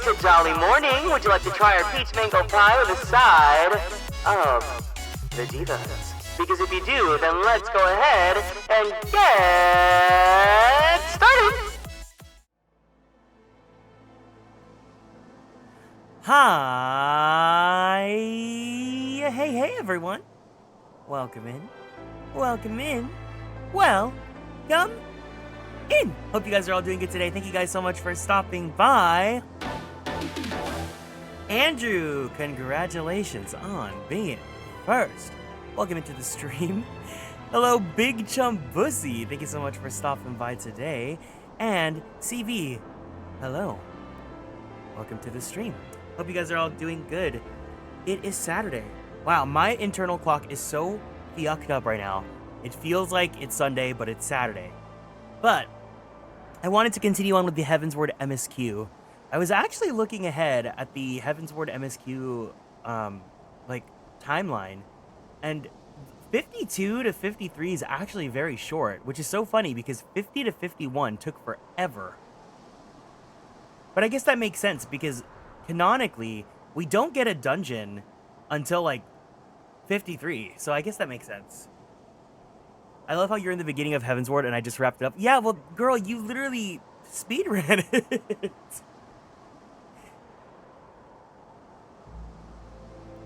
It's a jolly morning. Would you like to try our peach mango pie with a side of the divas? Because if you do, then let's go ahead and get started! Hi! Hey everyone! Welcome in. Welcome in. Welcome in! Hope you guys are all doing good today. Thank you guys so much for stopping by. Andrew, congratulations on being first. Welcome into the stream. Hello, Big Chump Bussy. Thank you so much for stopping by today. And CV, hello. Welcome to the stream. Hope you guys are all doing good. It is Saturday. Wow, my internal clock is so yucked up right now. It feels like it's Sunday, but it's Saturday. But I wanted to continue on with the Heavensward MSQ. I was actually looking ahead at the Heavensward MSQ timeline, and 52 to 53 is actually very short, which is so funny because 50 to 51 took forever. But I guess that makes sense because canonically, we don't get a dungeon until like 53, so I guess that makes sense. I love how you're in the beginning of Heavensward and I just wrapped it up. Yeah, well, girl, you literally speedran it.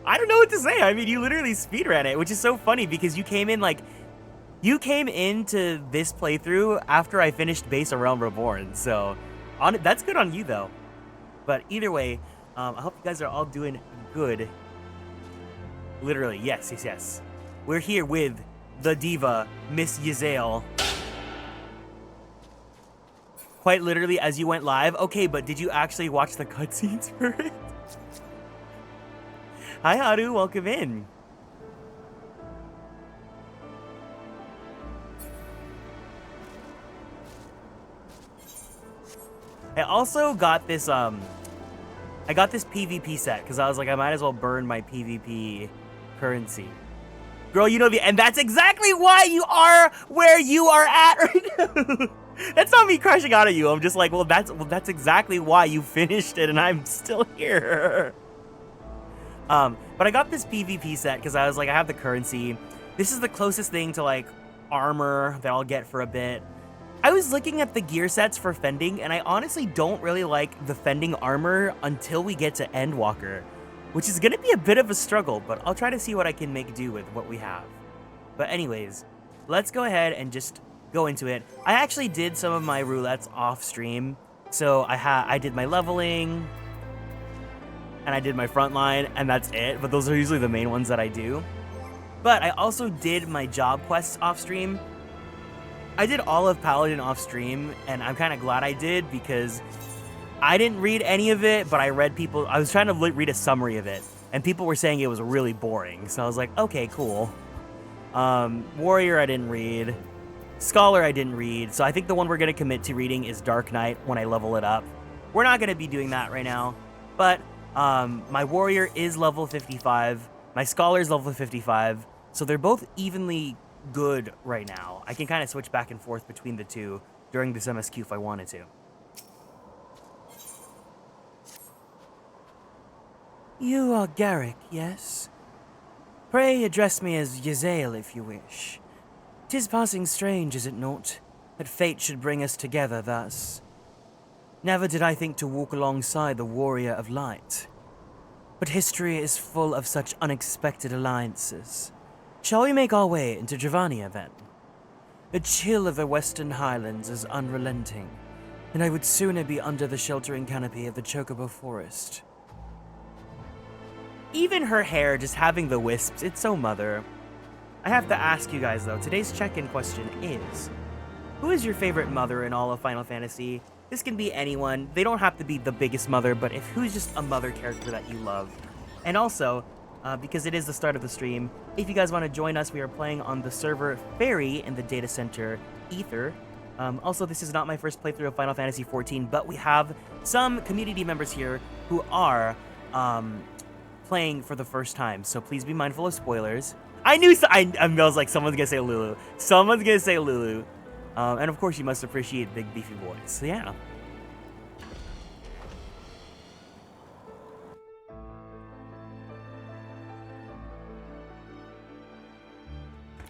I don't know what to say. I mean, you literally speedran it, which is so funny because you came in into this playthrough after I finished Base of Realm Reborn, so that's good on you though. But either way, I hope you guys are all doing good. Literally, yes. We're here with the diva, Miss Yzael. Quite literally as you went live. Okay, but did you actually watch the cutscenes for it? Hi, Haru, welcome in. I also got this, I got this PvP set because I was like, I might as well burn my PvP currency. Girl, you know and that's exactly why you are where you are at right now. That's not me crashing out at you. I'm just like, well, that's exactly why you finished it and I'm still here. But I got this PvP set because I was like, I have the currency. This is the closest thing to like armor that I'll get for a bit. I was looking at the gear sets for fending, and I honestly don't really like the fending armor until we get to Endwalker, which is gonna be a bit of a struggle, but I'll try to see what I can make do with what we have. But anyways, let's go ahead and just go into it. I actually did some of my roulettes off stream, so I did my leveling, and I did my frontline, and that's it, but those are usually the main ones that I do. But I also did my job quests off stream. I did all of Paladin off stream, and I'm kind of glad I did because I didn't read any of it, but I was trying to read a summary of it, and people were saying it was really boring, so I was like, okay, cool. Warrior I didn't read. Scholar I didn't read, so I think the one we're going to commit to reading is Dark Knight when I level it up. We're not going to be doing that right now, but my Warrior is level 55, my Scholar is level 55, so they're both evenly good right now. I can kind of switch back and forth between the two during this MSQ if I wanted to. You are Garrick, yes? Pray address me as Yzael if you wish. 'Tis passing strange, is it not, that fate should bring us together thus? Never did I think to walk alongside the Warrior of Light. But history is full of such unexpected alliances. Shall we make our way into Dravania, then? The chill of the Western Highlands is unrelenting, and I would sooner be under the sheltering canopy of the Chocobo Forest. Even her hair, just having the wisps, it's so mother. I have to ask you guys, though, today's check-in question is, who is your favorite mother in all of Final Fantasy? This can be anyone. They don't have to be the biggest mother, but who's just a mother character that you love? And also, because it is the start of the stream, if you guys want to join us, we are playing on the server Fairy in the data center Ether. Also, this is not my first playthrough of Final Fantasy XIV, but we have some community members here who are playing for the first time, so please be mindful of spoilers. I was like, someone's gonna say Lulu. Someone's gonna say Lulu. And of course, you must appreciate big beefy boys. So yeah.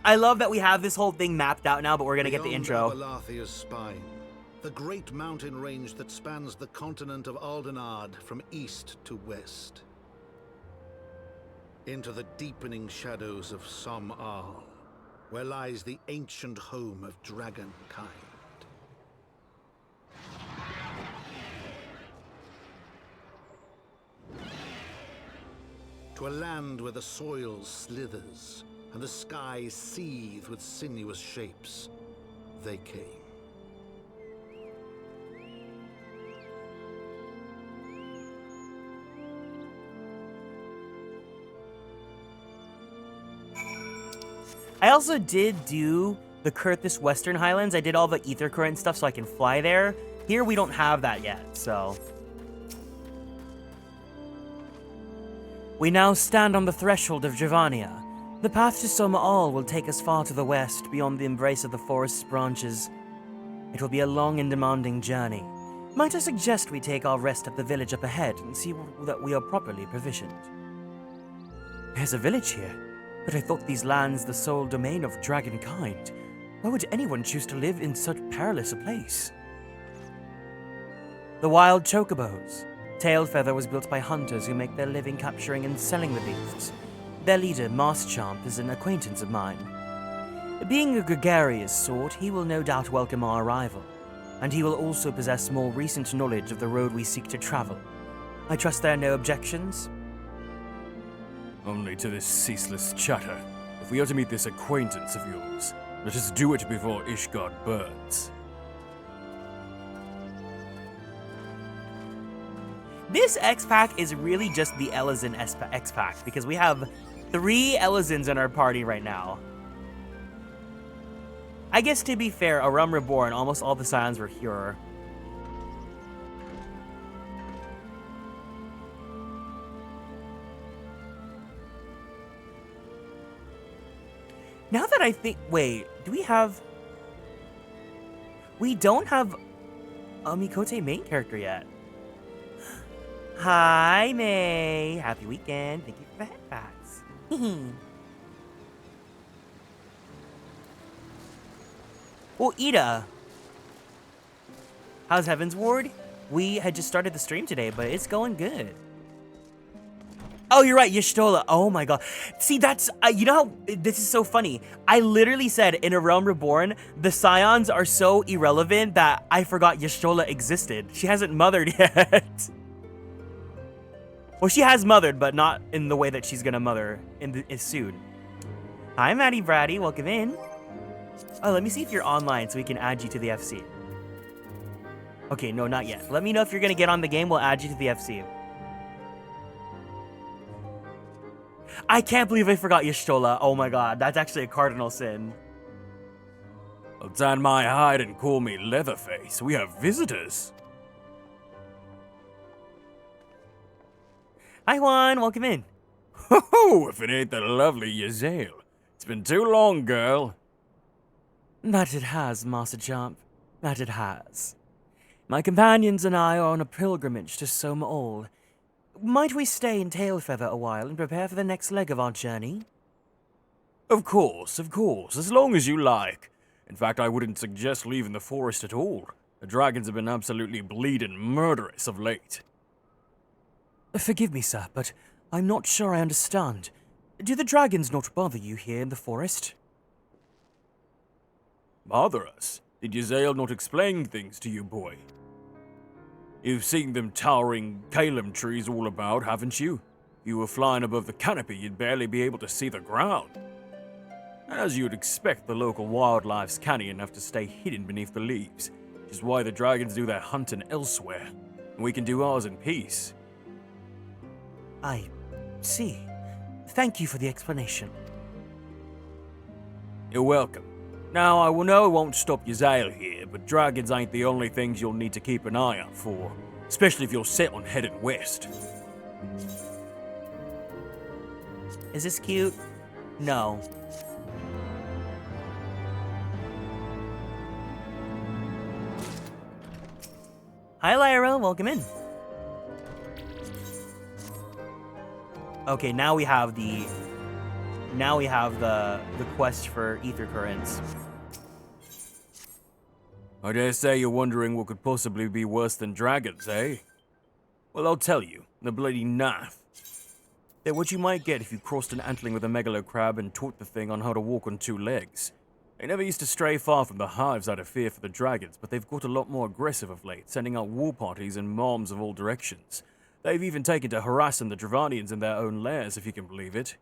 I love that we have this whole thing mapped out now, but we're gonna get the intro. Abalathia's spine, the great mountain range that spans the continent of Aldenard from east to west. Into the deepening shadows of Som-Al, where lies the ancient home of dragonkind. To a land where the soil slithers and the skies seethe with sinuous shapes, they came. I also did do the Kurthis Western Highlands. I did all the ether current stuff so I can fly there. Here we don't have that yet, so. We now stand on the threshold of Javania. The path to Som-Al will take us far to the west, beyond the embrace of the forest's branches. It will be a long and demanding journey. Might I suggest we take our rest at the village up ahead and see that we are properly provisioned? There's a village here. But I thought these lands the sole domain of dragonkind. Why would anyone choose to live in such perilous a place? The wild chocobos. Tailfeather was built by hunters who make their living capturing and selling the beasts. Their leader, Marschamp, is an acquaintance of mine. Being a gregarious sort, he will no doubt welcome our arrival, and he will also possess more recent knowledge of the road we seek to travel. I trust there are no objections? Only to this ceaseless chatter. If we are to meet this acquaintance of yours, let us do it before Ishgard burns. This X-Pack is really just the Elezen X-Pack, because we have 3 Elezens in our party right now. I guess to be fair, Arum Reborn, almost all the Scions were here. Now that I think, wait, do we have? We don't have a Mikote main character yet. Hi, May. Happy weekend. Thank you for the headbacks. Well, Ida. How's Heavensward? We had just started the stream today, but it's going good. Oh, you're right, Y'shtola. Oh my god. See, that's, you know how, this is so funny. I literally said in A Realm Reborn, the Scions are so irrelevant that I forgot Y'shtola existed. She hasn't mothered yet. Well, she has mothered, but not in the way that she's gonna mother soon. Hi, Maddie Braddy, welcome in. Oh, let me see if you're online so we can add you to the FC. Okay, no, not yet. Let me know if you're gonna get on the game, we'll add you to the FC. I can't believe I forgot Y'shtola. Oh my god, that's actually a cardinal sin. Well, tan my hide and call me Leatherface. We have visitors. Hi Juan, welcome in. Ho-ho, if it ain't the lovely Yazael. It's been too long, girl. That it has, Master Jump. That it has. My companions and I are on a pilgrimage to Som-Al. Might we stay in Tailfeather a while and prepare for the next leg of our journey? Of course, as long as you like. In fact, I wouldn't suggest leaving the forest at all. The dragons have been absolutely bleeding murderous of late. Forgive me, sir, but I'm not sure I understand. Do the dragons not bother you here in the forest? Bother us? Did Yazael not explain things to you, boy? You've seen them towering Calum trees all about, haven't you? If you were flying above the canopy, you'd barely be able to see the ground. As you'd expect, the local wildlife's canny enough to stay hidden beneath the leaves, which is why the dragons do their hunting elsewhere, and we can do ours in peace. I see. Thank you for the explanation. You're welcome. Now, I will know it won't stop Yazael here, but dragons ain't the only things you'll need to keep an eye out for, especially if you're set on heading west. Is this cute? No. Hi, Lyra. Welcome in. Okay, now we have the now we have the quest for ether currents. I dare say you're wondering what could possibly be worse than dragons, eh? Well, I'll tell you, the bloody nath. They're what you might get if you crossed an antling with a megalocrab and taught the thing on how to walk on 2 legs. They never used to stray far from the hives out of fear for the dragons, but they've got a lot more aggressive of late, sending out war parties and mobs of all directions. They've even taken to harassing the Dravanians in their own lairs, if you can believe it.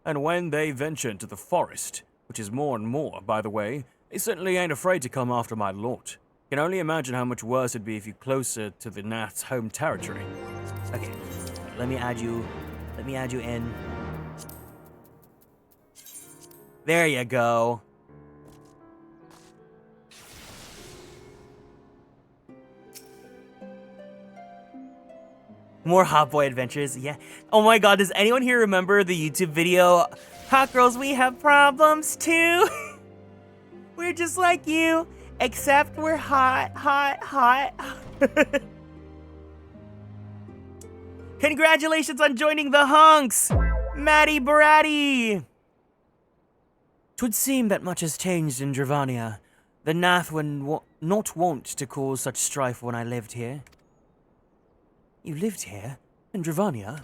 And when they venture into the forest, which is more and more, by the way, they certainly ain't afraid to come after my lord. Can only imagine how much worse it'd be if you closer to the Nath's home territory. Okay, let me add you in. There you go. More Hot Boy Adventures, yeah. Oh my god, does anyone here remember the YouTube video, Hot Girls, We Have Problems Too? We're just like you, except we're hot, hot, hot. Congratulations on joining the hunks, Matty Bratty. 'Twould seem that much has changed in Dravania. The Nath were not wont to cause such strife when I lived here. You lived here? In Dravania?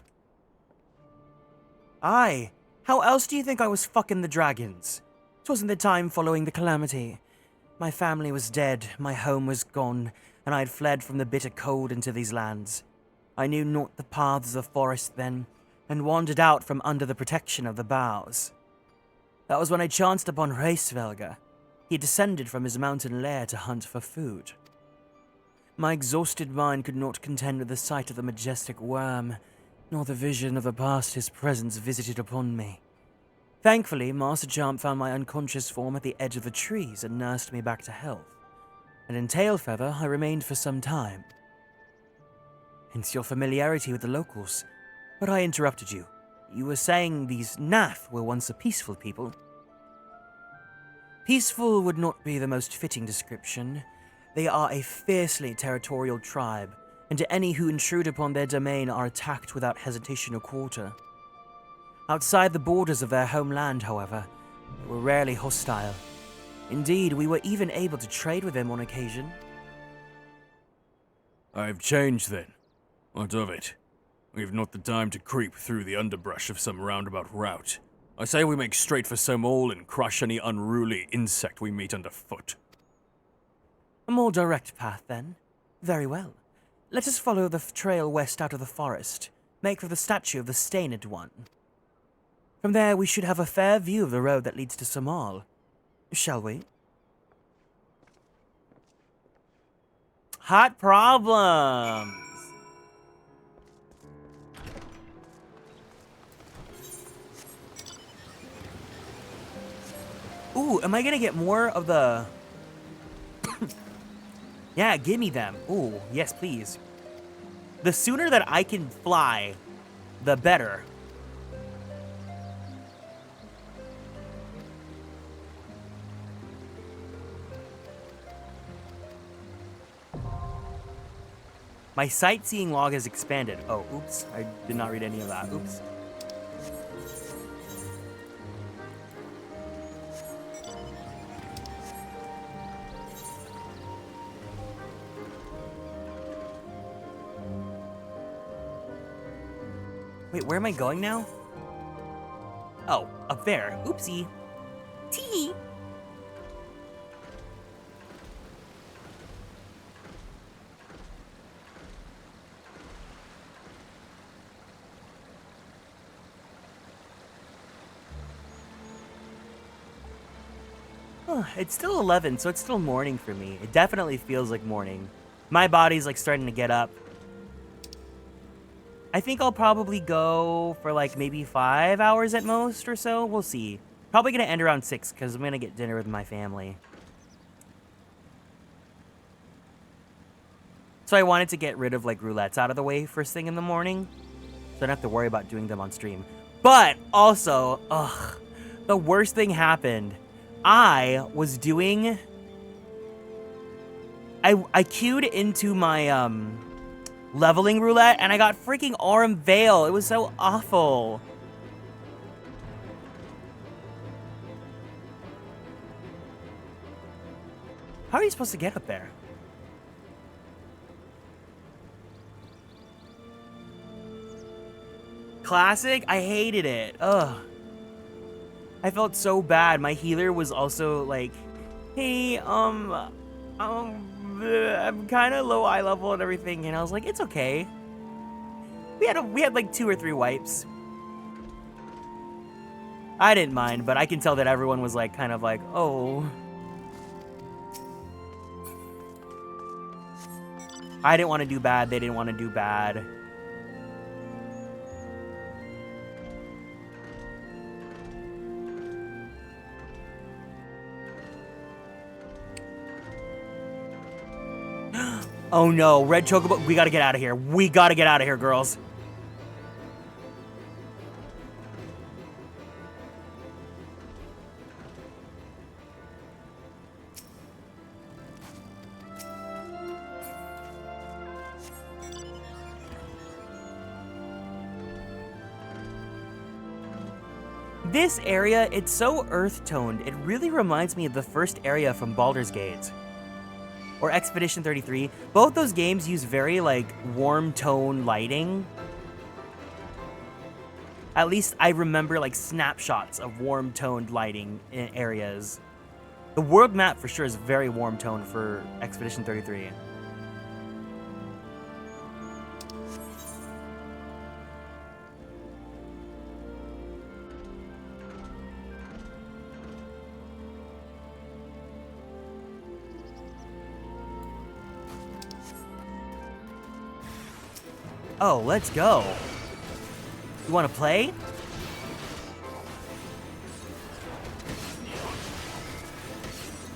Aye. How else do you think I was fucking the dragons? 'Twasn't the time following the calamity. My family was dead, my home was gone, and I had fled from the bitter cold into these lands. I knew not the paths of the forest then, and wandered out from under the protection of the boughs. That was when I chanced upon Reisvelga. He descended from his mountain lair to hunt for food. My exhausted mind could not contend with the sight of the majestic worm, nor the vision of the past his presence visited upon me. Thankfully, Master Charm found my unconscious form at the edge of the trees and nursed me back to health. And in Tailfeather, I remained for some time. Hence your familiarity with the locals. But I interrupted you. You were saying these Nath were once a peaceful people. Peaceful would not be the most fitting description. They are a fiercely territorial tribe, and any who intrude upon their domain are attacked without hesitation or quarter. Outside the borders of their homeland, however, they were rarely hostile. Indeed, we were even able to trade with them on occasion. I've changed then. What of it? We've not the time to creep through the underbrush of some roundabout route. I say we make straight for some hole and crush any unruly insect we meet underfoot. A more direct path, then. Very well. Let us follow the trail west out of the forest. Make for the statue of the Stained One. From there, we should have a fair view of the road that leads to Samal. Shall we? Hot problems! Ooh, am I gonna get more of the... Yeah, give me them. Ooh, yes, please. The sooner that I can fly, the better. My sightseeing log has expanded. Oh, oops. I did not read any of that. Oops. Wait, where am I going now? Oh, up there. Oopsie. Tee. It's still 11, so it's still morning for me. It definitely feels like morning. My body's like starting to get up. I think I'll probably go for like maybe 5 hours at most or so. We'll see. Probably gonna end around 6 because I'm gonna get dinner with my family. So I wanted to get rid of like roulettes out of the way first thing in the morning, so I don't have to worry about doing them on stream. But also, the worst thing happened. I was doing... I queued into my, leveling roulette, and I got freaking Aurum Vale. It was so awful. How are you supposed to get up there? Classic? I hated it. Ugh. I felt so bad. My healer was also like, hey, I'm kind of low eye level and everything, and I was like, it's okay. We had like 2 or 3 wipes. I didn't mind, but I can tell that everyone was like, kind of like, oh. I didn't want to do bad. They didn't want to do bad. Oh no, red chocobo. We gotta get out of here. We gotta get out of here, girls. This area, it's so earth-toned. It really reminds me of the first area from Baldur's Gate. Or Expedition 33. Both those games use very, like, warm tone lighting. At least I remember, like, snapshots of warm toned lighting in areas. The world map, for sure, is very warm toned for Expedition 33. Oh, let's go. You want to play?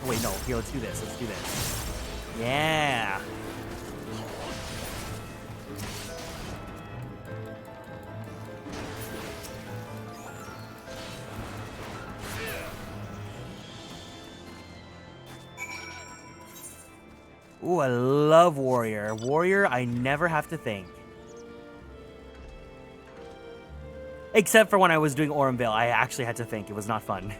Oh, wait, no. Here, let's do this. Let's do this. Yeah. Ooh, I love Warrior. Warrior, I never have to think. Except for when I was doing Orimvale, I actually had to think. It was not fun.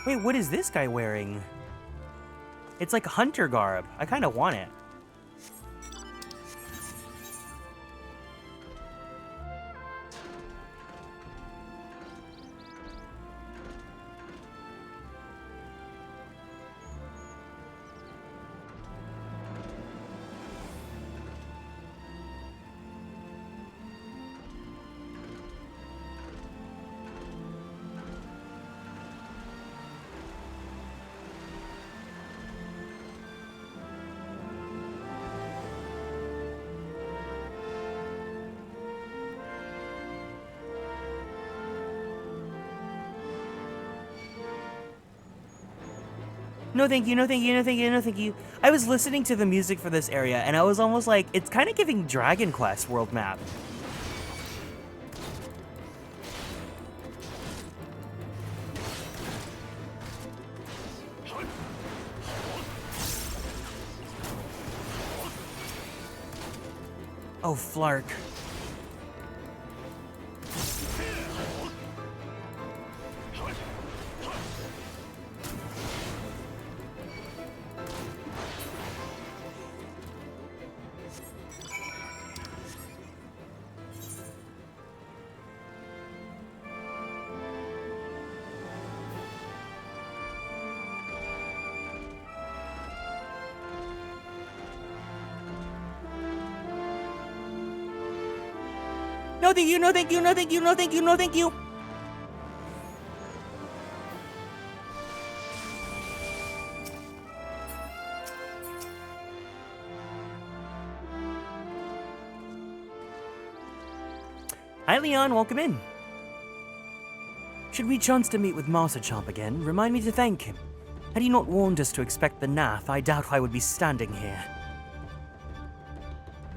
Wait, what is this guy wearing? It's like hunter garb. I kind of want it. No thank you, no thank you, no thank you, no thank you. I was listening to the music for this area, and I was almost like, it's kind of giving Dragon Quest world map. Oh, Flark. No thank you, no thank you, no thank you, no thank you, no thank you. Hi Leon, welcome in. Should we chance to meet with Masterchamp again, remind me to thank him. Had he not warned us to expect the Nath, I doubt I would be standing here.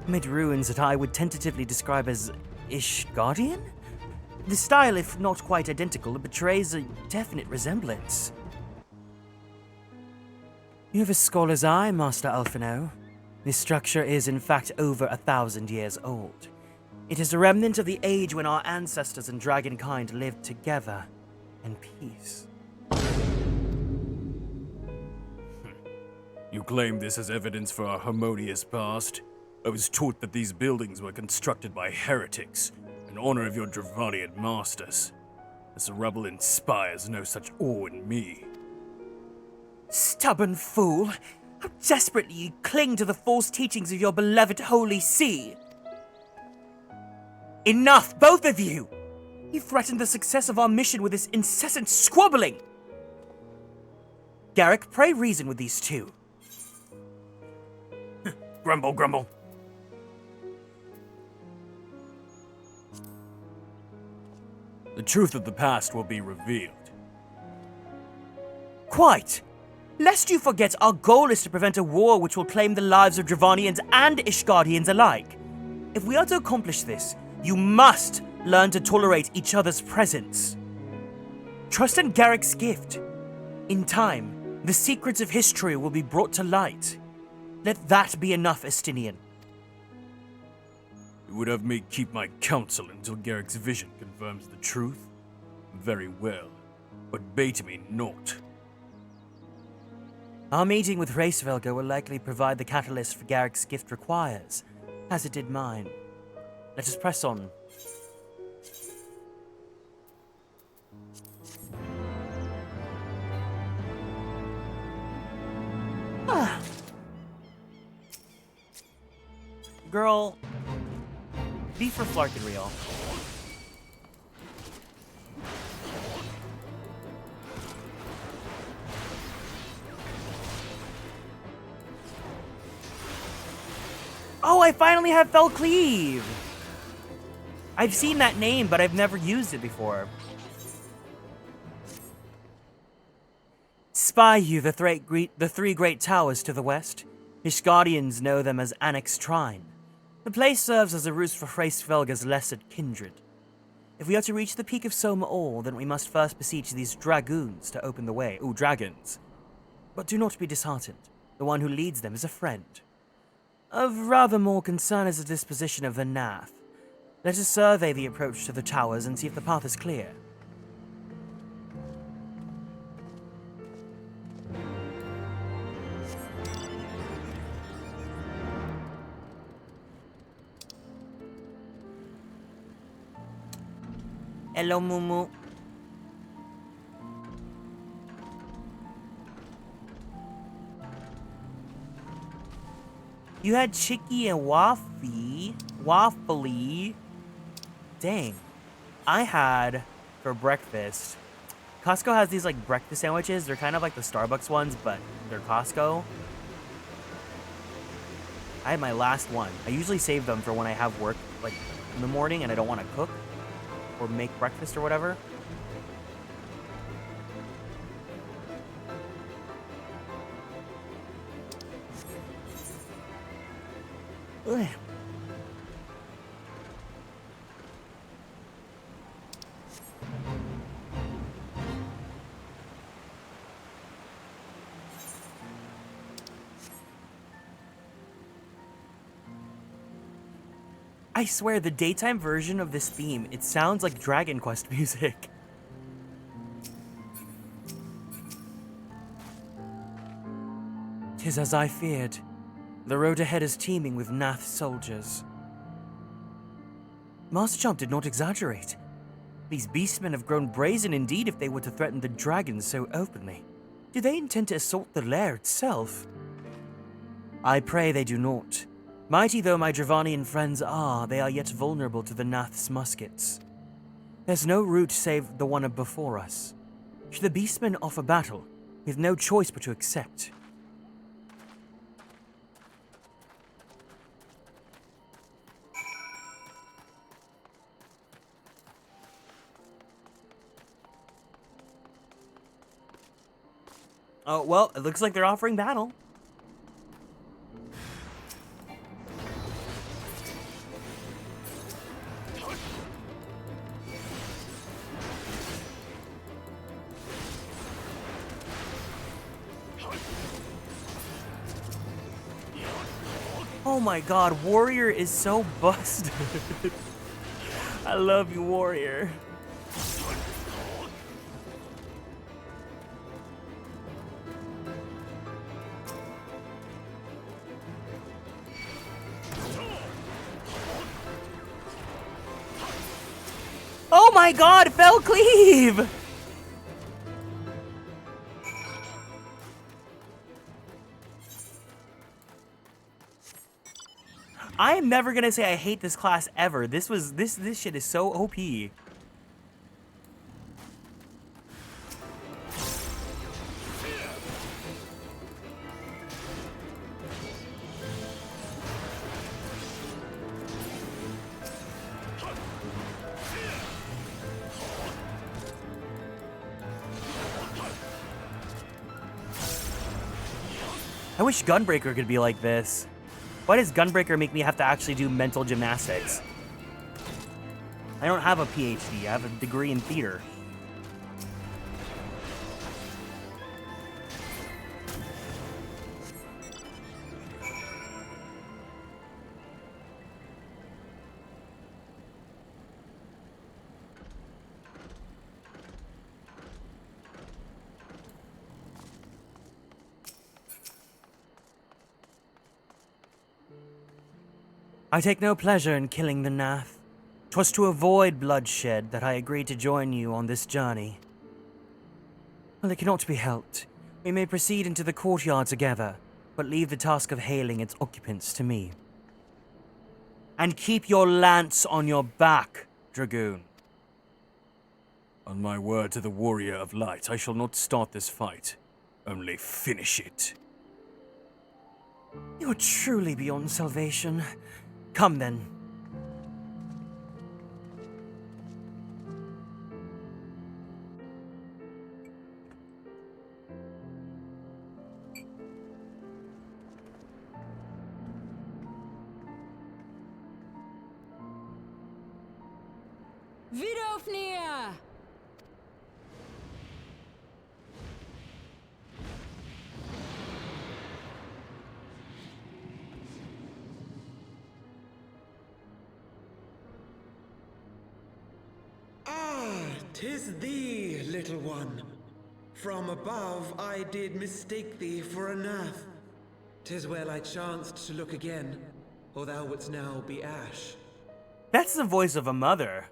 Amid ruins that I would tentatively describe as Ishgardian? The style, if not quite identical, betrays a definite resemblance. You have a scholar's eye, Master Alphino. This structure is, in fact, over 1,000 years old. It is a remnant of the age when our ancestors and dragonkind lived together in peace. You claim this as evidence for our harmonious past? I was taught that these buildings were constructed by heretics in honor of your Dravanian masters. This rubble inspires no such awe in me. Stubborn fool! How desperately you cling to the false teachings of your beloved Holy See! Enough, both of you! You threatened the success of our mission with this incessant squabbling! Garrick, pray reason with these two. Grumble, grumble. The truth of the past will be revealed. Quite! Lest you forget, our goal is to prevent a war which will claim the lives of Dravanians and Ishgardians alike. If we are to accomplish this, you must learn to tolerate each other's presence. Trust in Garrick's gift. In time, the secrets of history will be brought to light. Let that be enough, Estinian. You would have me keep my counsel until Garrick's vision confirms the truth? Very well, but bait me not. Our meeting with Hraesvelgr will likely provide the catalyst for Garrick's gift requires, as it did mine. Let us press on. Girl, be for Flarkin real. Oh, I finally have ffxiv! I've seen that name, but I've never used it before. Spy you the three great towers to the west. Ishgardians know them as Annex Trine. The place serves as a roost for Hraesvelgr's lesser kindred. If we are to reach the peak of Soma All, then we must first besiege these dragoons to open the way. Ooh, dragons. But do not be disheartened. The one who leads them is a friend. Of rather more concern is the disposition of the Nath. Let us survey the approach to the towers and see if the path is clear. Hello, Mumu. You had chicky and waffly. Dang. I had, for breakfast, Costco has these, like, breakfast sandwiches. They're kind of like the Starbucks ones, but they're Costco. I had my last one. I usually save them for when I have work, like, in the morning and I don't want to cook or make breakfast or whatever. Ugh. I swear, the daytime version of this theme, it sounds like Dragon Quest music. "'Tis as I feared. The road ahead is teeming with Nath soldiers." Master Chomp did not exaggerate. These beastmen have grown brazen indeed if they were to threaten the dragons so openly. Do they intend to assault the lair itself? I pray they do not. Mighty though my Dravanian friends are, they are yet vulnerable to the Nath's muskets. There's no route save the one before us. Should the beastmen offer battle, we have no choice but to accept. Oh, well, it looks like they're offering battle. Oh my god, Warrior is so busted. I love you, Warrior. Oh my god, fell cleave! I am never gonna say I hate this class ever. This shit is so OP. I wish Gunbreaker could be like this. Why does Gunbreaker make me have to actually do mental gymnastics? I don't have a PhD, I have a degree in theater. I take no pleasure in killing the Nath. 'Twas to avoid bloodshed that I agreed to join you on this journey. Well, it cannot be helped. We may proceed into the courtyard together, but leave the task of hailing its occupants to me. And keep your lance on your back, Dragoon. On my word to the Warrior of Light, I shall not start this fight, only finish it. You're truly beyond salvation. Come then. Vidofnir! Ah, 'tis thee, little one. From above I did mistake thee for a Nath. 'Tis well I chanced to look again, or thou wouldst now be ash. That's the voice of a mother.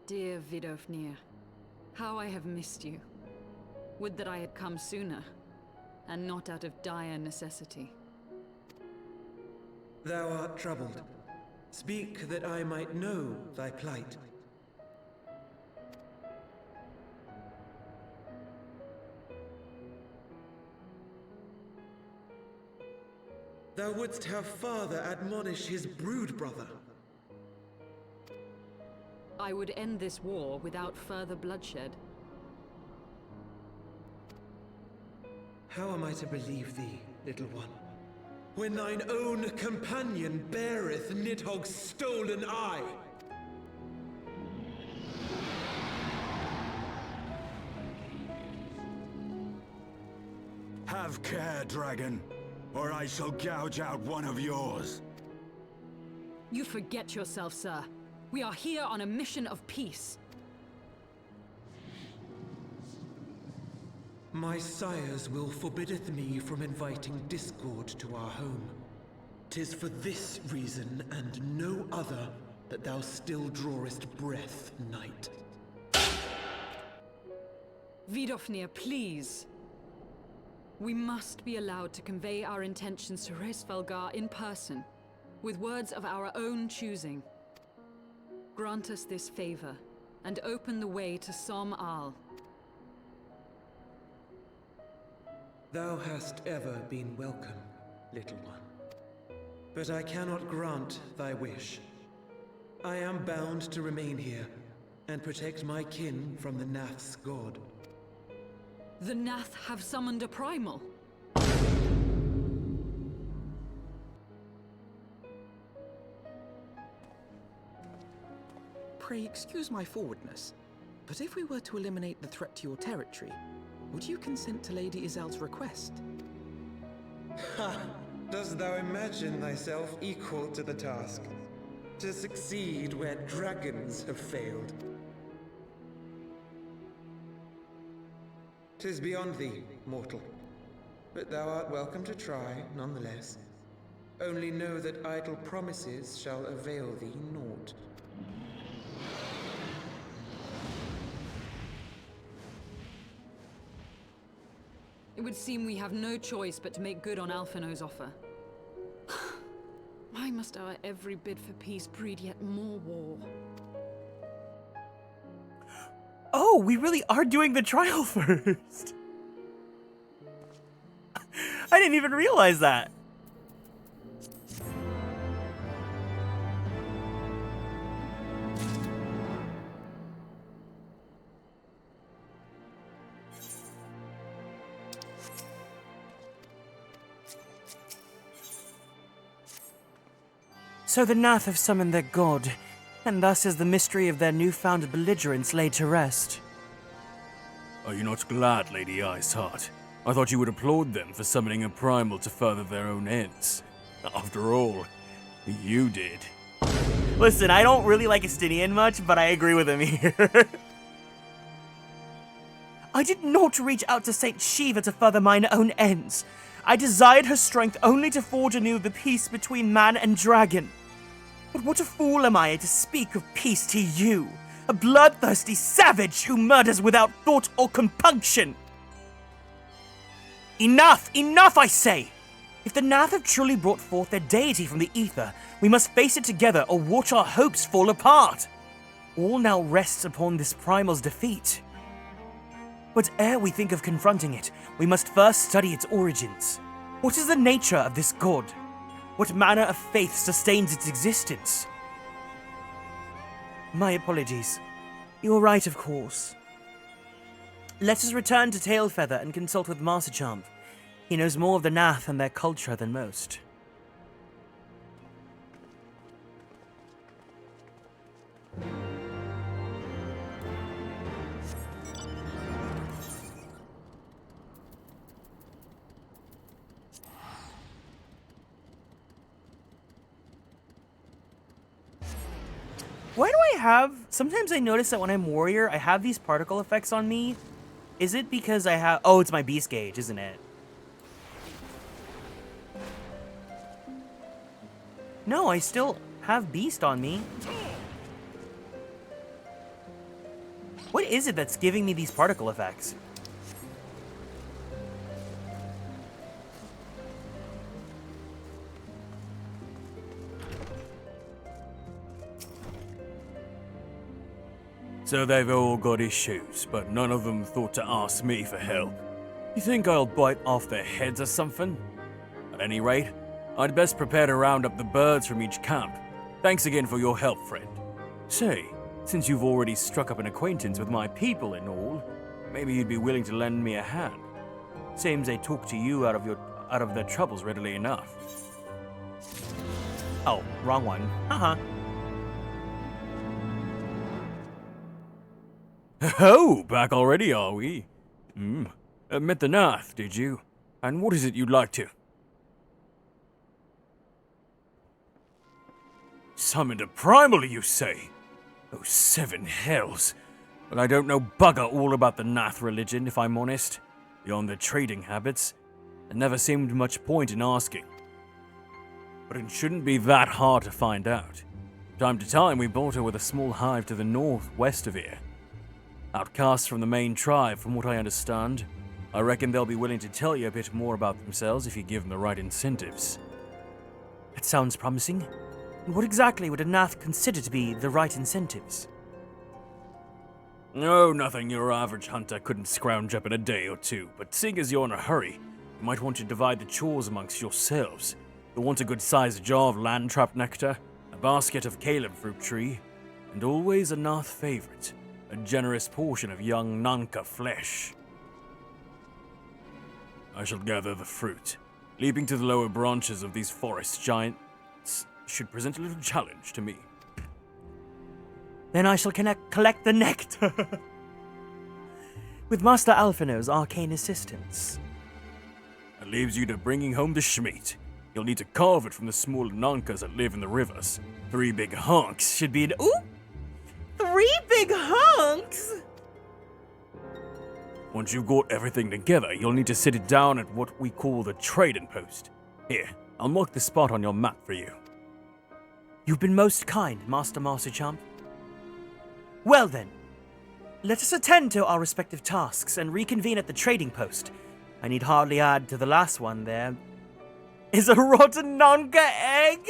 Dear Vidofnir, how I have missed you. Would that I had come sooner, and not out of dire necessity. Thou art troubled. Speak that I might know thy plight. Thou wouldst have father admonish his brood brother. I would end this war without further bloodshed. How am I to believe thee, little one, when thine own companion beareth Nidhogg's stolen eye? Have care, dragon, or I shall gouge out one of yours. You forget yourself, sir. We are here on a mission of peace. My sires will forbiddeth me from inviting discord to our home. 'Tis for this reason and no other that thou still drawest breath, knight. Vidofnir, please. We must be allowed to convey our intentions to Hraesvelgar in person, with words of our own choosing. Grant us this favor, and open the way to Som Al. Thou hast ever been welcome, little one. But I cannot grant thy wish. I am bound to remain here, and protect my kin from the Nath's god. The Nath have summoned a primal. Pray excuse my forwardness, but if we were to eliminate the threat to your territory, would you consent to Lady Izel's request? Ha! Dost thou imagine thyself equal to the task? To succeed where dragons have failed? 'Tis beyond thee, mortal. But thou art welcome to try, nonetheless. Only know that idle promises shall avail thee naught. It would seem we have no choice but to make good on Alphino's offer. Why must our every bid for peace breed yet more war? Oh, we really are doing the trial first. I didn't even realize that. So the Nath have summoned their god, and thus is the mystery of their newfound belligerence laid to rest. Are you not glad, Lady Iceheart? I thought you would applaud them for summoning a primal to further their own ends. After all, you did. Listen, I don't really like Estinian much, but I agree with him here. I did not reach out to Saint Shiva to further mine own ends. I desired her strength only to forge anew the peace between man and dragon. But what a fool am I to speak of peace to you, a bloodthirsty savage who murders without thought or compunction. Enough! Enough, I say! If the Nath have truly brought forth their deity from the ether, we must face it together or watch our hopes fall apart. All now rests upon this primal's defeat. But ere we think of confronting it, we must first study its origins. What is the nature of this god? What manner of faith sustains its existence? My apologies. You're right, of course. Let us return to Tailfeather and consult with Masterchamp. He knows more of the Nath and their culture than most. Why do I have... Sometimes I notice that when I'm warrior, I have these particle effects on me. Is it because I have... Oh, it's my beast gauge, isn't it? No, I still have beast on me. What is it that's giving me these particle effects? So they've all got issues, but none of them thought to ask me for help. You think I'll bite off their heads or something? At any rate, I'd best prepare to round up the birds from each camp. Thanks again for your help, friend. Say, since you've already struck up an acquaintance with my people and all, maybe you'd be willing to lend me a hand. Seems they talk to you out of their troubles readily enough. Oh, wrong one. Haha. Oh, back already, are we? Met the Nath, did you? And what is it you'd like to? Summoned a primal, you say? Oh, seven hells. Well, I don't know bugger all about the Nath religion, if I'm honest. Beyond their trading habits, there never seemed much point in asking. But it shouldn't be that hard to find out. From time to time, we barter with a small hive to the northwest of here. Outcasts from the main tribe, from what I understand. I reckon they'll be willing to tell you a bit more about themselves if you give them the right incentives. That sounds promising. And what exactly would a Nath consider to be the right incentives? Oh, nothing your average hunter couldn't scrounge up in a day or two, but seeing as you're in a hurry, you might want to divide the chores amongst yourselves. You'll want a good-sized jar of land-trap nectar, a basket of Caleb fruit tree, and always a Nath favorite, a generous portion of young Nanka flesh. I shall gather the fruit. Leaping to the lower branches of these forest giants should present a little challenge to me. Then I shall collect the nectar. With Master Alphino's arcane assistance. That leaves you to bringing home the schmeat. You'll need to carve it from the smaller Nankas that live in the rivers. 3 big hunks should be Ooh! 3 big hunks? Once you've got everything together, you'll need to sit it down at what we call the trading post. Here, I'll mark the spot on your map for you. You've been most kind, Master Marsuchamp. Well then, let us attend to our respective tasks and reconvene at the trading post. I need hardly add to the last one there. Is a rotten Nanka egg?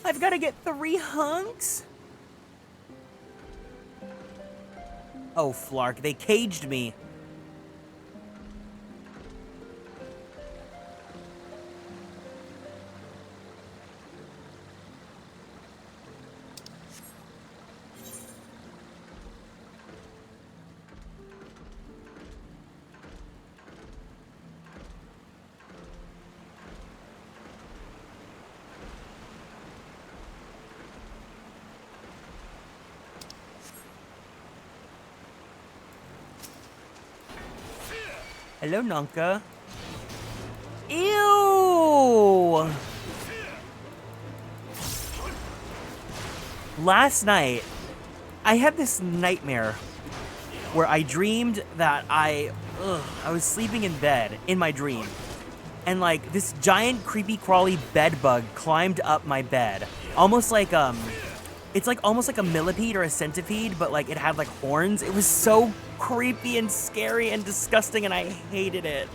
I've got to get 3 hunks? Oh, Flark, they caged me. Hello, Nanka. Ew! Last night, I had this nightmare where I dreamed that I was sleeping in bed in my dream. And like this giant creepy crawly bed bug climbed up my bed. Almost like it's like almost like a millipede or a centipede, but like it had like horns. It was so creepy and scary and disgusting, and I hated it.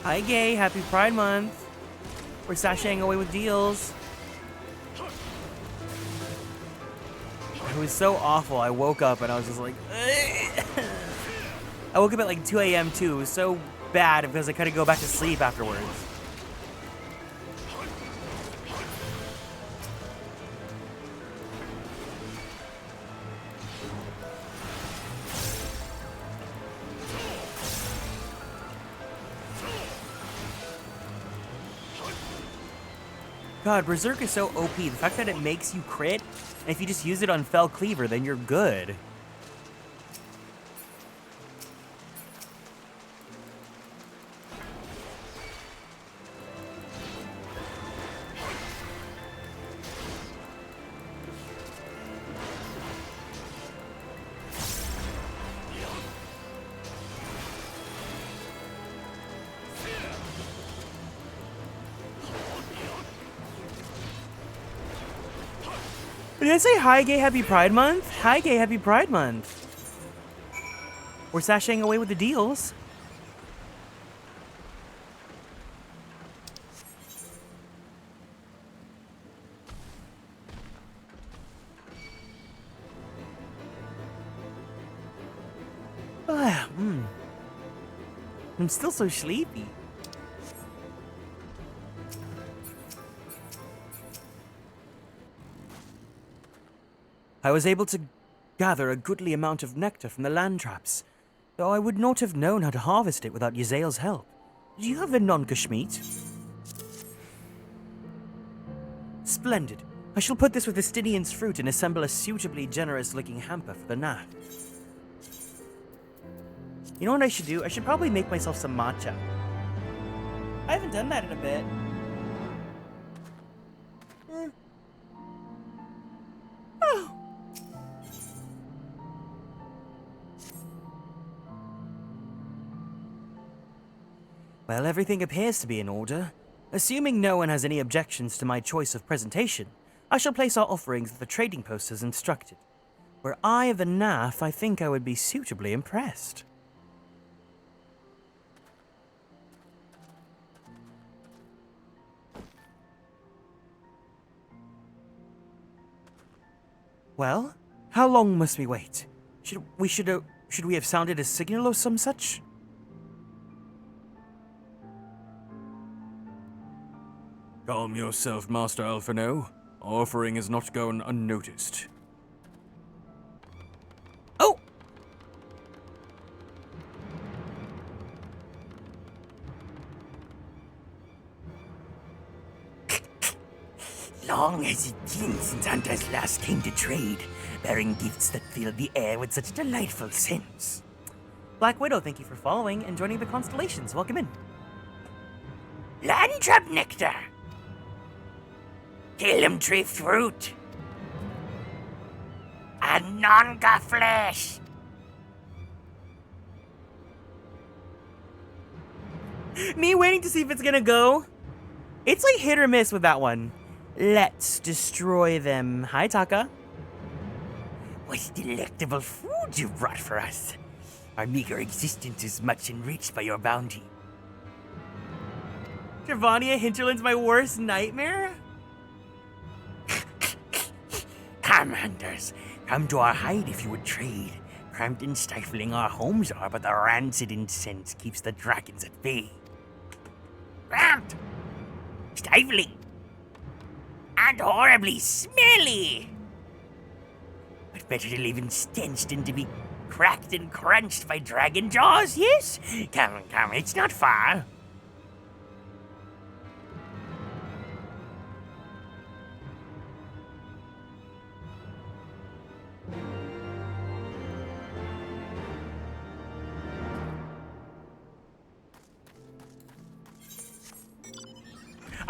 Hi, gay. Happy Pride Month. We're sashaying away with deals. It was so awful. I woke up and I was just like, I woke up at like 2 a.m. too. It was so bad because I couldn't go back to sleep afterwards. God, Berserk is so OP. The fact that it makes you crit, and if you just use it on Fell Cleaver, then you're good. Did I say hi, gay, happy Pride Month? Hi, gay, happy Pride Month. We're sashaying away with the deals. I'm still so sleepy. I was able to gather a goodly amount of nectar from the land traps, though I would not have known how to harvest it without Yazael's help. Do you have a non-Kashmit? Splendid. I shall put this with Estinian's fruit and assemble a suitably generous-looking hamper for the Nath. You know what I should do? I should probably make myself some matcha. I haven't done that in a bit. Oh. Well, everything appears to be in order. Assuming no one has any objections to my choice of presentation, I shall place our offerings at the trading post as instructed. Were I of the Nath, I think I would be suitably impressed. Well, how long must we wait? Should we have sounded a signal or some such? Calm yourself, Master Alphino. Our offering is not going unnoticed. Oh! long has it been since hunters last came to trade, bearing gifts that fill the air with such delightful scents? Black Widow, thank you for following and joining the Konstellations. Welcome in. Landtrap nectar. Calum tree fruit. Anonga flesh. Me waiting to see if it's gonna go. It's like hit or miss with that one. Let's destroy them. Hi, Taka. What delectable food you brought for us. Our meager existence is much enriched by your bounty. Travania Hinterland's my worst nightmare? Come, hunters. Come to our hide if you would trade. Cramped and stifling our homes are, but the rancid incense keeps the dragons at bay. Cramped! Stifling! And horribly smelly! But better to live in stench than to be cracked and crunched by dragon jaws, yes? Come, come, it's not far.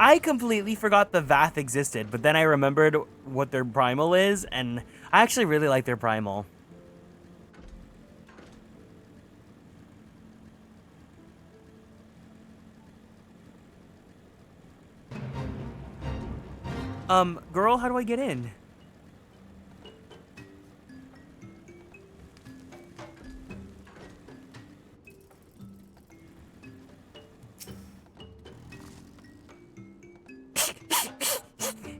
I completely forgot the Vath existed, but then I remembered what their primal is, and I actually really like their primal. Girl, how do I get in?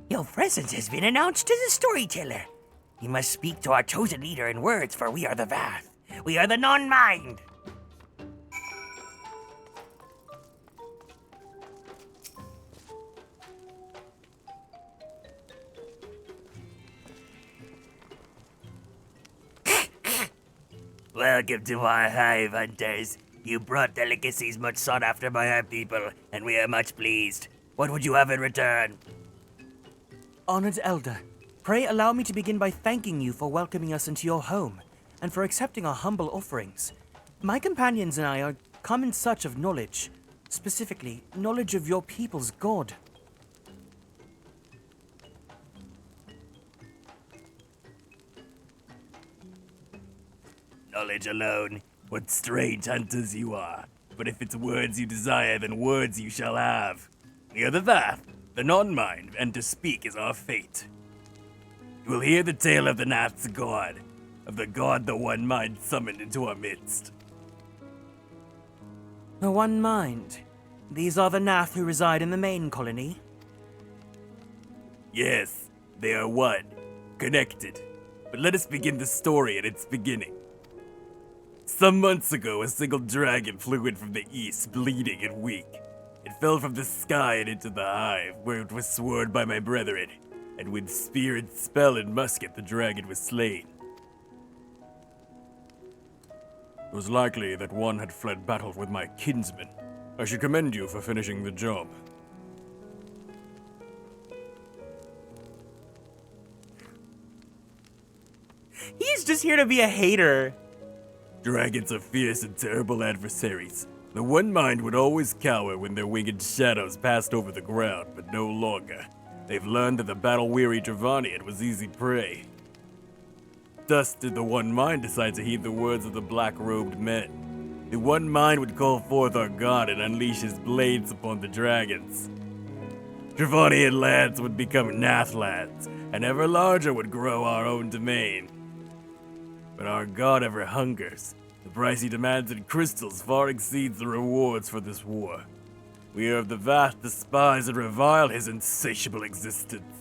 Your presence has been announced to the storyteller. You must speak to our chosen leader in words, for we are the Vath. We are the non-mind. Welcome to our hive, hunters. You brought delicacies much sought after by our people, and we are much pleased. What would you have in return? Honored Elder, pray allow me to begin by thanking you for welcoming us into your home, and for accepting our humble offerings. My companions and I are come in search of knowledge, specifically, knowledge of your people's god. Knowledge alone. What strange hunters you are. But if it's words you desire, then words you shall have. We are the Vath, the non-mind, and to speak is our fate. You will hear the tale of the Nath's god, of the god the One Mind summoned into our midst. The One Mind. These are the Nath who reside in the main colony? Yes, they are one, connected. But let us begin the story at its beginning. Some months ago, a single dragon flew in from the east, bleeding and weak. It fell from the sky and into the hive, where it was sworn by my brethren, and with spear and spell and musket the dragon was slain. It was likely that one had fled battle with my kinsman. I should commend you for finishing the job. He's just here to be a hater. Dragons are fierce and terrible adversaries. The One Mind would always cower when their winged shadows passed over the ground, but no longer. They've learned that the battle-weary Travanian was easy prey. Thus did the One Mind decide to heed the words of the black-robed men. The One Mind would call forth our god and unleash his blades upon the dragons. Travanian lands would become Nath lands, and ever larger would grow our own domain. But our god ever hungers. The price he demands in crystals far exceeds the rewards for this war. We are of the Vath despise and revile his insatiable existence.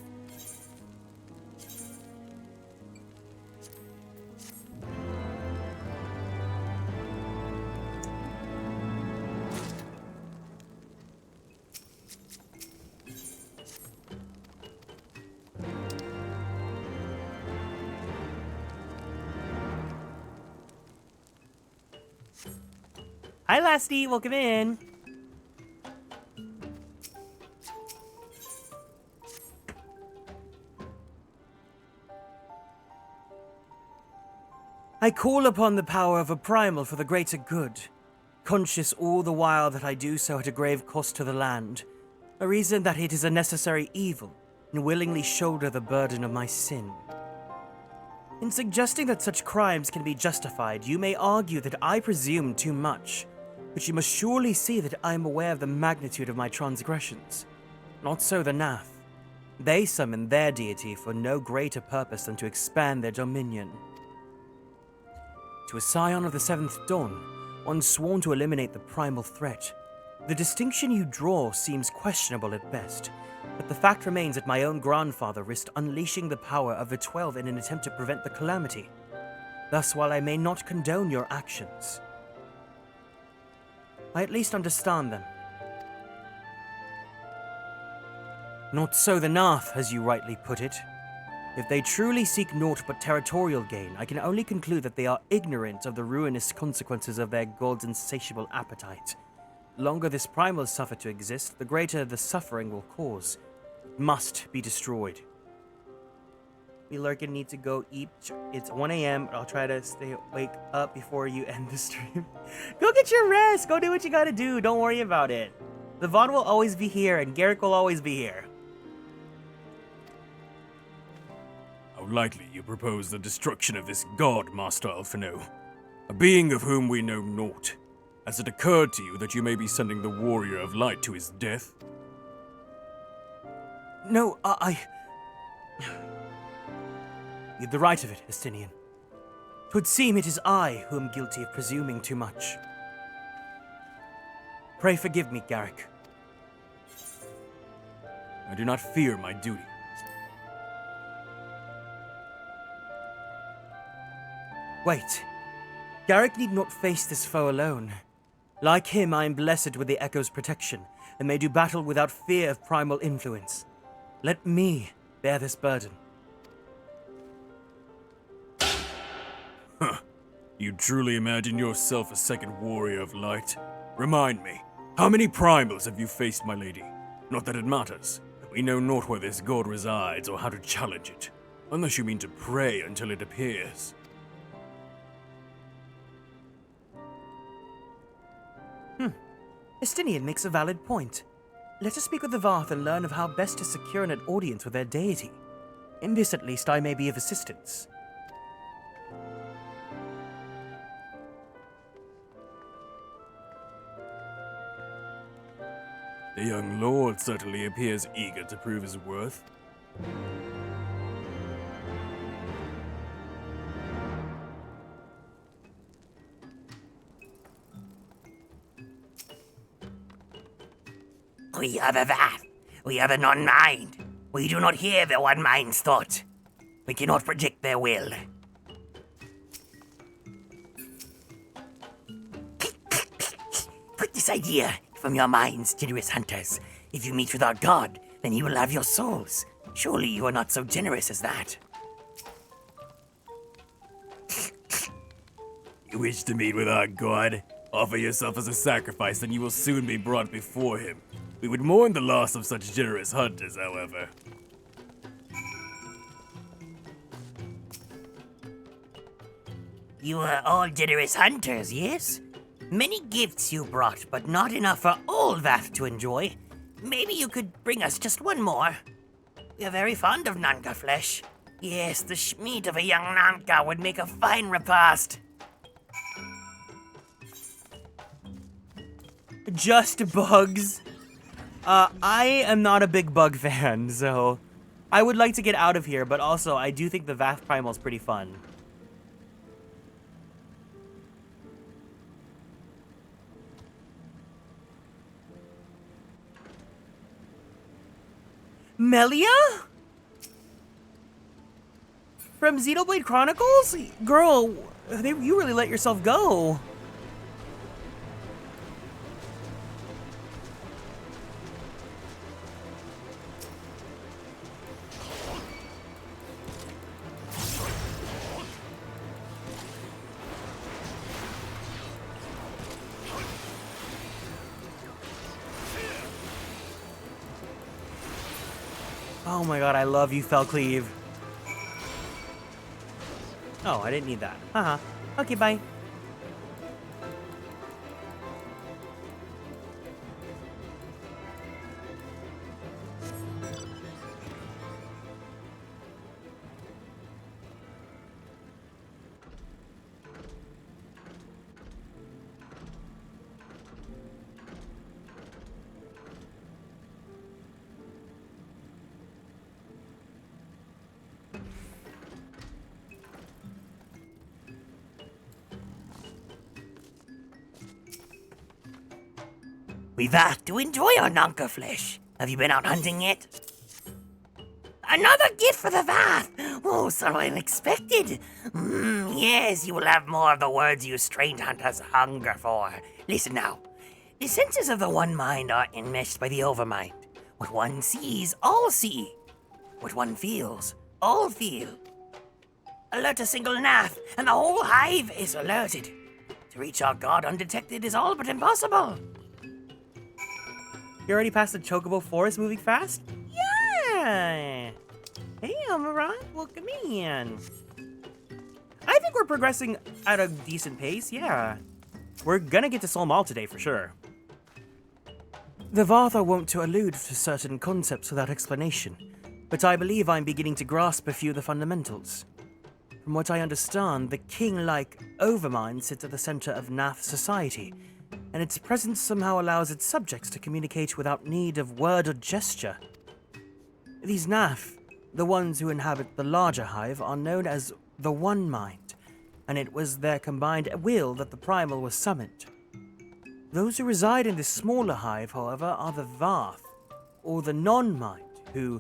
Hi, Lasty. Welcome in. I call upon the power of a primal for the greater good, conscious all the while that I do so at a grave cost to the land, a reason that it is a necessary evil, and willingly shoulder the burden of my sin. In suggesting that such crimes can be justified, you may argue that I presume too much, but you must surely see that I am aware of the magnitude of my transgressions. Not so the Nath. They summon their deity for no greater purpose than to expand their dominion. To a scion of the Seventh Dawn, one sworn to eliminate the primal threat, the distinction you draw seems questionable at best, but the fact remains that my own grandfather risked unleashing the power of the 12 in an attempt to prevent the calamity. Thus, while I may not condone your actions, I at least understand them. Not so the Nath, as you rightly put it. If they truly seek naught but territorial gain, I can only conclude that they are ignorant of the ruinous consequences of their god's insatiable appetite. The longer this primal is suffered to exist, the greater the suffering will cause. It must be destroyed. We Lurkin need to go eat. It's 1 a.m. I'll try to wake up before you end the stream. Go get your rest. Go do what you gotta do. Don't worry about it. The VOD will always be here, and Garrick will always be here. How likely you propose the destruction of this god, Master Alphino, a being of whom we know naught. Has it occurred to you that you may be sending the Warrior of Light to his death? No, You've the right of it, Estinian. 'Twould seem it is I who am guilty of presuming too much. Pray forgive me, Garrick. I do not fear my duty. Wait. Garrick need not face this foe alone. Like him, I am blessed with the Echo's protection, and may do battle without fear of primal influence. Let me bear this burden. Huh. You truly imagine yourself a second Warrior of Light? Remind me, how many primals have you faced, my lady? Not that it matters. We know not where this god resides or how to challenge it. Unless you mean to pray until it appears. Estinian makes a valid point. Let us speak with the Varth and learn of how best to secure an audience with their deity. In this, at least, I may be of assistance. The young lord certainly appears eager to prove his worth. We are the Vath. We are the non-mind. We do not hear the one mind's thought. We cannot predict their will. Put this idea from your minds, generous hunters. If you meet with our god, then he will have your souls. Surely you are not so generous as that. You wish to meet with our god? Offer yourself as a sacrifice, and you will soon be brought before him. We would mourn the loss of such generous hunters, however. You are all generous hunters, yes? Many gifts you brought, but not enough for all Vath to enjoy. Maybe you could bring us just one more. We are very fond of Nanka flesh. Yes, the schmeat of a young Nanka would make a fine repast. Just bugs. I am not a big bug fan, so I would like to get out of here, but also I do think the Vath Primal is pretty fun. Melia? From Xenoblade Chronicles? Girl, you really let yourself go. Oh my god, I love you, Felcleave. Oh, I didn't need that. Haha. Okay, bye. We've had to enjoy our Nunca flesh. Have you been out hunting yet? Another gift for the Vath! Oh, so unexpected. Yes, you will have more of the words you strange hunters hunger for. Listen now. The senses of the one mind are enmeshed by the overmind. What one sees, all see. What one feels, all feel. Alert a single Nath, and the whole hive is alerted. To reach our god undetected is all but impossible. You already passed the Chocobo Forest moving fast? Yeah! Hey, Amaran, welcome in. I think we're progressing at a decent pace, yeah. We're gonna get to Solmal today for sure. The Vath are wont to allude to certain concepts without explanation, but I believe I'm beginning to grasp a few of the fundamentals. From what I understand, the king-like Overmind sits at the center of Nath society, and its presence somehow allows its subjects to communicate without need of word or gesture. These Nath, the ones who inhabit the larger hive, are known as the One Mind, and it was their combined will that the Primal was summoned. Those who reside in this smaller hive, however, are the Vath, or the Non-Mind, who,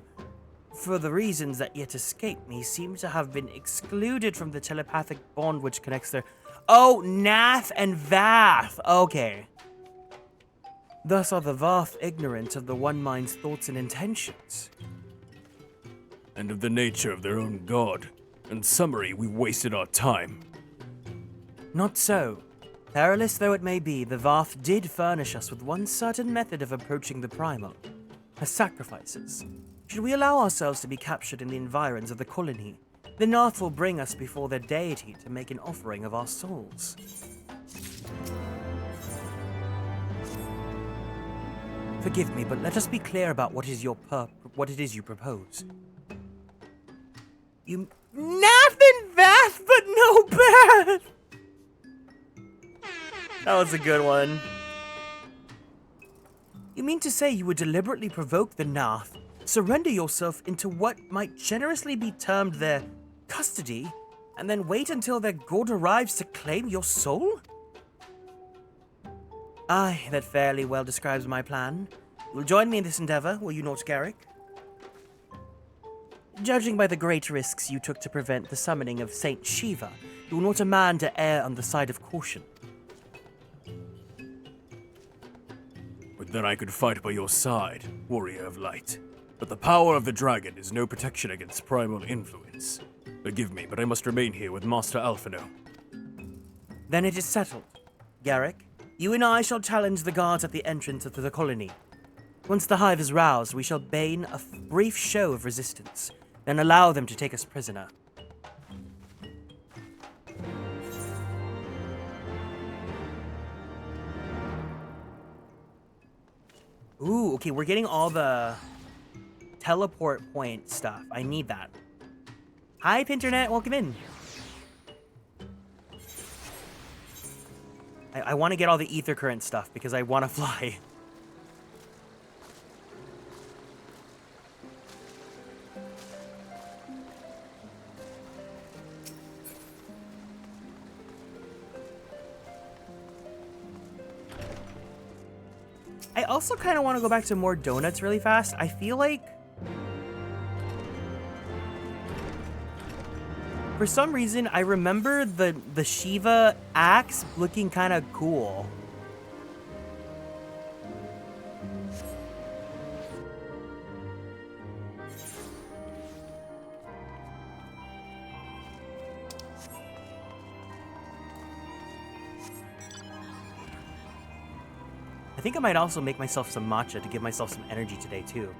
for the reasons that yet escape me, seem to have been excluded from the telepathic bond which connects their... Oh, Nath and Vath! Okay. Thus are the Vath ignorant of the One Mind's thoughts and intentions. And of the nature of their own god. In summary, we wasted our time. Not so. Perilous though it may be, the Vath did furnish us with one certain method of approaching the Primal. As sacrifices. Should we allow ourselves to be captured in the environs of the colony, the Nath will bring us before their deity to make an offering of our souls. Forgive me, but let us be clear about what it is you propose. You... Nothing Vath, but no Bath! That was a good one. You mean to say you would deliberately provoke the Nath, surrender yourself into what might generously be termed their custody, and then wait until their god arrives to claim your soul? Aye, that fairly well describes my plan. You'll join me in this endeavor, will you not, Garrick? Judging by the great risks you took to prevent the summoning of Saint Shiva, you're not a man to err on the side of caution. But then I could fight by your side, warrior of light. But the power of the dragon is no protection against primal influence. Forgive me, but I must remain here with Master Alphino. Then it is settled. Garrick, you and I shall challenge the guards at the entrance to the colony. Once the hive is roused, we shall bane a brief show of resistance, then allow them to take us prisoner. Ooh, okay, we're getting all the teleport point stuff. I need that. Hi, Pinternet, welcome in. I want to get all the ether current stuff because I want to fly. I also kind of want to go back to more donuts really fast. I feel like... For some reason, I remember the Shiva axe looking kind of cool. I think I might also make myself some matcha to give myself some energy today, too.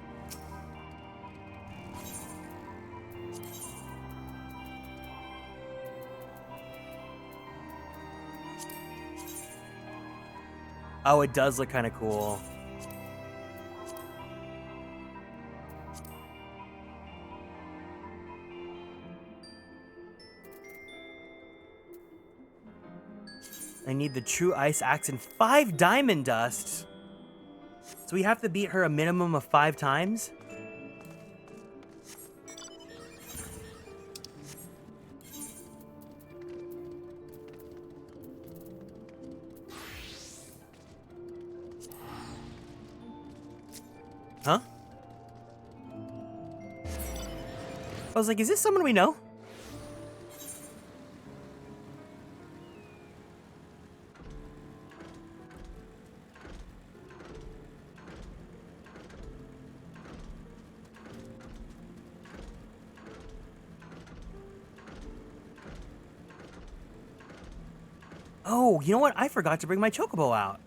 Oh, it does look kind of cool. I need the true ice axe and 5 diamond dust. So we have to beat her a minimum of 5 times? Huh? I was like, is this someone we know? Oh, you know what? I forgot to bring my chocobo out.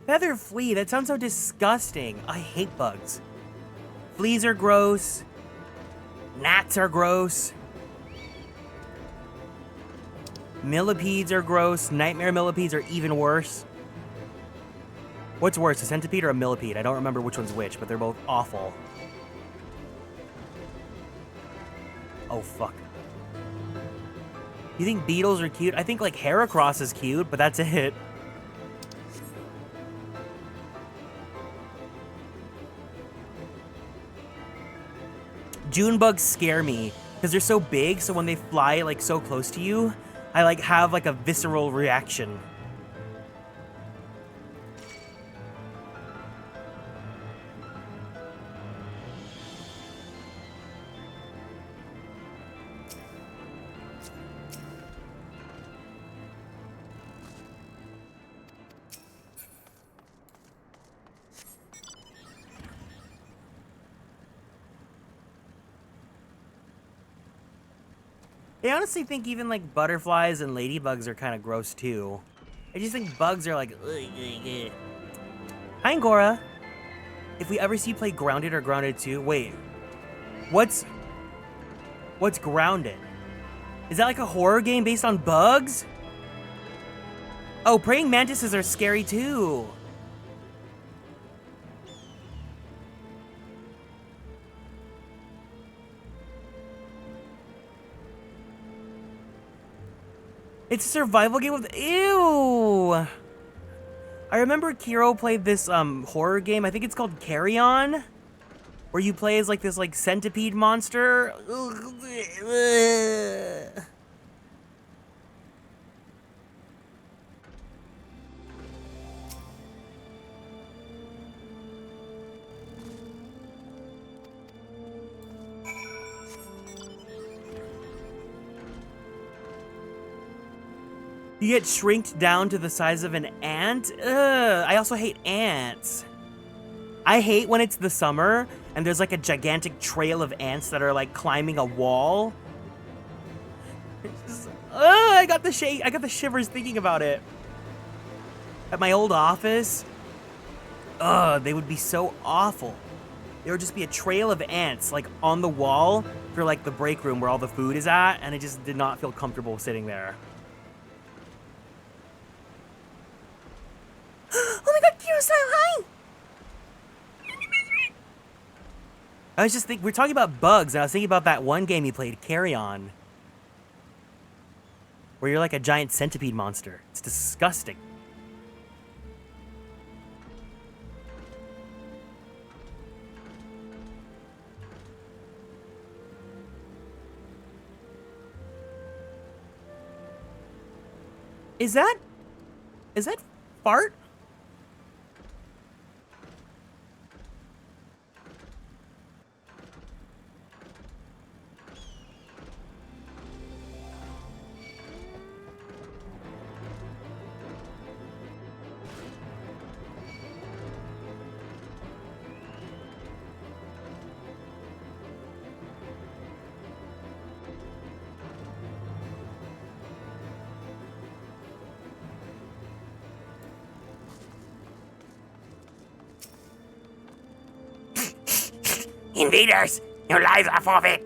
Feather flea, that sounds so disgusting. I hate bugs. Fleas are gross. Gnats are gross. Millipedes are gross. Nightmare millipedes are even worse. What's worse, a centipede or a millipede? I don't remember which one's which, but they're both awful. Oh, fuck. You think beetles are cute? I think, like, Heracross is cute, but that's it. June bugs scare me because they're so big, so when they fly like so close to you, I like have like a visceral reaction. I honestly think even like butterflies and ladybugs are kind of gross too. I just think bugs are like, ugh, ugh, ugh. Hi, Angora. If we ever see you play Grounded or Grounded 2, wait. What's Grounded? Is that like a horror game based on bugs? Oh, praying mantises are scary too. It's a survival game with... Ew! I remember Kiro played this horror game. I think it's called Carry On, where you play as like this like centipede monster. You get shrinked down to the size of an ant? Ugh, I also hate ants. I hate when it's the summer and there's like a gigantic trail of ants that are like climbing a wall. I got the shivers thinking about it. At my old office, they would be so awful. There would just be a trail of ants like on the wall for like the break room where all the food is at, and I just did not feel comfortable sitting there. Oh my god, Kiro-san, hi! I was just thinking, we're talking about bugs, and I was thinking about that one game you played, Carry On, where you're like a giant centipede monster. It's disgusting. Is that fart? Invaders, your lives are forfeit.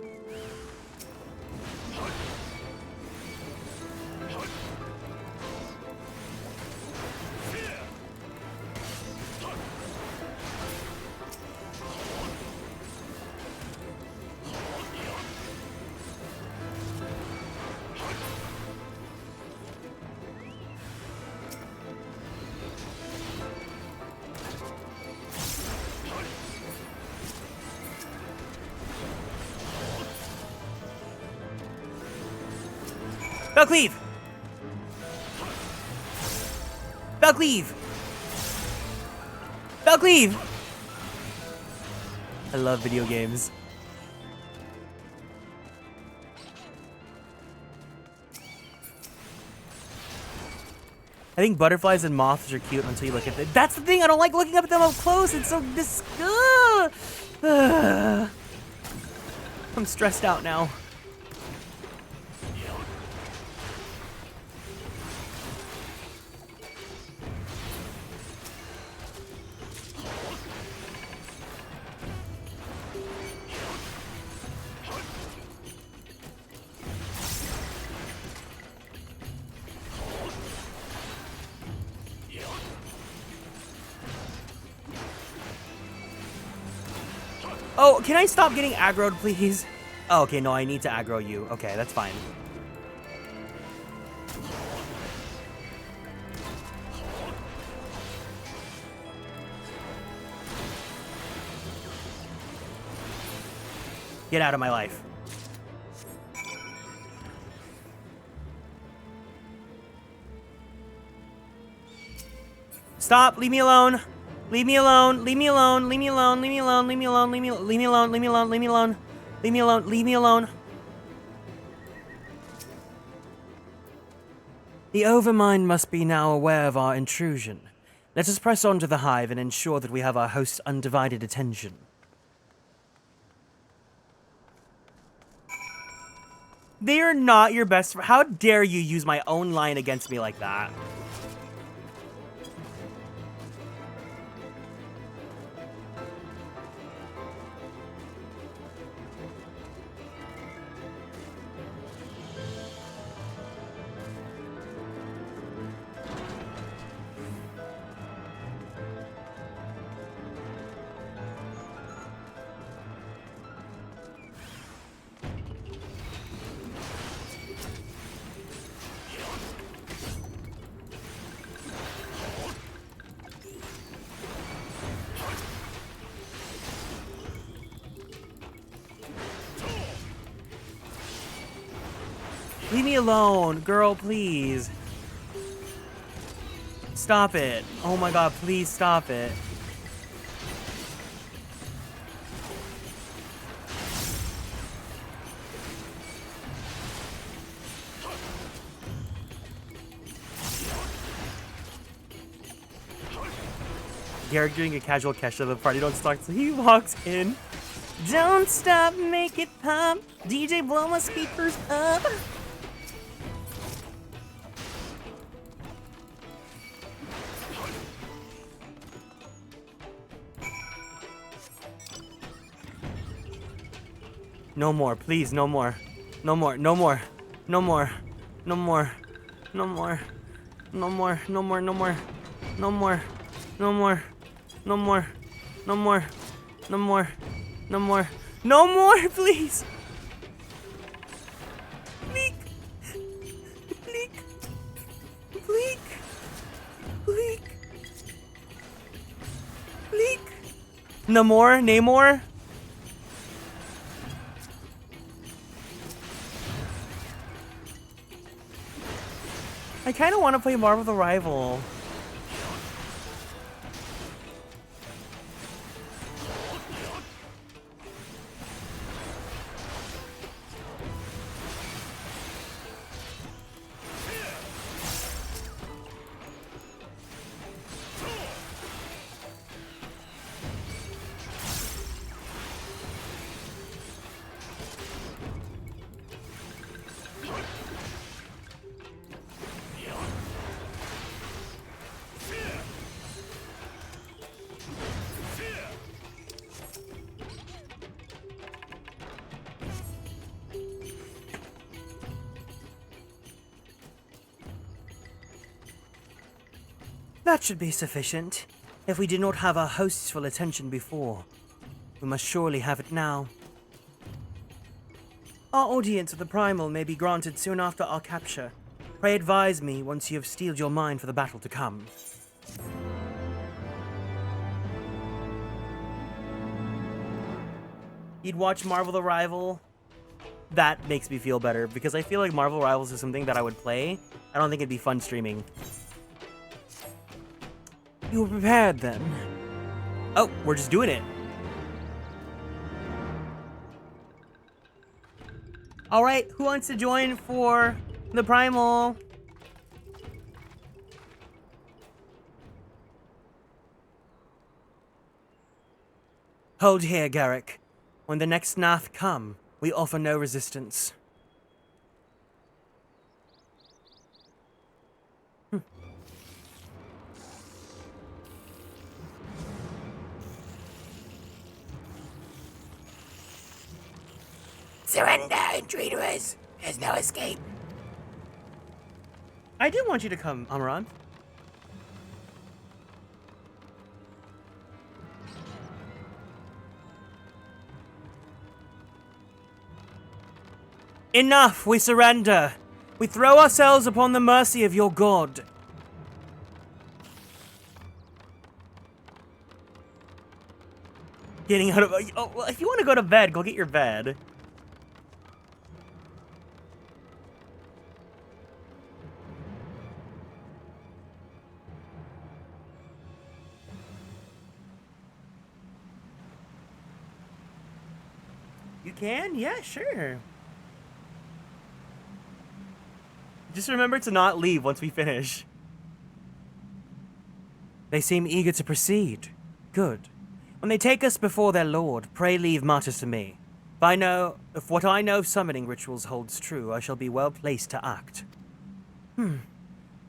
Valcleave! Valcleave! Valcleave! I love video games. I think butterflies and moths are cute until you look at them. That's the thing, I don't like looking up at them up close. It's so I'm stressed out now. Oh, can I stop getting aggroed, please? Oh, okay, no, I need to aggro you. Okay, that's fine. Get out of my life. Stop, leave me alone. Leave me alone, leave me alone, leave me alone, leave me alone, leave me alone, leave me alone, leave me alone, leave me alone, leave me alone, leave me alone, leave me alone. The Overmind must be now aware of our intrusion. Let us press on to the hive and ensure that we have our host's undivided attention. They are not your best friend. How dare you use my own line against me like that? Leave me alone, girl, please. Stop it. Oh my god, please stop it. Garrick doing a casual Kesha, the party don't start till he walks in. Don't stop, make it pop. DJ, blow my speakers up. No more, please, no more. No more, no more. No more. No more. No more. No more, no more, no more. No more. No more. No more. No more. No more. No more. No more, please. Bleak. Bleak. Bleak. Bleak. Bleak. No more, Namor. I kind of want to play Marvel the Rival. That should be sufficient. If we did not have our host's full attention before, we must surely have it now. Our audience of the Primal may be granted soon after our capture. Pray advise me once you have steeled your mind for the battle to come. You'd watch Marvel the Rival? That makes me feel better, because I feel like Marvel Rivals is something that I would play. I don't think it'd be fun streaming. You were prepared then? Oh, we're just doing it. Alright, who wants to join for the Primal? Hold here, Garrick. When the next Nath come, we offer no resistance. Surrender, intruders. There's no escape. I do want you to come, Amaran. Enough, we surrender. We throw ourselves upon the mercy of your god. Getting out of... Oh, well, if you want to go to bed, go get your bed. You can? Yeah, sure. Just remember to not leave once we finish. They seem eager to proceed. Good. When they take us before their lord, pray leave matters to me. If what I know of summoning rituals holds true, I shall be well placed to act.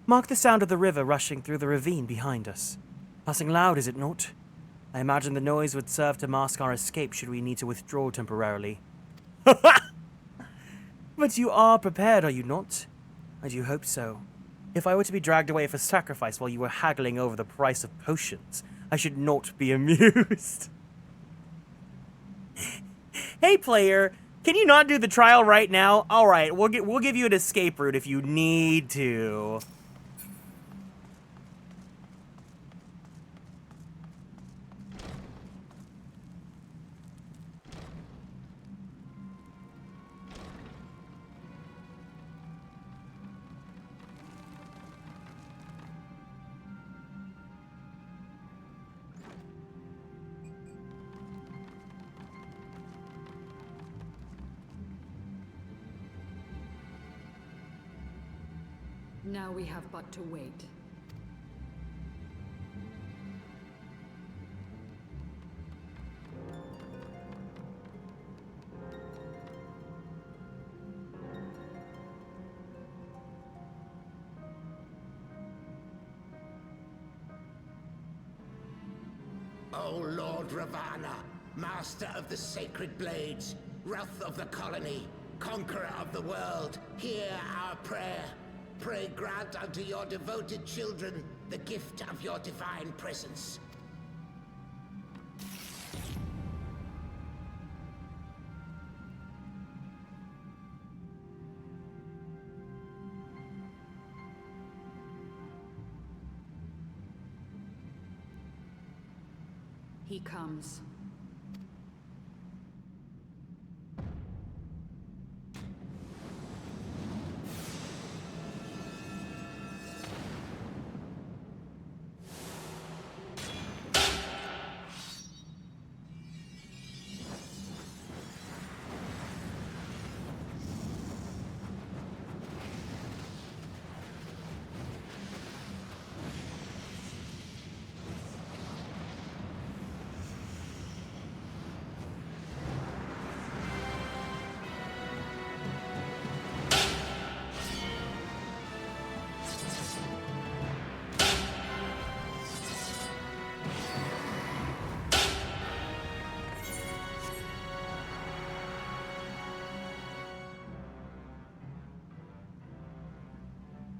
Mark the sound of the river rushing through the ravine behind us. Passing loud, is it not? I imagine the noise would serve to mask our escape should we need to withdraw temporarily. But you are prepared, are you not? I do hope so. If I were to be dragged away for sacrifice while you were haggling over the price of potions, I should not be amused. Hey player, can you not do the trial right now? Alright, we'll give you an escape route if you need to. Now we have but to wait. O Lord Ravana, master of the sacred blades, wrath of the colony, conqueror of the world, hear our prayer. Pray grant unto your devoted children the gift of your divine presence. He comes.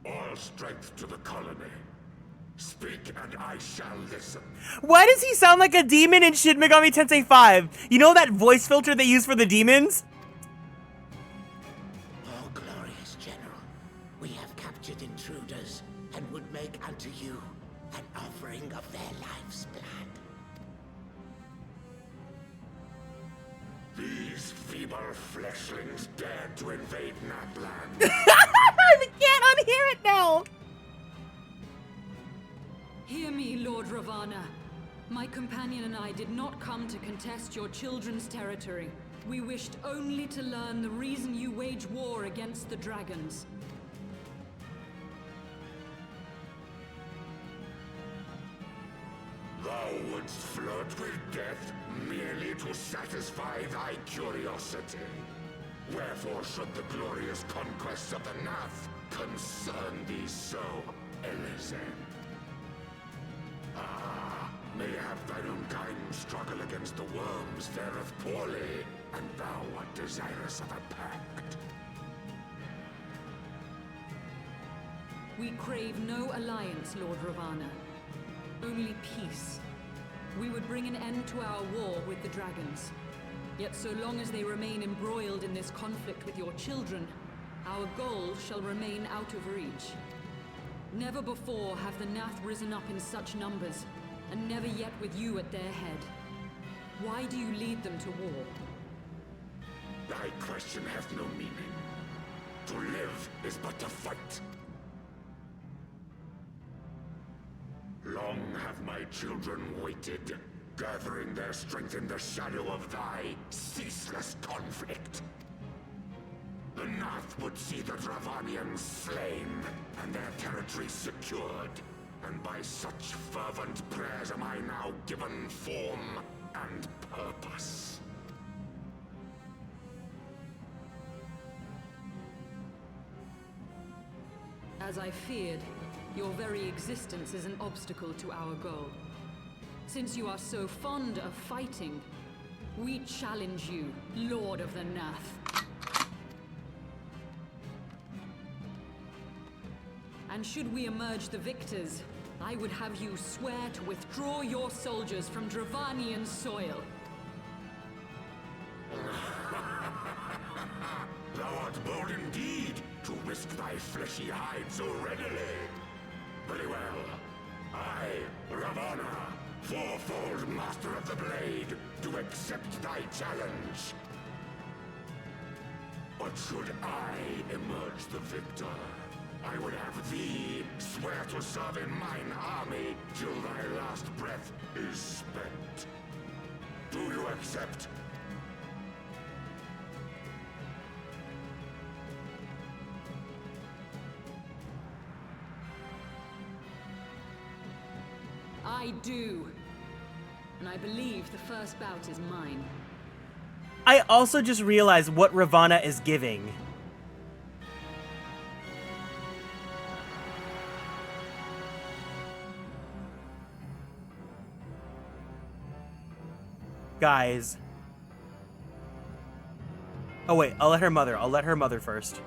All strength to the colony. Speak and I shall listen. Why does he sound like a demon in Shin Megami Tensei 5? You know that voice filter they use for the demons? Oh, glorious general, we have captured intruders and would make unto you an offering of their life's blood. These feeble fleshlings dared to invade Napland. I can't unhear it now! Hear me, Lord Ravana. My companion and I did not come to contest your children's territory. We wished only to learn the reason you wage war against the dragons. Thou wouldst flirt with death merely to satisfy thy curiosity. Wherefore should the glorious conquests of the Nath concern thee so, Elisen? Ah, mayhap thine own kind struggle against the worms fareth poorly, and thou art desirous of a pact. We crave no alliance, Lord Ravana. Only peace. We would bring an end to our war with the dragons. Yet so long as they remain embroiled in this conflict with your children, our goal shall remain out of reach. Never before have the Nath risen up in such numbers, and never yet with you at their head. Why do you lead them to war? Thy question hath no meaning. To live is but to fight. Long have my children waited, gathering their strength in the shadow of thy ceaseless conflict. The Nath would see the Dravanians slain, and their territory secured. And by such fervent prayers am I now given form and purpose. As I feared, your very existence is an obstacle to our goal. Since you are so fond of fighting, we challenge you, Lord of the Nath. And should we emerge the victors, I would have you swear to withdraw your soldiers from Dravanian soil. Thou art bold indeed to risk thy fleshy hide so readily. Very well. I, Ravana, fourfold master of the blade, do accept thy challenge. But should I emerge the victor, I would have thee swear to serve in mine army till thy last breath is spent. Do you accept? I do. And I believe the first bout is mine. I also just realized what Ravana is giving. Guys. Oh wait, I'll let her mother first.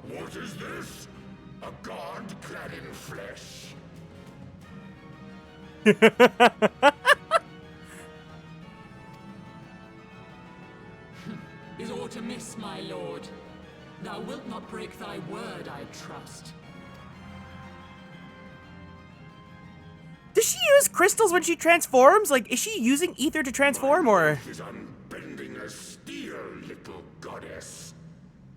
What is this? A god clad in flesh? Is aught amiss, my lord? Thou wilt not break thy word, I trust. Does she use crystals when she transforms? Like, is she using ether to transform, or? Is unbending as steel, little goddess.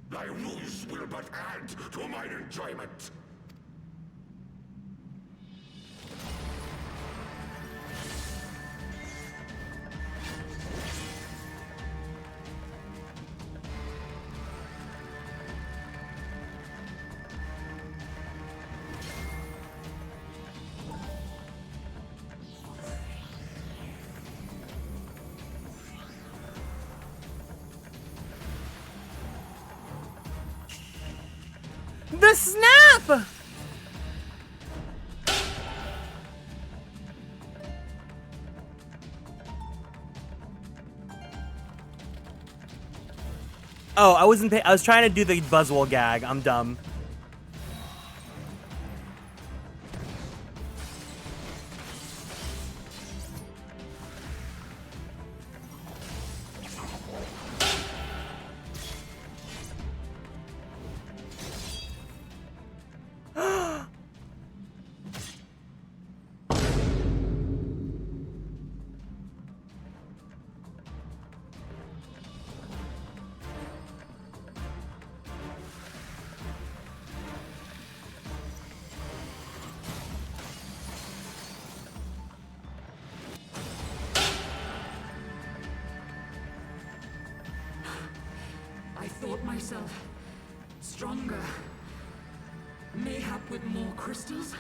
Thy ruse will but add to mine enjoyment. The snap! Oh, I was trying to do the Buzzwole gag. I'm dumb. I thought myself stronger. Mayhap with more crystals?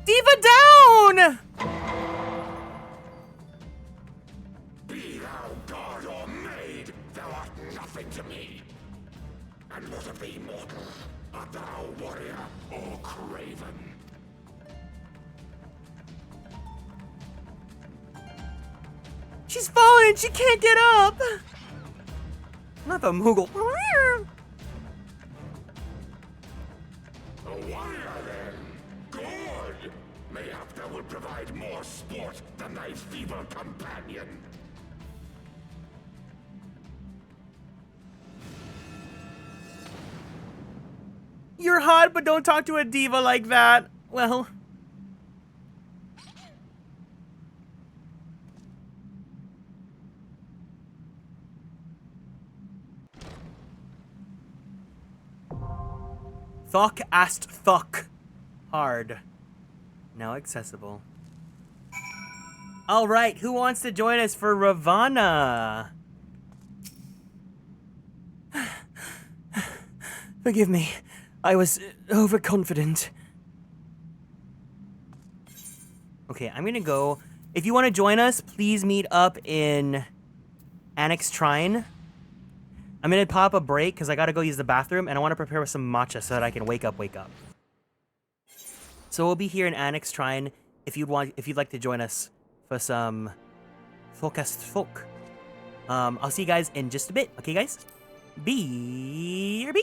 Diva down! Be thou god or maid, thou art nothing to me. And what of thee, mortal? Art thou warrior or craven? She's falling! She can't get up! Not the Moogle. A warrior, then. Good! Mayhap thou will provide more sport than thy feeble companion. You're hot, but don't talk to a diva like that. Well... Thuck asked Thuck. Hard. Now accessible. Alright, who wants to join us for Ravana? Forgive me. I was overconfident. Okay, I'm gonna go. If you want to join us, please meet up in Annex Shrine. I'm gonna pop a break because I gotta go use the bathroom and I want to prepare some matcha so that I can wake up. So we'll be here in Annex Shrine if you'd like to join us for some folk. I'll see you guys in just a bit. Okay, guys? BRB.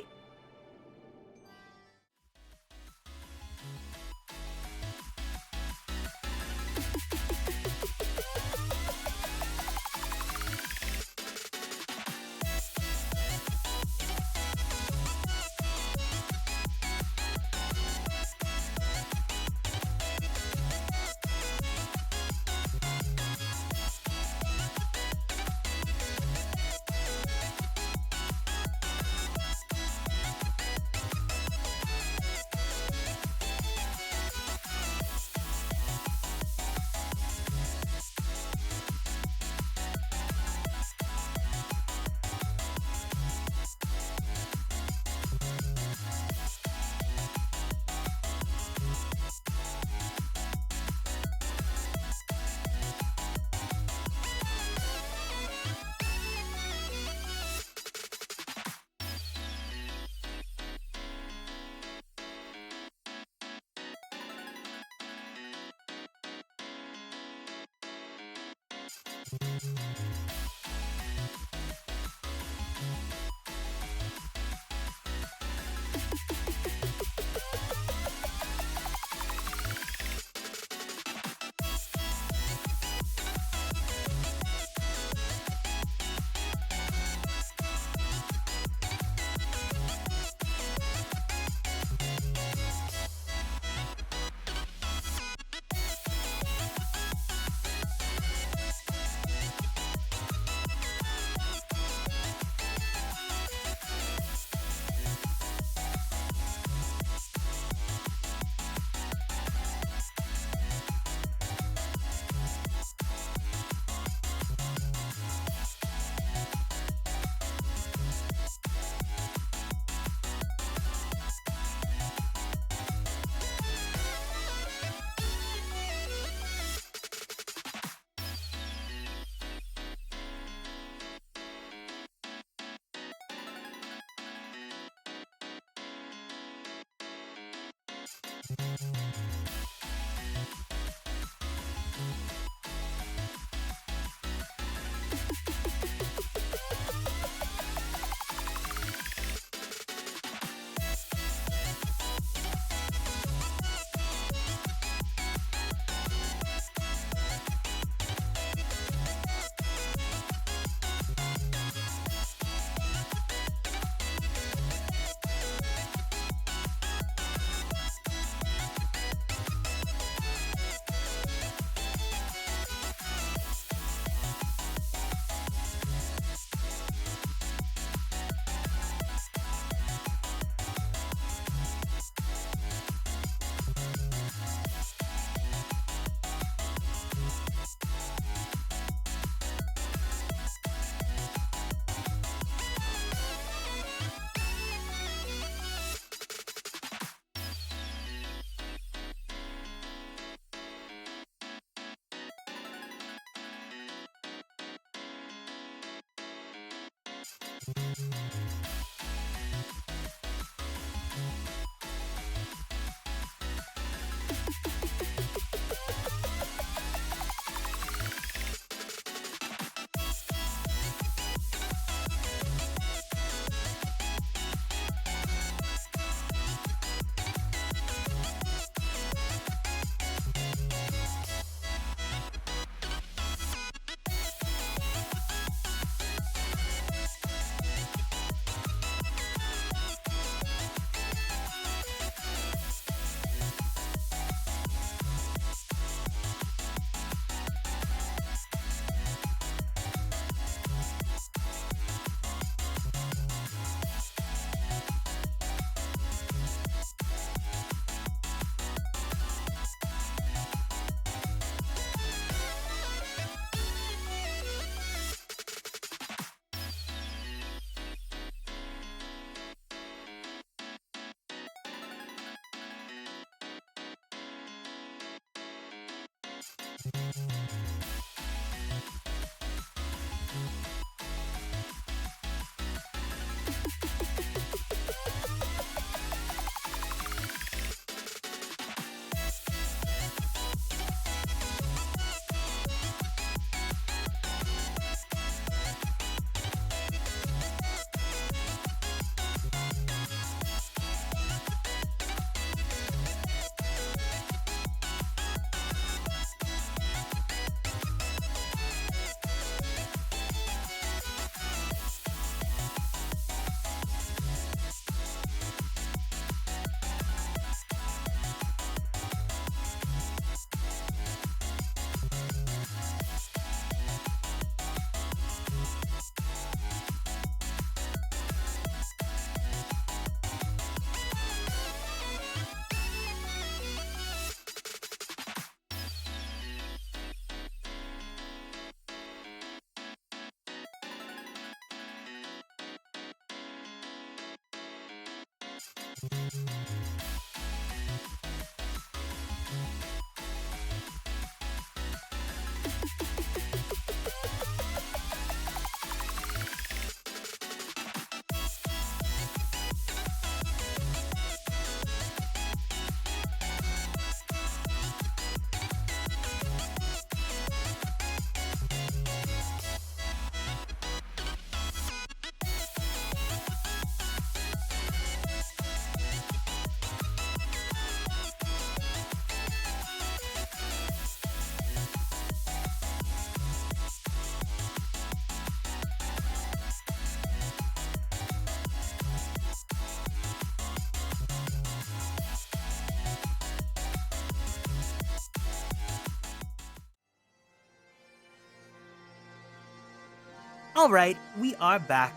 All right, we are back.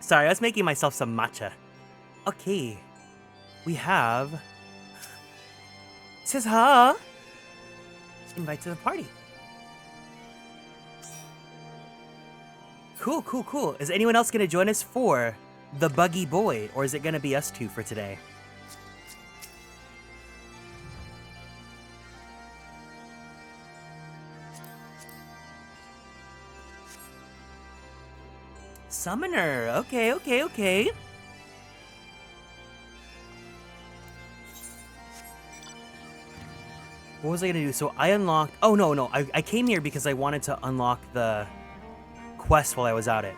Sorry, I was making myself some matcha. Okay, we have... It says, huh? Invite to the party. Cool, cool, cool. Is anyone else going to join us for the Buggy Boy, or is it going to be us two for today? Summoner. Okay, okay, okay. What was I gonna do? So I unlocked... Oh, no. I came here because I wanted to unlock the quest while I was at it.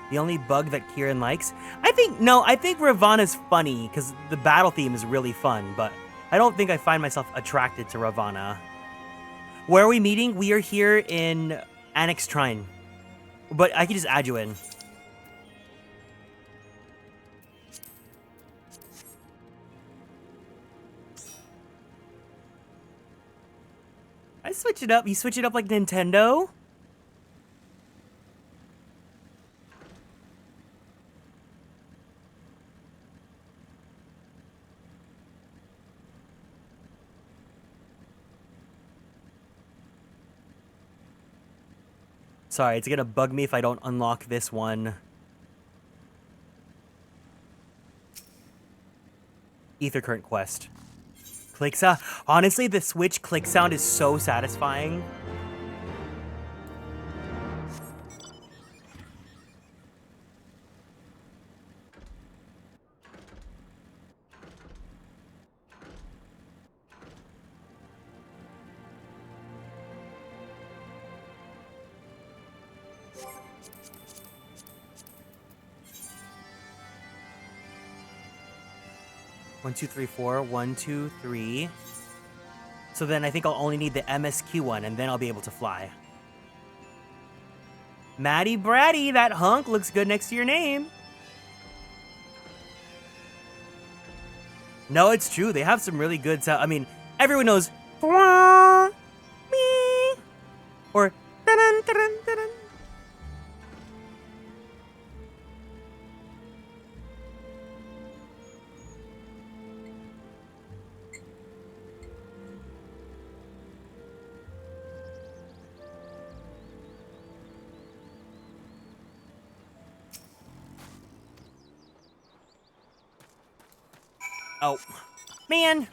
The only bug that Kieran likes? I think Ravana's funny because the battle theme is really fun, but I don't think I find myself attracted to Ravana. Where are we meeting? We are here in Annex Trine. But I can just add you in. I switch it up. You switch it up like Nintendo? Sorry, it's gonna bug me if I don't unlock this one. Ether Current quest. Click sound. Honestly, the Switch click sound is so satisfying. One, two, three, four. 1, 2, 3. So then I think I'll only need the MSQ one, and then I'll be able to fly. Maddie Bratty, that hunk looks good next to your name. No, it's true. They have some really good sound. I mean, everyone knows. Or. Dun, dun, dun, dun. Oh, man.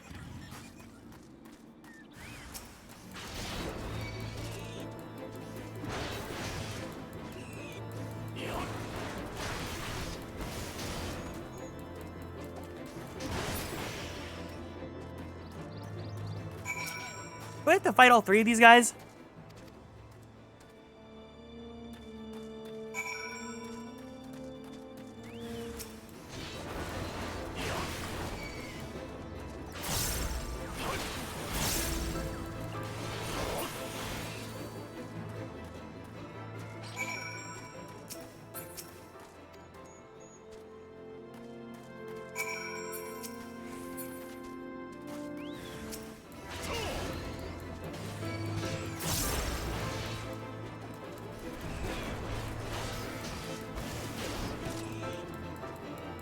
Do I have to fight all 3 of these guys?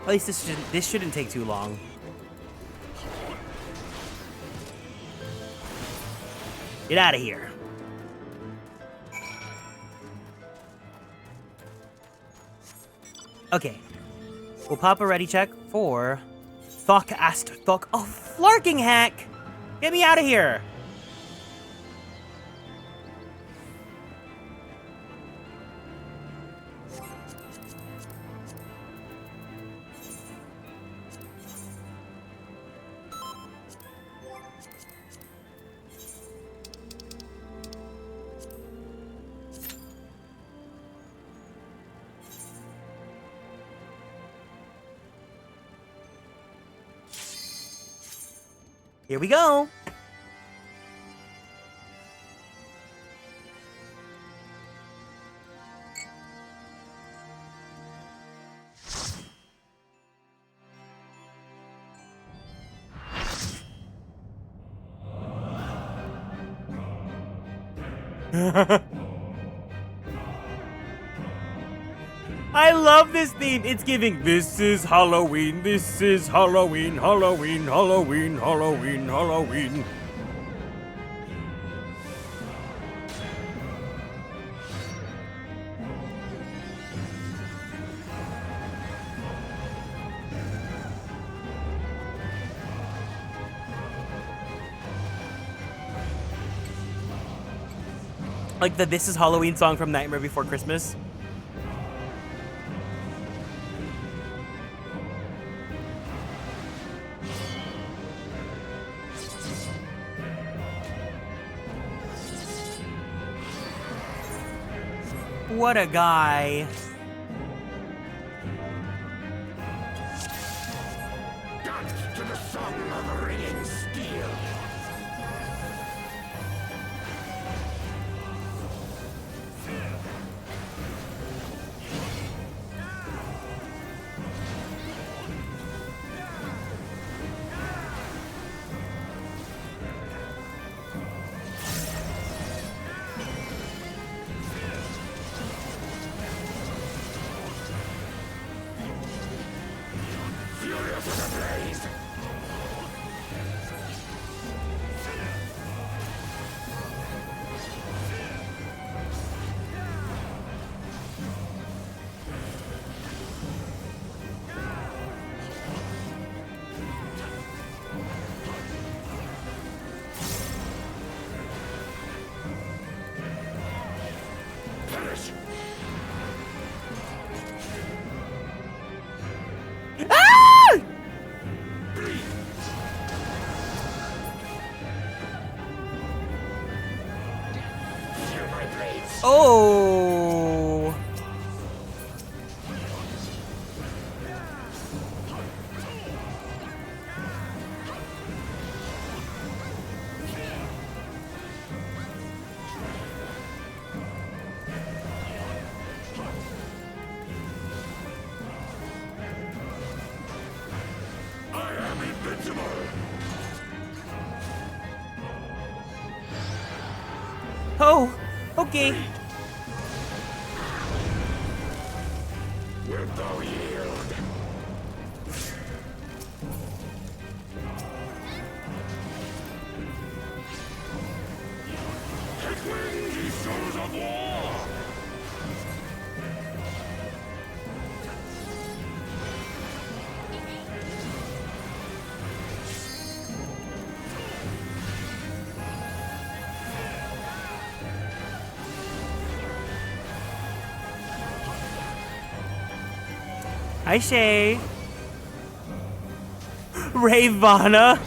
At least this shouldn't take too long. Get out of here. Okay. We'll pop a ready check for doxx. Oh, flarking hack! Get me out of here! Here we go. I love this theme. It's giving, this is Halloween, this is Halloween, Halloween, Halloween, Halloween, Halloween. Like the This Is Halloween song from Nightmare Before Christmas. What a guy. Dance to the song of ringing steel. Furious as a blaze. Perish. Ah! Feel my blades. Oh. I am invincible. Oh, okay. Wilt thou yield? Take wing, ye souls of war! Hi, Shay. Ravana.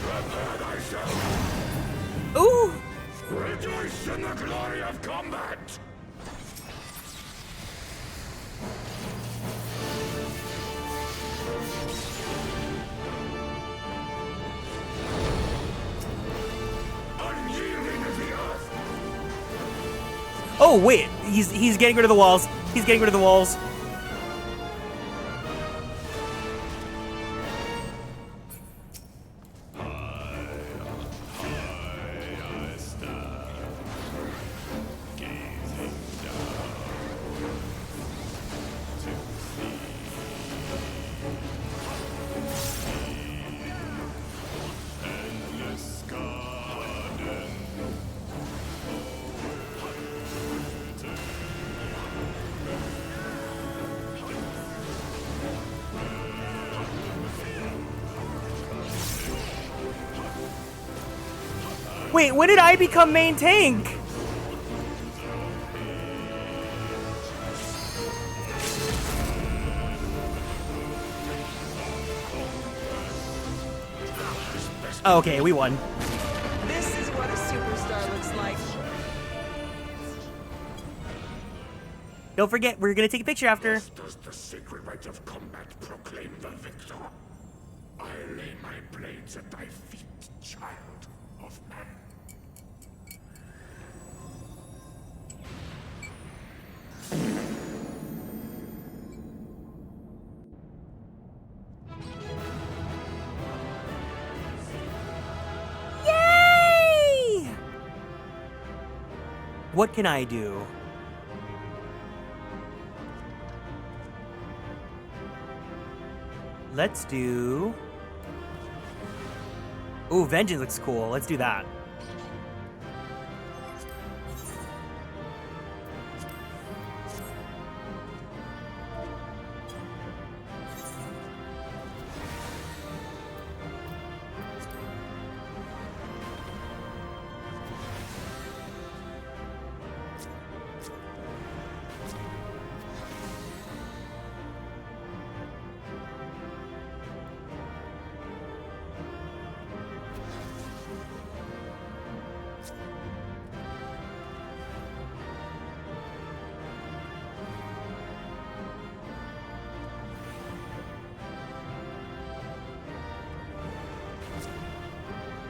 Prepare thyself! Ooh. Rejoice in the glory of combat! Unyielding as the earth! Oh wait, he's getting rid of the walls. He's getting rid of the walls. Wait, when did I become main tank? Oh, okay, we won. This is what a superstar looks like. Don't forget, we're gonna take a picture after. Thus does the sacred rite of combat proclaim the victor. I lay my blades at thy feet, child of man. Yay! What can I do? Let's do... Ooh, Vengeance looks cool. Let's do that.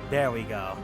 There we go.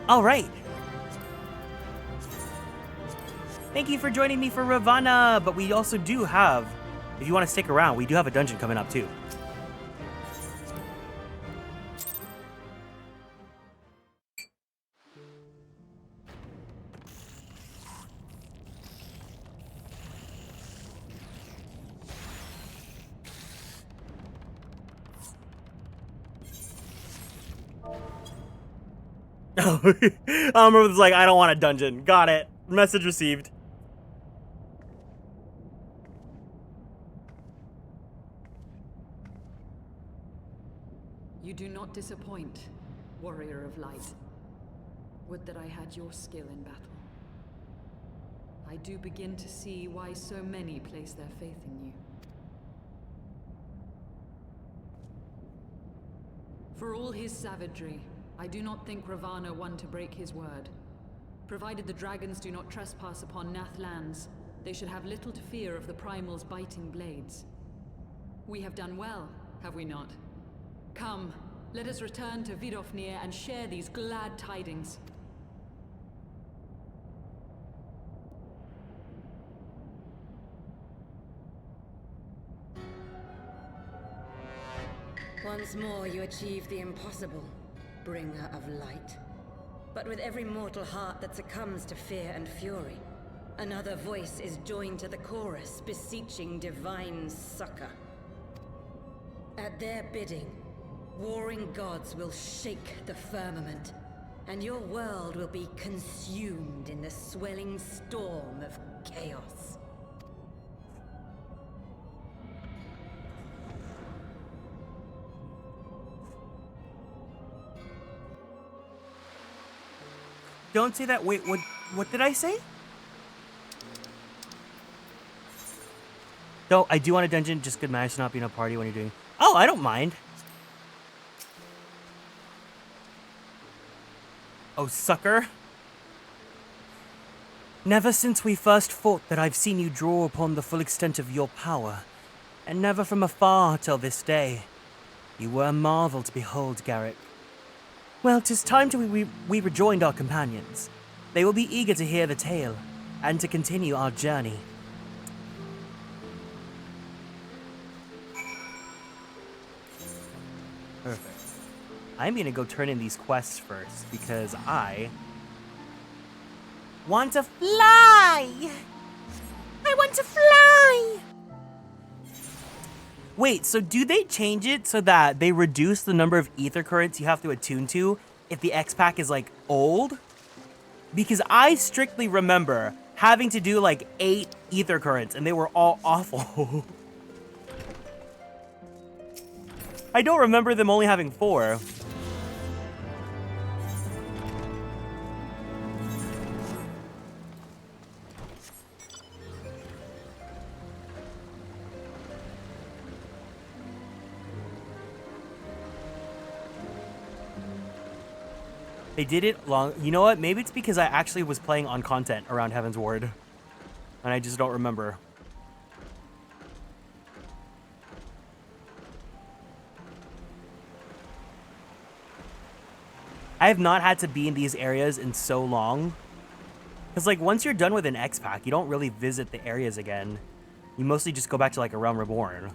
All right. Thank you for joining me for Ravana, but we also do have, if you want to stick around, we do have a dungeon coming up too. Was like, I don't want a dungeon. Got it. Message received. You do not disappoint, warrior of light. Would that I had your skill in battle. I do begin to see why so many place their faith in you. For all his savagery, I do not think Ravana one to break his word. Provided the dragons do not trespass upon Nath lands, they should have little to fear of the Primal's biting blades. We have done well, have we not? Come, let us return to Vidofnir and share these glad tidings. Once more you achieve the impossible, bringer of light. But with every mortal heart that succumbs to fear and fury, another voice is joined to the chorus, beseeching divine succor. At their bidding, warring gods will shake the firmament, and your world will be consumed in the swelling storm of chaos. Don't say that. Wait, what did I say? No, I do want a dungeon. Just good manage to not be in a party when you're doing... Oh, I don't mind. Oh, sucker. Never since we first fought that I've seen you draw upon the full extent of your power, and never from afar till this day. You were a marvel to behold, Garrick. Well, 'tis time we rejoined our companions. They will be eager to hear the tale, and to continue our journey. Perfect. I'm gonna go turn in these quests first, because I want to fly! I want to fly! Wait, so do they change it so that they reduce the number of ether currents you have to attune to if the X-Pack is, like, old? Because I strictly remember having to do, like, 8 ether currents, and they were all awful. I don't remember them only having 4. They did it long. You know what? Maybe it's because I actually was playing on content around Heavensward, and I just don't remember. I have not had to be in these areas in so long. Because, like, once you're done with an X-Pack, you don't really visit the areas again. You mostly just go back to, like, a Realm Reborn.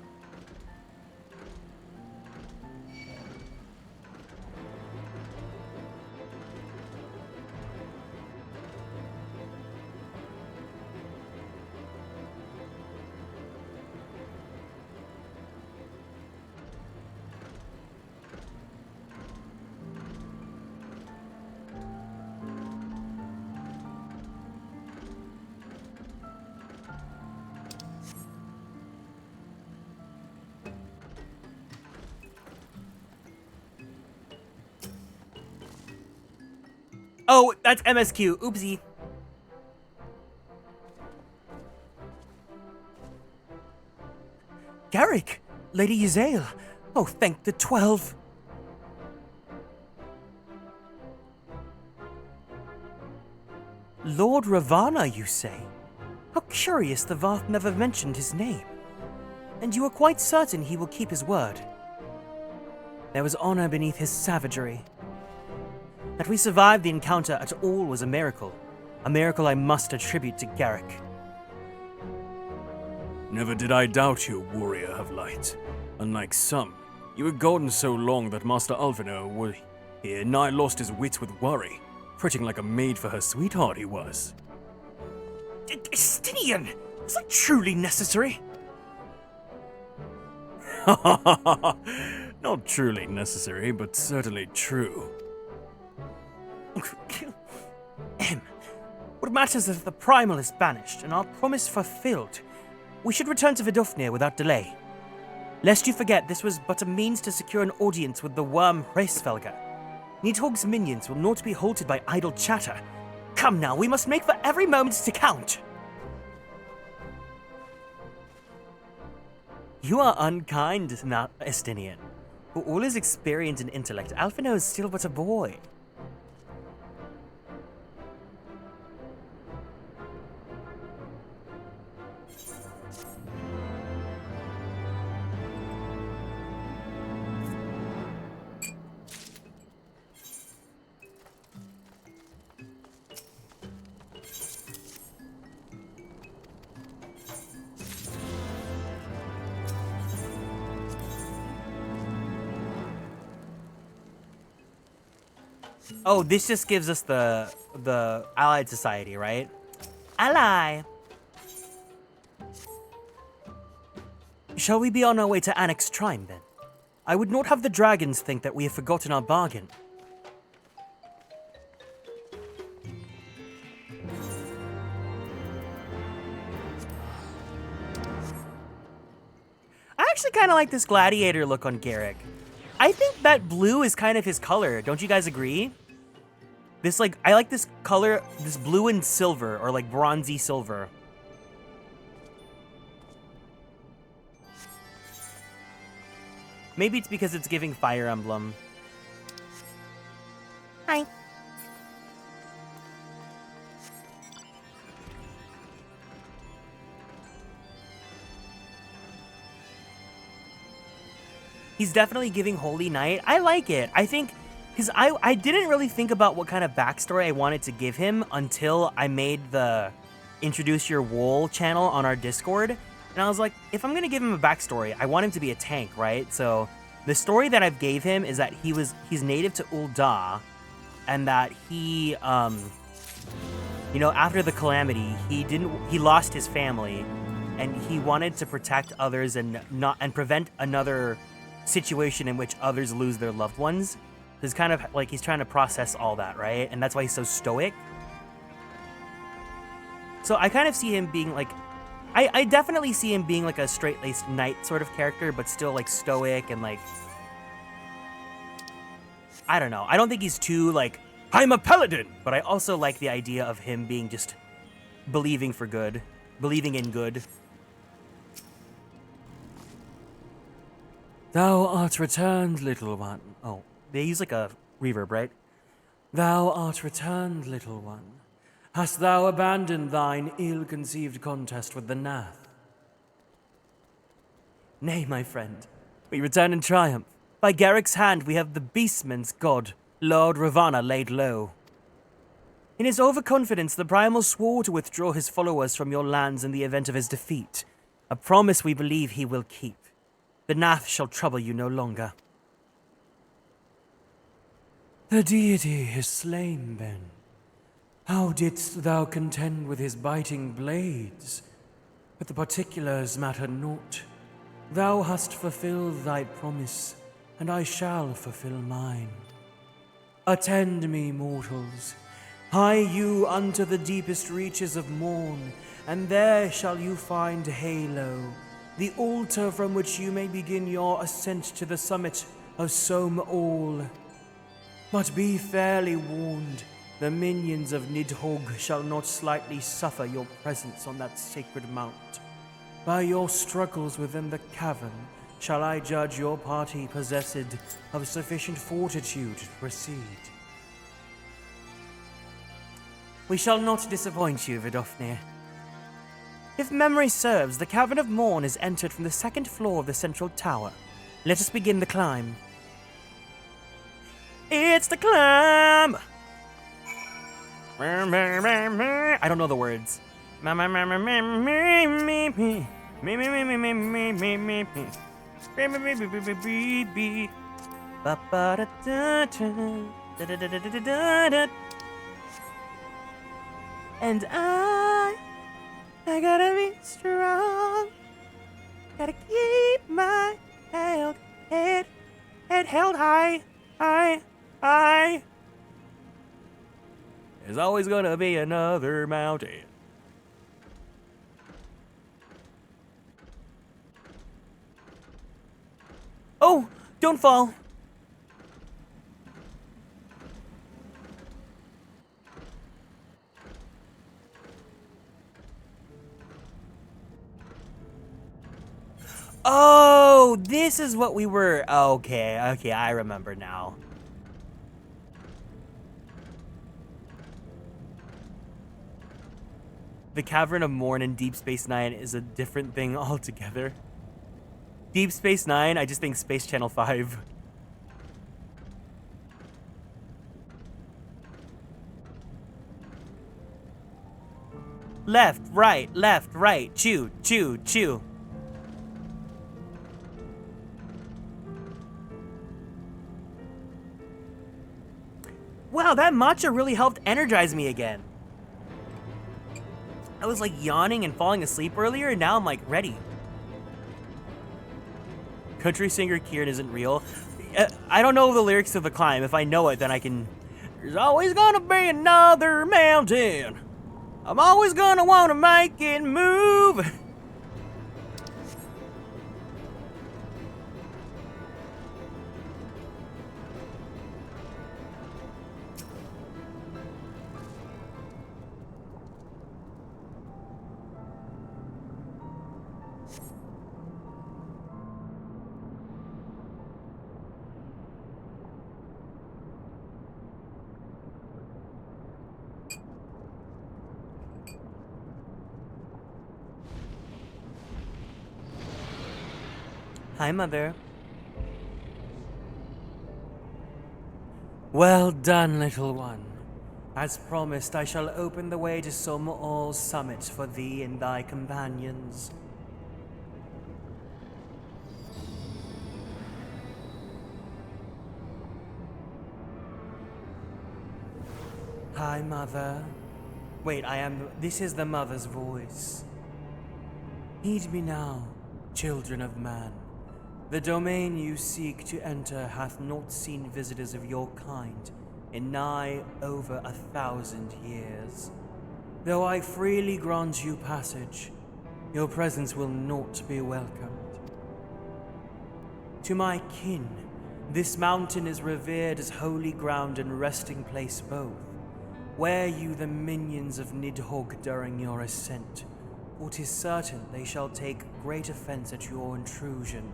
Oh, that's MSQ. Oopsie. Garrick! Lady Yzael! Oh, thank the 12! Lord Ravana, you say? How curious the Varth never mentioned his name. And you are quite certain he will keep his word. There was honor beneath his savagery. That we survived the encounter at all was a miracle I must attribute to Garrick. Never did I doubt you, warrior of light. Unlike some, you were gone so long that Master Alvino would here nigh lost his wits with worry, fretting like a maid for her sweetheart he was. Estinian! Was that truly necessary? Not truly necessary, but certainly true. What matters is that the primal is banished, and our promise fulfilled. We should return to Vidofnir without delay. Lest you forget, this was but a means to secure an audience with the worm Hraesvelga. Nidhogg's minions will not be halted by idle chatter. Come now, we must make for every moment to count. You are unkind, Estinian. For all his experience and intellect, Alphino is still but a boy. Oh, this just gives us the Allied Society, right? Ally! Shall we be on our way to Annex Trime, then? I would not have the dragons think that we have forgotten our bargain. I actually kind of like this gladiator look on Garrick. I think that blue is kind of his color. Don't you guys agree? This, like, I like this color, this blue and silver, or like bronzy silver. Maybe it's because it's giving Fire Emblem. Hi. He's definitely giving Holy Knight. I like it. I think Because I didn't really think about what kind of backstory I wanted to give him until I made the Introduce Your Wool channel on our Discord. And I was like, if I'm going to give him a backstory, I want him to be a tank, right? So the story that I've gave him is that he's native to Ul'dah, and that he, you know, after the calamity, he lost his family, and he wanted to protect others and prevent another situation in which others lose their loved ones. It's kind of like he's trying to process all that, right? And that's why he's so stoic. So I kind of see him being like, I definitely see him being like a straight-laced knight sort of character, but still like stoic and like, I don't know. I don't think he's too like, I'm a paladin, but I also like the idea of him being just believing in good. Thou art returned, little one. Oh, they use like a reverb, right? Thou art returned, little one. Hast thou abandoned thine ill-conceived contest with the Nath? Nay, my friend. We return in triumph. By Garrick's hand we have the beastman's god, Lord Ravana, laid low. In his overconfidence, the Primal swore to withdraw his followers from your lands in the event of his defeat. A promise we believe he will keep. The Nath shall trouble you no longer. The deity is slain, then. How didst thou contend with his biting blades? But the particulars matter naught. Thou hast fulfilled thy promise, and I shall fulfill mine. Attend me, mortals. Hie you unto the deepest reaches of morn, and there shall you find Halo, the altar from which you may begin your ascent to the summit of Som All. But be fairly warned, the minions of Nidhogg shall not slightly suffer your presence on that sacred mount. By your struggles within the cavern, shall I judge your party possessed of sufficient fortitude to proceed. We shall not disappoint you, Vidofnir. If memory serves, the Cavern of Morn is entered from the second floor of the central tower. Let us begin the climb. It's the climb! I don't know the words. And I gotta be strong. Gotta keep my head held high. There's always gonna be another mountain. Oh, don't fall. Oh, this is what we were. Okay, I remember now. The Cavern of Morn in Deep Space Nine is a different thing altogether. Deep Space Nine, I just think Space Channel 5. Left, right, chew, chew, chew. Wow, that matcha really helped energize me again. I was like yawning and falling asleep earlier, and now I'm like ready. Country singer Kieran isn't real. I don't know the lyrics to The Climb. If I know it, then I can... There's always gonna be another mountain. I'm always gonna wanna make it move. Hi, Mother. Well done, little one. As promised, I shall open the way to Som'al's summit for thee and thy companions. Hi, Mother. Wait, this is the Mother's voice. Heed me now, children of man. The domain you seek to enter hath not seen visitors of your kind in nigh over 1,000 years. Though I freely grant you passage, your presence will not be welcomed. To my kin, this mountain is revered as holy ground and resting place both. Wear you the minions of Nidhogg during your ascent, for 'tis certain they shall take great offense at your intrusion.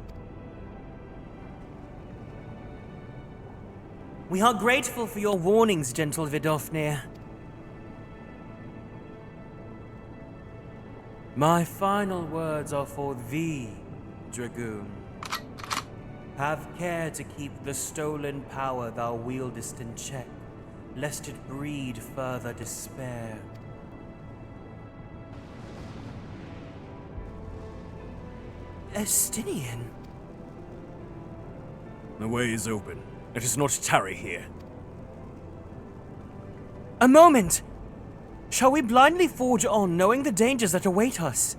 We are grateful for your warnings, gentle Vidofnir. My final words are for thee, Dragoon. Have care to keep the stolen power thou wieldest in check, lest it breed further despair. Estinian? The way is open. Let us not tarry here. A moment! Shall we blindly forge on, knowing the dangers that await us?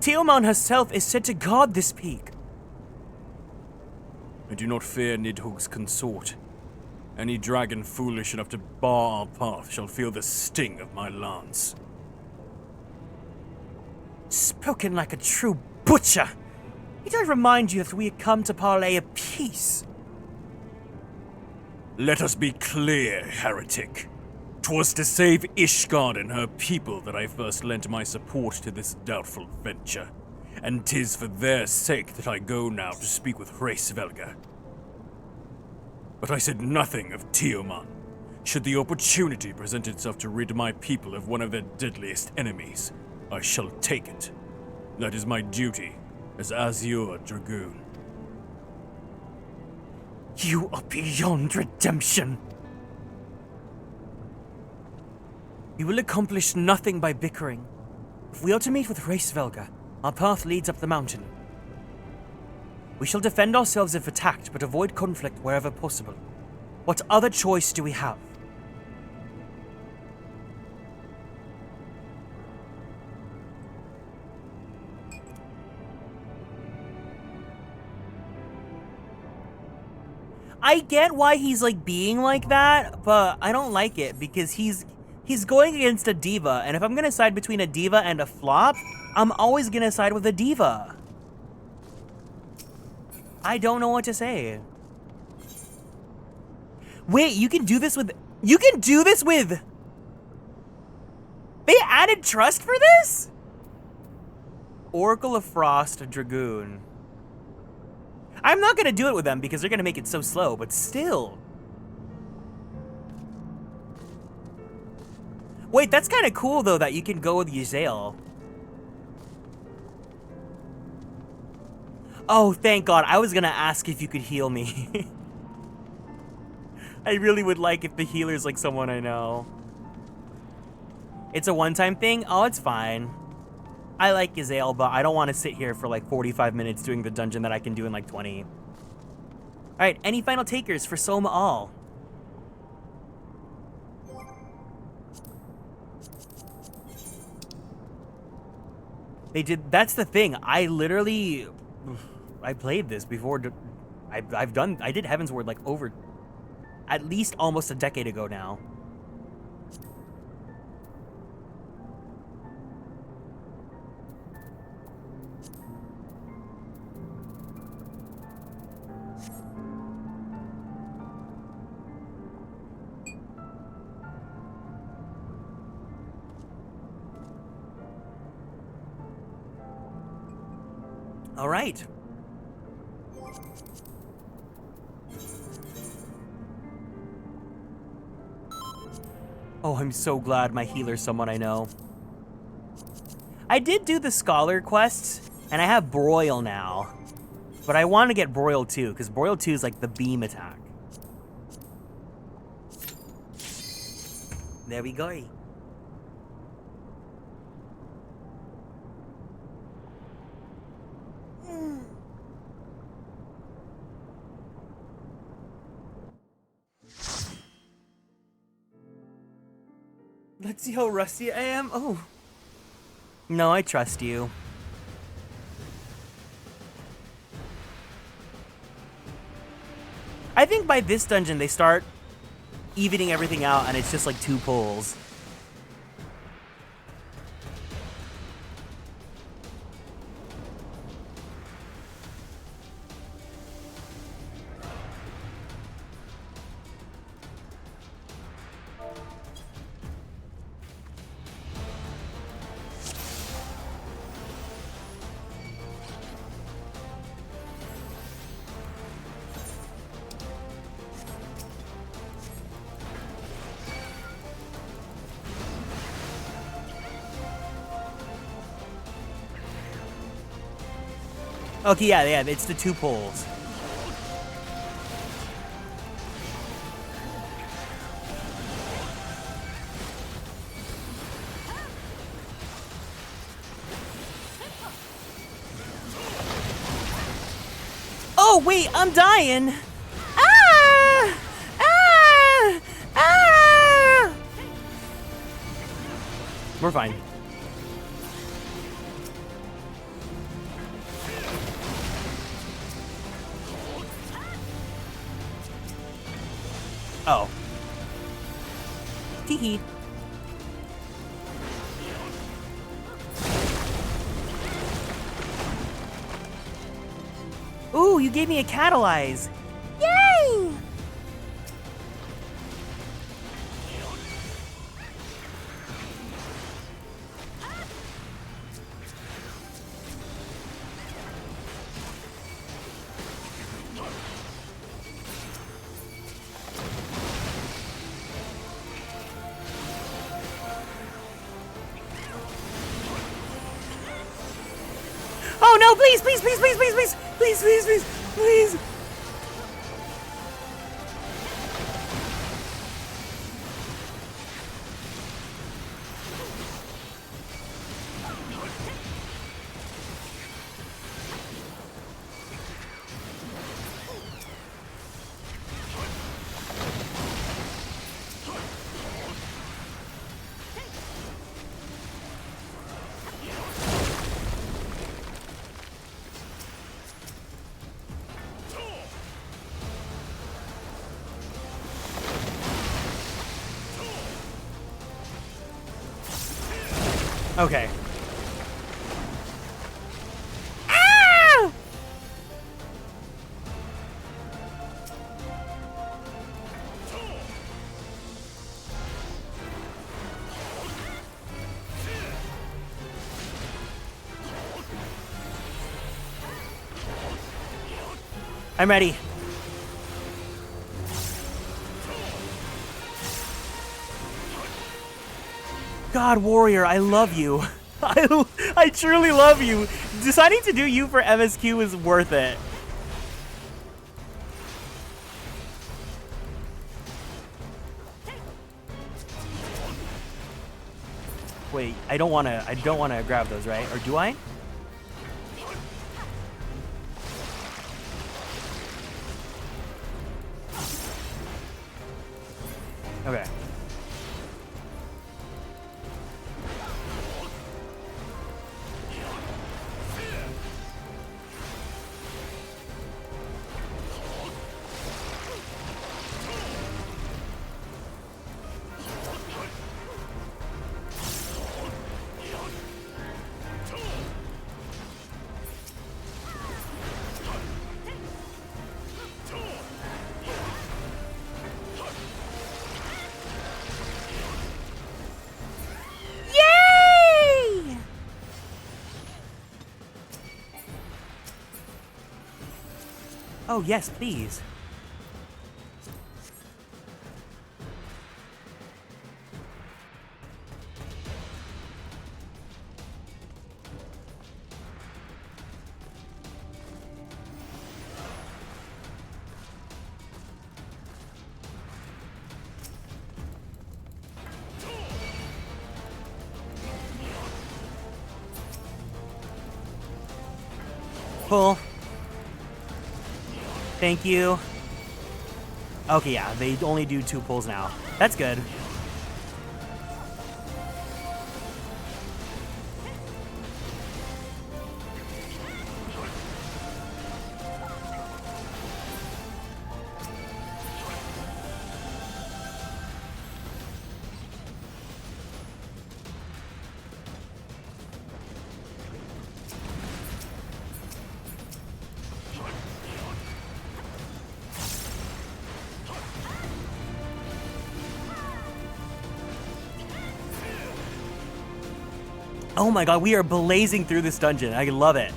Teoman herself is said to guard this peak. I do not fear Nidhogg's consort. Any dragon foolish enough to bar our path shall feel the sting of my lance. Spoken like a true butcher! Need I remind you that we had come to parley a peace? Let us be clear, heretic. 'Twas to save Ishgard and her people that I first lent my support to this doubtful venture, and 'tis for their sake that I go now to speak with Hraesvelga. But I said nothing of Teoman. Should the opportunity present itself to rid my people of one of their deadliest enemies, I shall take it. That is my duty as Azure Dragoon. You are beyond redemption. We will accomplish nothing by bickering. If we are to meet with Hraesvelga, our path leads up the mountain. We shall defend ourselves if attacked, but avoid conflict wherever possible. What other choice do we have? I get why he's like being like that, but I don't like it because he's going against a diva, and if I'm gonna side between a diva and a flop, I'm always gonna side with a diva. I don't know what to say. Wait, you can do this with... They added trust for this? Oracle of Frost, Dragoon. I'm not gonna do it with them because they're gonna make it so slow, but still. Wait, that's kind of cool though that you can go with Yzael. Oh, thank God. I was gonna ask if you could heal me. I really would like if the healer's like someone I know. It's a one-time thing? Oh, it's fine. I like Yzael, but I don't want to sit here for like 45 minutes doing the dungeon that I can do in like 20. Alright, any final takers for Som'al? They did, that's the thing, I played this before, I did Heavensward like over, at least almost a decade ago now. All right. Oh, I'm so glad my healer's someone I know. I did do the Scholar quests, and I have Broil now. But I want to get Broil 2, because Broil 2 is like the beam attack. There we go. Let's see how rusty I am. Oh. No, I trust you. I think by this dungeon they start evening everything out and it's just like 2 pulls. Okay, yeah, it's the 2 pulls. Oh, wait, I'm dying. Ah! Ah! Ah! We're fine. Oh. Tee-hee. Ooh, you gave me a catalyze. Yay! Oh no, please, please, please, please, please, please, please, please, please, please. Okay. Ah! I'm ready. God, Warrior, I love you. I truly love you. Deciding to do you for MSQ is worth it. Wait, I don't wanna grab those, right? Or do I? Okay. Oh, yes, please. Pull. Thank you. Okay, yeah, they only do 2 pulls now. That's good. Oh my god, we are blazing through this dungeon. I love it.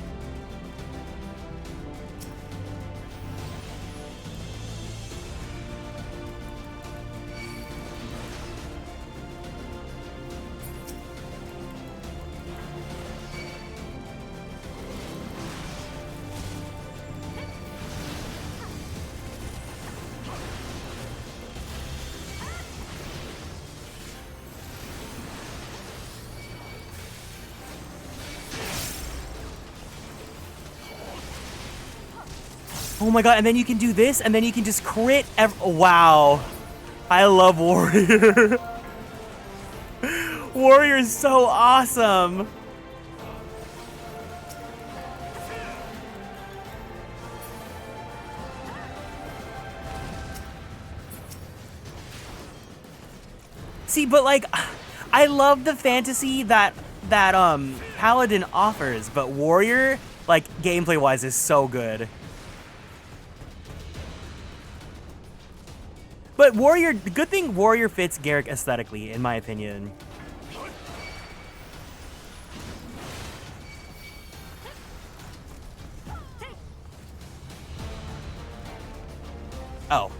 Oh my god, and then you can do this, and then you can just crit wow. I love Warrior. Warrior is so awesome. See, but like, I love the fantasy that Paladin offers, but Warrior, like, gameplay-wise is so good. But Warrior, the good thing Warrior fits Garrick aesthetically, in my opinion. Oh.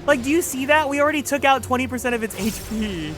Like, do you see that? We already took out 20% of its HP.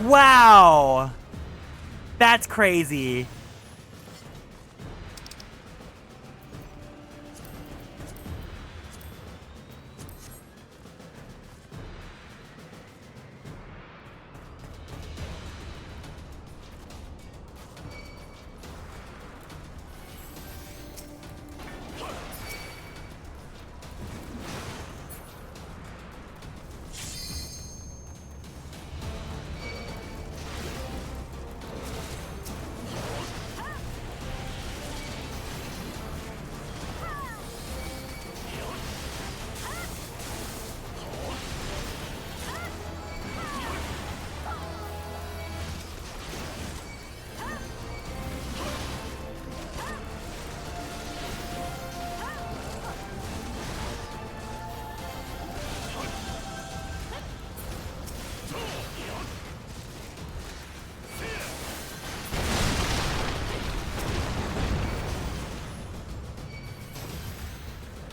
Wow! That's crazy.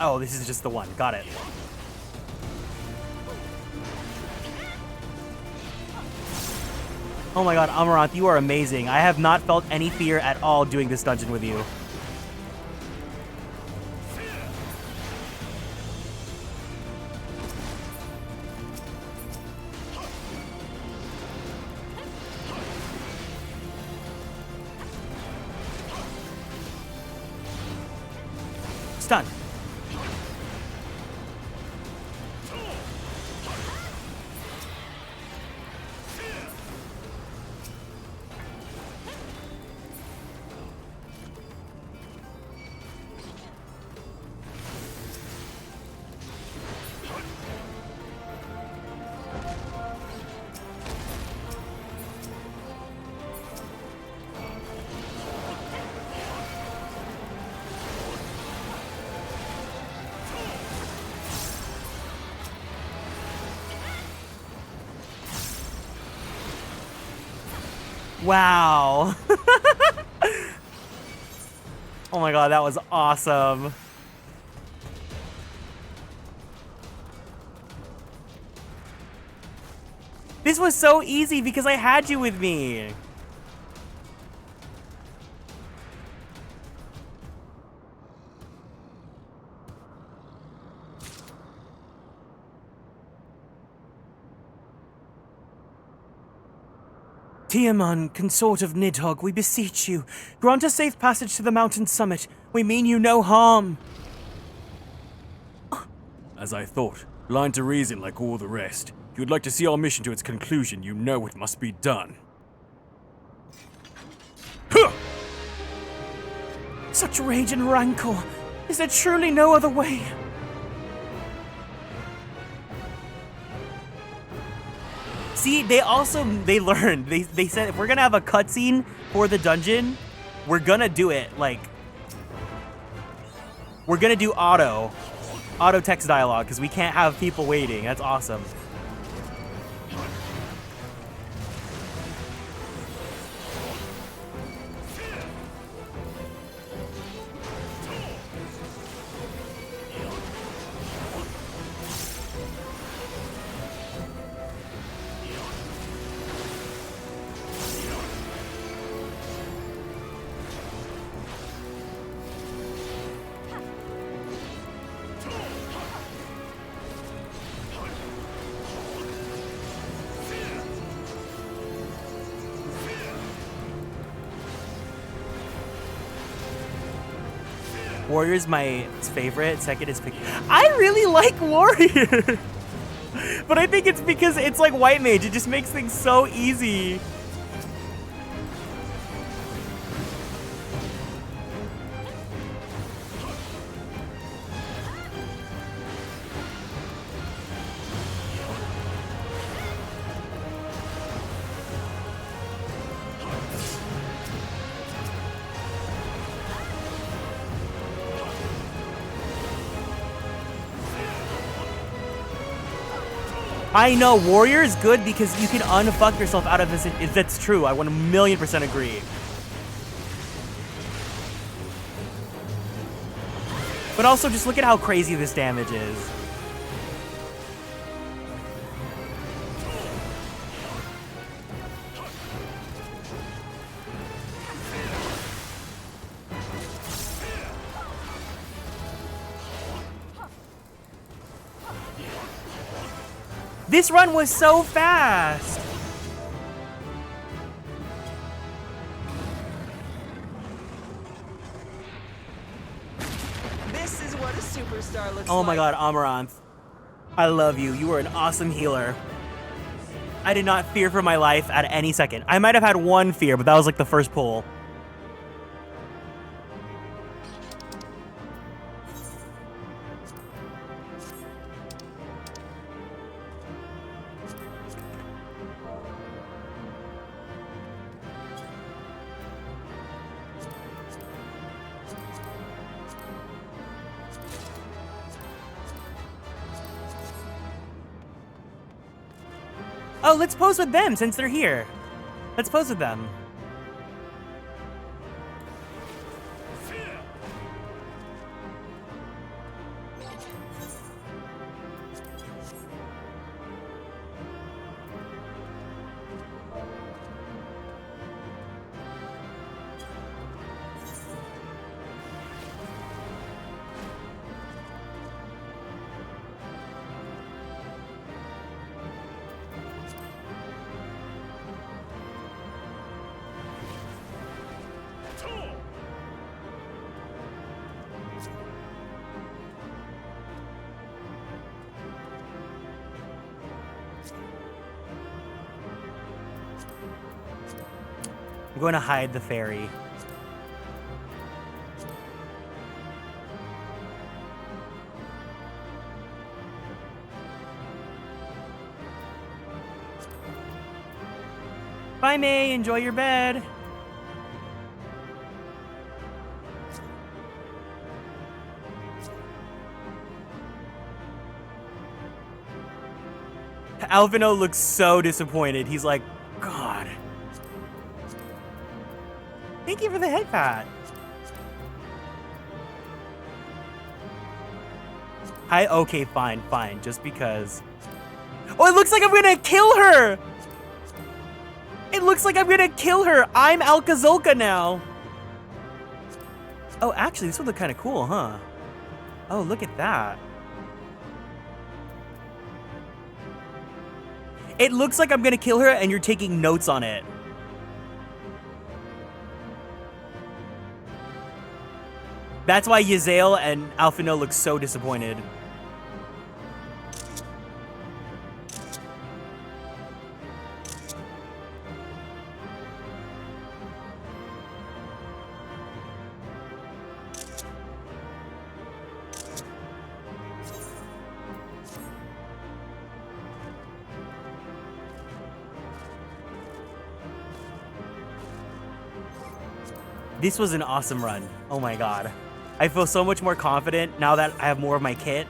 Oh, this is just the one. Got it. Oh my god, Amaranth, you are amazing. I have not felt any fear at all doing this dungeon with you. Stun. Wow. Oh my god, that was awesome. This was so easy because I had you with me. Tiaman, consort of Nidhogg, we beseech you, grant us safe passage to the mountain summit. We mean you no harm. As I thought, blind to reason like all the rest. If you would like to see our mission to its conclusion, you know it must be done. Huh! Such rage and rancor. Is there truly no other way? See, they learned. They said if we're gonna have a cutscene for the dungeon, we're gonna do it like we're gonna do auto text dialogue because we can't have people waiting. That's awesome. Warrior's my favorite. Second is I really like Warrior. But I think it's because it's like White Mage. It just makes things so easy. I know, Warrior is good because you can unfuck yourself out of this. That's true. I 1,000,000% agree. But also, just look at how crazy this damage is. This run was so fast! This is what a superstar looks like. Oh my god, Amaranth. I love you. You are an awesome healer. I did not fear for my life at any second. I might have had one fear, but that was like the first pull. Oh, let's pose with them since they're here. Let's pose with them. I'm going to hide the fairy. Bye, May. Enjoy your bed. Alvino looks so disappointed. He's like, God. Thank you for the head pat. Hi. Okay, fine, fine. Just because. Oh, it looks like I'm gonna kill her. It looks like I'm gonna kill her. I'm Alcazolka now. Oh, actually, this would look kind of cool, huh? Oh, look at that. It looks like I'm gonna kill her and you're taking notes on it. That's why Yazael and Alphino look so disappointed. This was an awesome run. Oh my god. I feel so much more confident now that I have more of my kit.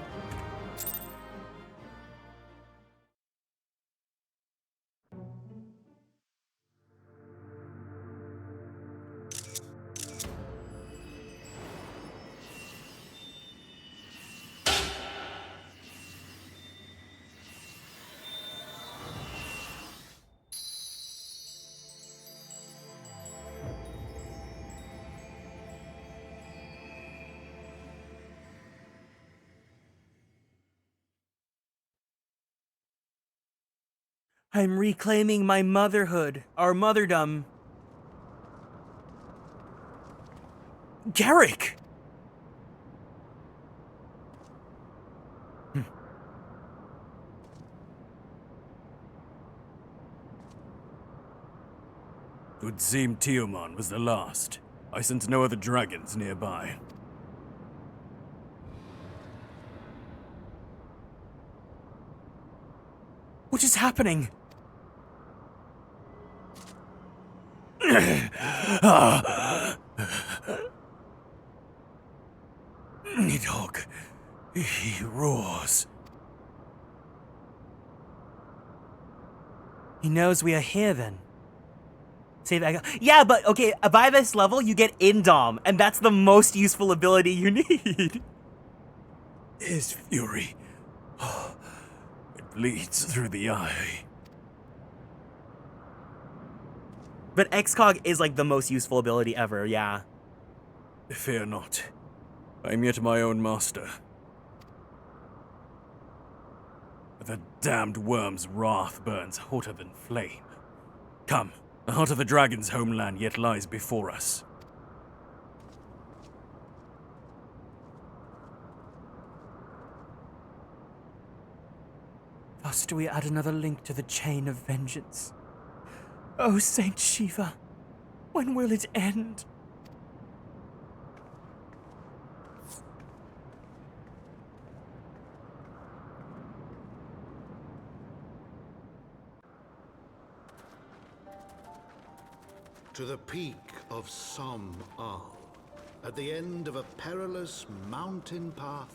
I'm reclaiming my motherhood, our motherdom. Garrick! Would seem Tiamat was the last. I sense no other dragons nearby. What is happening? Nidhogg, he roars. He knows we are here then. Save Echo. Yeah, but okay, by this level you get Indom, and that's the most useful ability you need. His fury. It bleeds through the eye. But XCOG is like the most useful ability ever, yeah. Fear not. I am yet my own master. The damned worm's wrath burns hotter than flame. Come, the heart of the dragon's homeland yet lies before us. Thus do we add another link to the chain of vengeance. Oh, Saint Shiva, when will it end? To the peak of Som Al, at the end of a perilous mountain path,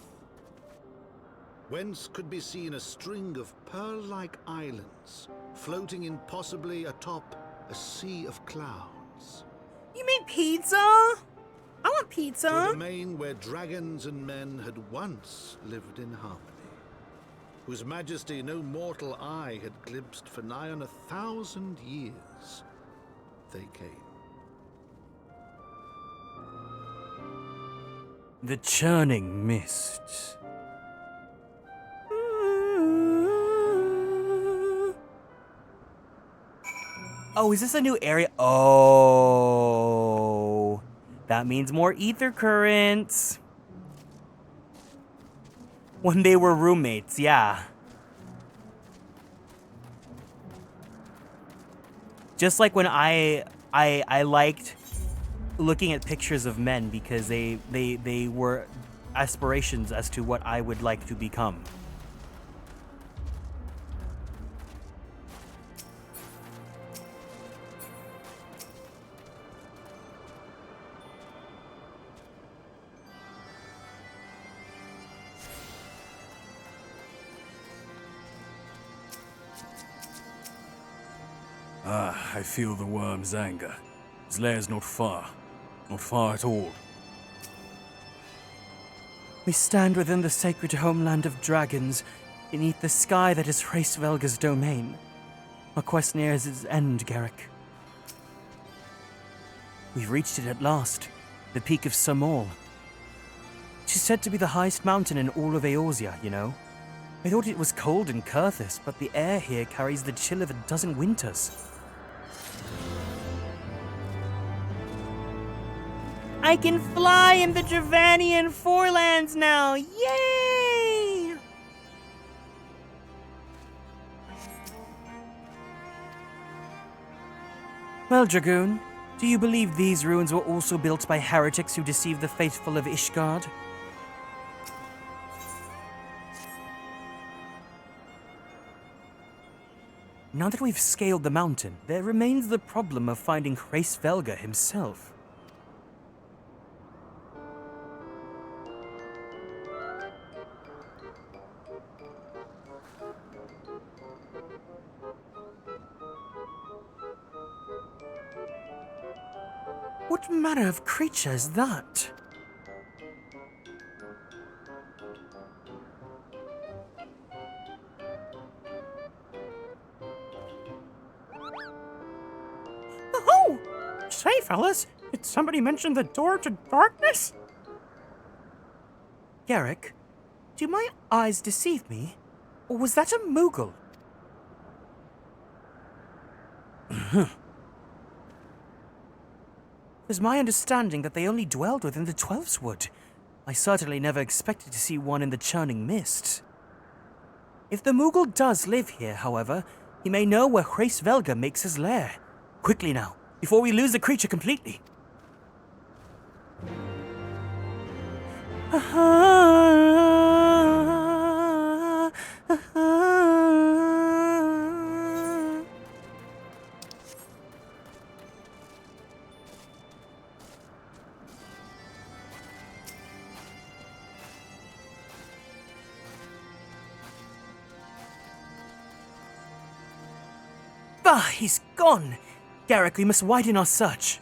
whence could be seen a string of pearl-like islands floating impossibly atop a sea of clouds. You mean pizza? I want pizza. To a domain where dragons and men had once lived in harmony, whose majesty no mortal eye had glimpsed for nigh on 1,000 years. They came. The churning mist. Oh, is this a new area? Oh, that means more ether currents. When they were roommates, yeah. Just like when I I liked looking at pictures of men because they were aspirations as to what I would like to become. I feel the worm's anger. His lair's not far. Not far at all. We stand within the sacred homeland of dragons, beneath the sky that is Hraesvelga's domain. Our quest nears its end, Garrick. We've reached it at last, the peak of Samol. It is said to be the highest mountain in all of Eorzea, you know. I thought it was cold in Kurthis, but the air here carries the chill of a dozen winters. I can fly in the Dravanian Forelands now! Yay! Well, Dragoon, do you believe these ruins were also built by heretics who deceived the faithful of Ishgard? Now that we've scaled the mountain, there remains the problem of finding Hraesvelga himself. What manner of creature is that? Oh! Say, fellas, did somebody mention the door to darkness? Garrick, do my eyes deceive me? Or was that a Moogle? It was my understanding that they only dwelled within the Twelveswood. I certainly never expected to see one in the churning mist. If the Moogle does live here, however, he may know where Hraesvelga makes his lair. Quickly now, before we lose the creature completely. Bah, he's gone! Garrick, we must widen our search.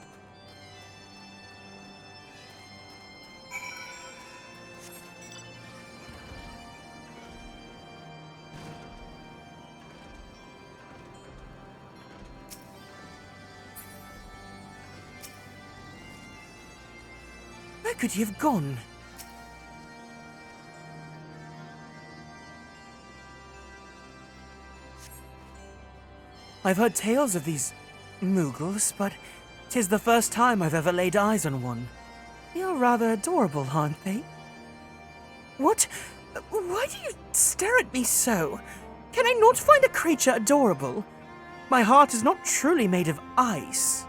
Where could he have gone? I've heard tales of these Moogles, but 'tis the first time I've ever laid eyes on one. You're rather adorable, aren't they? What? Why do you stare at me so? Can I not find a creature adorable? My heart is not truly made of ice.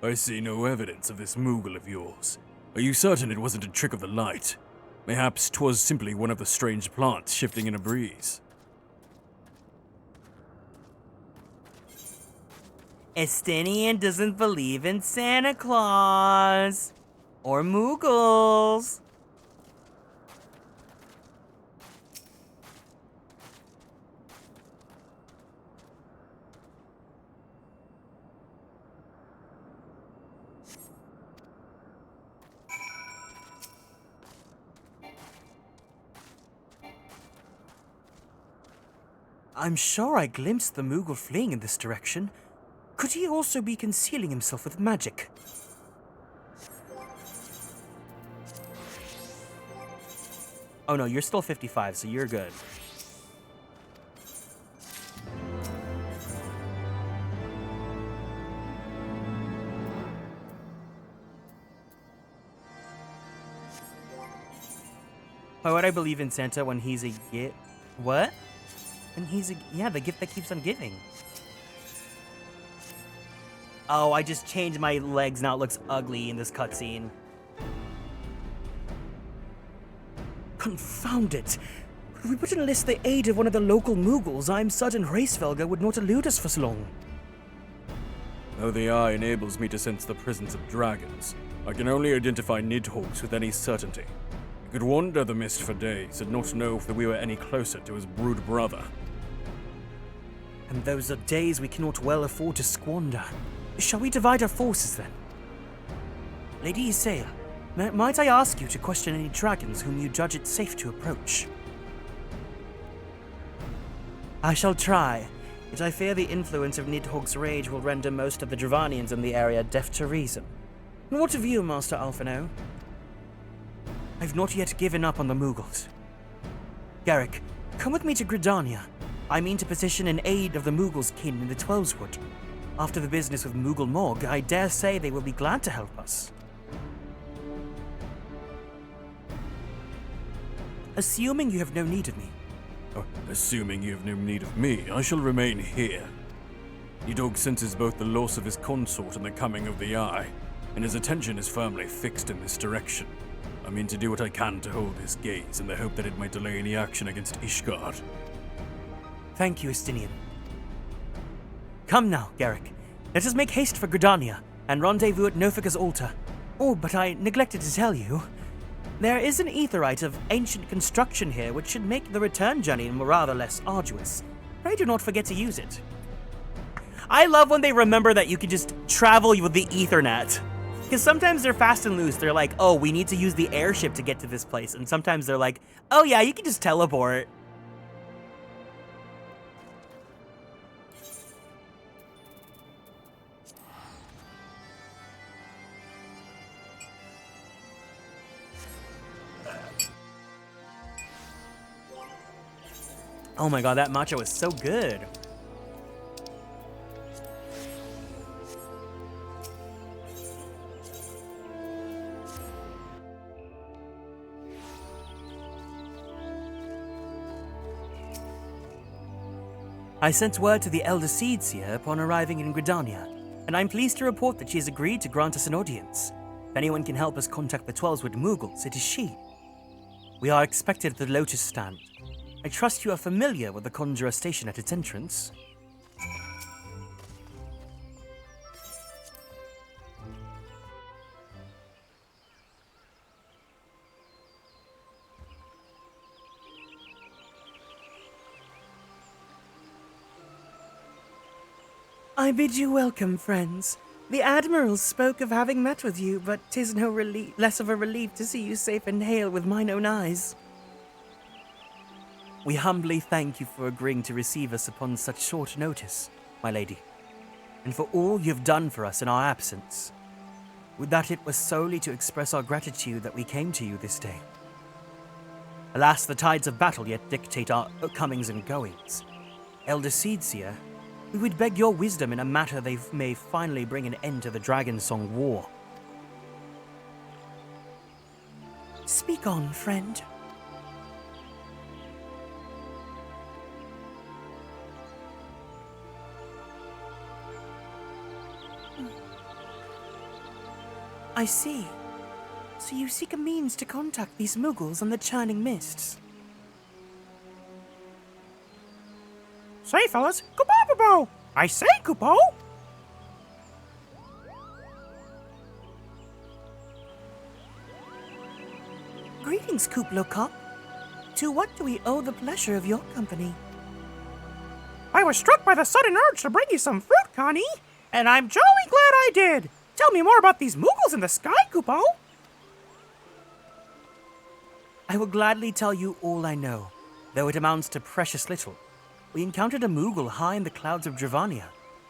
I see no evidence of this Moogle of yours. Are you certain it wasn't a trick of the light? Mayhaps 'twas simply one of the strange plants shifting in a breeze. Estinian doesn't believe in Santa Claus. Or Moogles. I'm sure I glimpsed the Moogle fleeing in this direction. Could he also be concealing himself with magic? Oh no, you're still 55, so you're good. Why would I believe in Santa when he's a gift? What? When he's a... Yeah, the gift that keeps on giving. Oh, I just changed my legs. Now it looks ugly in this cutscene. Confound it. If we put enlist the aid of one of the local Moogles, I'm certain Hraesvelga would not elude us for so long. Though the eye enables me to sense the presence of dragons, I can only identify Nidhoggs with any certainty. I could wander the mist for days and not know if we were any closer to his brood brother. And those are days we cannot well afford to squander. Shall we divide our forces then? Lady Isaiah, might I ask you to question any dragons whom you judge it safe to approach? I shall try, yet I fear the influence of Nidhogg's rage will render most of the Dravanians in the area deaf to reason. And what of you, Master Alphino? I've not yet given up on the Moogles. Garrick, come with me to Gridania. I mean to petition in aid of the Moogles' kin in the Twelveswood. After the business with Moogle Morg, I dare say they will be glad to help us. Assuming you have no need of me. Assuming you have no need of me, I shall remain here. Nidhogg senses both the loss of his consort and the coming of the Eye, and his attention is firmly fixed in this direction. I mean to do what I can to hold his gaze in the hope that it might delay any action against Ishgard. Thank you, Estinian. Come now, Garrick. Let us make haste for Gridania, and rendezvous at Nofika's altar. Oh, but I neglected to tell you. There is an aetherite of ancient construction here which should make the return journey rather less arduous. Pray do not forget to use it. I love when they remember that you can just travel with the Ethernet. Because sometimes they're fast and loose. They're like, oh, we need to use the airship to get to this place. And sometimes they're like, oh yeah, you can just teleport. Oh my god, that matcha was so good. I sent word to the Elder Seedseer upon arriving in Gridania, and I'm pleased to report that she has agreed to grant us an audience. If anyone can help us contact the Twelveswood Moogles, it is she. We are expected at the Lotus Stand. I trust you are familiar with the Conjurer station at its entrance. I bid you welcome, friends. The Admiral spoke of having met with you, but 'tis no less of a relief to see you safe and hale with mine own eyes. We humbly thank you for agreeing to receive us upon such short notice, my lady, and for all you've done for us in our absence. Would that it was solely to express our gratitude that we came to you this day. Alas, the tides of battle yet dictate our comings and goings. Elder Seedseer, we would beg your wisdom in a matter they may finally bring an end to the Dragon Song War. Speak on, friend. I see. So you seek a means to contact these Moogles on the churning mists. Say, fellas, Kupo! I say, Kupo! Greetings, Kuplo Cop. To what do we owe the pleasure of your company? I was struck by the sudden urge to bring you some fruit, Connie, and I'm jolly glad I did. Tell me more about these Moogles in the sky, Kupo. I will gladly tell you all I know, though it amounts to precious little. We encountered a Moogle high in the clouds of Dravania,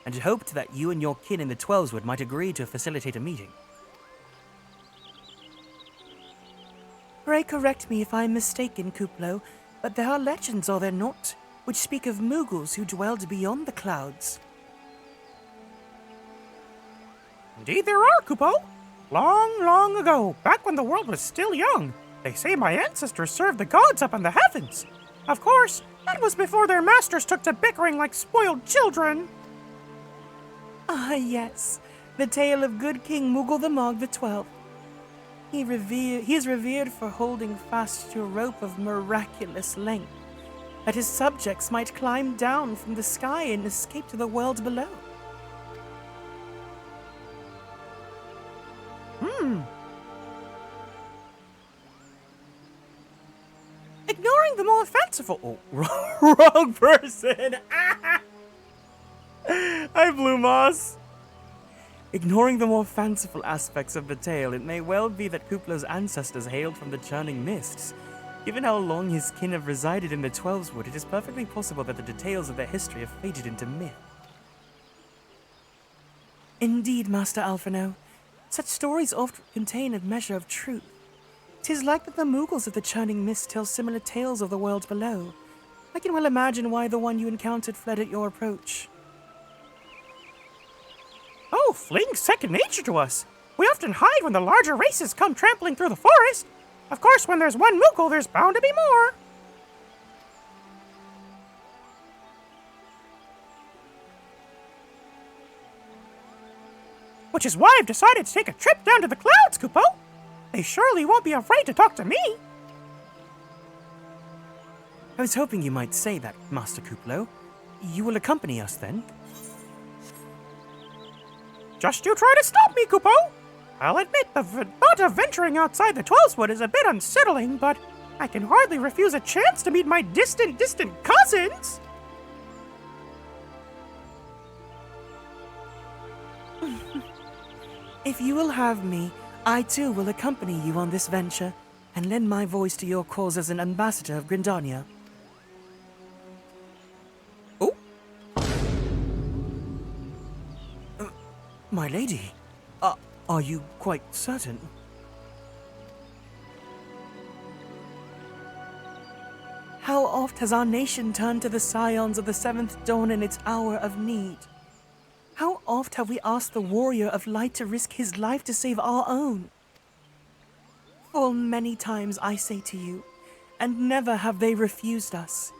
and had hoped that you and your kin in the Twelveswood might agree to facilitate a meeting. Pray correct me if I am mistaken, Kuplo, but there are legends, are there not, which speak of Moogles who dwelled beyond the clouds. Indeed there are, Kupo. Long, long ago, back when the world was still young, They say my ancestors served the gods up in the heavens. Of course, that was before their masters took to bickering like spoiled children. Ah, yes. The tale of good King Moogle the Mog the 12th. He is revered for holding fast to a rope of miraculous length, that his subjects might climb down from the sky and escape to the world below. Ignoring the more fanciful... Oh, wrong person! Hi, Blue Moss! Ignoring the more fanciful aspects of the tale, it may well be that Kuplow's ancestors hailed from the churning mists. Given how long his kin have resided in the Twelveswood, it is perfectly possible that the details of their history have faded into myth. Indeed, Master Alphino, such stories oft contain a measure of truth. 'Tis like that the Moogles of the churning mist tell similar tales of the world below. I can well imagine why the one you encountered fled at your approach. Oh, fleeing's second nature to us. We often hide when the larger races come trampling through the forest. Of course, when there's one Moogle, there's bound to be more. Which is why I've decided to take a trip down to the clouds, Kupo. They surely won't be afraid to talk to me. I was hoping you might say that, Master Kuplo. You will accompany us, then? Just you try to stop me, Kupo. I'll admit the thought of venturing outside the Twelveswood is a bit unsettling, but I can hardly refuse a chance to meet my distant cousins. If you will have me, I too will accompany you on this venture and lend my voice to your cause as an ambassador of Grindania. Oh! My lady, are you quite certain? How oft has our nation turned to the scions of the seventh dawn in its hour of need? How oft have we asked the warrior of light to risk his life to save our own? Full many times I say to you, and never have they refused us.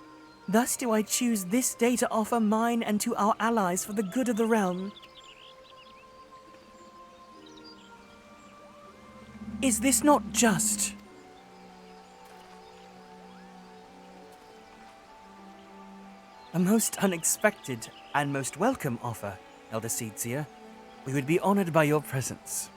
Thus do I choose this day to offer mine and to our allies for the good of the realm. Is this not just? A most unexpected and most welcome offer, Elder Seedseer. We would be honored by your presence.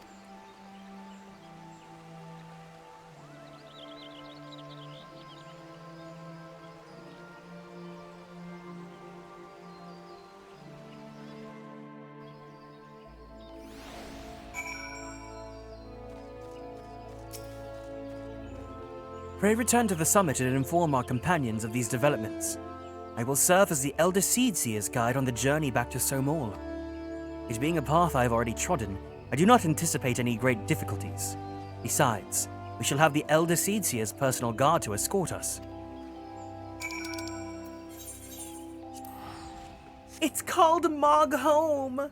Pray return to the summit and inform our companions of these developments. I will serve as the Elder Seedseer's guide on the journey back to Somol. It being a path I have already trodden, I do not anticipate any great difficulties. Besides, we shall have the Elder Seedseer's personal guard to escort us. It's called Mog Home!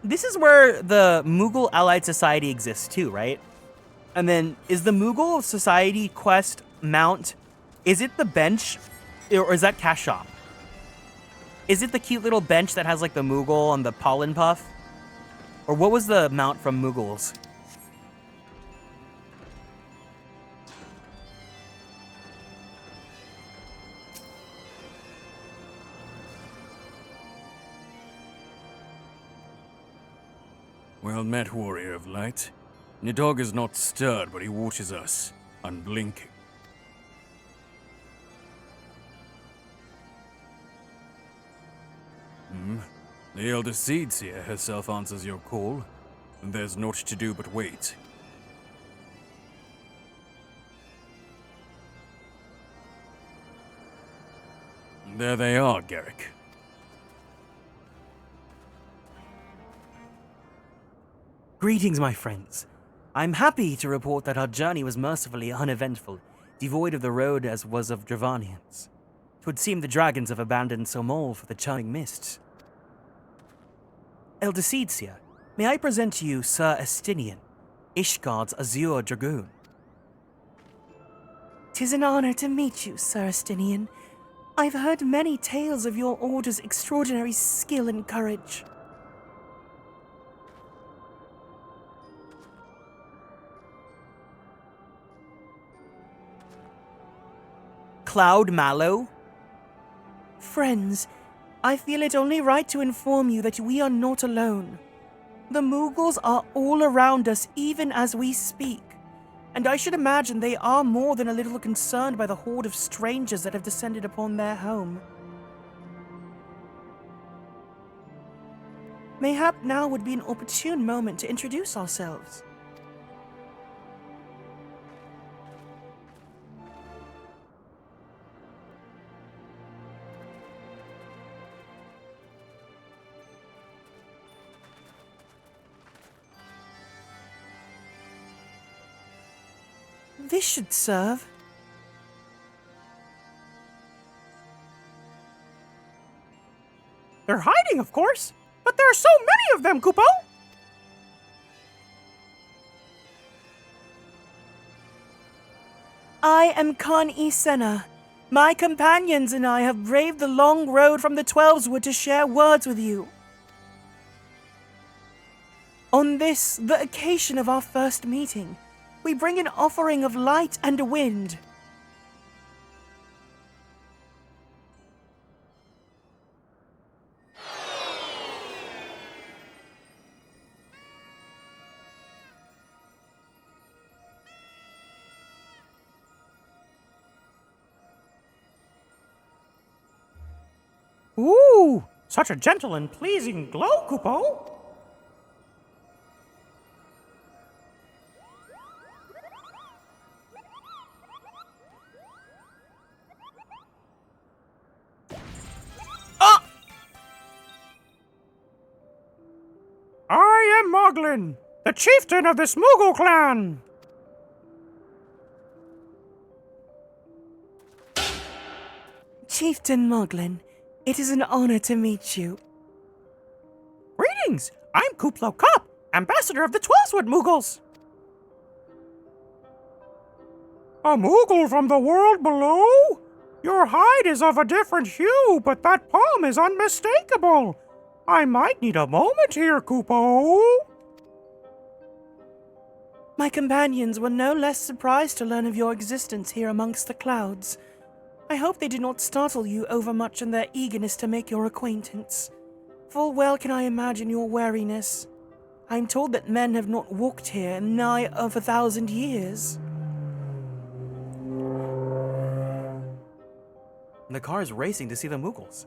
This is where the Moogle Allied Society exists too, right? And then, is the Moogle Society quest mount, is it the bench, or is that Cash Shop? Is it the cute little bench that has like the Moogle and the pollen puff? Or what was the mount from Moogles? Well met, warrior of light. Your dog is not stirred, but he watches us, unblinking. The Elder Seedseer herself answers your call, and there's naught to do but wait. There they are, Garrick. Greetings, my friends. I'm happy to report that our journey was mercifully uneventful, devoid of the road as was of Dravanians. 'Twould seem the dragons have abandoned Somol for the churning mists. Eldeseedsia, may I present to you Sir Estinian, Ishgard's Azure Dragoon. 'Tis an honor to meet you, Sir Estinian. I've heard many tales of your order's extraordinary skill and courage. Cloud Mallow? Friends, I feel it only right to inform you that we are not alone. The Moogles are all around us even as we speak, and I should imagine they are more than a little concerned by the horde of strangers that have descended upon their home. Mayhap now would be an opportune moment to introduce ourselves. This should serve. They're hiding, of course, but there are so many of them, Kupo! I am Connie Senna. My companions and I have braved the long road from the Twelveswood to share words with you. On this, the occasion of our first meeting, we bring an offering of light and wind. Ooh, such a gentle and pleasing glow, Kupo. I am Moglin, the chieftain of this Moogle clan. Chieftain Moglin, it is an honor to meet you. Greetings! I'm Kuplo Kopp, ambassador of the Twelveswood Moogles. A Moogle from the world below? Your hide is of a different hue, but that palm is unmistakable. I might need a moment here, Kupo. My companions were no less surprised to learn of your existence here amongst the clouds. I hope they did not startle you overmuch in their eagerness to make your acquaintance. Full well can I imagine your wariness. I'm told that men have not walked here in nigh of 1,000 years. The car is racing to see the Moogles.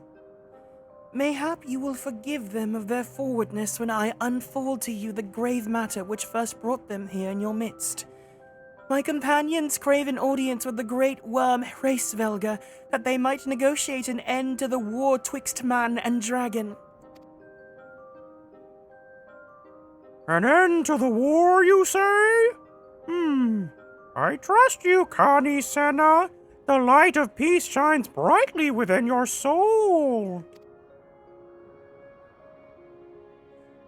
Mayhap you will forgive them of their forwardness when I unfold to you the grave matter which first brought them here in your midst. My companions crave an audience with the great worm Hraesvelga, that they might negotiate an end to the war twixt man and dragon. An end to the war, you say? I trust you, Connie Senna. The light of peace shines brightly within your soul.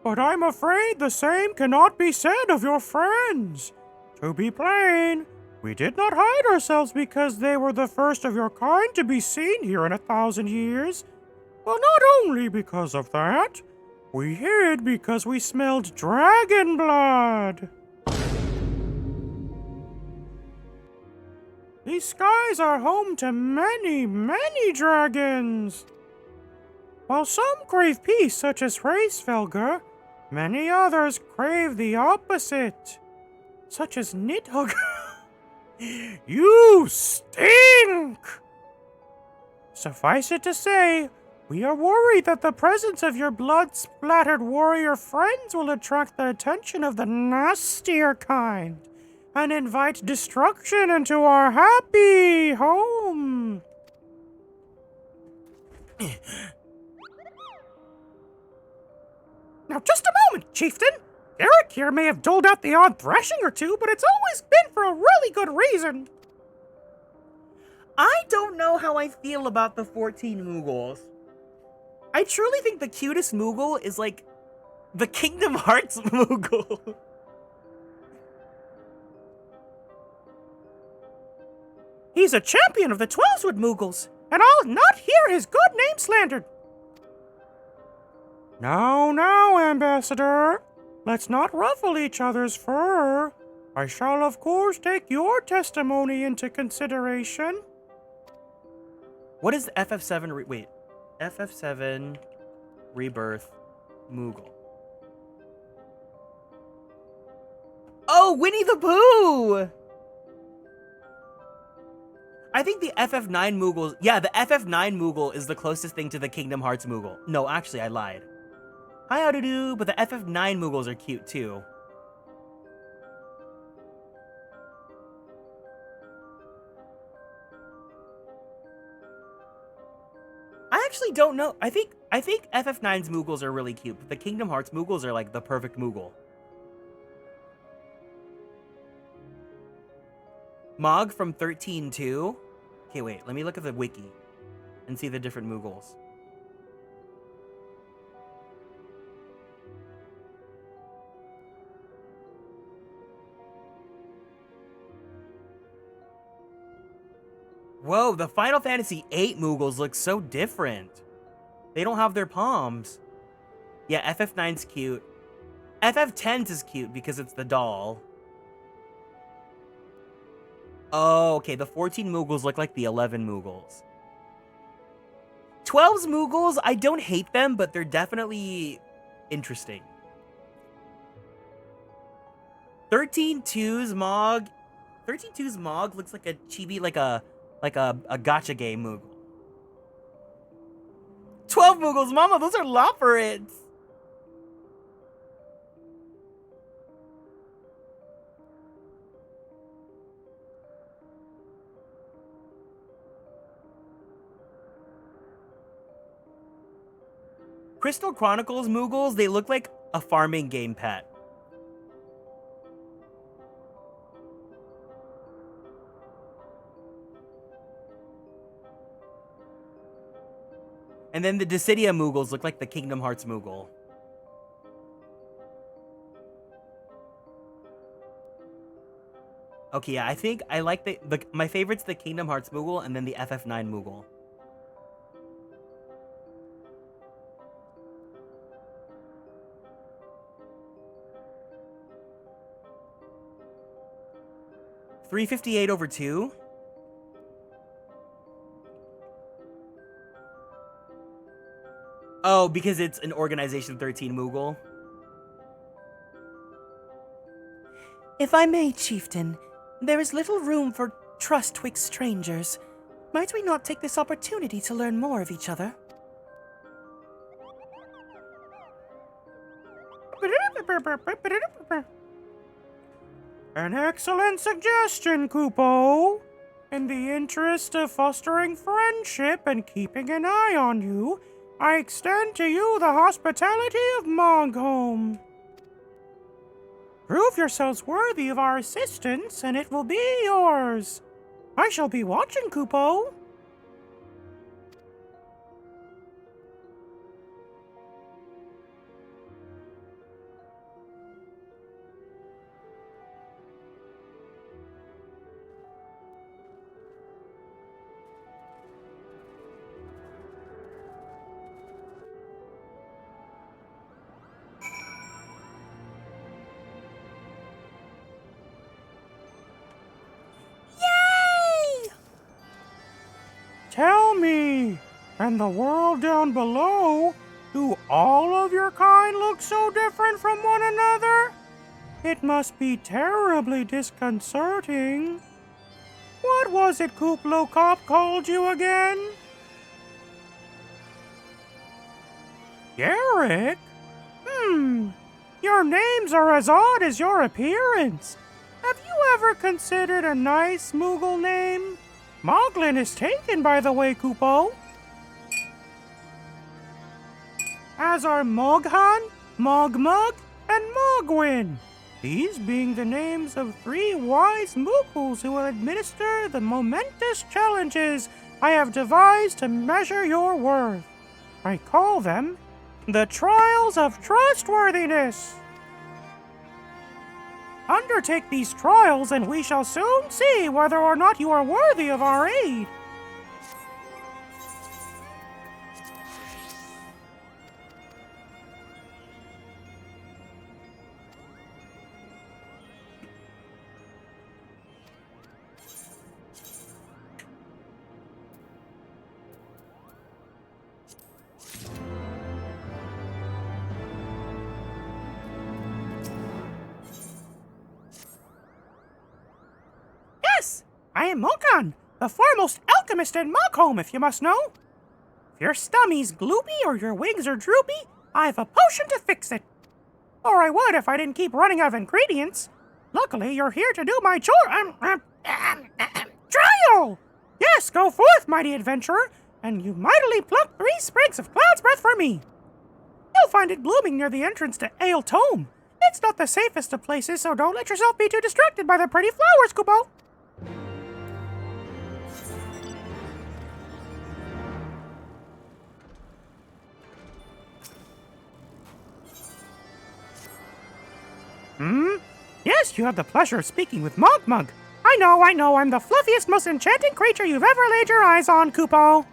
But I'm afraid the same cannot be said of your friends. To be plain, we did not hide ourselves because they were the first of your kind to be seen here in 1,000 years. Well, not only because of that, we hid because we smelled dragon blood. These skies are home to many, many dragons. While some crave peace, such as Hraesvelga, many others crave the opposite, such as Nidhogg. You stink! Suffice it to say, we are worried that the presence of your blood-splattered warrior friends will attract the attention of the nastier kind and invite destruction into our happy home. Now, just a moment, Chieftain. Eric here may have doled out the odd thrashing or two, but it's always been for a really good reason. I don't know how I feel about the 14 Moogles. I truly think the cutest Moogle is, like, The Kingdom Hearts Moogle. He's a champion of the Twelveswood Moogles, and I'll not hear his good name slandered. Now, Ambassador. Let's not ruffle each other's fur. I shall, of course, take your testimony into consideration. What is the FF7 wait. FF7 Rebirth Moogle. Oh, Winnie the Pooh! I think the FF9 Moogle... Yeah, the FF9 Moogle is the closest thing to the Kingdom Hearts Moogle. No, actually, I lied. Hi, how to do, but the FF9 Moogles are cute, too. I actually don't know. I think FF9's Moogles are really cute, but the Kingdom Hearts Moogles are like the perfect Moogle. Mog from 13.2. Okay, wait, let me look at the wiki and see the different Moogles. Whoa, the Final Fantasy VIII Moogles look so different. They don't have their palms. Yeah, FF9's cute. FF10's is cute because it's the doll. Oh, okay, the 14 Moogles look like the 11 Moogles. 12's Moogles, I don't hate them, but they're definitely interesting. 13.2's Mog... 13.2's Mog looks like a chibi, like a gacha game Moogle. 12 Moogles, mama, those are Loperids! Crystal Chronicles Moogles, they look like a farming game pet. And then the Dissidia Moogles look like the Kingdom Hearts Moogle. Okay, yeah, I think I like my favorite's the Kingdom Hearts Moogle and then the FF9 Moogle. $358/2. Oh, because it's an Organization 13 Moogle. If I may, Chieftain, there is little room for trust twixt strangers. Might we not take this opportunity to learn more of each other? An excellent suggestion, Kupo. In the interest of fostering friendship and keeping an eye on you, I extend to you the hospitality of Moghome. Prove yourselves worthy of our assistance, and it will be yours. I shall be watching, Kupo. Tell me, and the world down below, do all of your kind look so different from one another? It must be terribly disconcerting. What was it Kuplo Cop called you again? Garrick? Your names are as odd as your appearance. Have you ever considered a nice Moogle name? Moglin is taken, by the way, Kupo. As are Moghan, Mogmug, and Mogwin. These being the names of 3 wise Moogles who will administer the momentous challenges I have devised to measure your worth. I call them The trials of trustworthiness. Undertake these trials, and we shall soon see whether or not you are worthy of our aid. Yes, I am Mokan, the foremost alchemist in Mogholm, if you must know. If your stummy's gloopy or your wings are droopy, I've a potion to fix it. Or I would if I didn't keep running out of ingredients. Luckily, you're here to do my trial! Yes, go forth, mighty adventurer, and you mightily pluck 3 sprigs of cloud's breath for me. You'll find it blooming near the entrance to Ale Tome. It's not the safest of places, so don't let yourself be too distracted by the pretty flowers, Kupo. Yes, you have the pleasure of speaking with Mogmug. I know, I'm the fluffiest, most enchanting creature you've ever laid your eyes on, Kupo.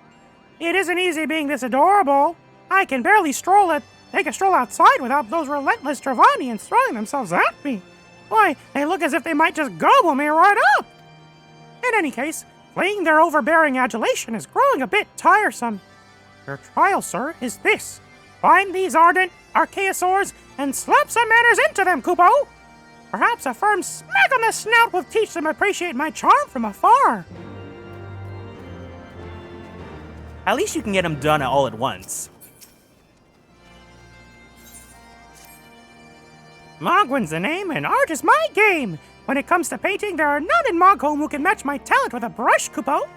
It isn't easy being this adorable. I can barely take a stroll outside without those relentless Dravanians throwing themselves at me. Why, they look as if they might just gobble me right up. In any case, fleeing their overbearing adulation is growing a bit tiresome. Your trial, sir, is this. Find these ardent archaeosaurs and slap some manners into them, Kupo. Perhaps a firm smack on the snout will teach them to appreciate my charm from afar. At least you can get them done all at once. Mogwin's the name, and art is my game. When it comes to painting, there are none in Mogholm who can match my talent with a brush, Kupo.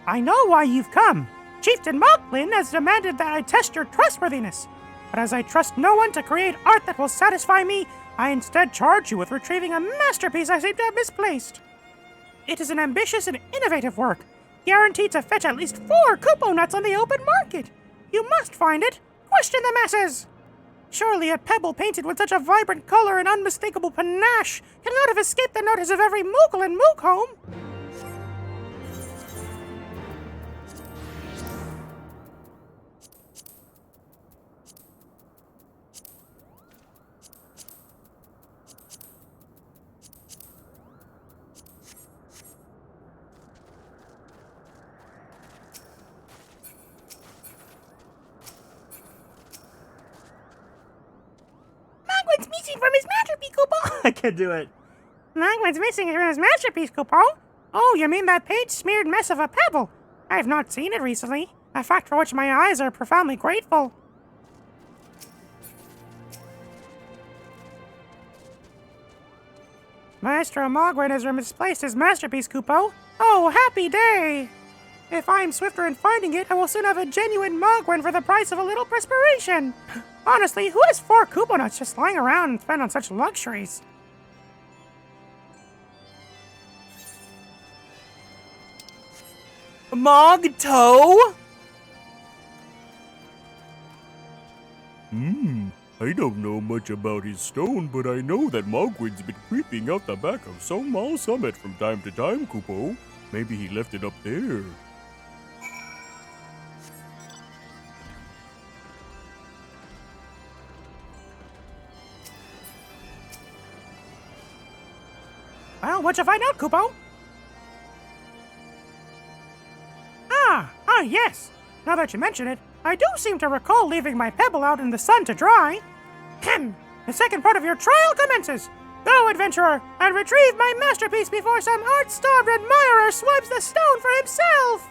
I know why you've come. Chieftain Moglin has demanded that I test your trustworthiness. But as I trust no one to create art that will satisfy me, I instead charge you with retrieving a masterpiece I seem to have misplaced. It is an ambitious and innovative work, guaranteed to fetch at least 4 Kupo nuts on the open market. You must find it. Question the masses. Surely a pebble painted with such a vibrant color and unmistakable panache cannot have escaped the notice of every Moogle in Moogholm. Mogwin's missing from his masterpiece, Kupo. I can't do it. Mogwin's missing from his masterpiece, Kupo. Oh, you mean that paint-smeared mess of a pebble? I've not seen it recently, a fact for which my eyes are profoundly grateful. Maestro Mogwin has misplaced his masterpiece, Kupo. Oh, happy day! If I'm swifter in finding it, I will soon have a genuine Mogwin for the price of a little perspiration. Honestly, who has 4 Kupo nuts just lying around and spend on such luxuries? Mogto? I don't know much about his stone, but I know that Mogwin's been creeping out the back of Somal Summit from time to time, Kupo. Maybe he left it up there. Well, what'd you find out, Kupo? Yes. Now that you mention it, I do seem to recall leaving my pebble out in the sun to dry. The second part of your trial commences. Go, adventurer, and retrieve my masterpiece before some art-starved admirer swipes the stone for himself!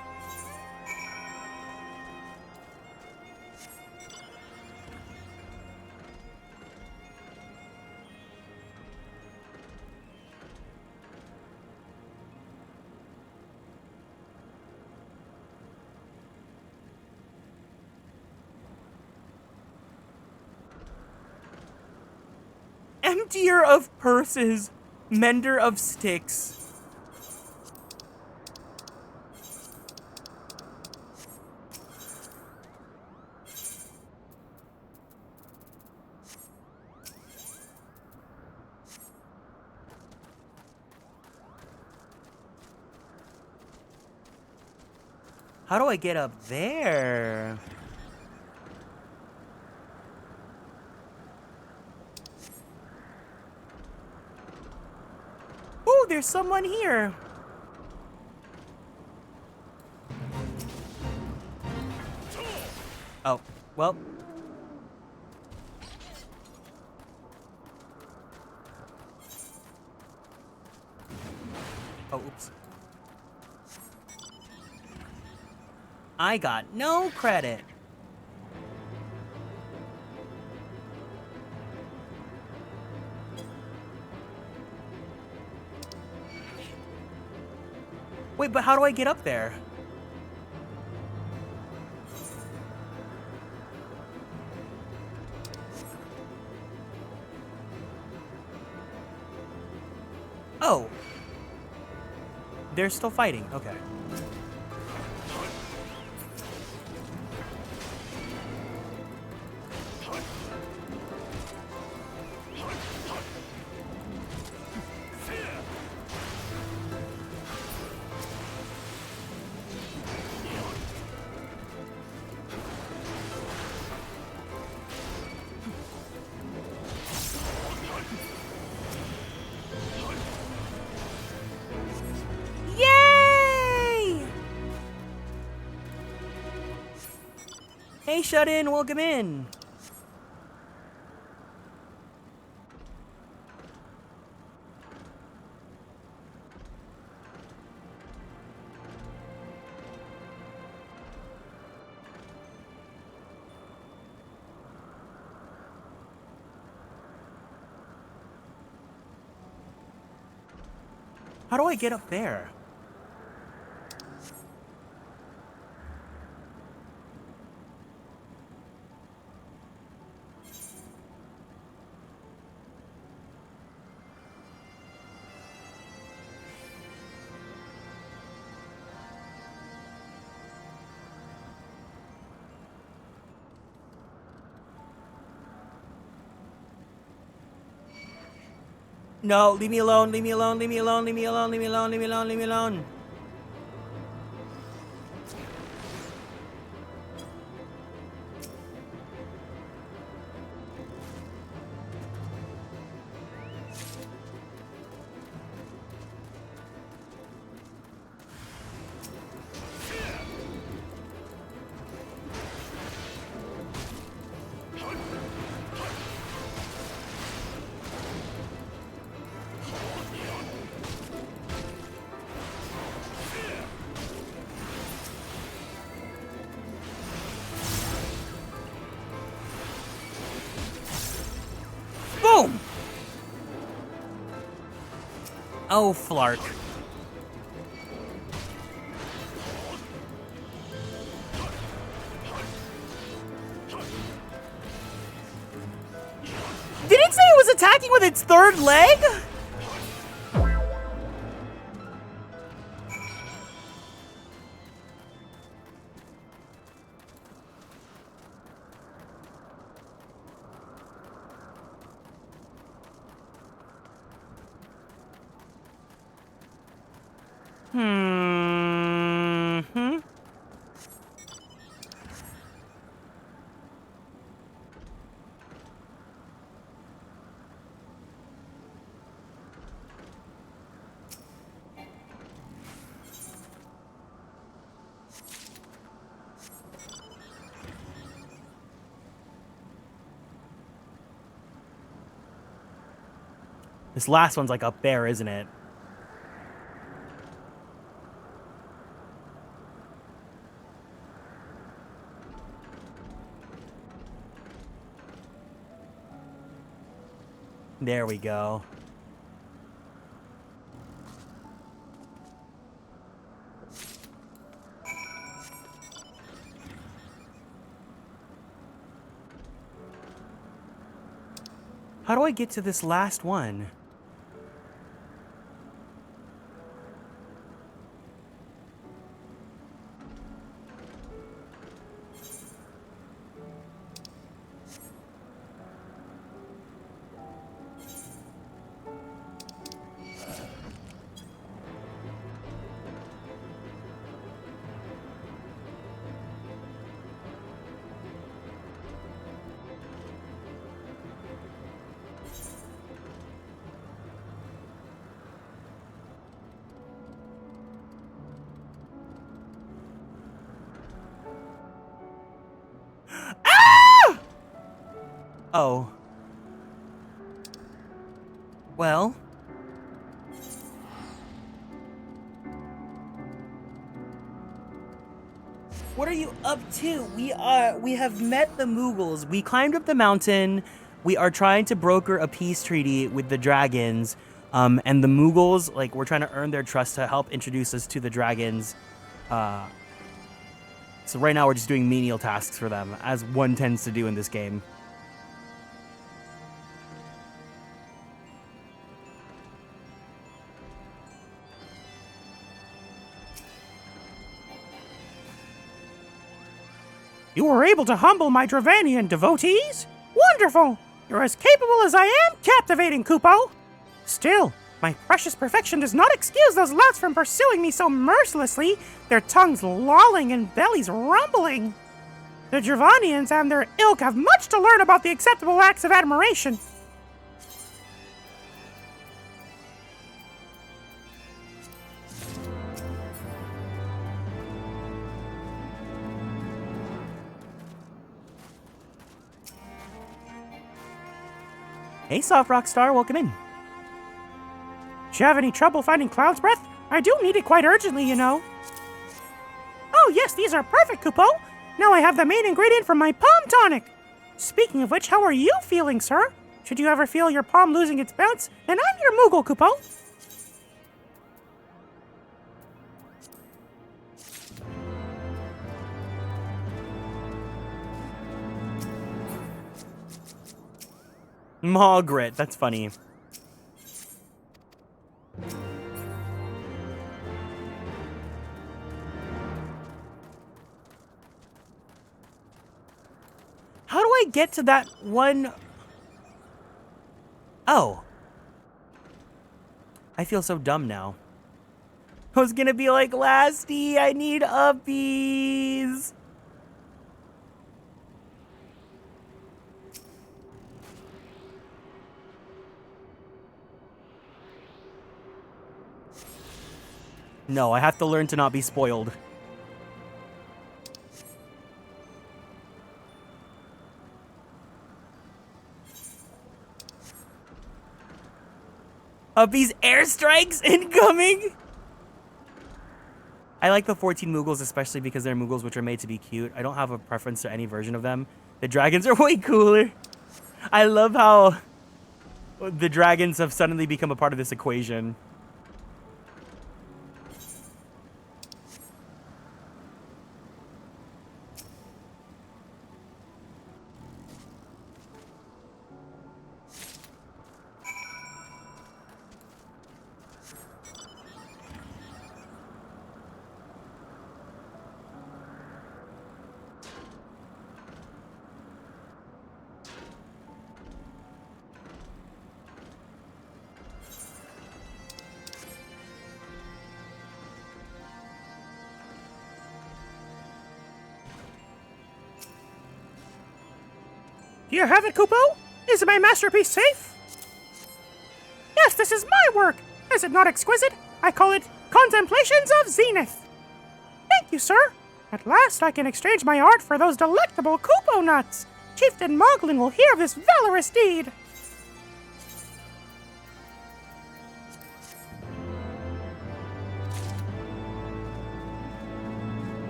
Emptier of purses, mender of sticks. How do I get up there? Ooh, there's someone here. Oh, well. Oh, oops. I got no credit. Wait, but how do I get up there? Oh. They're still fighting. Okay. Hey, shut in, welcome in. How do I get up there? No, leave me alone, leave me alone, leave me alone, leave me alone, leave me alone, leave me alone, leave me alone. Boom! Oh, Flark. Did it say it was attacking with its third leg? This last one's like up there, isn't it? There we go. How do I get to this last one? Oh. Well. What are you up to? We have met the Moogles. We climbed up the mountain. We are trying to broker a peace treaty with the dragons. And the Moogles, like, we're trying to earn their trust to help introduce us to the dragons. So right now we're just doing menial tasks for them, as one tends to do in this game. You were able to humble my Dravanian devotees? Wonderful! You're as capable as I am captivating, Kupo! Still, my precious perfection does not excuse those louts from pursuing me so mercilessly, their tongues lolling and bellies rumbling. The Dravanians and their ilk have much to learn about the acceptable acts of admiration. Hey, Soft Rock Star, welcome in. Do you have any trouble finding Cloud's Breath? I do need it quite urgently, you know. Oh yes, these are perfect, Kupo. Now I have the main ingredient for my palm tonic. Speaking of which, how are you feeling, sir? Should you ever feel your palm losing its bounce, then I'm your Moogle, Kupo. Margaret, that's funny. How do I get to that one? Oh. I feel so dumb now. I was gonna be like, Lasty, I need uppies. No, I have to learn to not be spoiled. These airstrikes incoming! I like the 14 Moogles, especially because they're Moogles which are made to be cute. I don't have a preference to any version of them. The dragons are way cooler. I love how the dragons have suddenly become a part of this equation. Do you have it, Kupo? Is my masterpiece safe? Yes, this is my work. Is it not exquisite? I call it Konstellations of Zenith. Thank you, sir. At last I can exchange my art for those delectable Kupo nuts. Chieftain Moglin will hear of this valorous deed.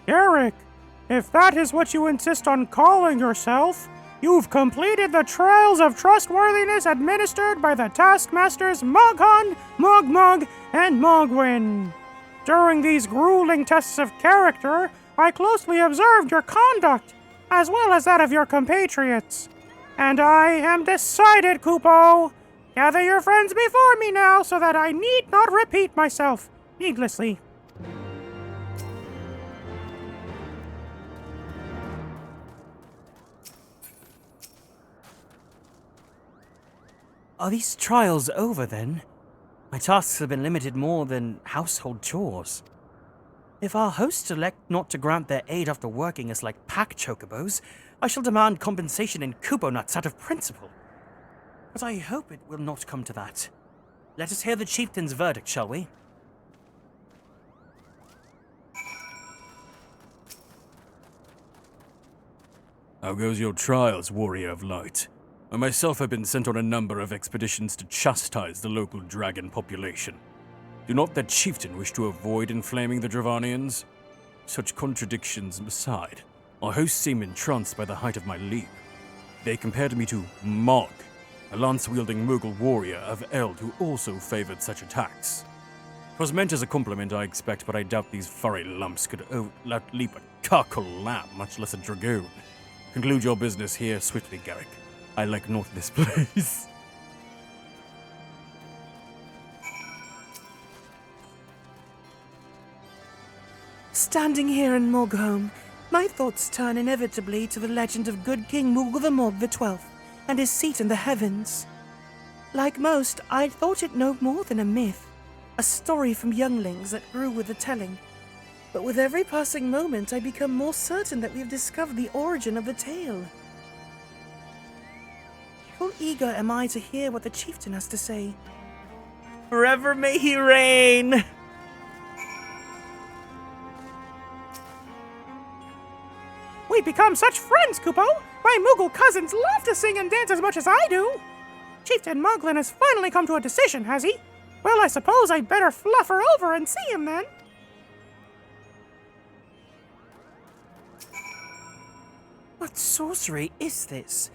Eric, if that is what you insist on calling yourself, you've completed the trials of trustworthiness administered by the taskmasters Moghan, Mogmog, and Mogwin. During these grueling tests of character, I closely observed your conduct, as well as that of your compatriots. And I am decided, Kupo. Gather your friends before me now so that I need not repeat myself needlessly. Are these trials over, then? My tasks have been limited more than household chores. If our hosts elect not to grant their aid after working us like pack chocobos, I shall demand compensation in Kupo nuts out of principle. But I hope it will not come to that. Let us hear the chieftain's verdict, shall we? How goes your trials, warrior of light? I myself have been sent on a number of expeditions to chastise the local dragon population. Do not the chieftain wish to avoid inflaming the Dravanians? Such contradictions aside, our hosts seem entranced by the height of my leap. They compared me to Mog, a lance-wielding Mughal warrior of Eld who also favored such attacks. 'Twas meant as a compliment, I expect, but I doubt these furry lumps could outleap a Karkul lamb, much less a dragoon. Conclude your business here swiftly, Garrick. I like not this place. Standing here in Morgholm, my thoughts turn inevitably to the legend of good King Mughal the Morg XII and his seat in the heavens. Like most, I thought it no more than a myth, a story from younglings that grew with the telling. But with every passing moment, I become more certain that we have discovered the origin of the tale. How eager am I to hear what the chieftain has to say. Forever may he reign! We've become such friends, Kupo! My Mughal cousins love to sing and dance as much as I do! Chieftain Moglin has finally come to a decision, has he? Well, I suppose I'd better fluff her over and see him then. What sorcery is this?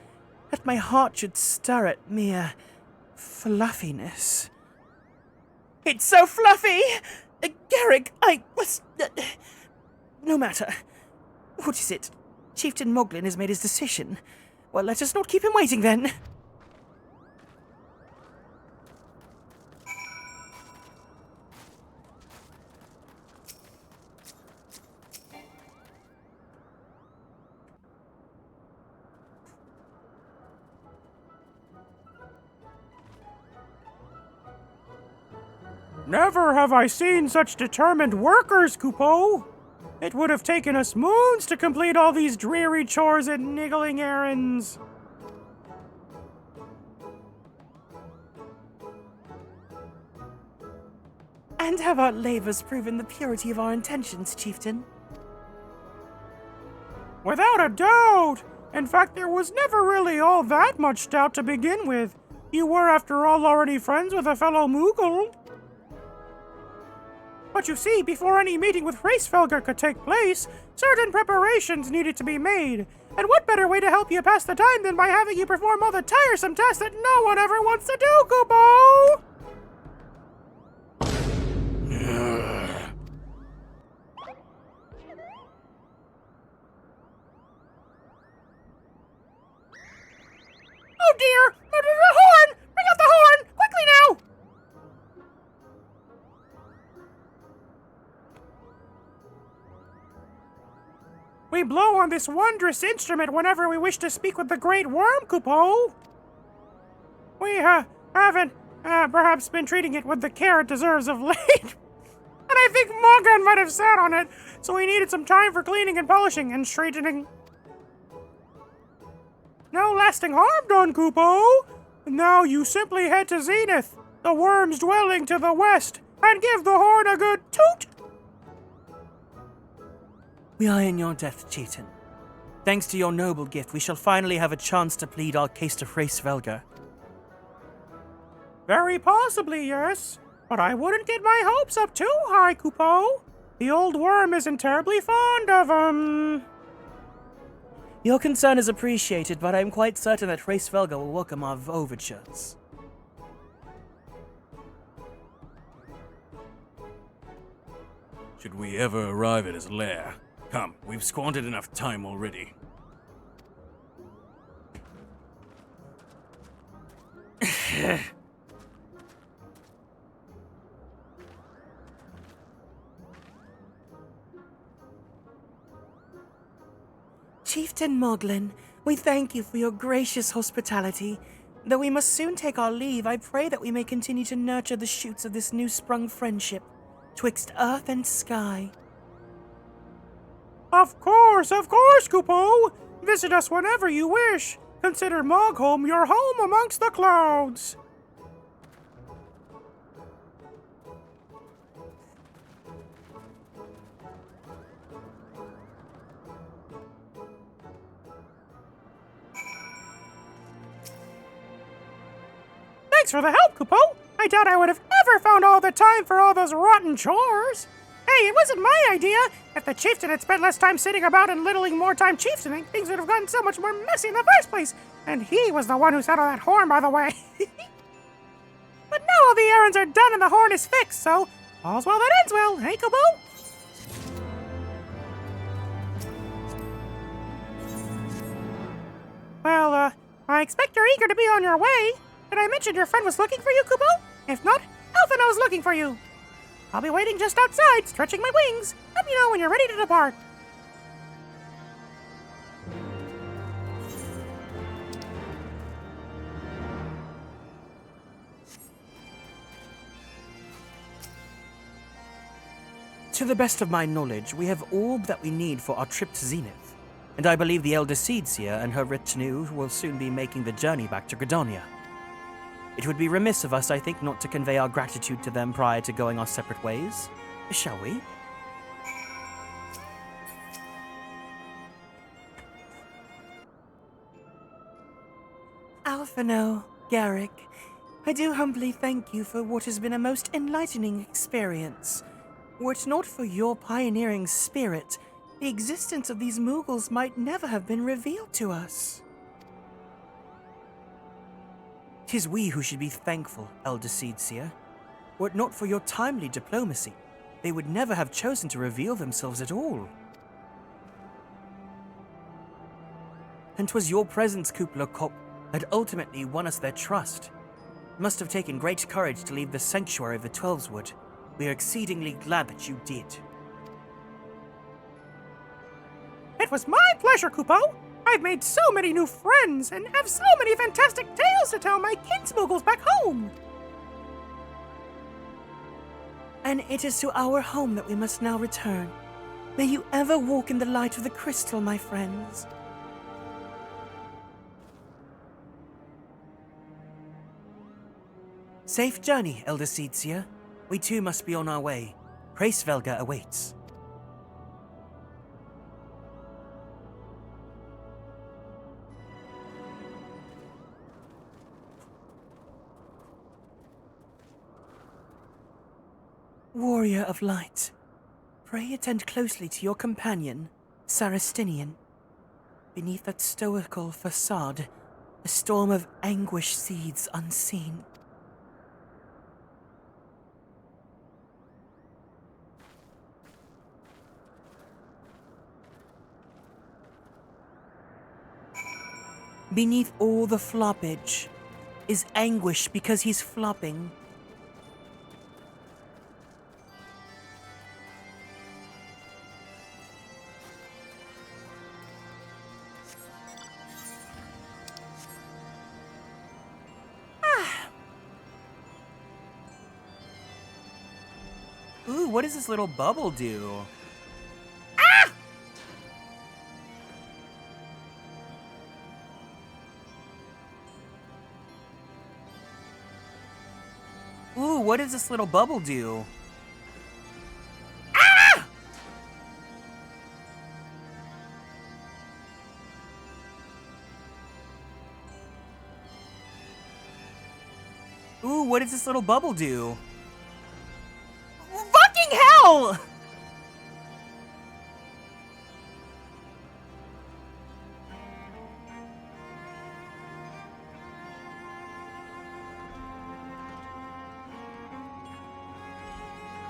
That my heart should stir at mere fluffiness. It's so fluffy! Garrick, I was... no matter. What is it? Chieftain Moglin has made his decision. Well, let us not keep him waiting then. Never have I seen such determined workers, Kupo! It would have taken us moons to complete all these dreary chores and niggling errands. And have our labors proven the purity of our intentions, Chieftain? Without a doubt! In fact, there was never really all that much doubt to begin with. You were, after all, already friends with a fellow Mughal. But you see, before any meeting with Hraesvelgr could take place, certain preparations needed to be made. And what better way to help you pass the time than by having you perform all the tiresome tasks that no one ever wants to do, Kupo? Oh dear! The horn! Bring out the horn! Quickly now! We blow on this wondrous instrument whenever we wish to speak with the Great Worm, Kupo. We, haven't, perhaps been treating it with the care it deserves of late. And I think Morgan might have sat on it, so we needed some time for cleaning and polishing and straightening. No lasting harm done, Kupo. Now you simply head to Zenith, the worm's dwelling to the west, and give the horn a good toot. We are in your debt, Chieftain. Thanks to your noble gift, we shall finally have a chance to plead our case to Hraesvelgr. Very possibly, yes. But I wouldn't get my hopes up too high, Kupo. The old worm isn't terribly fond of, Your concern is appreciated, but I am quite certain that Hraesvelgr will welcome our overtures. Should we ever arrive at his lair? Come, we've squandered enough time already. Chieftain Moglin, we thank you for your gracious hospitality. Though we must soon take our leave, I pray that we may continue to nurture the shoots of this new-sprung friendship twixt earth and sky. Of course, Kupo! Visit us whenever you wish. Consider Mogholm your home amongst the clouds. Thanks for the help, Kupo. I doubt I would have ever found all the time for all those rotten chores. Hey, it wasn't my idea. If the chieftain had spent less time sitting about and littling more time chieftaining, things would have gotten so much more messy in the first place. And he was the one who settled that horn, by the way. But now all the errands are done and the horn is fixed, so all's well that ends well, hey, Kupo? Well, I expect you're eager to be on your way. Did I mention your friend was looking for you, Kupo? If not, Alphinaud's looking for you. I'll be waiting just outside, stretching my wings. Let me know when you're ready to depart. To the best of my knowledge, we have all that we need for our trip to Zenith, and I believe the Elder Seedseer and her retinue will soon be making the journey back to Gradonia. It would be remiss of us, I think, not to convey our gratitude to them prior to going our separate ways. Shall we? Alphinaud, Garrick, I do humbly thank you for what has been a most enlightening experience. Were it not for your pioneering spirit, the existence of these Moogles might never have been revealed to us. 'Tis we who should be thankful, Elder Seedseer. Were it not for your timely diplomacy, they would never have chosen to reveal themselves at all. And 'twas your presence, Kupla Kop, that ultimately won us their trust. It must have taken great courage to leave the sanctuary of the Twelveswood. We are exceedingly glad that you did. It was my pleasure, Kupo. I've made so many new friends and have so many fantastic tales to tell my kinsmoogles back home. And it is to our home that we must now return. May you ever walk in the light of the crystal, my friends. Safe journey, Elder Seedseer. We too must be on our way. Hraesvelga awaits. Warrior of light, pray attend closely to your companion, Saristinian. Beneath that stoical facade, a storm of anguish seethes unseen. Beneath all the floppage is anguish because he's flopping. Ooh, what does this little bubble do? Ooh, what does this little bubble do? Ooh, what does this little bubble do? Fucking hell!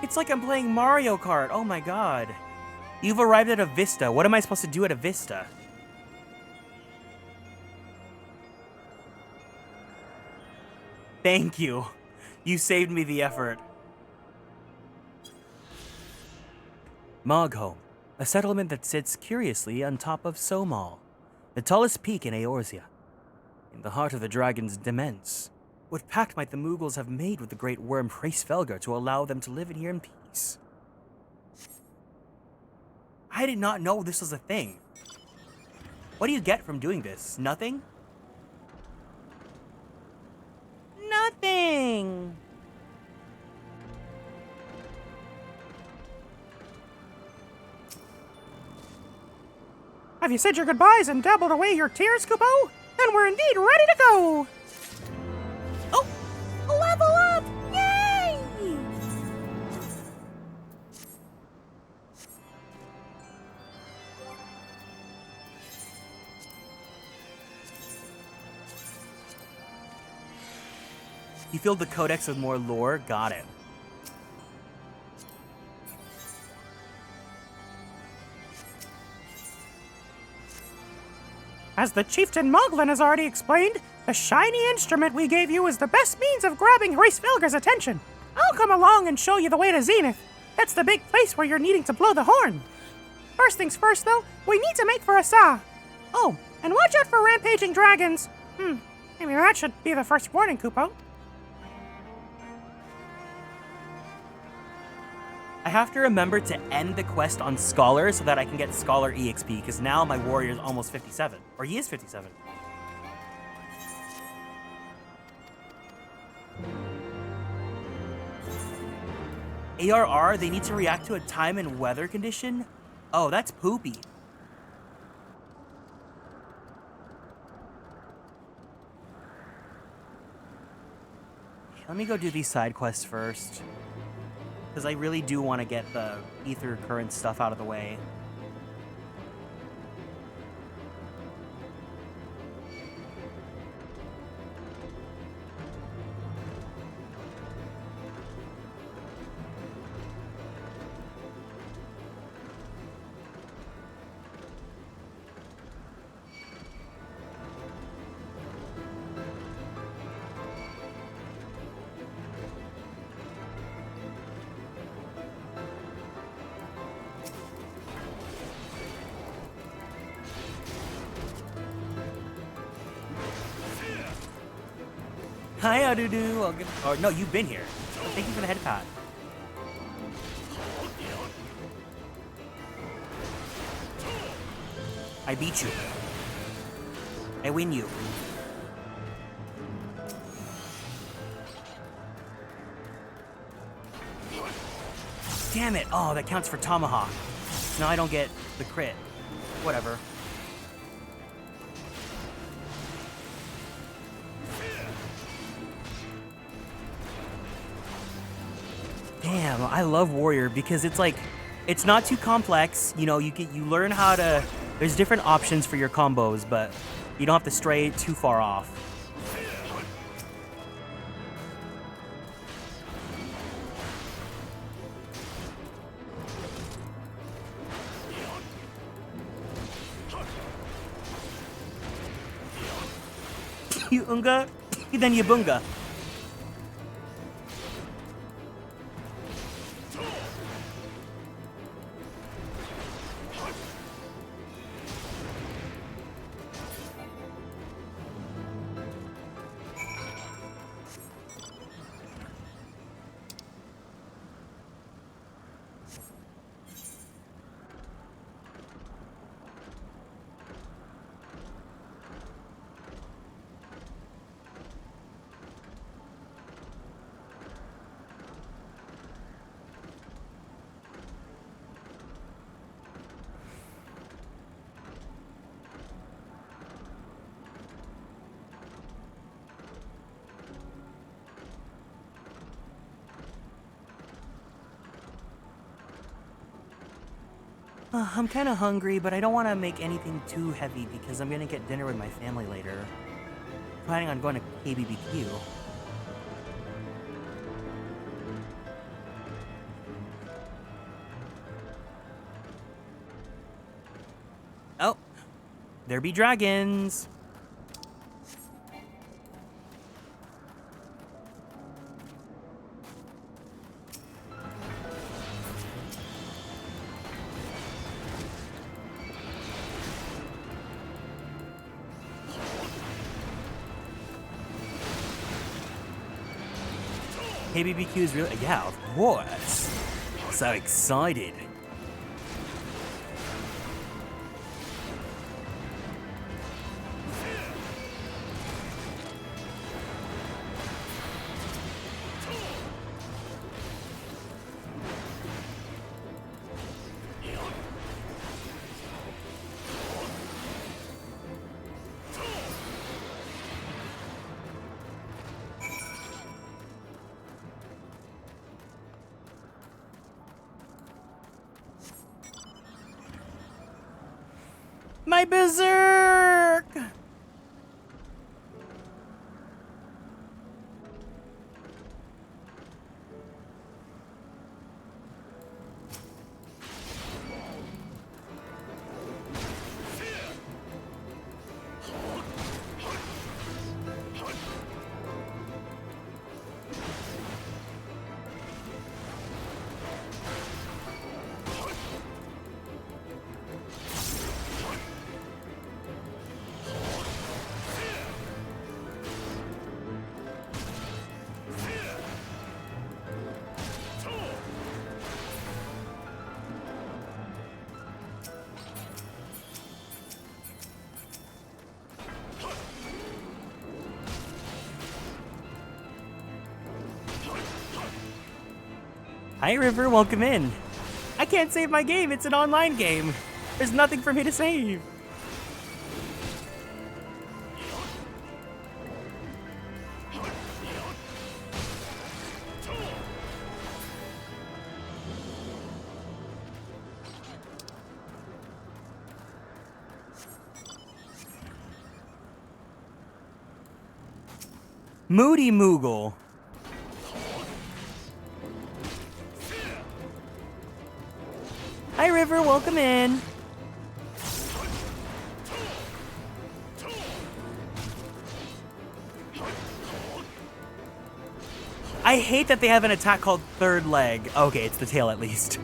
It's like I'm playing Mario Kart. Oh my god. You've arrived at a vista. What am I supposed to do at a vista? Thank you. You saved me the effort. Mogholm, a settlement that sits curiously on top of Somal, the tallest peak in Eorzea. In the heart of the dragon's demesne, what pact might the Moogles have made with the great worm Hraesvelga to allow them to live in here in peace? I did not know this was a thing. What do you get from doing this? Nothing? Nothing! Have you said your goodbyes and dabbled away your tears, Kupo? Then we're indeed ready to go! Oh! You filled the codex with more lore? Got it. As the Chieftain Moglin has already explained, the shiny instrument we gave you is the best means of grabbing Hraesvelgr's attention. I'll come along and show you the way to Zenith. That's the big place where you're needing to blow the horn. First things first, though, we need to make for a saw. Oh, and watch out for rampaging dragons. Maybe that should be the first warning, Kupo. I have to remember to end the quest on Scholar so that I can get Scholar EXP, because now my warrior is almost 57. Or he is 57. ARR, they need to react to a time and weather condition? Oh, that's poopy. Let me go do these side quests first. Because I really do want to get the ether current stuff out of the way. Hi, Adudu. I'll give. Oh no, you've been here. Thank you for the head pat. I beat you. I win you. Damn it! Oh, that counts for Tomahawk. Now I don't get the crit. Whatever. Damn, I love Warrior because it's like, it's not too complex. You know, you learn how to, there's different options for your combos, but you don't have to stray too far off. You unga, then you bunga. I'm kind of hungry, but I don't want to make anything too heavy because I'm going to get dinner with my family later. Planning on going to KBBQ. Oh, there be dragons. KBBQ is really, yeah, of course. So excited. My berserk! Hi, River. Welcome in. I can't save my game. It's an online game. There's nothing for me to save. Moody Moogle. Hi, River. Welcome in. I hate that they have an attack called Third Leg. Okay, it's the tail at least.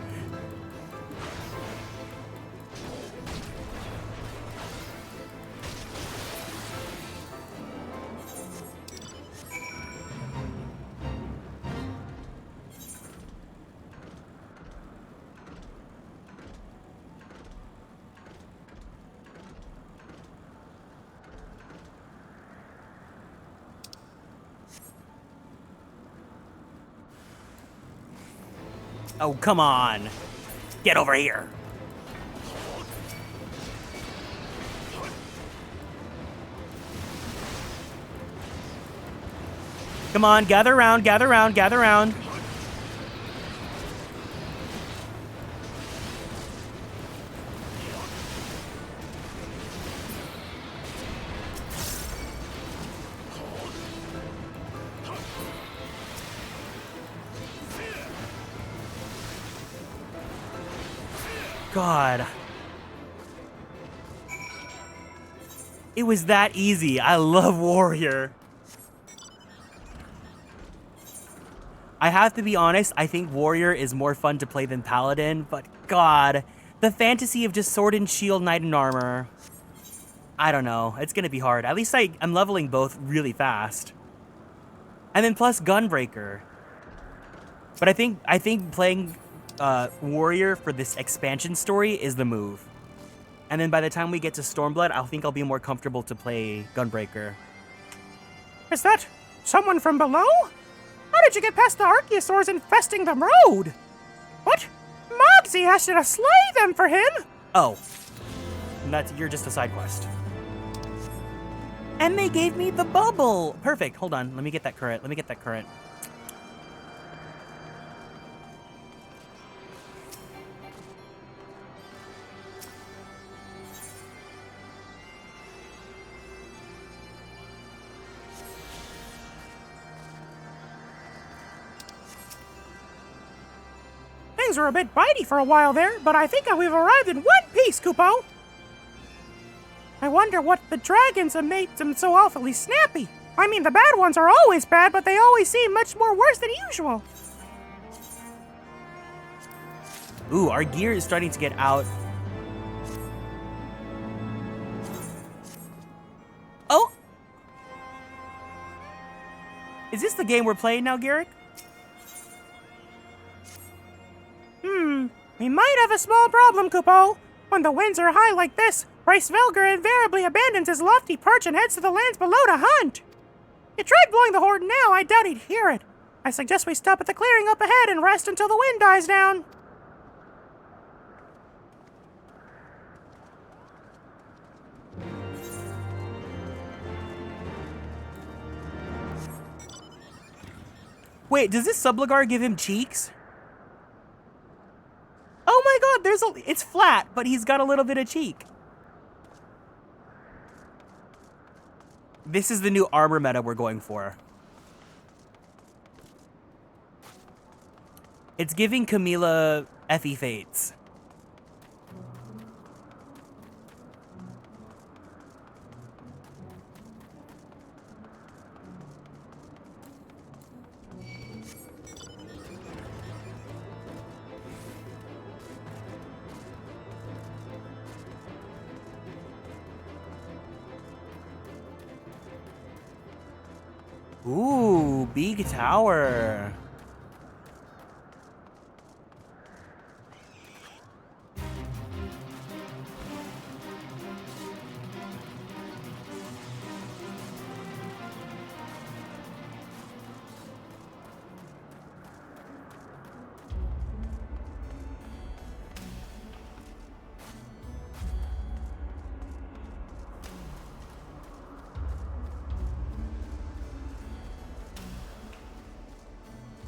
Oh, come on. Get over here. Come on, gather around, gather around, gather around. God. It was that easy. I love Warrior. I have to be honest, I think Warrior is more fun to play than Paladin, but God, the fantasy of just Sword and Shield, Knight and Armor. I don't know. It's gonna be hard. At least I'm leveling both really fast. And then plus Gunbreaker. But I think playing Warrior for this expansion story is the move. And then by the time we get to Stormblood, I think I'll be more comfortable to play Gunbreaker. Is that someone from below? How did you get past the Archaeosaurs infesting the road? What? Mogsy asked you to slay them for him? Oh. You're just a side quest. And they gave me the bubble! Perfect, hold on. Let me get that current. Things were a bit bitey for a while there, but I think we've arrived in one piece, Kupo. I wonder what the dragons have made them so awfully snappy. I mean, the bad ones are always bad, but they always seem much more worse than usual. Ooh, our gear is starting to get out. Oh! Is this the game we're playing now, Garrick? We might have a small problem, Kupo. When the winds are high like this, Bryce Velger invariably abandons his lofty perch and heads to the lands below to hunt. You tried blowing the horn now, I doubt he'd hear it. I suggest we stop at the clearing up ahead and rest until the wind dies down. Wait, does this Subligar give him cheeks? Oh my God, it's flat, but he's got a little bit of cheek. This is the new armor meta we're going for. It's giving Camila Effie Fates. Ooh, big tower.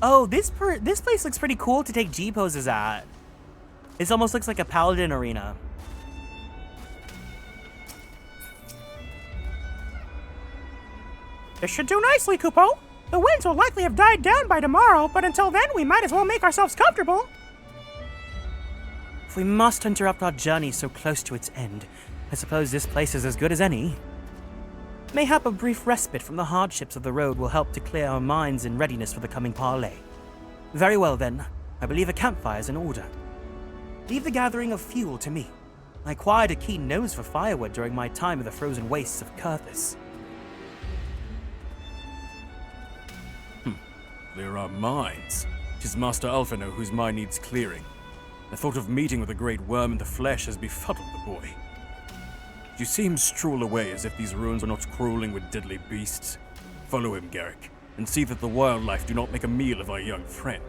Oh, this place looks pretty cool to take G poses at. This almost looks like a paladin arena. This should do nicely, Kupo. The winds will likely have died down by tomorrow, but until then, we might as well make ourselves comfortable. If we must interrupt our journey so close to its end, I suppose this place is as good as any. Mayhap a brief respite from the hardships of the road will help to clear our minds in readiness for the coming parley. Very well then, I believe a campfire is in order. Leave the gathering of fuel to me. I acquired a keen nose for firewood during my time in the frozen wastes of Kurthus. Clear our minds. 'Tis Master Alphino whose mind needs clearing. The thought of meeting with a great worm in the flesh has befuddled the boy. You see him stroll away as if these ruins are not crawling with deadly beasts. Follow him, Garrick, and see that the wildlife do not make a meal of our young friend.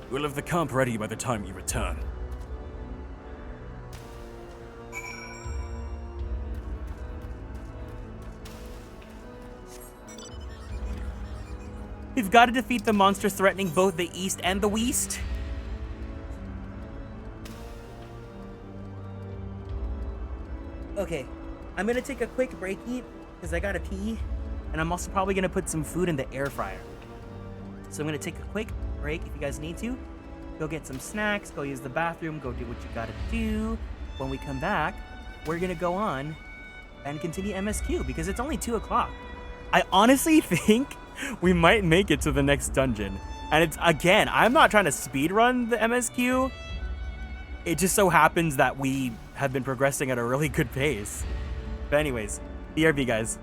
We'll have the camp ready by the time you return. We've got to defeat the monster threatening both the east and the west. Okay, I'm gonna take a quick breaky because I gotta pee, and I'm also probably gonna put some food in the air fryer. So I'm gonna take a quick break if you guys need to. Go get some snacks, go use the bathroom, go do what you gotta do. When we come back, we're gonna go on and continue MSQ because it's only 2 o'clock. I honestly think we might make it to the next dungeon. And it's, again, I'm not trying to speedrun the MSQ. It just so happens that we have been progressing at a really good pace. But anyways, BRB guys.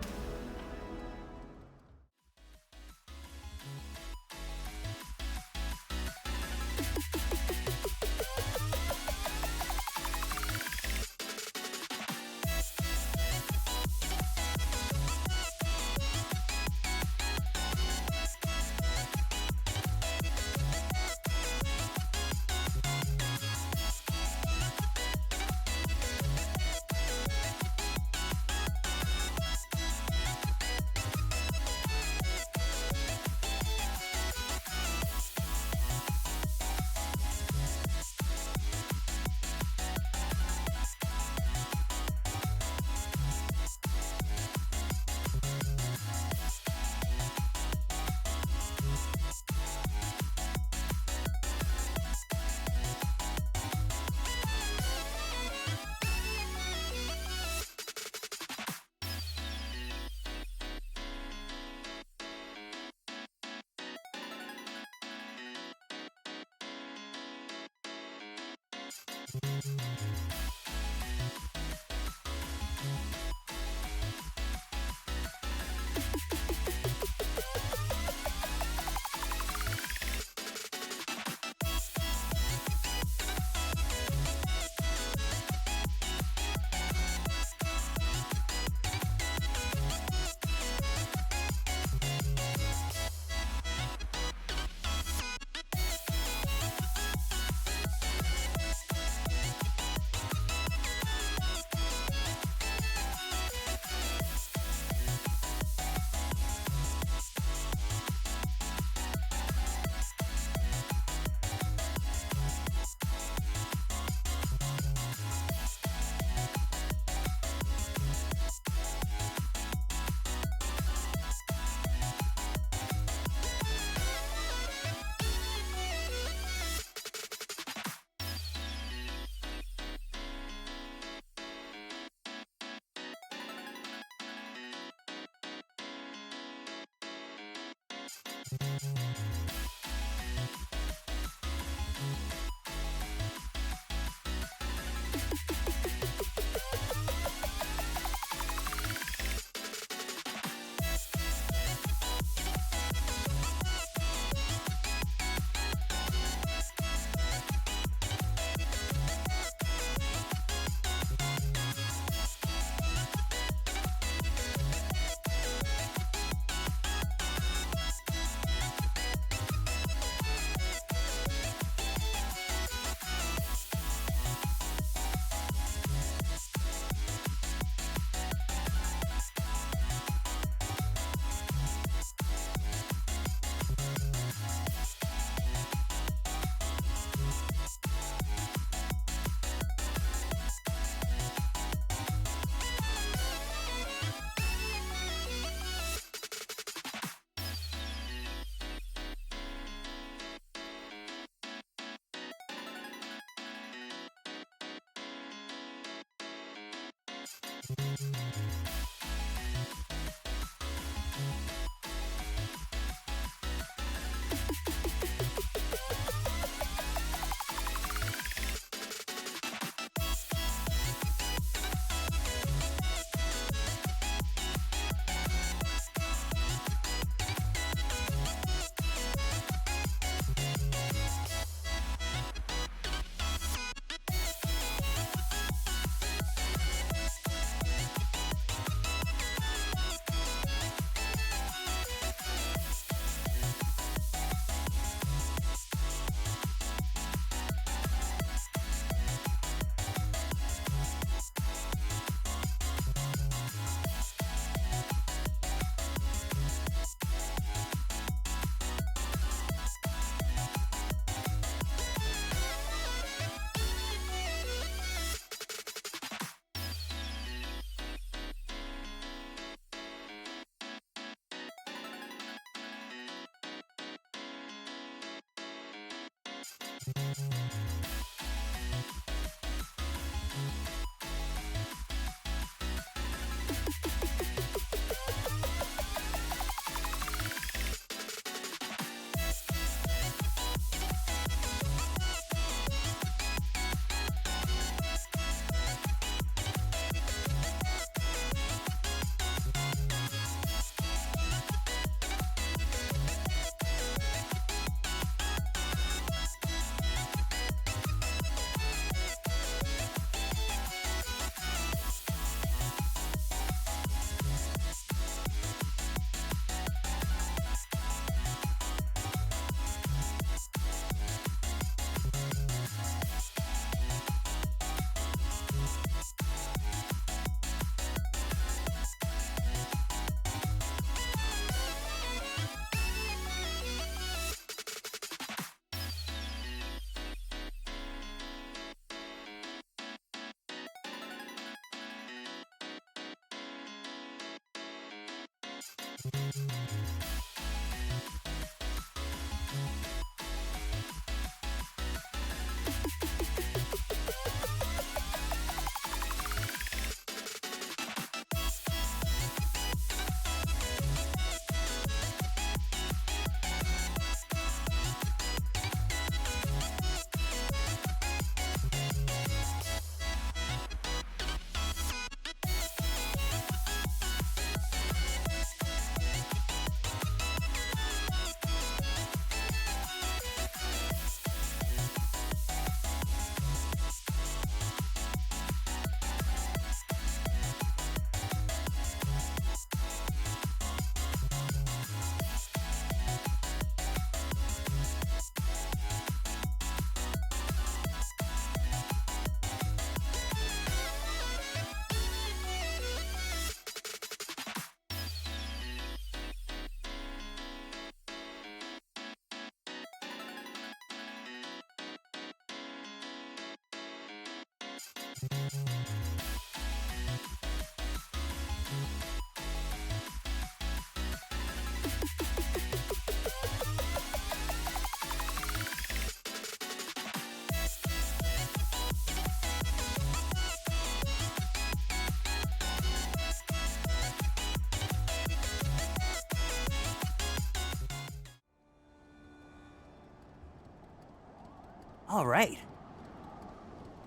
All right.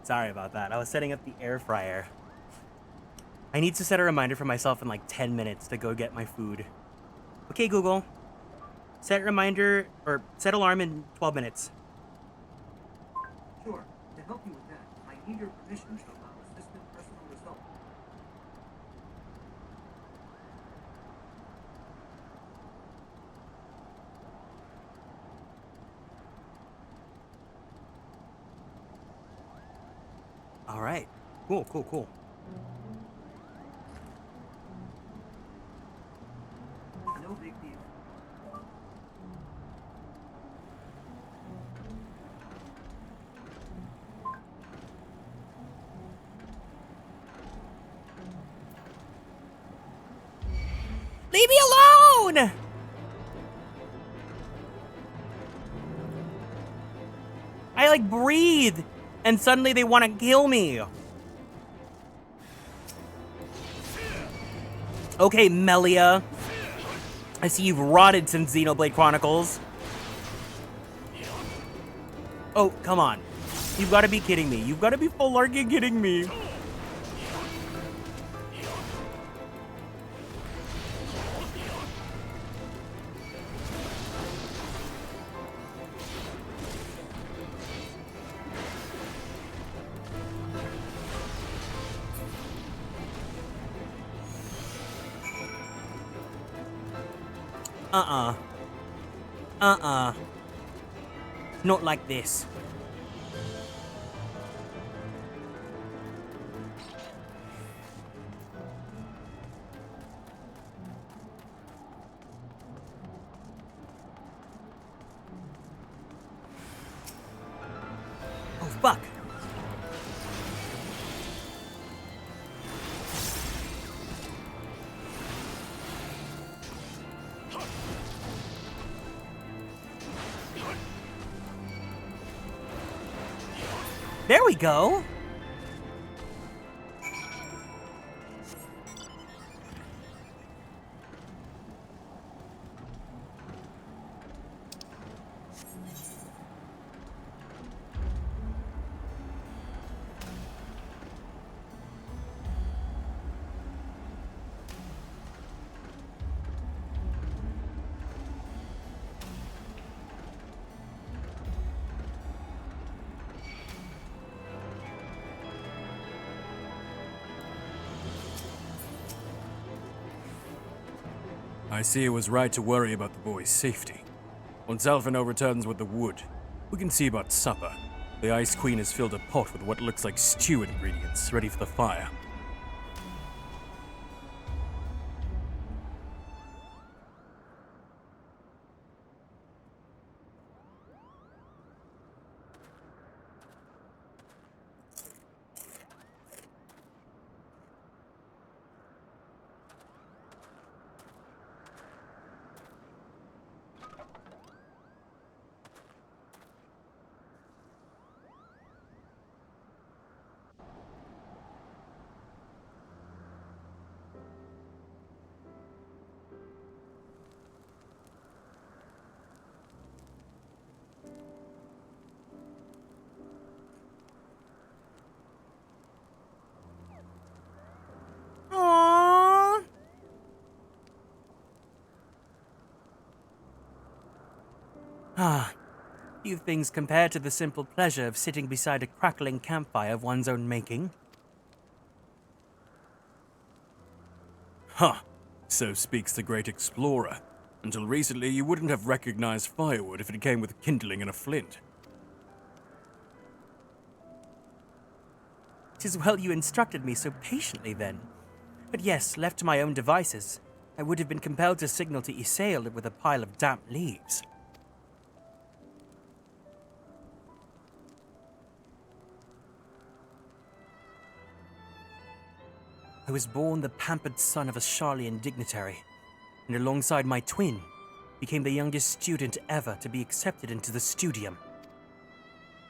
Sorry about that. I was setting up the air fryer. I need to set a reminder for myself in like 10 minutes to go get my food. Okay, Google. Set reminder, or set alarm in 12 minutes. Sure. To help you with that, I need your permission to allow assistant personal result. All right. Cool, cool, cool. No big deal. Leave me alone! I like breathe, and suddenly they want to kill me. Okay, Melia. I see you've rotted since Xenoblade Chronicles. Oh, come on. You've got to be kidding me. You've got to be full-larking kidding me. Not like this. Oh, fuck. There we go. I see it was right to worry about the boy's safety. Once Alphino returns with the wood, we can see about supper. The Ice Queen has filled a pot with what looks like stew ingredients, ready for the fire. Few things compared to the simple pleasure of sitting beside a crackling campfire of one's own making. Huh. So speaks the great explorer. Until recently, you wouldn't have recognized firewood if it came with kindling and a flint. 'Tis well you instructed me so patiently then. But yes, left to my own devices, I would have been compelled to signal to Isael with a pile of damp leaves. I was born the pampered son of a Charlian dignitary, and alongside my twin, became the youngest student ever to be accepted into the studium.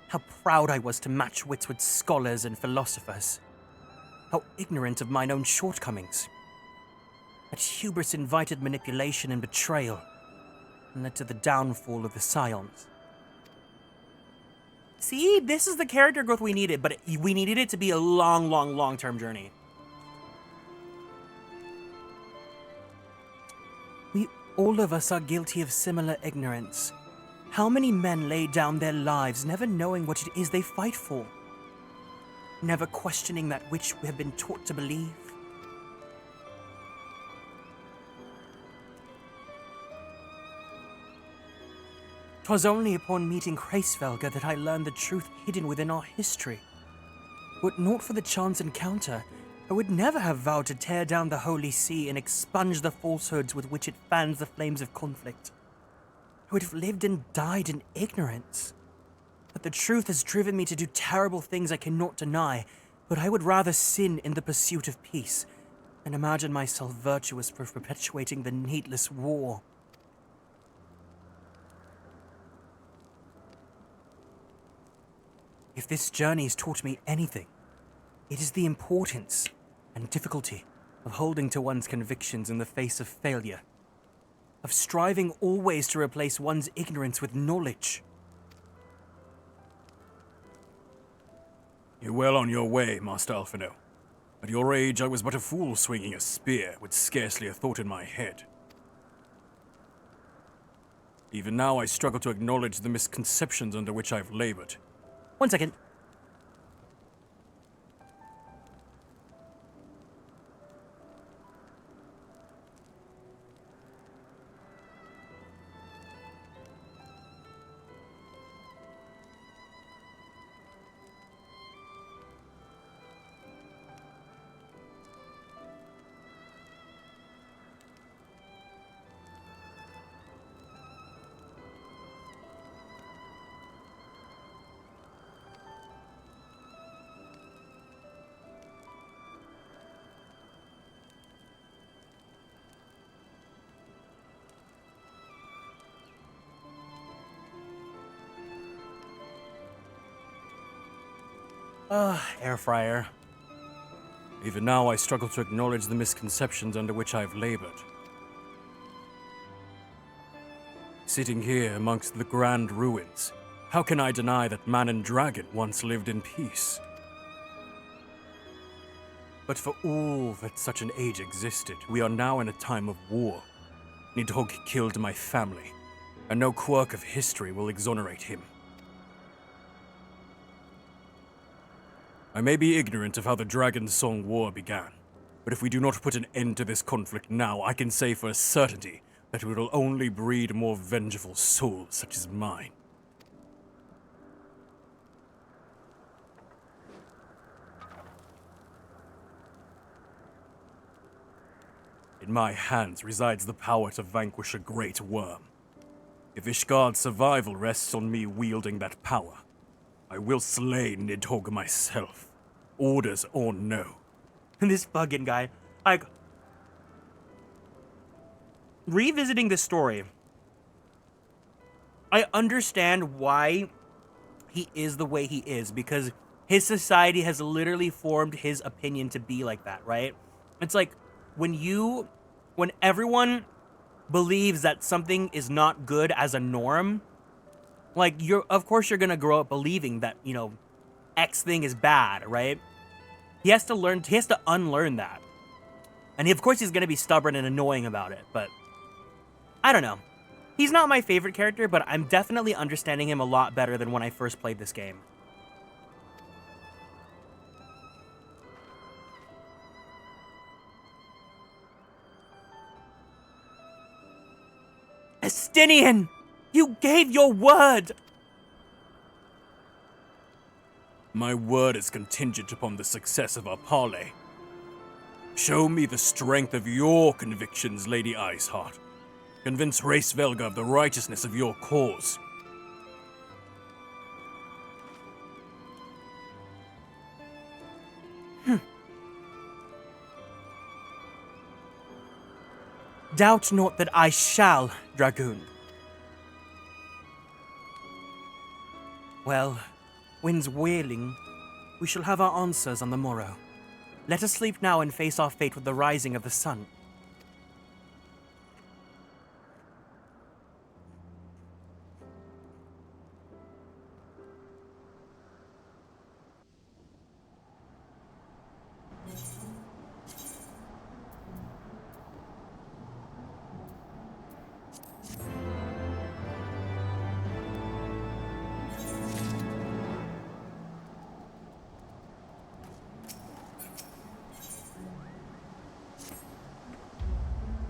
How proud I was to match wits with scholars and philosophers. How ignorant of mine own shortcomings. That hubris invited manipulation and betrayal, and led to the downfall of the Scions. See, this is the character growth we needed, but we needed it to be a long-term journey. We all of us are guilty of similar ignorance. How many men lay down their lives never knowing what it is they fight for? Never questioning that which we have been taught to believe? 'Twas only upon meeting Hraesvelga that I learned the truth hidden within our history. Were it not for the chance encounter, I would never have vowed to tear down the Holy See and expunge the falsehoods with which it fans the flames of conflict. I would have lived and died in ignorance. But the truth has driven me to do terrible things I cannot deny, but I would rather sin in the pursuit of peace than imagine myself virtuous for perpetuating the needless war. If this journey has taught me anything, it is the importance and difficulty of holding to one's convictions in the face of failure, of striving always to replace one's ignorance with knowledge. You're well on your way, Master Alphino. At your age, I was but a fool swinging a spear, with scarcely a thought in my head. Even now, I struggle to acknowledge the misconceptions under which I've labored. 1 second. Air fryer. Even now, I struggle to acknowledge the misconceptions under which I've labored. Sitting here amongst the grand ruins, how can I deny that man and dragon once lived in peace? But for all that such an age existed, we are now in a time of war. Nidhogg killed my family, and no quirk of history will exonerate him. I may be ignorant of how the Dragon Song War began, but if we do not put an end to this conflict now, I can say for a certainty that it will only breed more vengeful souls such as mine. In my hands resides the power to vanquish a great worm. If Ishgard's survival rests on me wielding that power, I will slay Nidhogg myself, orders or no. This fucking guy, like, revisiting this story, I understand why he is the way he is, because his society has literally formed his opinion to be like that, right? It's like, when everyone believes that something is not good as a norm, like, of course you're gonna grow up believing that, you know, X thing is bad, right? He has to unlearn that. And of course he's gonna be stubborn and annoying about it, but I don't know. He's not my favorite character, but I'm definitely understanding him a lot better than when I first played this game. Estinian! You gave your word! My word is contingent upon the success of our parley. Show me the strength of your convictions, Lady Iceheart. Convince Hraesvelga of the righteousness of your cause. Doubt not that I shall, Dragoon. Well, winds wailing, we shall have our answers on the morrow. Let us sleep now and face our fate with the rising of the sun.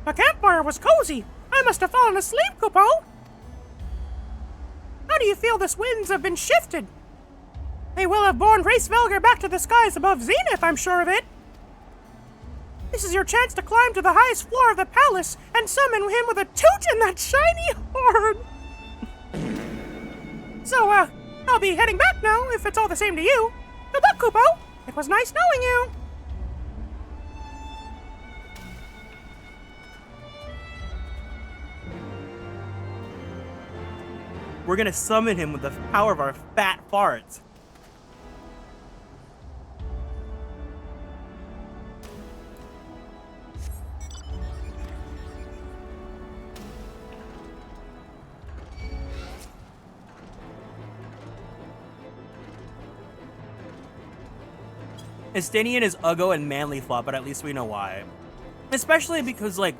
The campfire was cozy. I must have fallen asleep, Kupo. How do you feel this winds have been shifted? They will have borne Hraesvelga back to the skies above Zenith, I'm sure of it. This is your chance to climb to the highest floor of the palace and summon him with a toot and that shiny horn. So, I'll be heading back now, if it's all the same to you. Good luck, Kupo. It was nice knowing you. We're gonna summon him with the power of our fat farts. Estinian is Uggo and manly flop, but at least we know why. Especially because, like,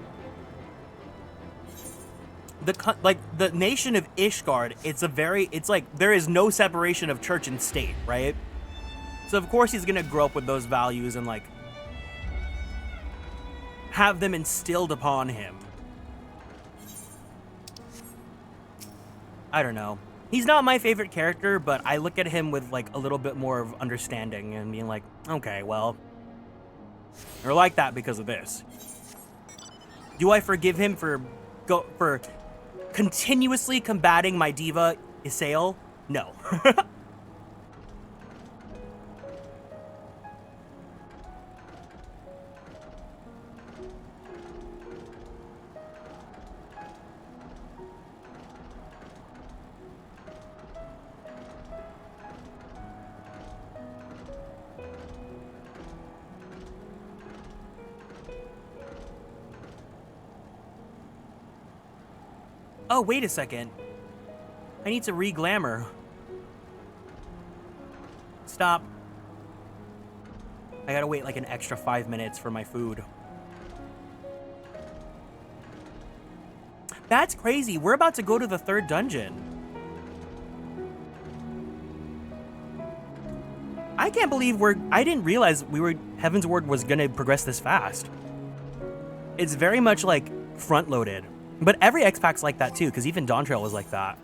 the nation of Ishgard, it's like there is no separation of church and state, right? So of course he's gonna grow up with those values and like have them instilled upon him. I don't know. He's not my favorite character, but I look at him with like a little bit more of understanding and being like, okay, well, you're like that because of this. Do I forgive him for continuously combating my diva Isael? No. Oh, wait a second. I need to re-glamour. Stop. I gotta wait like an extra 5 minutes for my food. That's crazy. We're about to go to the 3rd dungeon. I can't believe I didn't realize Heavensward was gonna progress this fast. It's very much like front-loaded. But every X-Pack's like that too, because even Dawntrail was like that.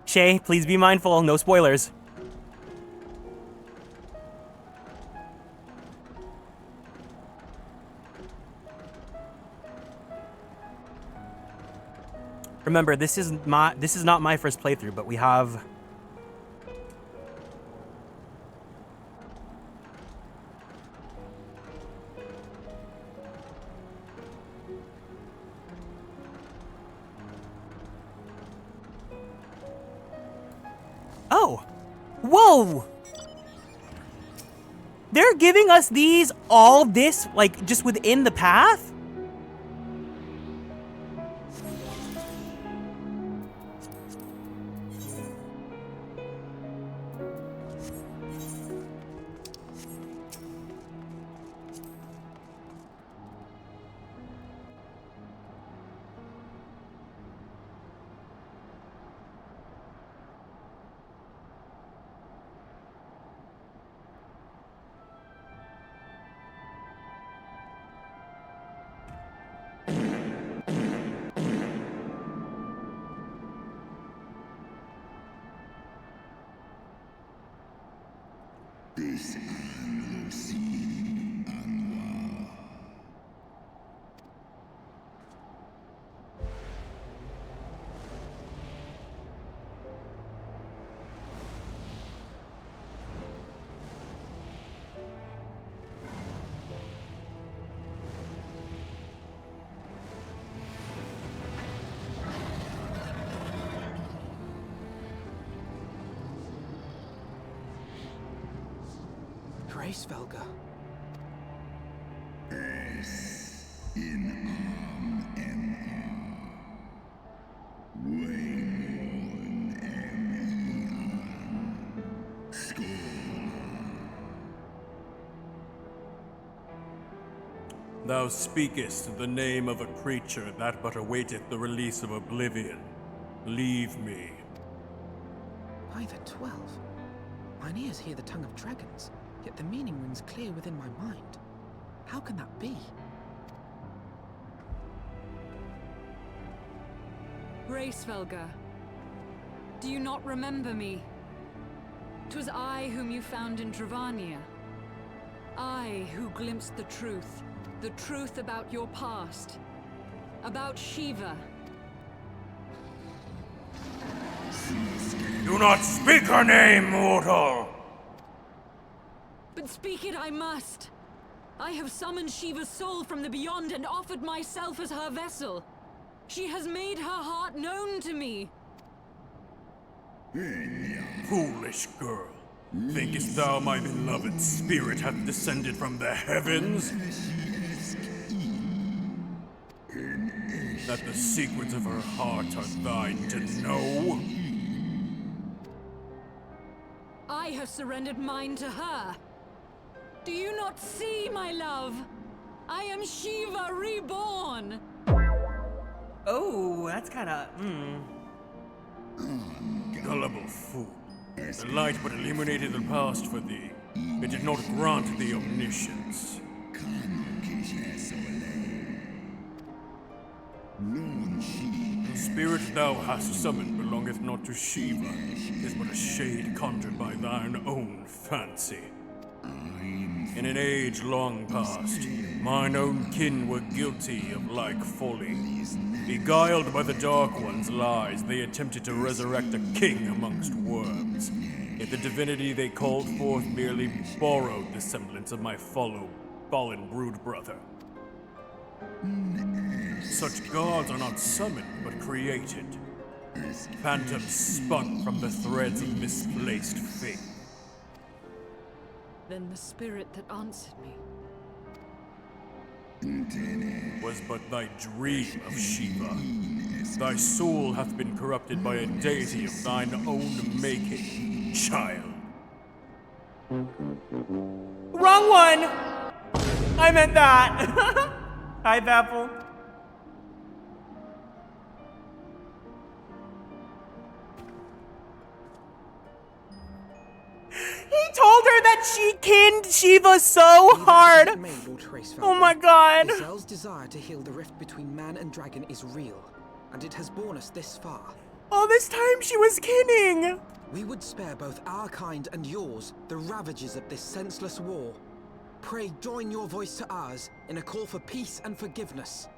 Shay, please be mindful, no spoilers. Remember, this is not my first playthrough, but we have Oh! Whoa! They're giving us all this, like, just within the path? Svelga. Thou speakest the name of a creature that but awaiteth the release of oblivion. Leave me. By the 12. Mine ears hear the tongue of dragons. Yet the meaning rings clear within my mind. How can that be? Svelga, do you not remember me? 'Twas I whom you found in Dravania. I who glimpsed the truth about your past, about Shiva. Do not speak her name, mortal! But speak it I must. I have summoned Shiva's soul from the beyond and offered myself as her vessel. She has made her heart known to me. Foolish girl. Thinkest thou my beloved spirit hath descended from the heavens? That the secrets of her heart are thine to know? I have surrendered mine to her. Do you not see, my love? I am Shiva reborn. Oh, that's kinda, Gullible fool. The light but illuminated the past for thee. It did not grant thee omniscience. The spirit thou hast summoned belongeth not to Shiva. It is but a shade conjured by thine own fancy. In an age long past, mine own kin were guilty of like folly. Beguiled by the Dark One's lies, they attempted to resurrect a king amongst worms. Yet the divinity they called forth merely borrowed the semblance of my fallen brood brother. Such gods are not summoned, but created. Phantoms spun from the threads of misplaced faith. Then the spirit that answered me was but thy dream of Shiva. Thy soul hath been corrupted by a deity of thine own making, child. wrong one! I meant that. Hi, Apple. He told her that she kinned Shiva so hard. Oh my god. Giselle's desire to heal the rift between man and dragon is real, and it has borne us this far. All this time she was kidding. We would spare both our kind and yours the ravages of this senseless war. Pray join your voice to ours in a call for peace and forgiveness.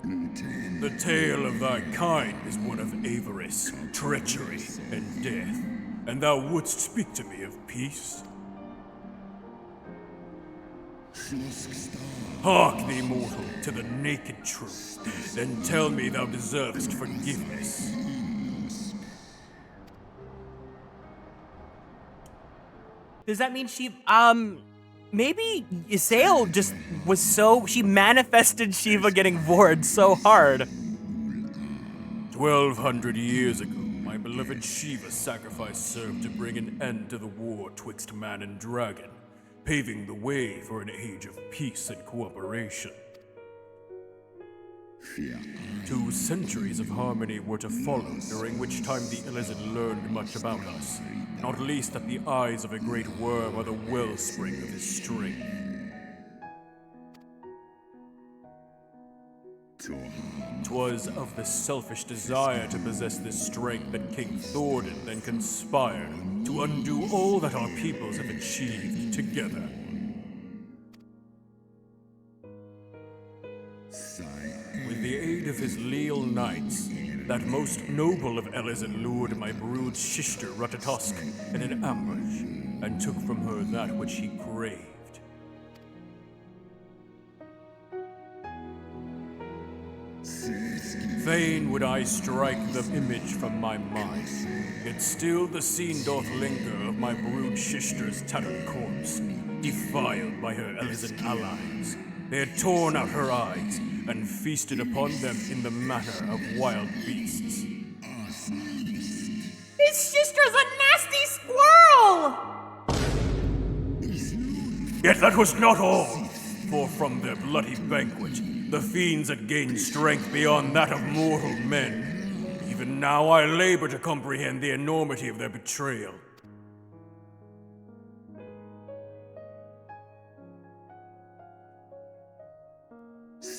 The tale of thy kind is one of avarice, treachery, and death. And thou wouldst speak to me of peace? Hark thee, mortal, to the naked truth, then tell me thou deservest forgiveness. Does that mean she, maybe Ysayle just was she manifested Shiva getting bored so hard. 1200 years ago, my beloved Shiva's sacrifice served to bring an end to the war twixt man and dragon, paving the way for an age of peace and cooperation. 2 centuries of harmony were to follow, during which time the Illithid learned much about us, not least that the eyes of a great worm are the wellspring of his strength. 'Twas of the selfish desire to possess this strength that King Thordan then conspired to undo all that our peoples have achieved together. With the aid of his leal knights, that most noble of Elizin lured my brood sister Ratatosk in an ambush, and took from her that which he craved. Fain would I strike the image from my mind, yet still the scene doth linger of my brood sister's tattered corpse, defiled by her Elizin allies. They had torn out her eyes, and feasted upon them in the manner of wild beasts. His sister's a nasty squirrel! Yet that was not all, for from their bloody banquet, the fiends had gained strength beyond that of mortal men. Even now I labor to comprehend the enormity of their betrayal.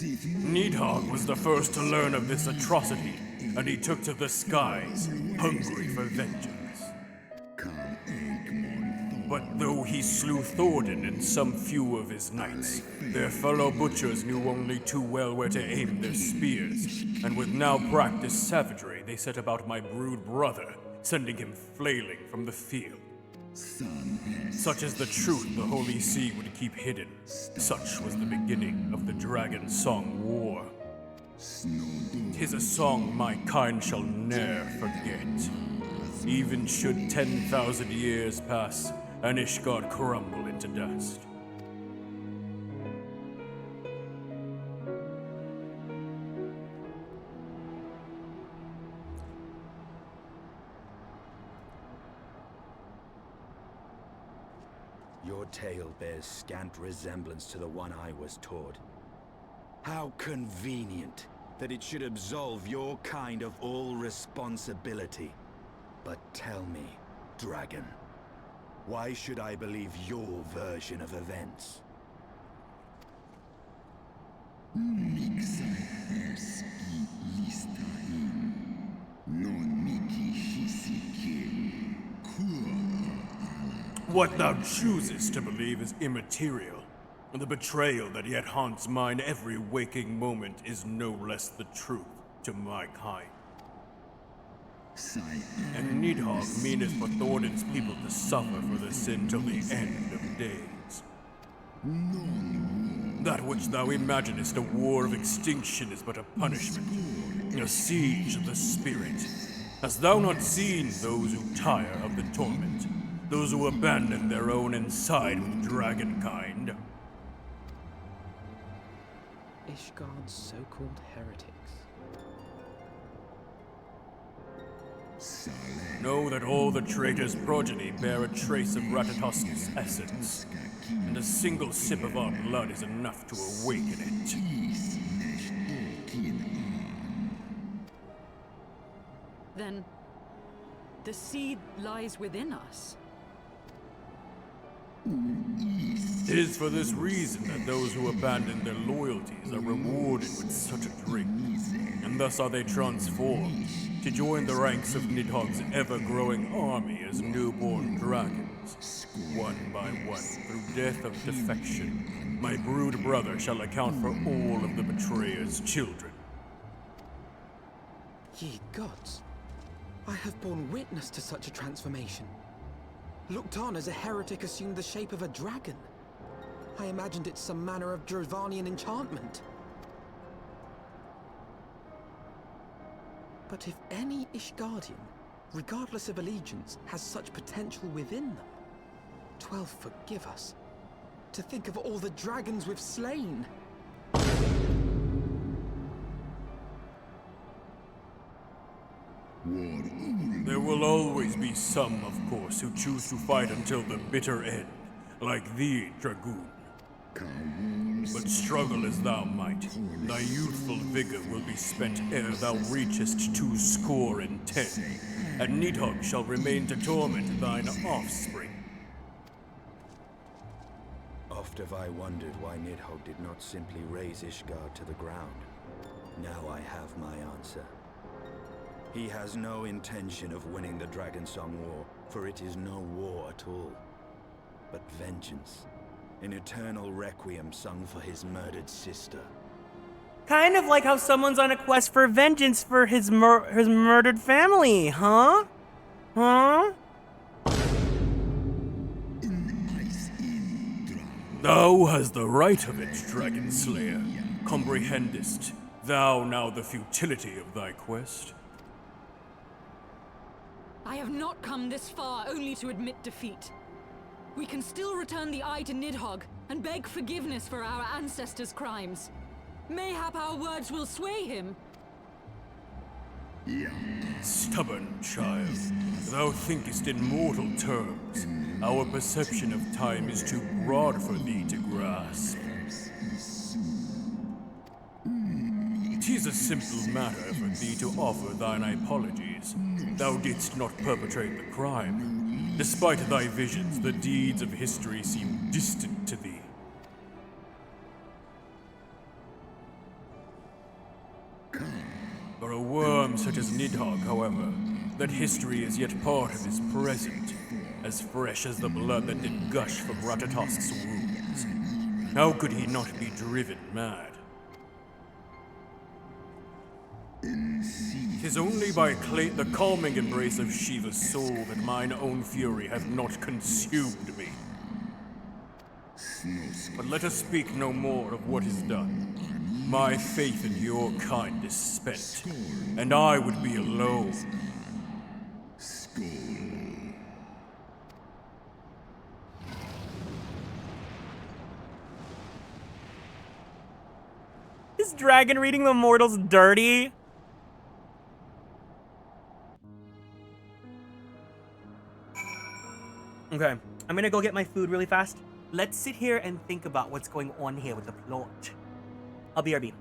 Needhogg was the first to learn of this atrocity, and he took to the skies, hungry for vengeance. But though he slew Thordan and some few of his knights, their fellow butchers knew only too well where to aim their spears, and with now practiced savagery, they set about my brood brother, sending him flailing from the field. Such is the truth the Holy See would keep hidden. Such was the beginning of the Dragon Song War. 'Tis a song my kind shall ne'er forget. Even should 10,000 years pass, and Ishgard crumble into dust. Your tale bears scant resemblance to the one I was taught. How convenient that it should absolve your kind of all responsibility. But tell me, Dragon, why should I believe your version of events? What thou choosest to believe is immaterial. The betrayal that yet haunts mine every waking moment is no less the truth to my kind. And Nidhogg meaneth for Thornton's people to suffer for the sin till the end of days. That which thou imaginest a war of extinction is but a punishment, a siege of the spirit. Hast thou not seen those who tire of the torment? Those who abandon their own and side with dragonkind? Ishgard's so-called heretics. Know that all the traitor's progeny bear a trace of Ratatosk's essence, and a single sip of our blood is enough to awaken it. Then, the seed lies within us. It is for this reason that those who abandon their loyalties are rewarded with such a drink, and thus are they transformed to join the ranks of Nidhogg's ever-growing army as newborn dragons. One by one, through death of defection, my brood brother shall account for all of the betrayer's children. Ye gods, I have borne witness to such a transformation. Looked on as a heretic assumed the shape of a dragon. I imagined it some manner of Drovanian enchantment. But if any Ishgardian, regardless of allegiance, has such potential within them, 12 forgive us. To think of all the dragons we've slain. There will always be some, of course, who choose to fight until the bitter end, like thee, Dragoon. But struggle as thou might, thy youthful vigor will be spent ere thou reachest 210, and Nidhogg shall remain to torment thine offspring. Oft have I wondered why Nidhogg did not simply raze Ishgard to the ground. Now I have my answer. He has no intention of winning the Dragon Song War, for it is no war at all, but vengeance. An eternal requiem sung for his murdered sister. Kind of like how someone's on a quest for vengeance for his murdered family, huh? Huh? Thou hast the right of it, Dragon Slayer. Comprehendest thou now the futility of thy quest? I have not come this far only to admit defeat. We can still return the eye to Nidhogg and beg forgiveness for our ancestors' crimes. Mayhap our words will sway him. Stubborn child, thou thinkest in mortal terms. Our perception of time is too broad for thee to grasp. 'Tis a simple matter for thee to offer thine apologies. Thou didst not perpetrate the crime. Despite thy visions, the deeds of history seem distant to thee. For a worm such as Nidhogg, however, that history is yet part of his present, as fresh as the blood that did gush from Ratatosk's wounds. How could he not be driven mad? 'Tis 'Tis only by the calming embrace of Shiva's soul that mine own fury hath not consumed me. But let us speak no more of what is done. My faith in your kind is spent, and I would be alone. Is dragon reading the mortals dirty? Okay, I'm gonna go get my food really fast. Let's sit here and think about what's going on here with the plot. I'll BRB.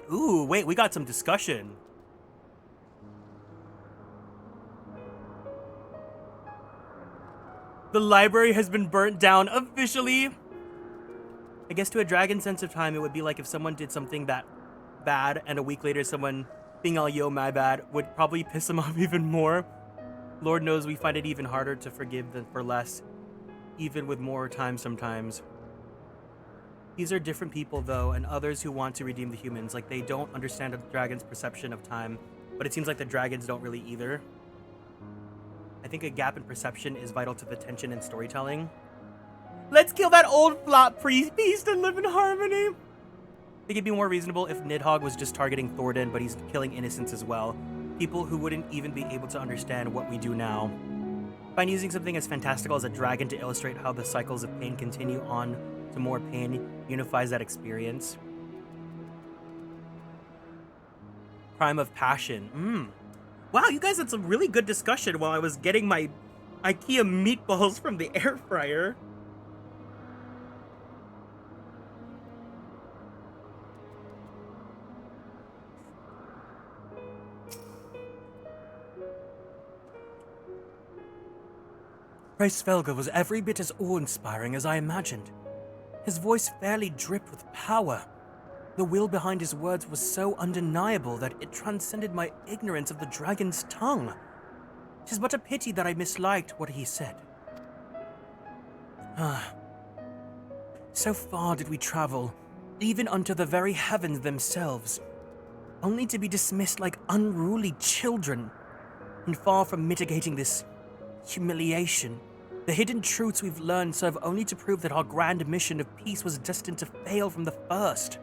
Ooh, wait, we got some discussion. The library has been burnt down officially. I guess to a dragon's sense of time, it would be like if someone did something that bad and a week later someone being all, yo, my bad, would probably piss them off even more. Lord knows we find it even harder to forgive than for less, even with more time sometimes. These are different people, though, and others who want to redeem the humans. Like, they don't understand a dragon's perception of time, but it seems like the dragons don't really either. I think a gap in perception is vital to the tension in storytelling. Let's kill that old flop beast and live in harmony. I think it'd be more reasonable if Nidhogg was just targeting Thordan, but he's killing innocents as well. People who wouldn't even be able to understand what we do now. Find using something as fantastical as a dragon to illustrate how the cycles of pain continue on to more pain unifies that experience. Crime of passion. Wow, you guys had some really good discussion while I was getting my IKEA meatballs from the air fryer. Svelga was every bit as awe-inspiring as I imagined. His voice fairly dripped with power. The will behind his words was so undeniable that it transcended my ignorance of the dragon's tongue. 'Tis but a pity that I misliked what he said. So far did we travel, even unto the very heavens themselves, only to be dismissed like unruly children. And far from mitigating this humiliation, the hidden truths we've learned serve only to prove that our grand mission of peace was destined to fail from the first.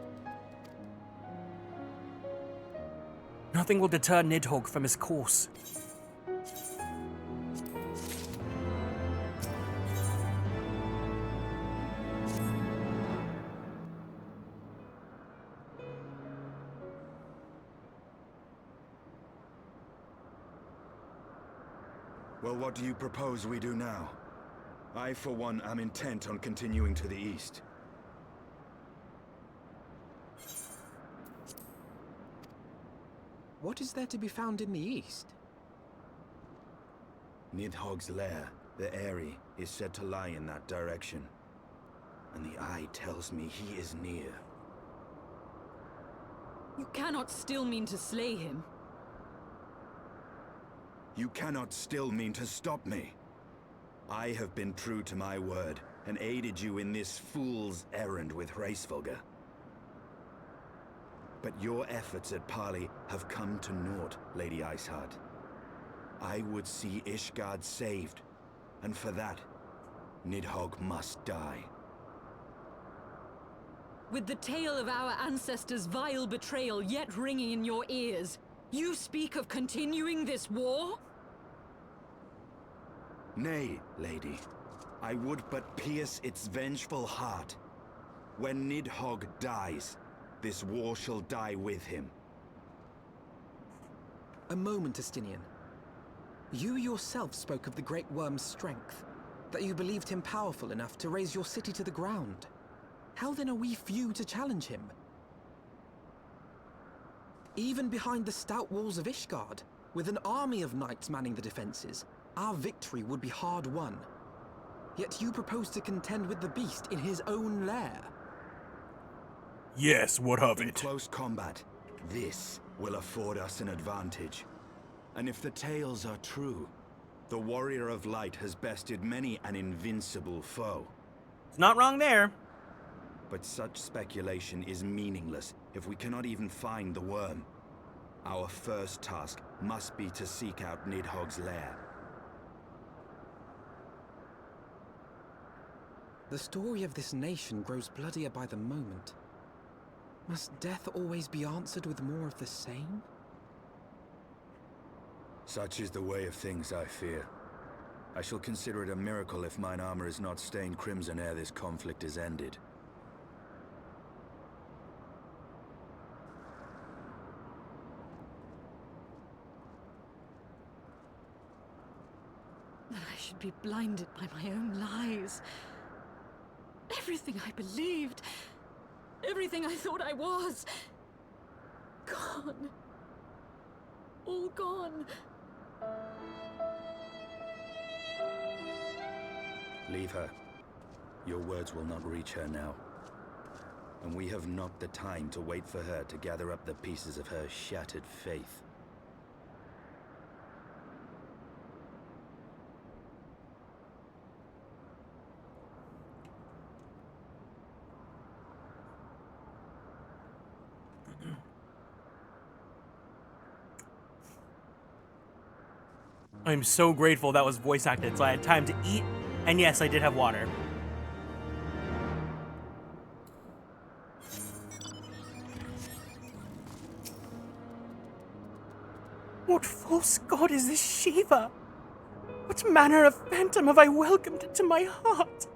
Nothing will deter Nidhogg from his course. Well, what do you propose we do now? I, for one, am intent on continuing to the east. What is there to be found in the east? Nidhogg's lair, the Eyrie, is said to lie in that direction. And the eye tells me he is near. You cannot still mean to slay him. You cannot still mean to stop me. I have been true to my word, and aided you in this fool's errand with Hraesvelgr. But your efforts at parley have come to naught, Lady Iceheart. I would see Ishgard saved, and for that, Nidhogg must die. With the tale of our ancestors' vile betrayal yet ringing in your ears, you speak of continuing this war? Nay, lady. I would but pierce its vengeful heart. When Nidhogg dies, this war shall die with him. A moment, Estinian. You yourself spoke of the Great Worm's strength, that you believed him powerful enough to raise your city to the ground. How then are we few to challenge him? Even behind the stout walls of Ishgard, with an army of knights manning the defenses, our victory would be hard won. Yet you propose to contend with the beast in his own lair. Yes, what of In it? close combat, this will afford us an advantage. And if the tales are true, the Warrior of Light has bested many an invincible foe. It's not wrong there. But such speculation is meaningless if we cannot even find the worm. Our first task must be to seek out Nidhogg's lair. The story of this nation grows bloodier by the moment. Must death always be answered with more of the same? Such is the way of things, I fear. I shall consider it a miracle if mine armor is not stained crimson ere this conflict is ended. That I should be blinded by my own lies. Everything I believed, everything I thought I was, gone. All gone. Leave her. Your words will not reach her now. And we have not the time to wait for her to gather up the pieces of her shattered faith. I'm so grateful that was voice acted, so I had time to eat, and yes, I did have water. What false god is this Shiva? What manner of phantom have I welcomed into my heart?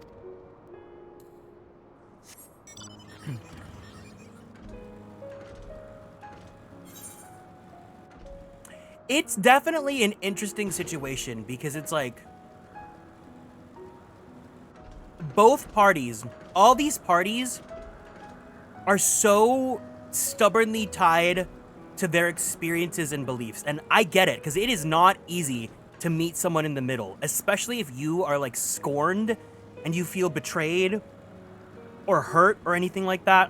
It's definitely an interesting situation because it's like both parties, all these parties are so stubbornly tied to their experiences and beliefs. And I get it because it is not easy to meet someone in the middle, especially if you are like scorned and you feel betrayed or hurt or anything like that.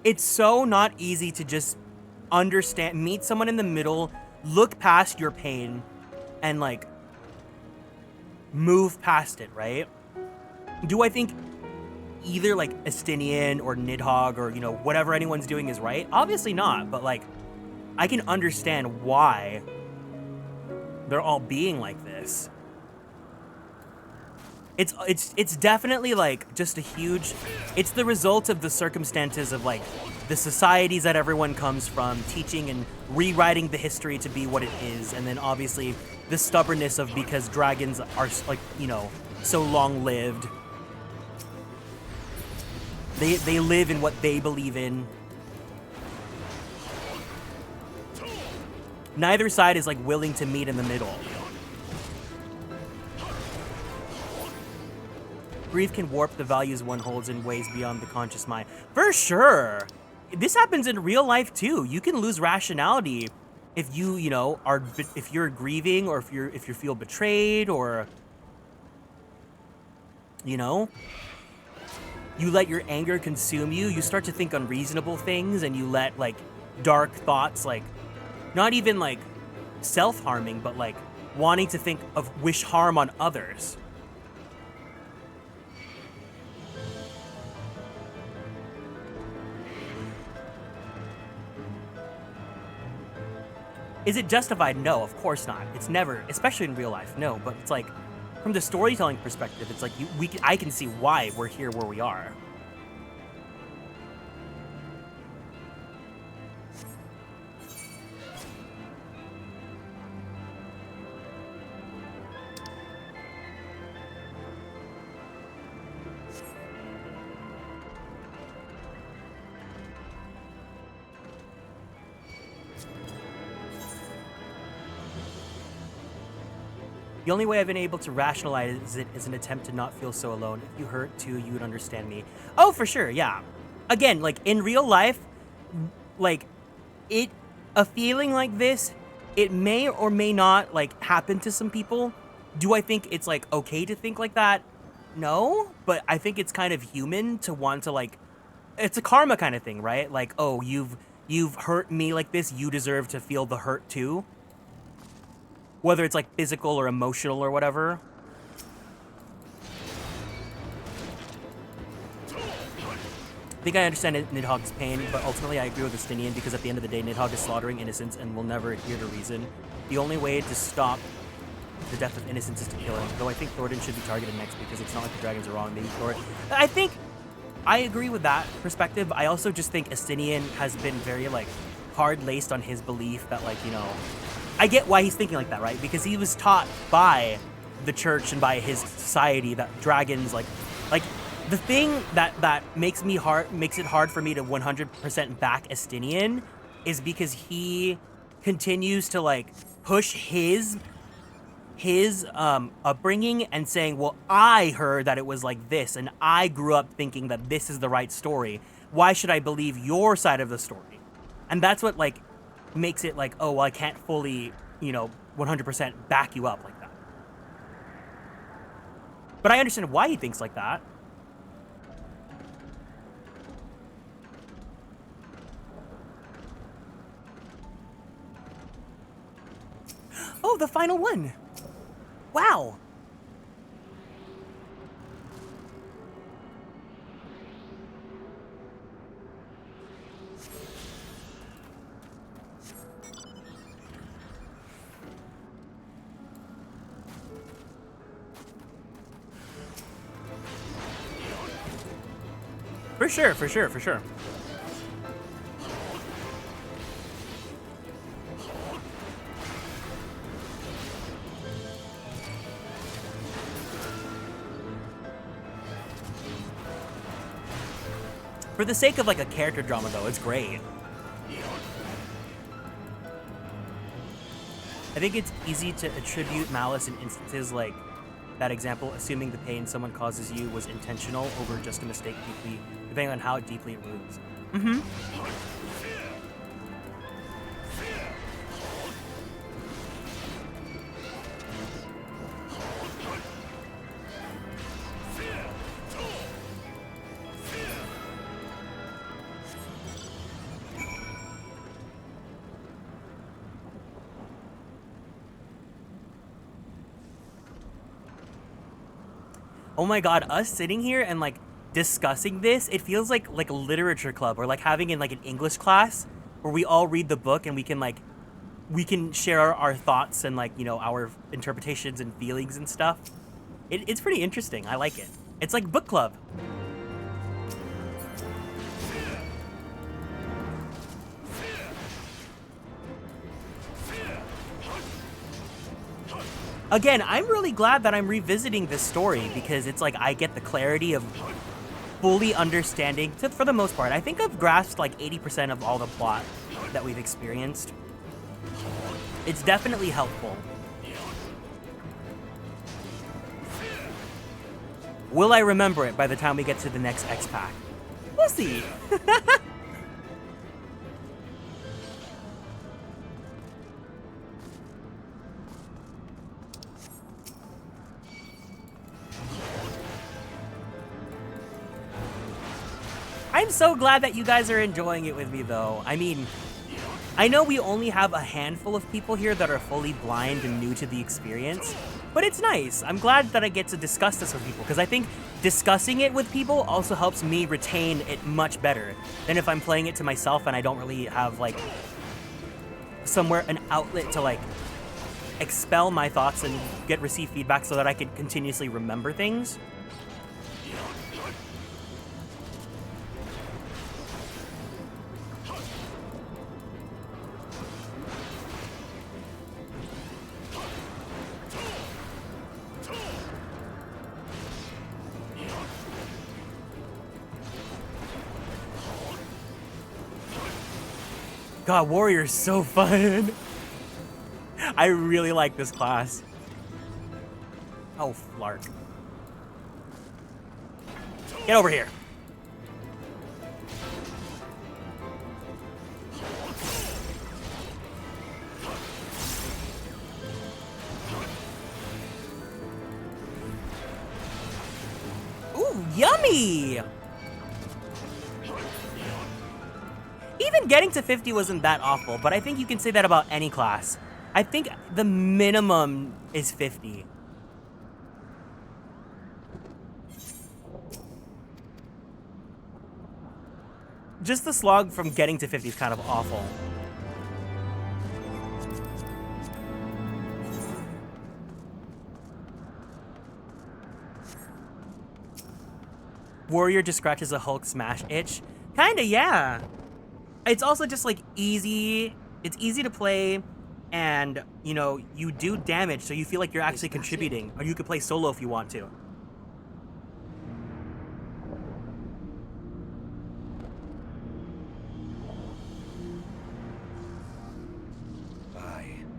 It's so not easy to just meet someone in the middle, look past your pain and like move past it, right? Do I think either like Estinian or Nidhogg or, you know, whatever anyone's doing is right? Obviously not, but like I can understand why they're all being like this. It's definitely like just a huge, it's the result of the circumstances of like the societies that everyone comes from, teaching and rewriting the history to be what it is, and then obviously the stubbornness of because dragons are like, you know, so long-lived. They live in what they believe in. Neither side is like willing to meet in the middle. Grief can warp the values one holds in ways beyond the conscious mind. For sure. This happens in real life too. You can lose rationality if you know, if you're grieving or if you feel betrayed or, you know, you let your anger consume you. You start to think unreasonable things and you let like dark thoughts, like not even like self-harming, but like wanting to wish harm on others. Is it justified? No, of course not. It's never, especially in real life, no. But it's like, from the storytelling perspective, it's like I can see why we're here where we are. The only way I've been able to rationalize it is an attempt to not feel so alone. If you hurt too, you would understand me. Oh, for sure, yeah. Again, like in real life, like a feeling like this, it may or may not like happen to some people. Do I think it's like okay to think like that? No, but I think it's kind of human to want to like, it's a karma kind of thing, right? Like, oh, you've hurt me like this, you deserve to feel the hurt too. Whether it's like physical or emotional or whatever. I think I understand Nidhogg's pain, but ultimately I agree with Estinian because at the end of the day, Nidhogg is slaughtering innocents and will never adhere to reason. The only way to stop the death of innocents is to kill him, though I think Thordan should be targeted next because it's not like the dragons are wrong, maybe Thordan. I think I agree with that perspective. I also just think Estinian has been very like hard-laced on his belief that like, you know, I get why he's thinking like that, right? Because he was taught by the church and by his society that dragons, like the thing that makes it hard for me to 100% back Estinian is because he continues to like push his upbringing and saying, well, I heard that it was like this and I grew up thinking that this is the right story. Why should I believe your side of the story? And that's what like makes it like, oh, well, I can't fully, you know, 100% back you up like that. But I understand why he thinks like that. Oh, the final one. Wow. For sure, for sure, for sure. For the sake of like a character drama though, it's great. I think it's easy to attribute malice in instances like that example, assuming the pain someone causes you was intentional over just a mistake deeply, depending on how deeply it wounds. Mm-hmm. Oh my god, us sitting here and like discussing this, it feels like a literature club or like having in like an English class where we all read the book and we can share our thoughts and like, you know, our interpretations and feelings and stuff. It's pretty interesting. I like it. It's like book club. Again, I'm really glad that I'm revisiting this story because it's like I get the clarity of fully understanding, for the most part. I think I've grasped like 80% of all the plot that we've experienced. It's definitely helpful. Will I remember it by the time we get to the next X-Pack? We'll see. I'm so glad that you guys are enjoying it with me, though. I mean, I know we only have a handful of people here that are fully blind and new to the experience, but it's nice. I'm glad that I get to discuss this with people, because I think discussing it with people also helps me retain it much better than if I'm playing it to myself and I don't really have, like, somewhere, an outlet to, like, expel my thoughts and receive feedback so that I can continuously remember things. God, Warrior's so fun. I really like this class. Oh, flark. Get over here. Ooh, yummy! Even getting to 50 wasn't that awful, but I think you can say that about any class. I think the minimum is 50. Just the slog from getting to 50 is kind of awful. Warrior just scratches a Hulk smash itch. Kinda, yeah. It's also just like easy. It's easy to play, and you know, you do damage, so you feel like you're actually contributing. Or you could play solo if you want to.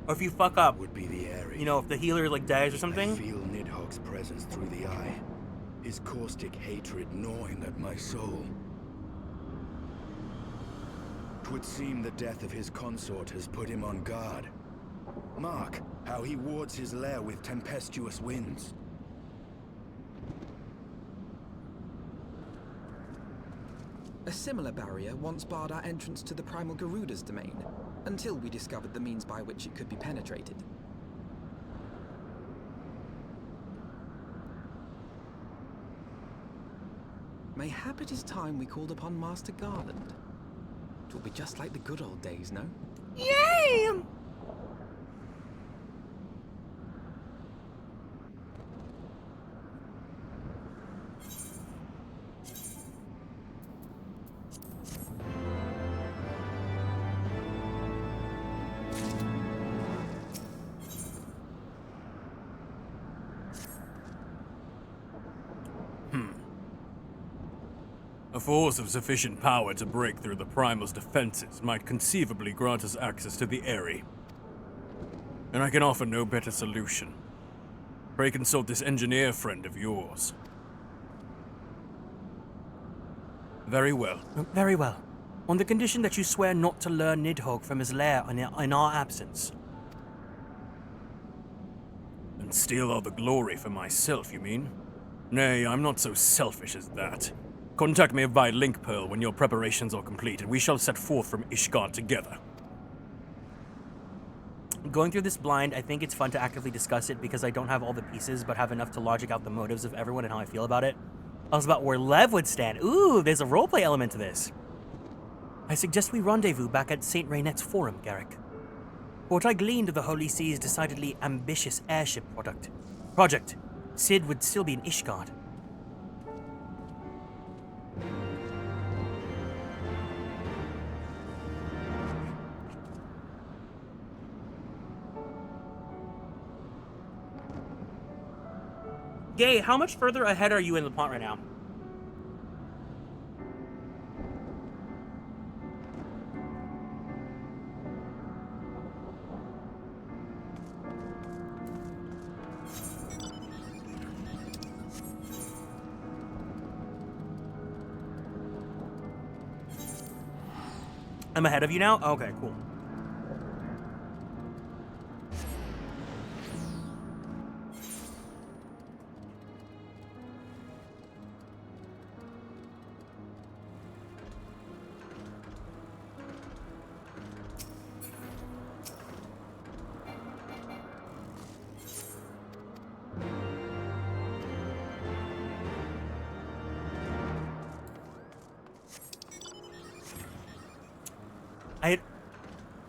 Or if you fuck up, would be the area. You know, if the healer like dies or something. I feel Nidhogg's presence through the eye. His caustic hatred gnawing at my soul. 'Twould seem the death of his consort has put him on guard. Mark how he wards his lair with tempestuous winds. A similar barrier once barred our entrance to the Primal Garuda's domain, until we discovered the means by which it could be penetrated. Mayhap it is time we called upon Master Garland. It will be just like the good old days, no? Yay! A force of sufficient power to break through the Primal's defenses might conceivably grant us access to the Eyrie. And I can offer no better solution. Pray consult this engineer friend of yours. Very well. Very well. On the condition that you swear not to lure Nidhogg from his lair in our absence. And steal all the glory for myself, you mean? Nay, I'm not so selfish as that. Contact me via Link Pearl when your preparations are complete, and we shall set forth from Ishgard together. Going through this blind, I think it's fun to actively discuss it because I don't have all the pieces, but have enough to logic out the motives of everyone and how I feel about it. Also about where Lev would stand. Ooh, there's a roleplay element to this. I suggest we rendezvous back at St. Raynet's Forum, Garrick. What I gleaned of the Holy Sea's decidedly ambitious airship project, Sid would still be in Ishgard. Gay, how much further ahead are you in the plot right now? I'm ahead of you now? Okay, cool.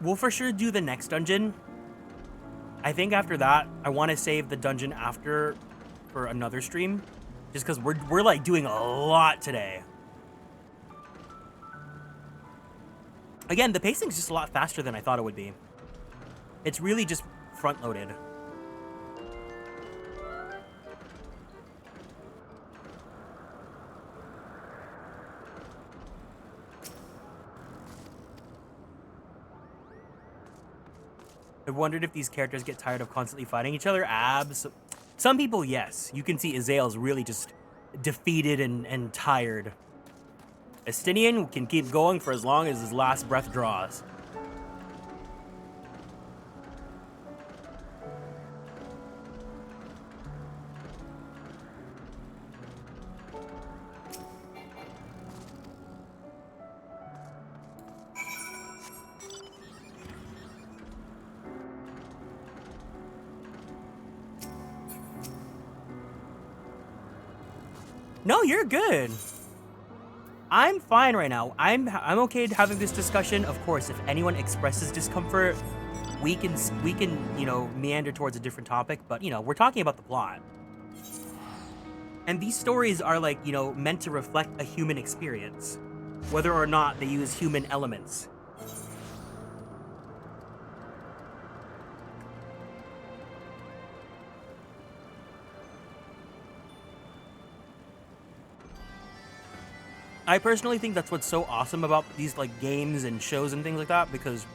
We'll for sure do the next dungeon. I think after that, I want to save the dungeon after for another stream. Just because we're like doing a lot today. Again, the pacing's just a lot faster than I thought it would be. It's really just front-loaded. I wondered if these characters get tired of constantly fighting each other. Some people, yes. You can see Azael's really just defeated and tired. Estinian can keep going for as long as his last breath draws. No, you're good. I'm fine right now. I'm okay having this discussion. Of course, if anyone expresses discomfort, we can you know, meander towards a different topic. But you know, we're talking about the plot, and these stories are like, you know, meant to reflect a human experience, whether or not they use human elements. I personally think that's what's so awesome about these like games and shows and things like that, because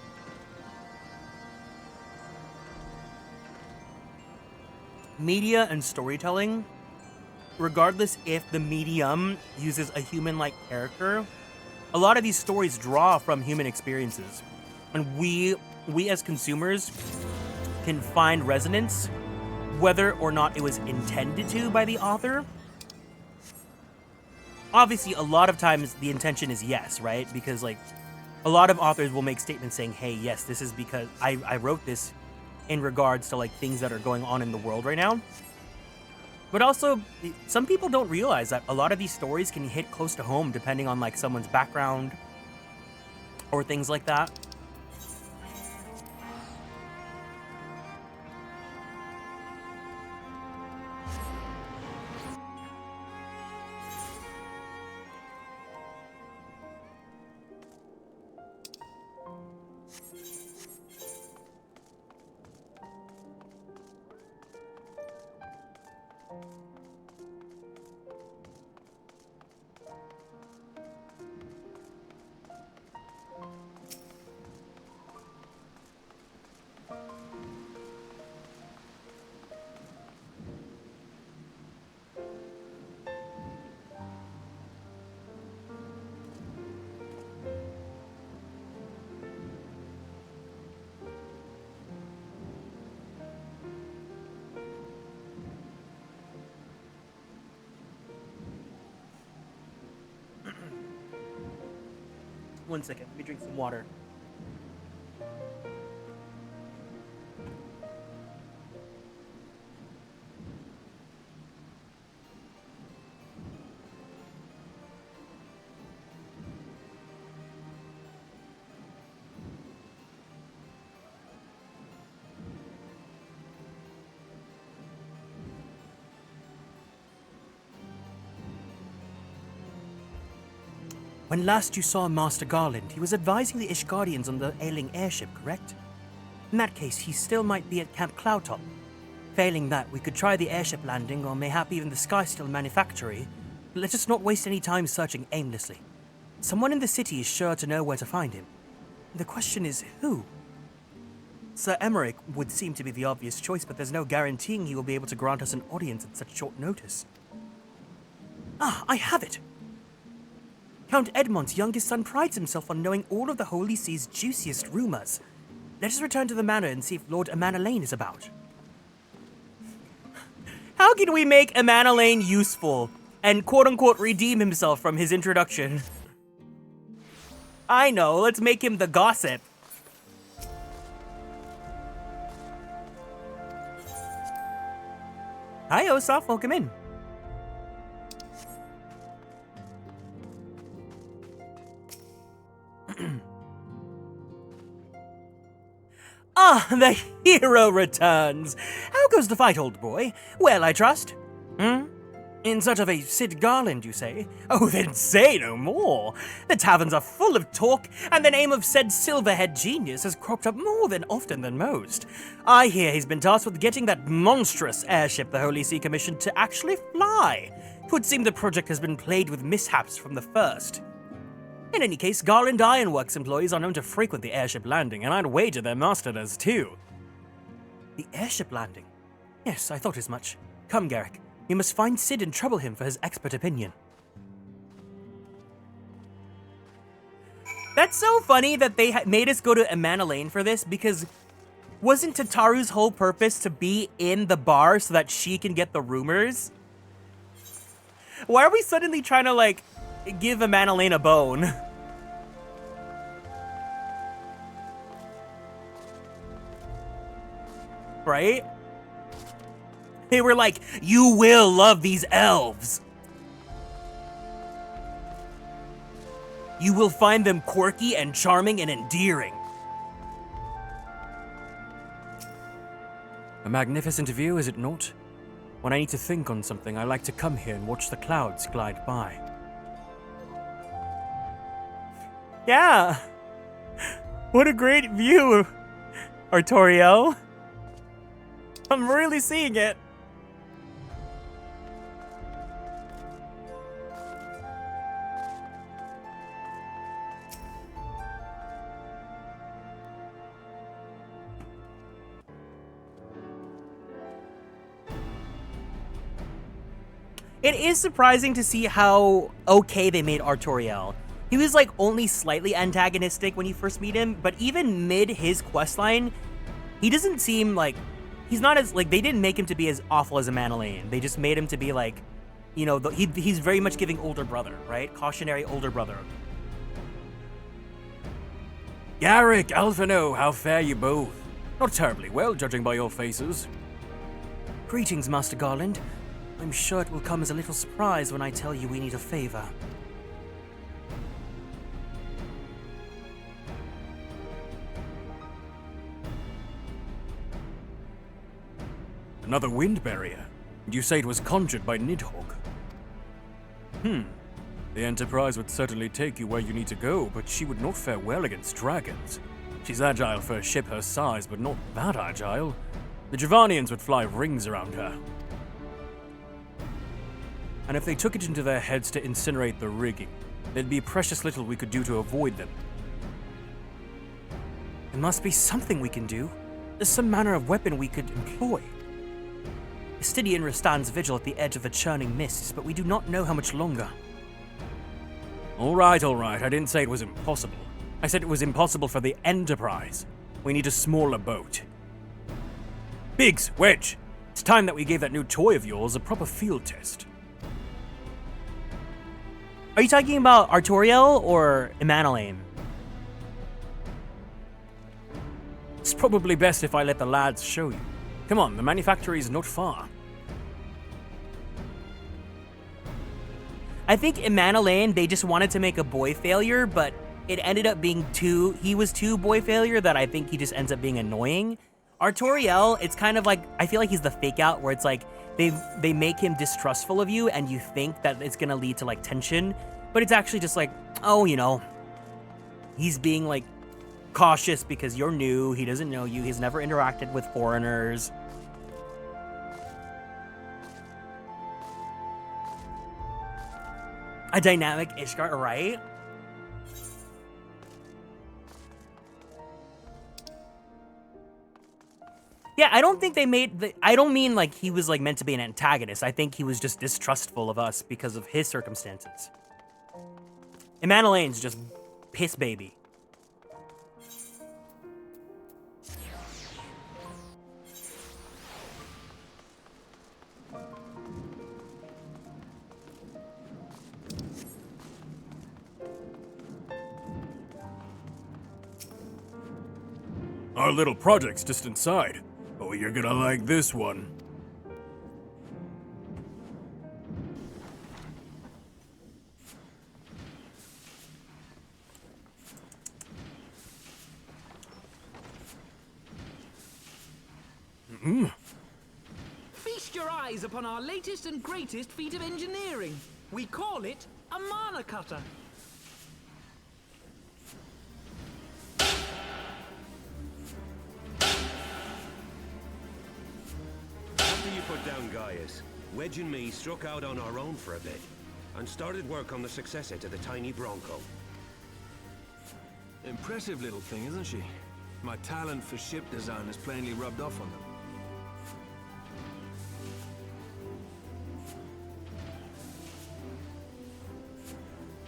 media and storytelling, regardless if the medium uses a human-like character, a lot of these stories draw from human experiences. And we as consumers can find resonance, whether or not it was intended to by the author. obviously a lot of times the intention is yes, right? Because like a lot of authors will make statements saying, hey, yes, this is because I wrote this in regards to like things that are going on in the world right now. But also, some people don't realize that a lot of these stories can hit close to home depending on like someone's background or things like that. One second, let me drink some water. When last you saw Master Garland, he was advising the Ishgardians on the ailing airship, correct? In that case, he still might be at Camp Cloudtop. Failing that, we could try the airship landing, or mayhap even the Skysteel Manufactory. But let us not waste any time searching aimlessly. Someone in the city is sure to know where to find him. The question is, who? Sir Emmerich would seem to be the obvious choice, but there's no guaranteeing he will be able to grant us an audience at such short notice. Ah, I have it! Count Edmond's youngest son prides himself on knowing all of the Holy See's juiciest rumors. Let us return to the manor and see if Lord Amanalain is about. How can we make Amanalain useful and quote-unquote redeem himself from his introduction? I know, let's make him the gossip. Hi, Osaf, welcome in. Ah, the hero returns! How goes the fight, old boy? Well, I trust? In search of a Sid Garland, you say? Oh, then say no more! The taverns are full of talk, and the name of said silverhead genius has cropped up more than often than most. I hear he's been tasked with getting that monstrous airship the Holy See commissioned to actually fly. It would seem the project has been plagued with mishaps from the first. In any case, Garland Ironworks employees are known to frequent the airship landing, and I'd wager their master does too. The airship landing? Yes, I thought as much. Come, Garrick. We must find Sid and trouble him for his expert opinion. That's so funny that they made us go to Amanalain for this, because wasn't Tataru's whole purpose to be in the bar so that she can get the rumors? Why are we suddenly trying to, like, give Amanalain a bone? Right? They were like, you will love these elves. You will find them quirky and charming and endearing. A magnificent view, is it not? When I need to think on something, I like to come here and watch the clouds glide by. Yeah. What a great view, Artoriel. I'm really seeing it. It is surprising to see how okay they made Artoriel. He was like only slightly antagonistic when you first meet him, but even mid his questline, he doesn't seem like, he's not as, like, they didn't make him to be as awful as Amanalain. They just made him to be like, you know, he's very much giving older brother, right? Cautionary older brother. Garrick, Alphino, how fare you both? Not terribly well, judging by your faces. Greetings, Master Garland. I'm sure it will come as a little surprise when I tell you we need a favor. Another wind barrier. You say it was conjured by Nidhogg. The Enterprise would certainly take you where you need to go, but she would not fare well against dragons. She's agile for a ship her size, but not that agile. The Javanians would fly rings around her. And if they took it into their heads to incinerate the rigging, there'd be precious little we could do to avoid them. There must be something we can do. There's some manner of weapon we could employ. Estidian stands vigil at the edge of the churning mists, but we do not know how much longer. All right, I didn't say it was impossible. I said it was impossible for the Enterprise. We need a smaller boat. Biggs, Wedge, it's time that we gave that new toy of yours a proper field test. Are you talking about Artoriel or Emmanuel? It's probably best if I let the lads show you. Come on, the manufactory is not far. I think Emmanuel, they just wanted to make a boy failure, but it ended up being he was too boy failure that I think he just ends up being annoying. Artoriel, it's kind of like, I feel like he's the fake out where it's like, they make him distrustful of you and you think that it's gonna lead to like tension, but it's actually just like, oh, you know, he's being like cautious because you're new, he doesn't know you, he's never interacted with foreigners. A dynamic Ishgard, right? Yeah, I don't think they made I don't mean like he was like meant to be an antagonist. I think he was just distrustful of us because of his circumstances. Emmanuel's just piss baby. Our little project's just inside. Oh, you're gonna like this one. Feast your eyes upon our latest and greatest feat of engineering. We call it a mana cutter. After you put down Gaius, Wedge and me struck out on our own for a bit, and started work on the successor to the tiny Bronco. Impressive little thing, isn't she? My talent for ship design has plainly rubbed off on them.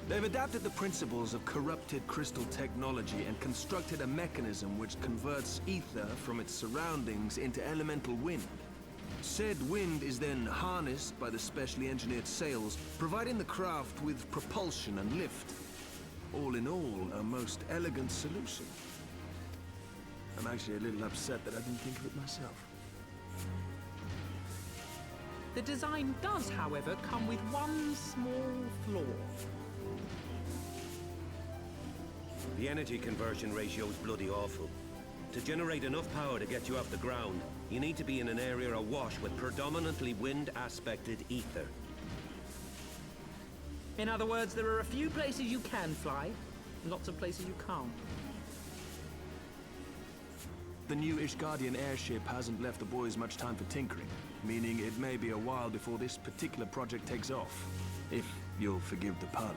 They've adapted the principles of corrupted crystal technology and constructed a mechanism which converts ether from its surroundings into elemental wind. Said wind is then harnessed by the specially engineered sails, providing the craft with propulsion and lift. All in all, a most elegant solution. I'm actually a little upset that I didn't think of it myself. The design does, however, come with one small flaw. The energy conversion ratio is bloody awful. To generate enough power to get you off the ground, you need to be in an area awash with predominantly wind-aspected ether. In other words, there are a few places you can fly, lots of places you can't. The new Ishgardian airship hasn't left the boys much time for tinkering, meaning it may be a while before this particular project takes off, if you'll forgive the pun.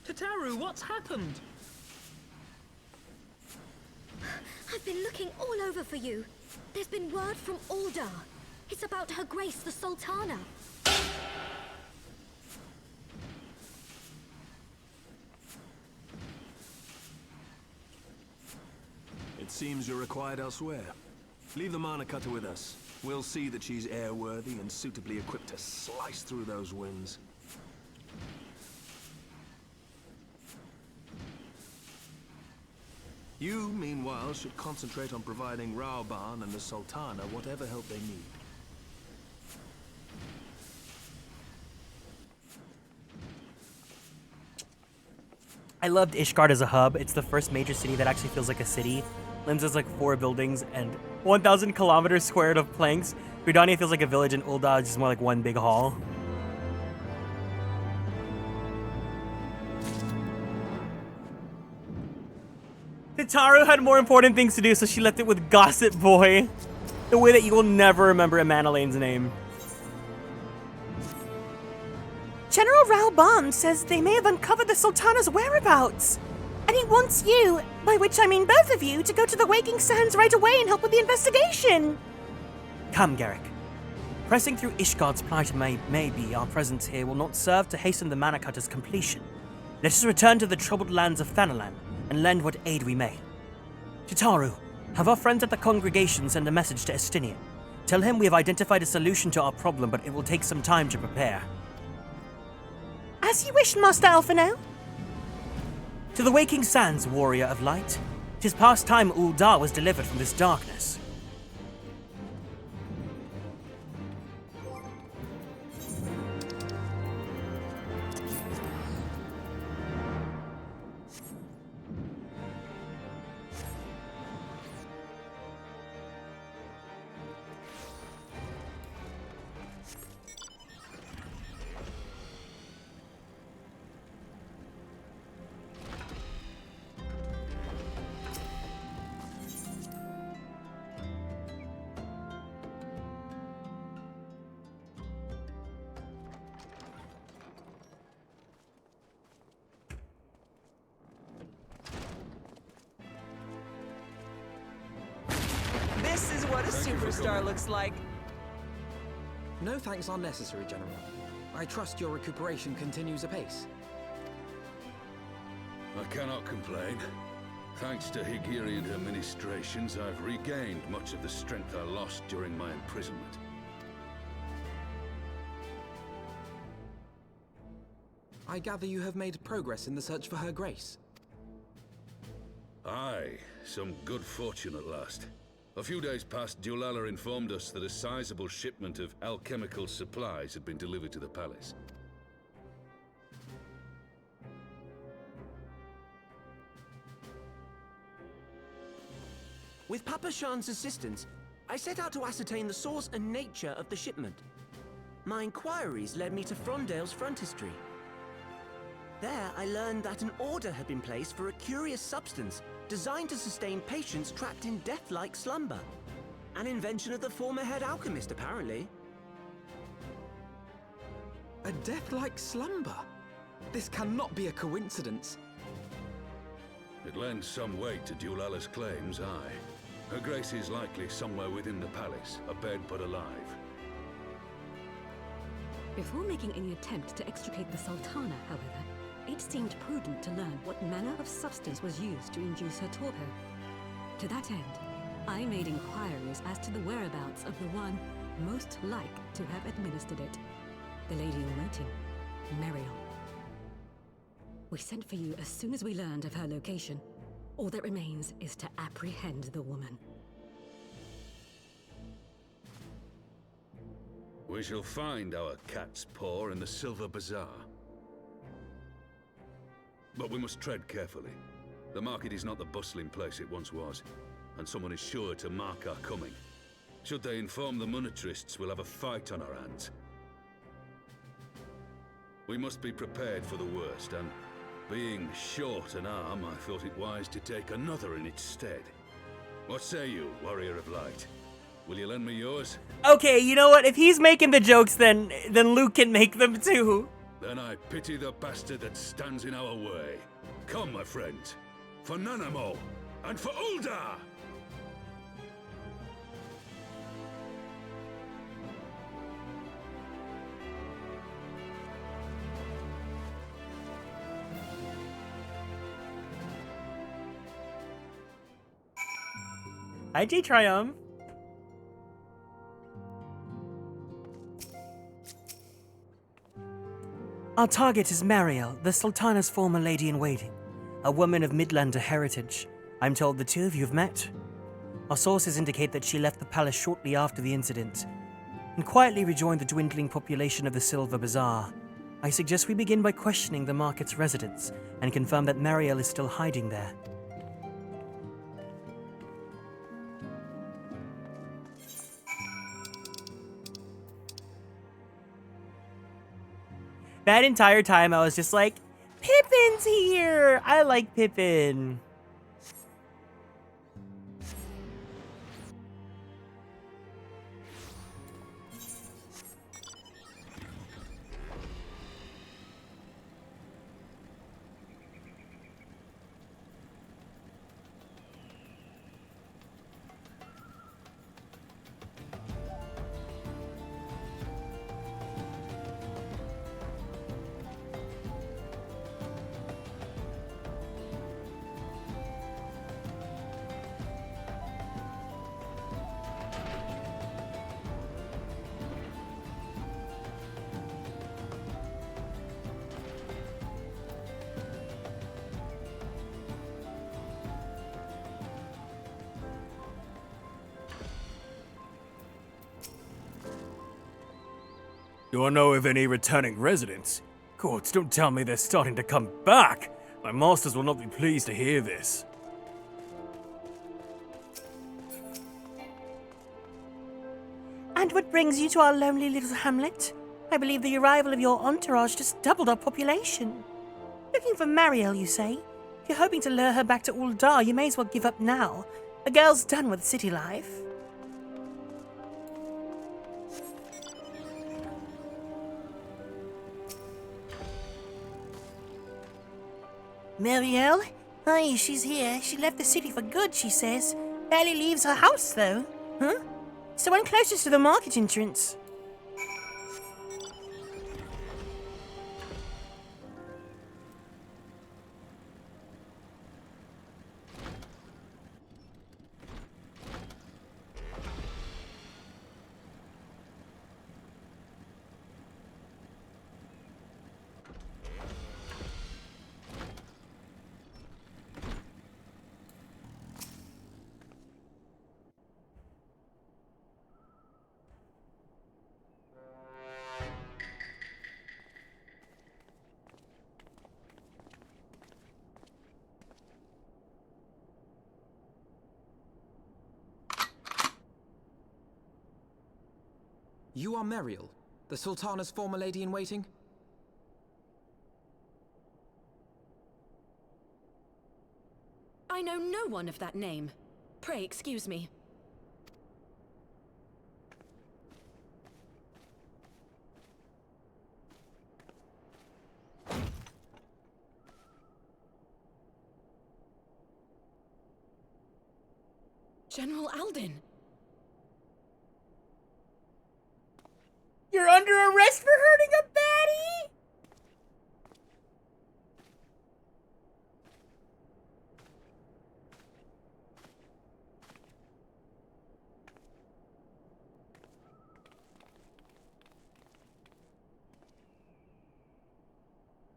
Tataru, what's happened? I've been looking all over for you. There's been word from Aldar. It's about Her Grace the Sultana. Seems you're required elsewhere. Leave the mana cutter with us. We'll see that she's airworthy and suitably equipped to slice through those winds. You, meanwhile, should concentrate on providing Rauban and the Sultana whatever help they need. I loved Ishgard as a hub. It's the first major city that actually feels like a city. Limbs has like 4 buildings and 1,000 kilometers squared of planks. Gridania feels like a village and Ul'dah is just more like one big hall. Hitaru had more important things to do, so she left it with Gossip Boy. The way that you will never remember Amanalane's name. General Rauban says they may have uncovered the Sultana's whereabouts. And he wants you, by which I mean both of you, to go to the Waking Sands right away and help with the investigation. Come, Garrick. Pressing through Ishgard's plight may be, our presence here will not serve to hasten the Mana Cutter's completion. Let us return to the troubled lands of Thanalan and lend what aid we may. Titaru, have our friends at the congregation send a message to Estinian. Tell him we have identified a solution to our problem, but it will take some time to prepare. As you wish, Master Alphinaud. To the Waking Sands, warrior of light. 'Tis past time Ul'dah was delivered from this darkness. This is what a superstar looks like. No thanks are necessary, General. I trust your recuperation continues apace. I cannot complain. Thanks to Higirian administrations, I've regained much of the strength I lost during my imprisonment. I gather you have made progress in the search for Her Grace. Aye, some good fortune at last. A few days past, Dulala informed us that a sizable shipment of alchemical supplies had been delivered to the palace. With Papa Shan's assistance, I set out to ascertain the source and nature of the shipment. My inquiries led me to Frondale's frontistery. There, I learned that an order had been placed for a curious substance designed to sustain patients trapped in death-like slumber. An invention of the former head alchemist, apparently. A death-like slumber? This cannot be a coincidence. It lends some weight to Dulala's claims, aye. Her Grace is likely somewhere within the palace, abed but alive. Before making any attempt to extricate the Sultana, however, it seemed prudent to learn what manner of substance was used to induce her torpor. To that end, I made inquiries as to the whereabouts of the one most like to have administered it, the lady in waiting, Meriel. We sent for you as soon as we learned of her location. All that remains is to apprehend the woman. We shall find our cat's paw in the Silver Bazaar. But we must tread carefully. The market is not the bustling place it once was, and someone is sure to mark our coming. Should they inform the monetarists, we'll have a fight on our hands. We must be prepared for the worst, and being short an arm, I thought it wise to take another in its stead. What say you, Warrior of Light? Will you lend me yours? Okay, you know what? If he's making the jokes, then Luke can make them too. Then I pity the bastard that stands in our way. Come, my friends, for Nanamo and for Ul'dah! Hi, J Triumph. Our target is Mariel, the Sultana's former lady-in-waiting, a woman of Midlander heritage. I'm told the two of you have met. Our sources indicate that she left the palace shortly after the incident and quietly rejoined the dwindling population of the Silver Bazaar. I suggest we begin by questioning the market's residents and confirm that Mariel is still hiding there. That entire time I was just like, Pippin's here! I like Pippin. Do I know of any returning residents? Gods, don't tell me they're starting to come back! My masters will not be pleased to hear this. And what brings you to our lonely little hamlet? I believe the arrival of your entourage just doubled our population. Looking for Mariel, you say? If you're hoping to lure her back to Uldar, you may as well give up now. The girl's done with city life. Mariel? Aye, she's here. She left the city for good, she says. Barely leaves her house, though. Huh? It's the one closest to the market entrance. You are Mariel, the Sultana's former lady-in-waiting? I know no one of that name. Pray excuse me. General Alden! You're under arrest for hurting a baddie?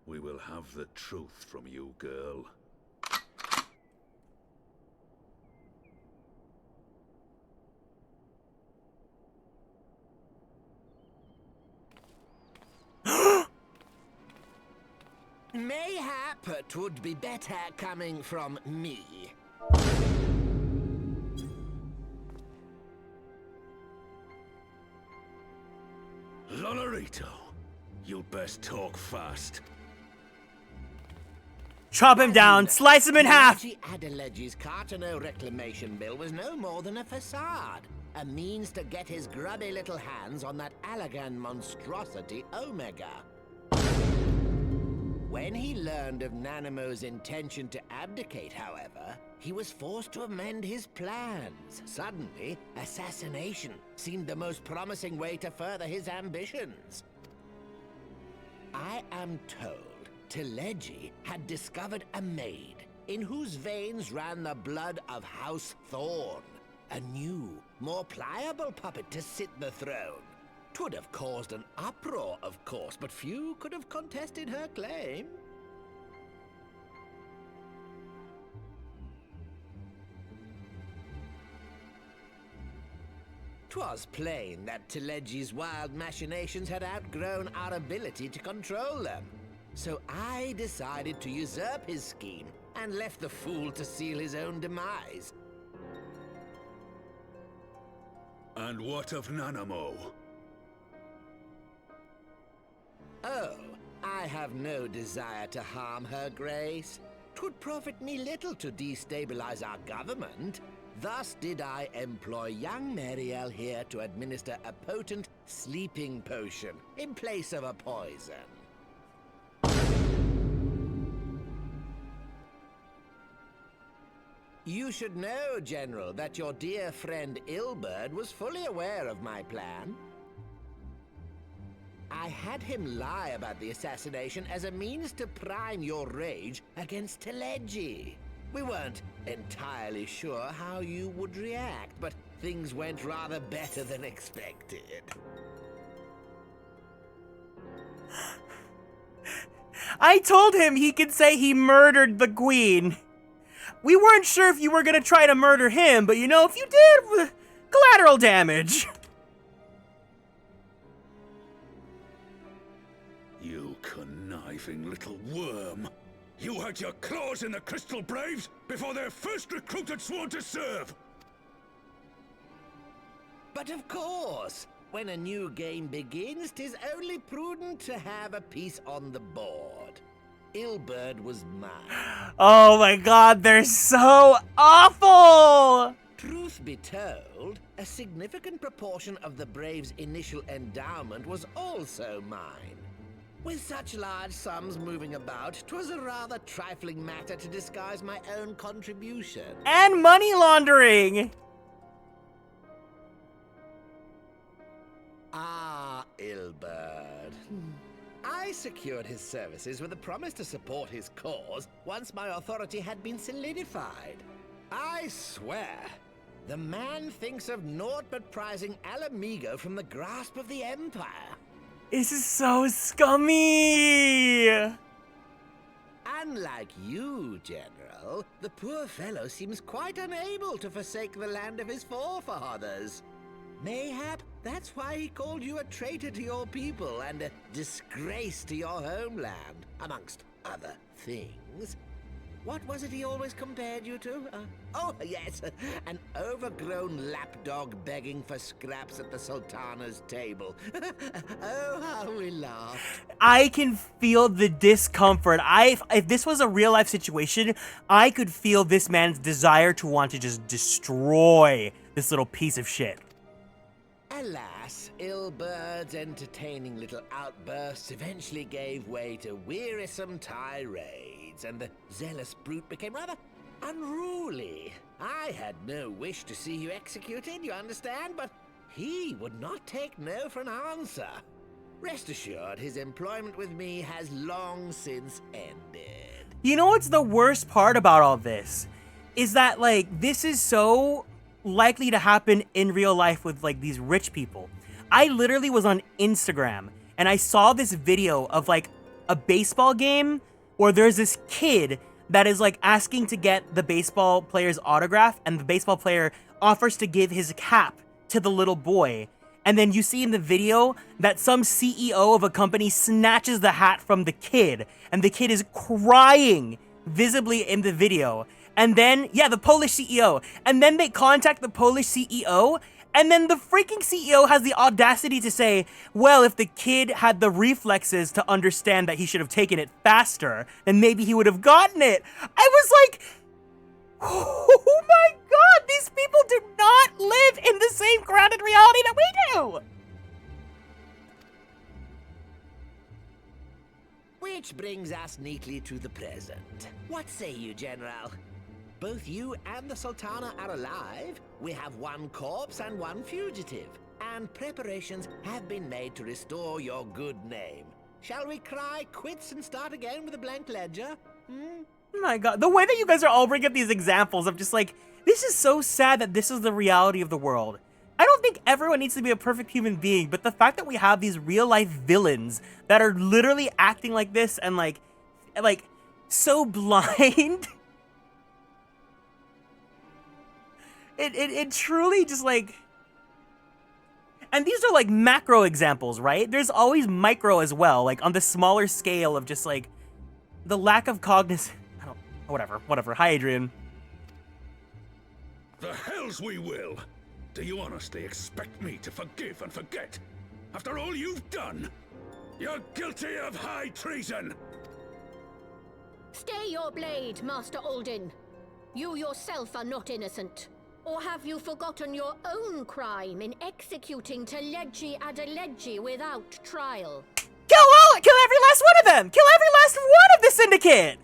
We will have the truth from you, girl. Mayhap it would be better coming from me. Lonorito, you'd best talk fast. Chop him down, slice him in half! Adelage's Cartono reclamation bill was no more than a facade. A means to get his grubby little hands on that Allagan monstrosity Omega. When he learned of Nanamo's intention to abdicate, however, he was forced to amend his plans. Suddenly, assassination seemed the most promising way to further his ambitions. I am told Tileji had discovered a maid in whose veins ran the blood of House Thorn. a new, more pliable puppet to sit the throne. 'Twould have caused an uproar, of course, but few could have contested her claim. 'Twas plain that Telegi's wild machinations had outgrown our ability to control them. So I decided to usurp his scheme and left the fool to seal his own demise. And what of Nanamo? Oh, I have no desire to harm her grace. 'Twould profit me little to destabilize our government. Thus did I employ young Mariel here to administer a potent sleeping potion in place of a poison. You should know, General, that your dear friend Ilberd was fully aware of my plan. I had him lie about the assassination as a means to prime your rage against Telegi. We weren't entirely sure how you would react, but things went rather better than expected. I told him he could say he murdered the queen. We weren't sure if you were gonna try to murder him, but you know, if you did, collateral damage. You conniving little worm. You had your claws in the Crystal Braves before their first recruit had sworn to serve! But of course, when a new game begins, 'tis only prudent to have a piece on the board. Ilberd was mine. Oh my god, they're so awful! Truth be told, a significant proportion of the Braves' initial endowment was also mine. With such large sums moving about, 'twas a rather trifling matter to disguise my own contribution. And money laundering! Ah, Ilberd. I secured his services with a promise to support his cause once my authority had been solidified. I swear, the man thinks of naught but prizing Alamigo from the grasp of the Empire. This is so scummy! Unlike you, General, the poor fellow seems quite unable to forsake the land of his forefathers. Mayhap that's why he called you a traitor to your people and a disgrace to your homeland, amongst other things. What was it he always compared you to? Oh, yes, an overgrown lapdog begging for scraps at the Sultana's table. Oh, how we laughed. I can feel the discomfort. If this was a real-life situation, I could feel this man's desire to want to just destroy this little piece of shit. Alas, Ilberd's entertaining little outbursts eventually gave way to wearisome tirades, and the zealous brute became rather unruly. I had no wish to see you executed, you understand, but he would not take no for an answer. Rest assured, his employment with me has long since ended. You know what's the worst part about all this? Is that, like, this is so likely to happen in real life with, like, these rich people. I literally was on Instagram and I saw this video of, like, a baseball game where there's this kid that is, like, asking to get the baseball player's autograph, and the baseball player offers to give his cap to the little boy. And then you see in the video that some CEO of a company snatches the hat from the kid, and the kid is crying visibly in the video. And then, yeah, the Polish CEO. And then they contact the Polish CEO, and then the freaking CEO has the audacity to say, well, if the kid had the reflexes to understand that he should have taken it faster, then maybe he would have gotten it. I was like, oh my god, these people do not live in the same grounded reality that we do! Which brings us neatly to the present. What say you, General? Both you and the Sultana are alive. We have one corpse and one fugitive, and preparations have been made to restore your good name. Shall we cry quits and start again with a blank ledger? Oh my god, the way that you guys are all bringing up these examples of just like, this is so sad that this is the reality of the world. I don't think everyone needs to be a perfect human being, but the fact that we have these real life villains that are literally acting like this and like so blind. It truly just like, and these are like macro examples, right? There's always micro as well, like on the smaller scale of just like the lack of cognizance. Whatever. Hi, Adrian. The hells we will! Do you honestly expect me to forgive and forget? After all you've done? You're guilty of high treason! Stay your blade, Master Alden. You yourself are not innocent. Or have you forgotten your own crime in executing Teleggi Adeleggi without trial? Kill every last one of them! Kill every last one of the Syndicate!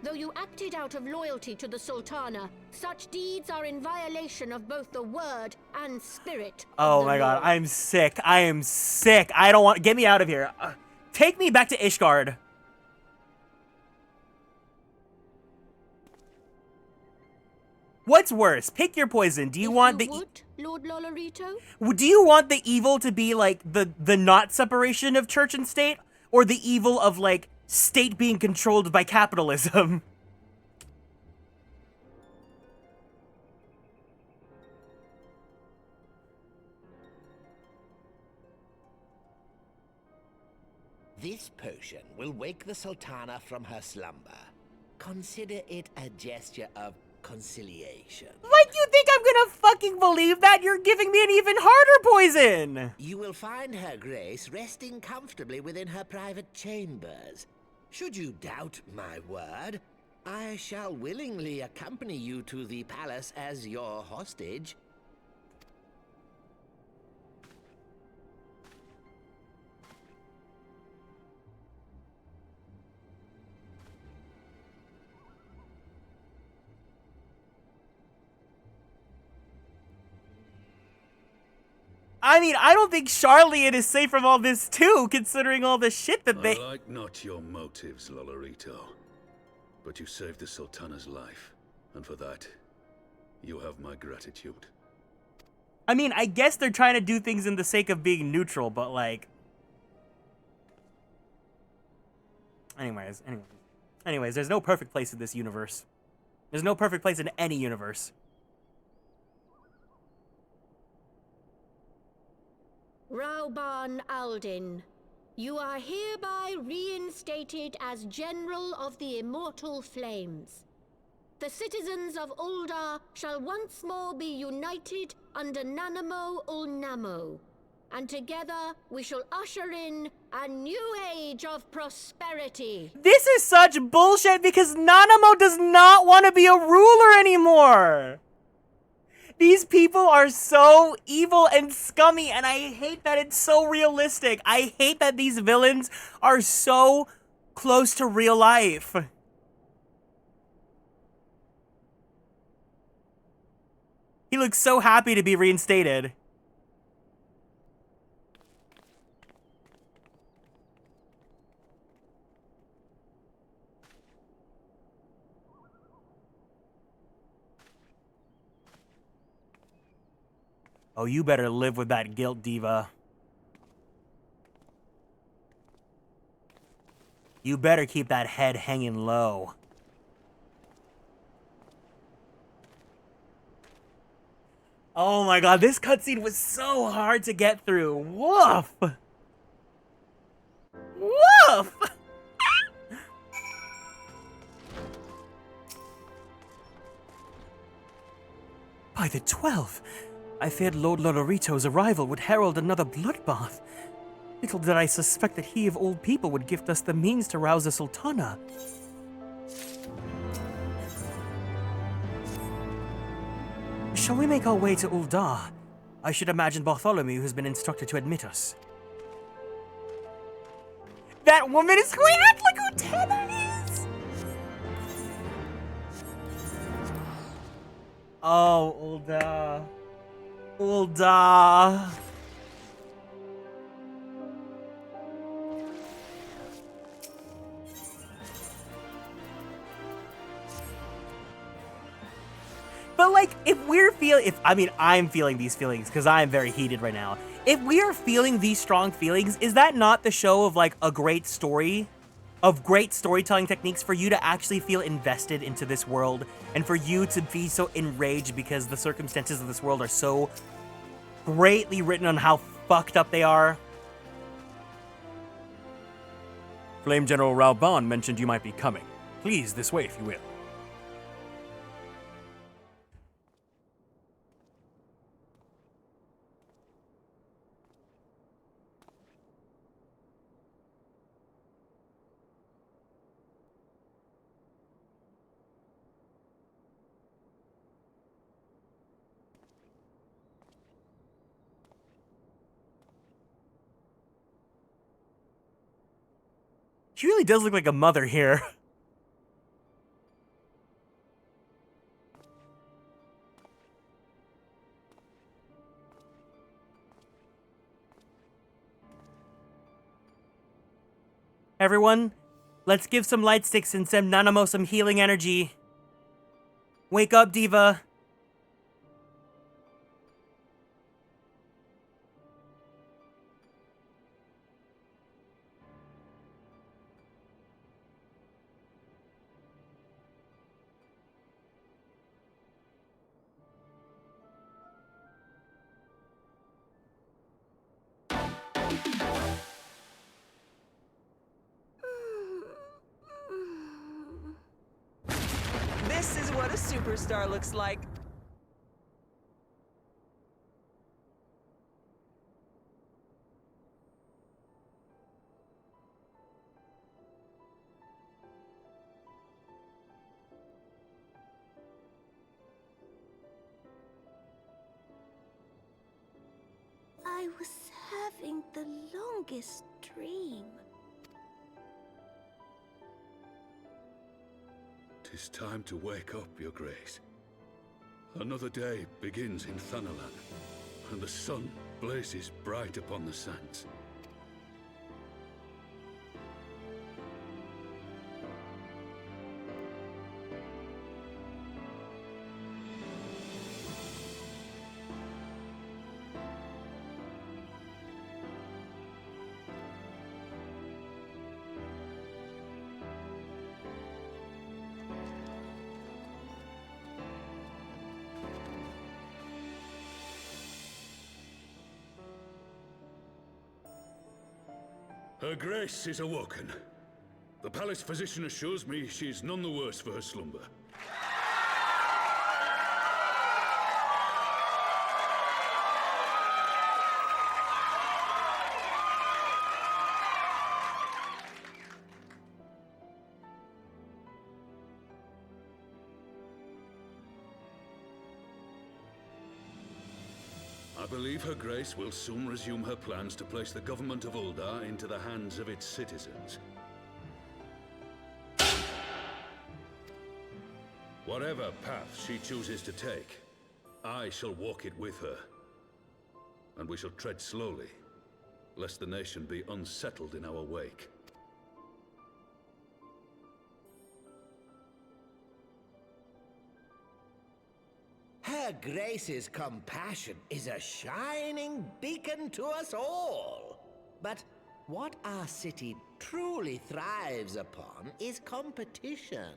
Though you acted out of loyalty to the Sultana, such deeds are in violation of both the word and spirit. Oh my god, I'm sick. I am sick. I don't want. Get me out of here. Take me back to Ishgard. What's worse? Pick your poison. Do you want the Lord Lolorito? Do you want the evil to be like the not separation of church and state, or the evil of like state being controlled by capitalism? This potion will wake the Sultana from her slumber. Consider it a gesture of conciliation. Like, you think I'm gonna fucking believe that? You're giving me an even harder poison! You will find her grace resting comfortably within her private chambers. Should you doubt my word, I shall willingly accompany you to the palace as your hostage. I mean, I don't think Charlian is safe from all this too, considering all the shit that they— I like not your motives, Lolorito. But you saved the Sultana's life, and for that, you have my gratitude. I mean, I guess they're trying to do things in the sake of being neutral, but like... Anyways, there's no perfect place in this universe. There's no perfect place in any universe. Rauban Aldin, you are hereby reinstated as General of the Immortal Flames. The citizens of Ul'dah shall once more be united under Nanamo Ul'Namo, and together we shall usher in a new age of prosperity. This is such bullshit because Nanamo does not want to be a ruler anymore! These people are so evil and scummy, and I hate that it's so realistic. I hate that these villains are so close to real life. He looks so happy to be reinstated. Oh, you better live with that guilt, Diva. You better keep that head hanging low. Oh my god, this cutscene was so hard to get through. Woof! Woof! By the 12th, I feared Lord Lolorito's arrival would herald another bloodbath. Little did I suspect that he of all people would gift us the means to rouse the Sultana. Shall we make our way to Ul'dah? I should imagine Bartholomew has been instructed to admit us. That woman is going to act like who Tana is! Oh, Ul'dah. Ul'dah. But like, I'm feeling these feelings because I am very heated right now. If we are feeling these strong feelings, is that not the show of like a great story, of great storytelling techniques for you to actually feel invested into this world and for you to be so enraged because the circumstances of this world are so greatly written on how fucked up they are? Flame General Rauban mentioned you might be coming. Please, this way if you will. She really does look like a mother here. Everyone, let's give some light sticks and some Nanamo some healing energy. Wake up, Diva. This is what a superstar looks like. I was having the longest dream. 'Tis time to wake up, Your Grace. Another day begins in Thanalan, and the sun blazes bright upon the sands. Her Grace is awoken. The palace physician assures me she's none the worse for her slumber. I believe Her Grace will soon resume her plans to place the government of Uldar into the hands of its citizens. Whatever path she chooses to take, I shall walk it with her. And we shall tread slowly, lest the nation be unsettled in our wake. Her Grace's compassion is a shining beacon to us all. But what our city truly thrives upon is competition.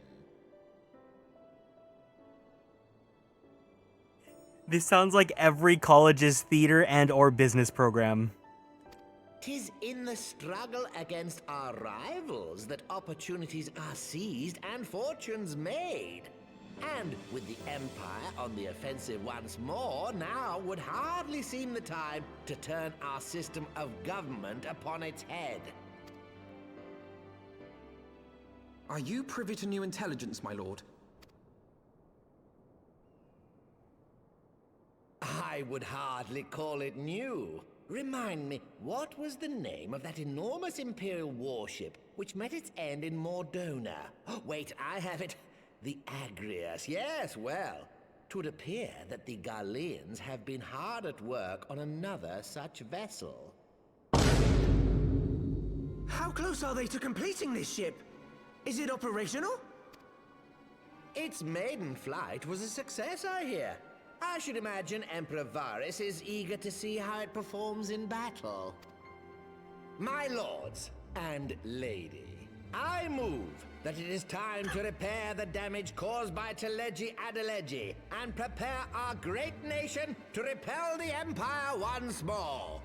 This sounds like every college's theater and or business program. 'Tis in the struggle against our rivals that opportunities are seized and fortunes made. And with the Empire on the offensive once more, now would hardly seem the time to turn our system of government upon its head. Are you privy to new intelligence, my lord? I would hardly call it new. Remind me, what was the name of that enormous Imperial warship which met its end in Mordona? Wait, I have it. The Agrias, yes, well, 'twould appear that the Garleans have been hard at work on another such vessel. How close are they to completing this ship? Is it operational? Its maiden flight was a success, I hear. I should imagine Emperor Varys is eager to see how it performs in battle. My lords and lady, I move that it is time to repair the damage caused by Teleji Adeleji and prepare our great nation to repel the Empire once more.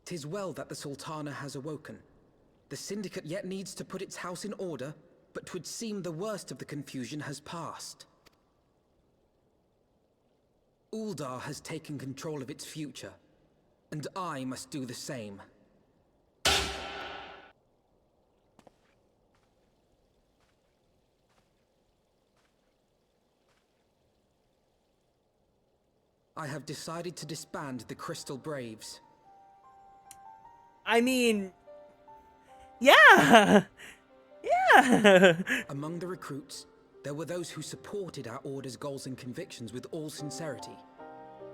"'Tis well that the Sultana has awoken. The Syndicate yet needs to put its house in order, but 'twould seem the worst of the confusion has passed. Uldar has taken control of its future, and I must do the same. I have decided to disband the Crystal Braves. I mean, yeah. Yeah. Among the recruits, there were those who supported our order's goals and convictions with all sincerity.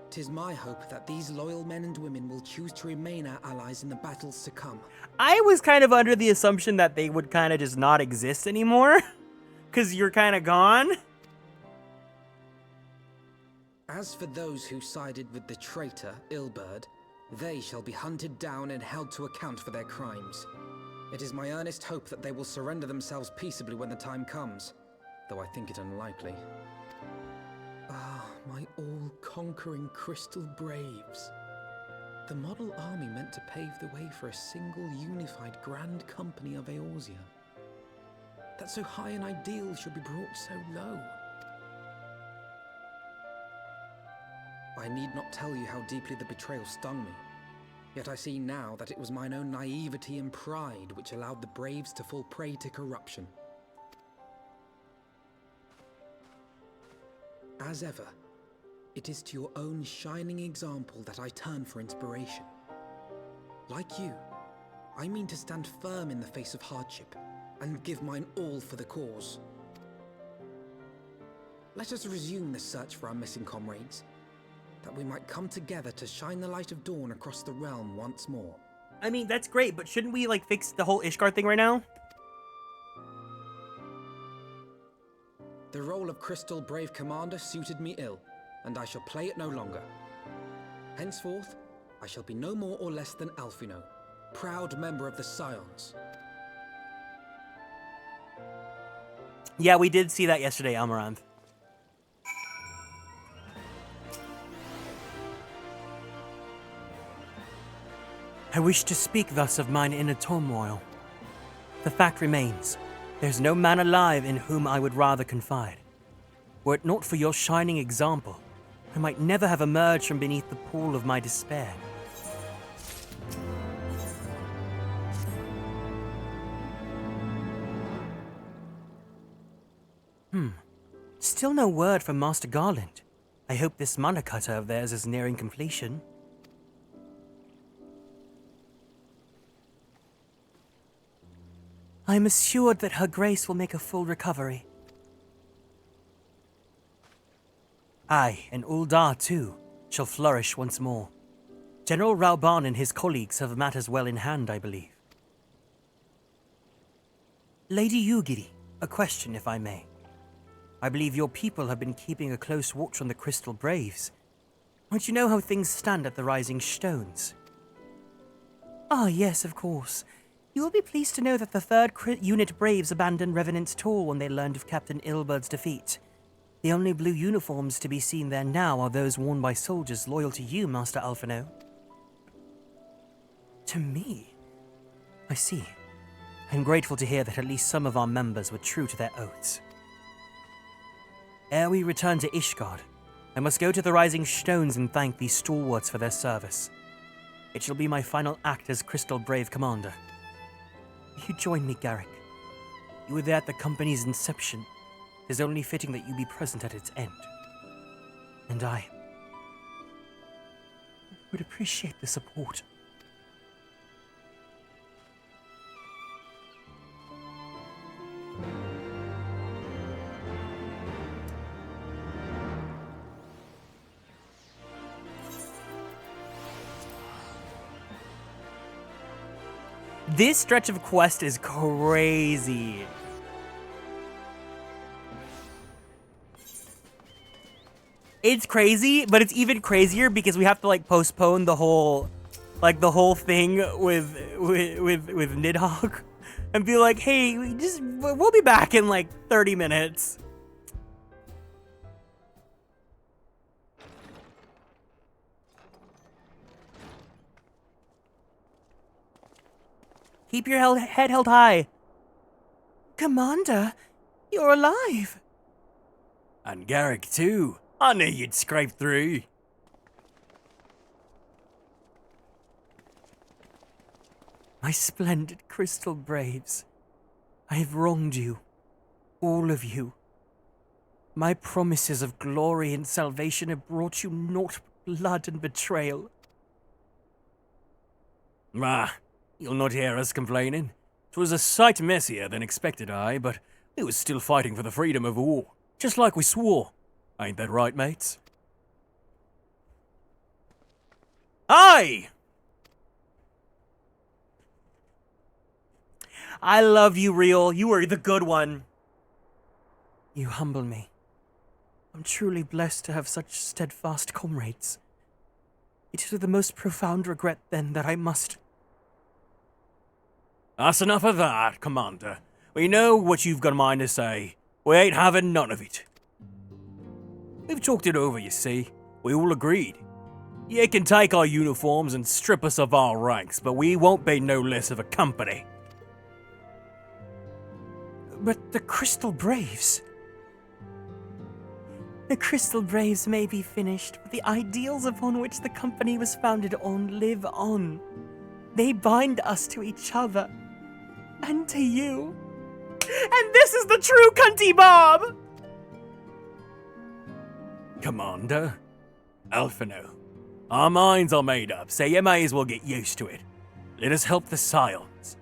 'Tis my hope that these loyal men and women will choose to remain our allies in the battles to come. I was kind of under the assumption that they would kind of just not exist anymore, because you're kind of gone. As for those who sided with the traitor, Ilberd, they shall be hunted down and held to account for their crimes. It is my earnest hope that they will surrender themselves peaceably when the time comes, though I think it unlikely. Ah, my all-conquering Crystal Braves. The model army meant to pave the way for a single unified Grand Company of Eorzea. That so high an ideal should be brought so low. I need not tell you how deeply the betrayal stung me. Yet I see now that it was mine own naivety and pride which allowed the Braves to fall prey to corruption. As ever, it is to your own shining example that I turn for inspiration. Like you, I mean to stand firm in the face of hardship and give mine all for the cause. Let us resume the search for our missing comrades, that we might come together to shine the light of dawn across the realm once more. I mean, that's great, but shouldn't we, like, fix the whole Ishgard thing right now? The role of Crystal Brave Commander suited me ill, and I shall play it no longer. Henceforth, I shall be no more or less than Alphino, proud member of the Scions. Yeah, we did see that yesterday, Amaranth. I wish to speak thus of mine inner turmoil. The fact remains, there's no man alive in whom I would rather confide. Were it not for your shining example, I might never have emerged from beneath the pool of my despair. Still no word from Master Garland. I hope this mana cutter of theirs is nearing completion. I am assured that Her Grace will make a full recovery. I, and Uldar too, shall flourish once more. General Rauban and his colleagues have matters well in hand, I believe. Lady Yugiri, a question if I may. I believe your people have been keeping a close watch on the Crystal Braves. Don't you know how things stand at the Rising Stones? Ah, yes, of course. You will be pleased to know that the 3rd Unit Braves abandoned Revenant's Tour when they learned of Captain Ilberd's defeat. The only blue uniforms to be seen there now are those worn by soldiers loyal to you, Master Alphino. To me? I see. I'm grateful to hear that at least some of our members were true to their oaths. Ere we return to Ishgard, I must go to the Rising Stones and thank these stalwarts for their service. It shall be my final act as Crystal Brave Commander. You join me, Garrick. You were there at the company's inception. It is only fitting that you be present at its end. And I would appreciate the support. This stretch of quest is crazy. It's crazy, but it's even crazier because we have to like postpone the whole thing with Nidhogg and be like, hey, we'll be back in like 30 minutes. Keep your head held high. Commander, you're alive. And Garrick too. I knew you'd scrape through. My splendid crystal braves, I have wronged you, all of you. My promises of glory and salvation have brought you naught but blood and betrayal. You'll not hear us complaining. 'Twas a sight messier than expected, but we was still fighting for the freedom of all, just like we swore. Ain't that right, mates? Aye! I love you, Real. You are the good one. You humble me. I'm truly blessed to have such steadfast comrades. It is with the most profound regret, then, that I must... That's enough of that, Commander. We know what you've got a mind to say. We ain't having none of it. We've talked it over, you see. We all agreed. You can take our uniforms and strip us of our ranks, but we won't be no less of a company. But the Crystal Braves... The Crystal Braves may be finished, but the ideals upon which the company was founded on live on. They bind us to each other. And to you. And this is the true cunty Bob! Commander, Alphino, our minds are made up, so you may as well get used to it. Let us help the Scions.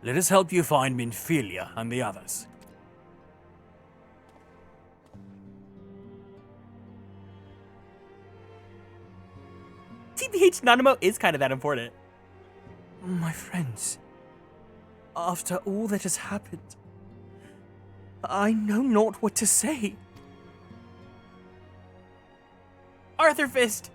Let us help you find Minfilia and the others. TBH Nanamo is kind of that important. My friends, after all that has happened, I know not what to say. Arthur Fist.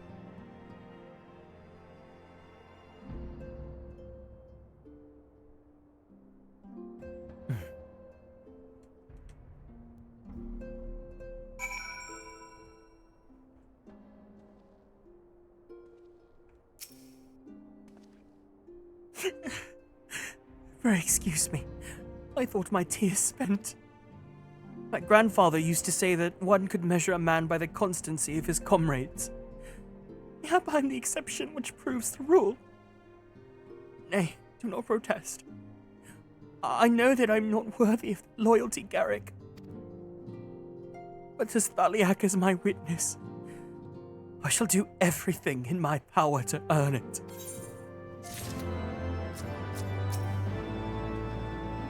Pray excuse me. I thought my tears spent. My grandfather used to say that one could measure a man by the constancy of his comrades. Yet I'm the exception which proves the rule. Nay, do not protest. I know that I'm not worthy of loyalty, Garrick. But as Thaliak is my witness, I shall do everything in my power to earn it.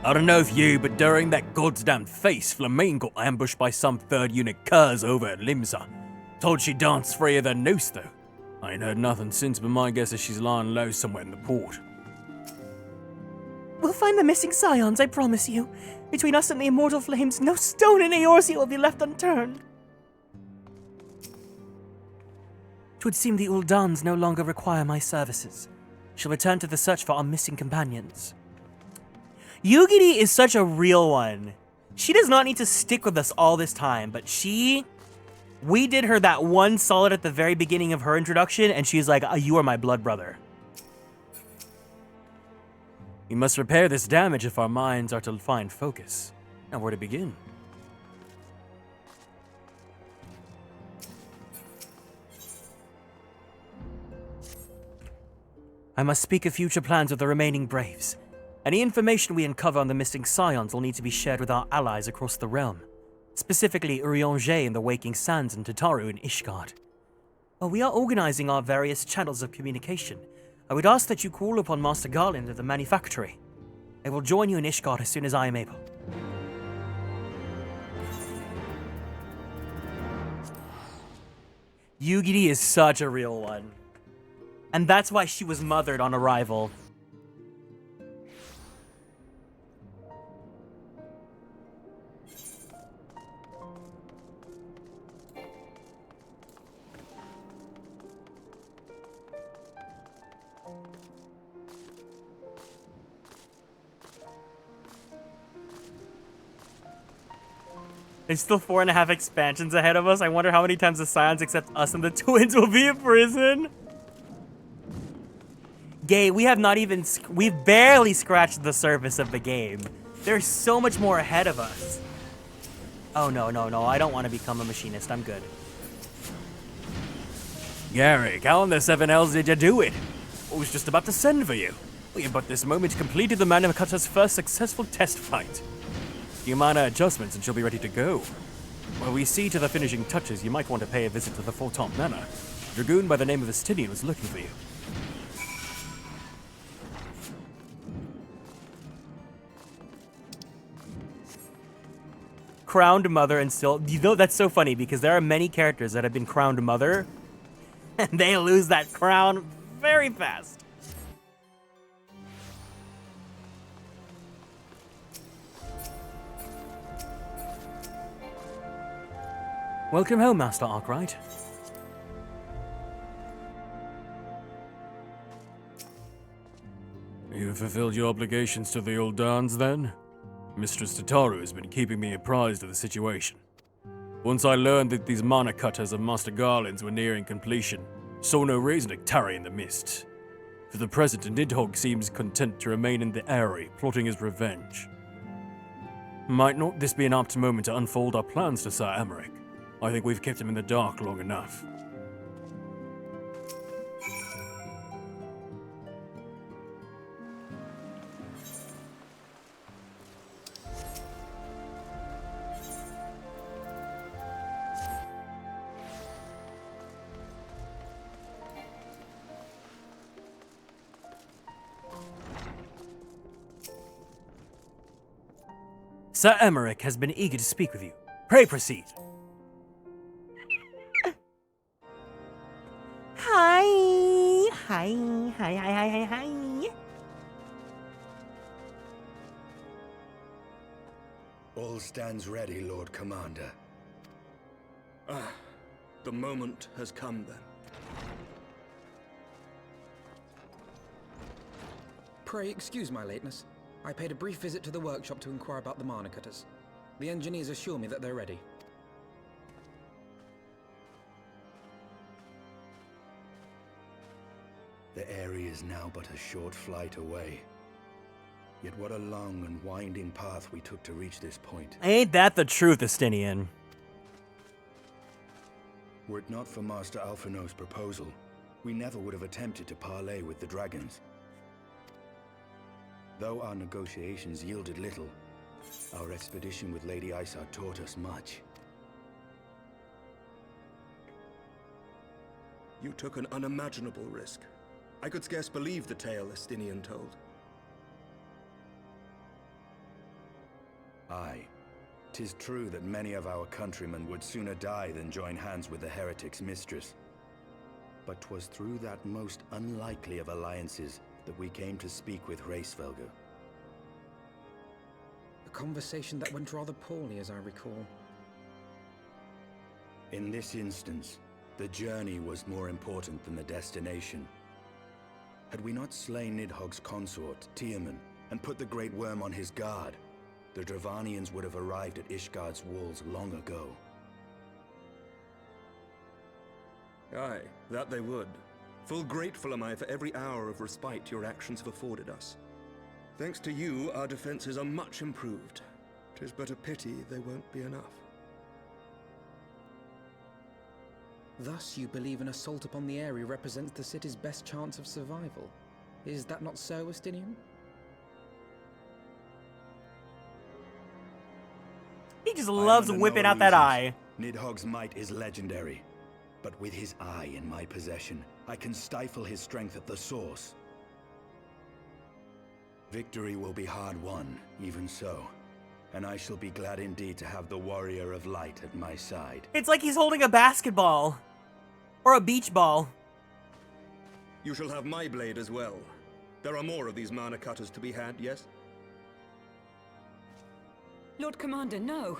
I don't know if you, but during that goddamn feast, Flamine got ambushed by some third unit curs over at Limsa. Told she danced freer than noose, though. I ain't heard nothing since, but my guess is she's lying low somewhere in the port. We'll find the missing scions, I promise you. Between us and the immortal flames, no stone in Eorzea will be left unturned. 'Twould seem the Uldans no longer require my services. Shall return to the search for our missing companions. Yugiri is such a real one. She does not need to stick with us all this time, but we did her that one solid at the very beginning of her introduction, and she's like, you are my blood brother. We must repair this damage if our minds are to find focus. Now, where to begin? I must speak of future plans with the remaining Braves. Any information we uncover on the missing scions will need to be shared with our allies across the realm, specifically Urianger in the Waking Sands and Tataru in Ishgard. While we are organizing our various channels of communication, I would ask that you call upon Master Garland at the manufactory. I will join you in Ishgard as soon as I am able. Yugiri is such a real one. And that's why she was mothered on arrival. There's still 4.5 expansions ahead of us. I wonder how many times the Scions except us and the twins will be in prison. Gay, we have not even, we've barely scratched the surface of the game. There's so much more ahead of us. Oh, no, no, no. I don't want to become a machinist. I'm good. Garrick, how in the 7 hells did you do it? I was just about to send for you. We have but this moment completed the Manacutter's first successful test flight. Few minor adjustments and she'll be ready to go. While we see to the finishing touches, you might want to pay a visit to the Forton Manor. A dragoon by the name of Estinian was looking for you. Crowned mother and still, you know, that's so funny because there are many characters that have been crowned mother and they lose that crown very fast. Welcome home, Master Arkwright. You have fulfilled your obligations to the Uldans, then? Mistress Tataru has been keeping me apprised of the situation. Once I learned that these mana cutters of Master Garland's were nearing completion, saw no reason to tarry in the mist. For the present, Nidhogg seems content to remain in the Eyrie, plotting his revenge. Might not this be an apt moment to unfold our plans to Sir Emmerich? I think we've kept him in the dark long enough. Sir Emmerich has been eager to speak with you. Pray proceed. Hi. Hi. Hi, hi, hi, hi, hi. All stands ready, Lord Commander. Ah, the moment has come then. Pray excuse my lateness. I paid a brief visit to the workshop to inquire about the mana cutters. The engineers assure me that they're ready. The area is now but a short flight away. Yet what a long and winding path we took to reach this point. Ain't that the truth, Estinian? Were it not for Master Alphino's proposal, we never would have attempted to parley with the dragons. Though our negotiations yielded little, our expedition with Lady Isar taught us much. You took an unimaginable risk. I could scarce believe the tale Estinian told. Aye. 'Tis true that many of our countrymen would sooner die than join hands with the heretic's mistress. But 'twas through that most unlikely of alliances that we came to speak with Hraesvelgr. A conversation that went rather poorly, as I recall. In this instance, the journey was more important than the destination. Had we not slain Nidhogg's consort, Tiaman, and put the Great Worm on his guard, the Dravanians would have arrived at Ishgard's walls long ago. Aye, that they would. Full grateful am I for every hour of respite your actions have afforded us. Thanks to you, our defenses are much improved. 'Tis but a pity they won't be enough. Thus you believe an assault upon the area represents the city's best chance of survival. Is that not so, Estinian? He just loves whipping out that eye. Nidhogg's might is legendary. But with his eye in my possession, I can stifle his strength at the source. Victory will be hard won, even so. And I shall be glad indeed to have the Warrior of Light at my side. It's like he's holding a basketball. Or a beach ball. You shall have my blade as well. There are more of these mana cutters to be had, yes? Lord Commander, no.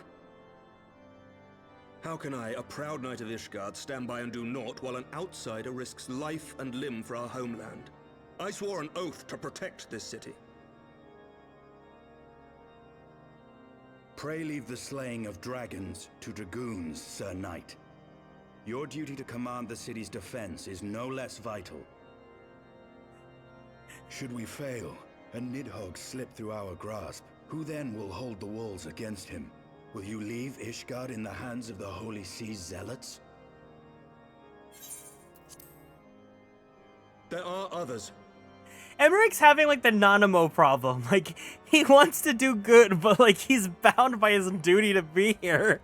How can I, a proud knight of Ishgard, stand by and do naught while an outsider risks life and limb for our homeland? I swore an oath to protect this city. Pray leave the slaying of dragons to dragoons, Sir Knight. Your duty to command the city's defense is no less vital. Should we fail, and Nidhogg slip through our grasp, who then will hold the walls against him? Will you leave Ishgard in the hands of the Holy Sea's zealots? There are others. Emmerich's having like the Nanamo problem. Like, he wants to do good, but like he's bound by his duty to be here.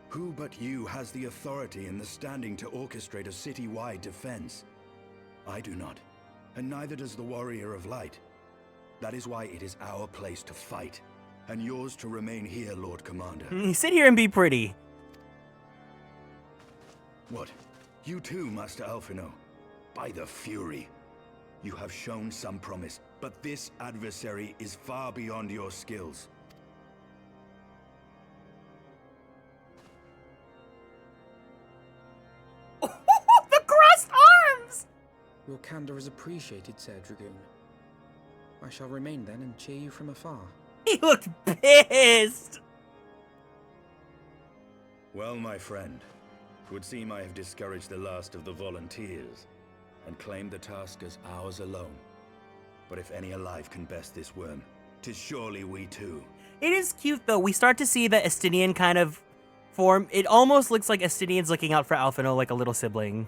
Who but you has the authority and the standing to orchestrate a city-wide defense? I do not, and neither does the Warrior of Light. That is why it is our place to fight, and yours to remain here, Lord Commander. Sit here and be pretty. What? You too, Master Alphino? By the Fury. You have shown some promise, but this adversary is far beyond your skills. The crossed arms! Your candor is appreciated, Sir Dragoon. I shall remain then and cheer you from afar. He looked pissed! Well, my friend, it would seem I have discouraged the last of the volunteers, and claimed the task as ours alone. But if any alive can best this worm, 'tis surely we too. It is cute though. We start to see the Estinian kind of form. It almost looks like Estinian's looking out for Alphino like a little sibling.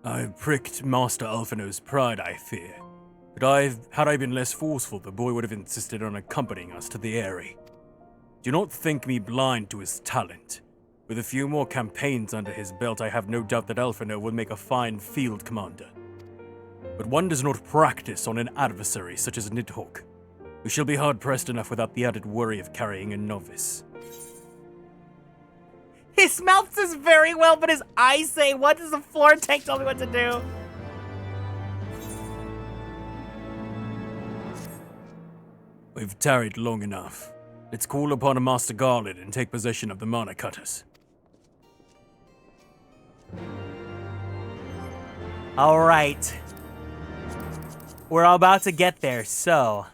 I've pricked Master Alphino's pride, I fear. But had I been less forceful, the boy would have insisted on accompanying us to the Eyrie. Do not think me blind to his talent. With a few more campaigns under his belt, I have no doubt that Alphino will make a fine field commander. But one does not practice on an adversary such as Nidhogg. We shall be hard-pressed enough without the added worry of carrying a novice. His mouth says very well, but his eyes say, what does the floor tank tell me what to do? We've tarried long enough. Let's call upon Master Garland and take possession of the Mana Cutters. Alright. We're about to get there, so...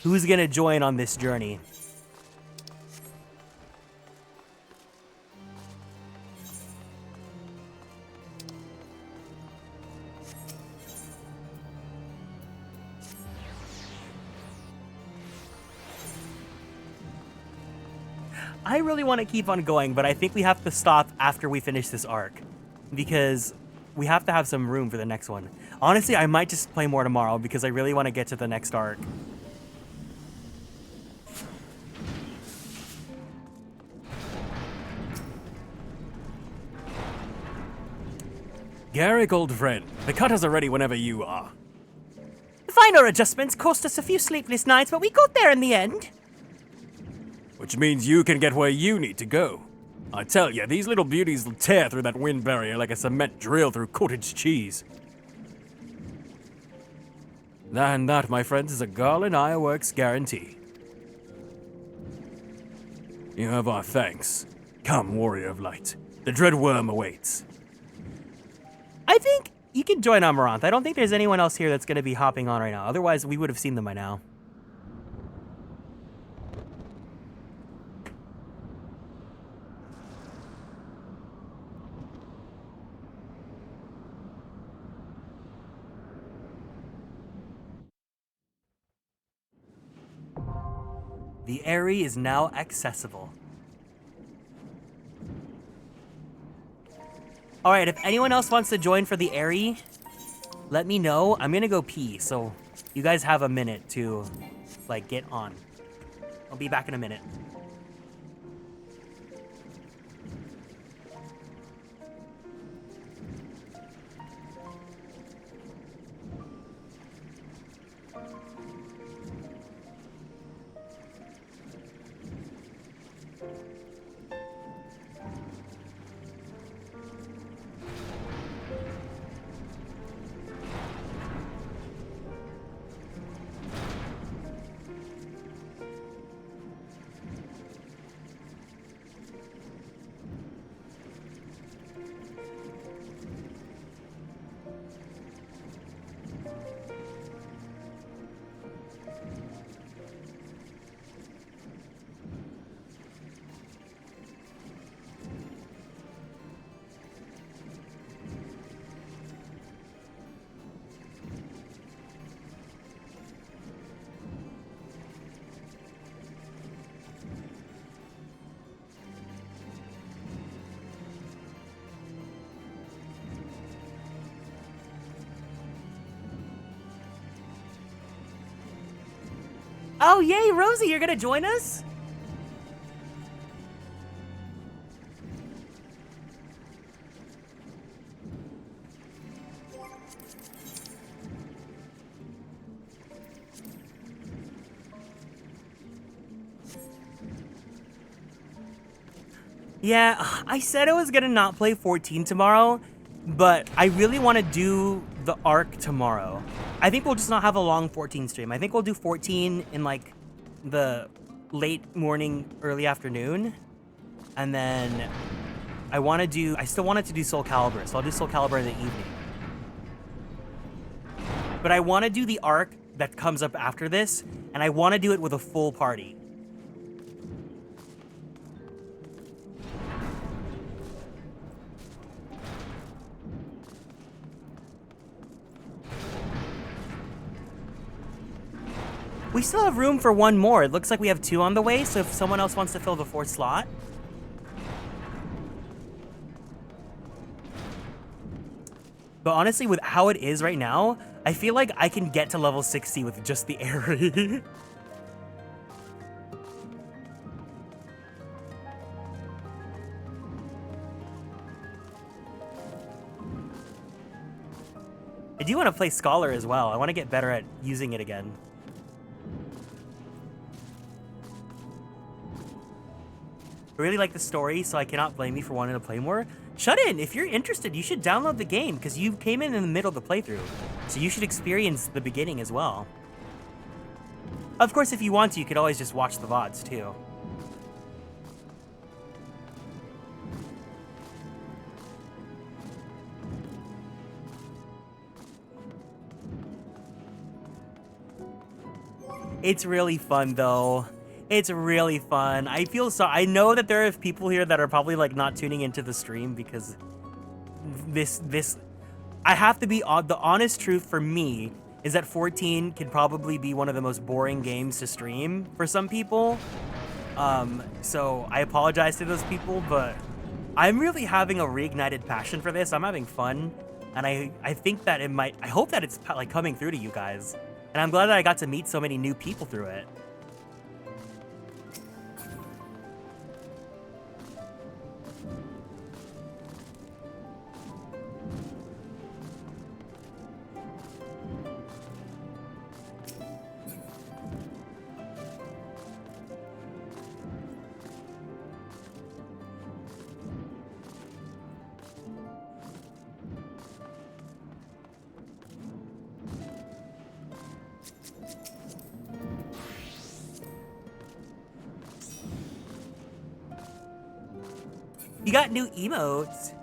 who's gonna join on this journey? I really want to keep on going, but I think we have to stop after we finish this arc, because we have to have some room for the next one. Honestly, I might just play more tomorrow because I really want to get to the next arc. Garrick, old friend, the cutters are ready whenever you are. The finer adjustments cost us a few sleepless nights, but we got there in the end. Which means you can get where you need to go. I tell ya, these little beauties will tear through that wind barrier like a cement drill through cottage cheese. And that, my friends, is a Garland Ironworks guarantee. You have our thanks. Come, Warrior of Light. The dread worm awaits. I think you can join Amaranth. I don't think there's anyone else here that's going to be hopping on right now. Otherwise, we would have seen them by now. The Eyrie is now accessible. Alright, if anyone else wants to join for the Eyrie, let me know. I'm gonna go pee, so you guys have a minute to, like, get on. I'll be back in a minute. Oh, yay, Rosie, you're gonna join us? Yeah, I said I was gonna not play 14 tomorrow, but I really want to do the arc tomorrow. I think we'll just not have a long 14 stream. I think we'll do 14 in like the late morning, early afternoon, and then I still wanted to do Soul Calibur, so I'll do Soul Calibur in the evening. But I want to do the arc that comes up after this, and I want to do it with a full party. We still have room for one more. It looks like we have 2 on the way, so if someone else wants to fill the 4th slot. But honestly, with how it is right now, I feel like I can get to level 60 with just the Aerie. I do want to play Scholar as well. I want to get better at using it again. I really like the story, so I cannot blame you for wanting to play more. Shut in! If you're interested, you should download the game, because you came in the middle of the playthrough. So you should experience the beginning as well. Of course, if you want to, you could always just watch the VODs, too. It's really fun, though. It's really fun. I feel so. I know that there are people here that are probably like not tuning into the stream because this. I have to be the honest truth for me is that 14 can probably be one of the most boring games to stream for some people. So I apologize to those people, but I'm really having a reignited passion for this. I'm having fun, and I think that it might. I hope that it's like coming through to you guys, and I'm glad that I got to meet so many new people through it. You got new emotes.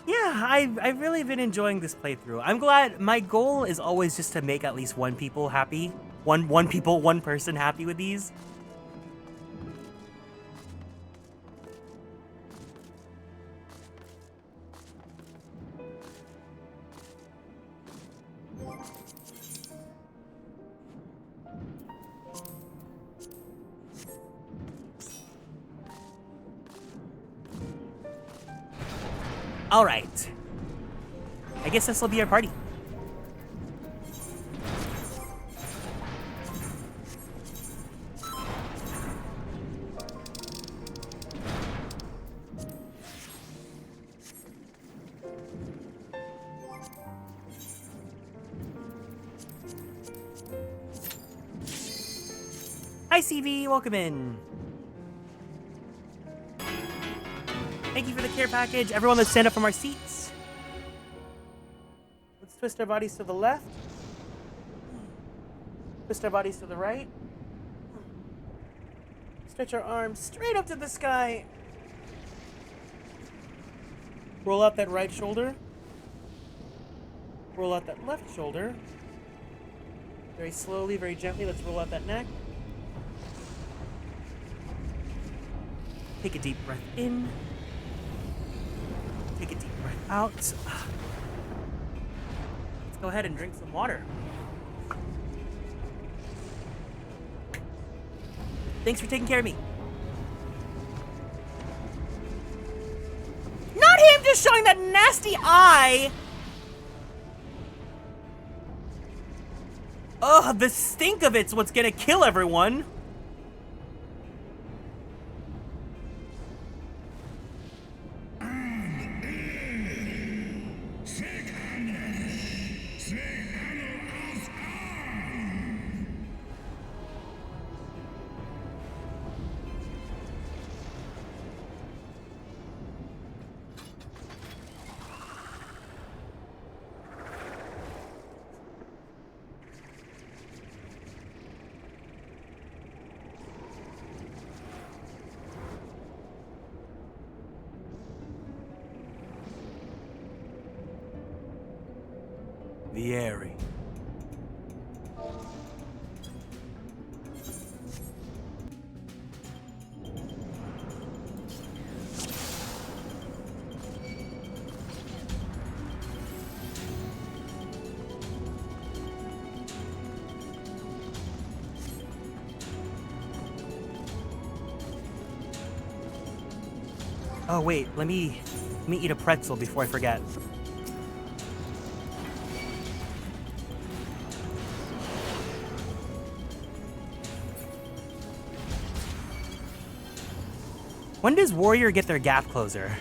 Yeah, I've really been enjoying this playthrough. I'm glad. My goal is always just to make at least one person happy with these. All right. I guess this will be our party. Hi, CV. Welcome in. Thank you for the care package. Everyone, let's stand up from our seats. Let's twist our bodies to the left. Twist our bodies to the right. Stretch our arms straight up to the sky. Roll out that right shoulder. Roll out that left shoulder. Very slowly, very gently, let's roll out that neck. Take a deep breath in. Take a deep breath out. Let's go ahead and drink some water. Thanks for taking care of me. Not him just showing that nasty eye! Ugh, the stink of it's what's gonna kill everyone. The Airy. Oh wait, let me eat a pretzel before I forget. When does Warrior get their gap closer?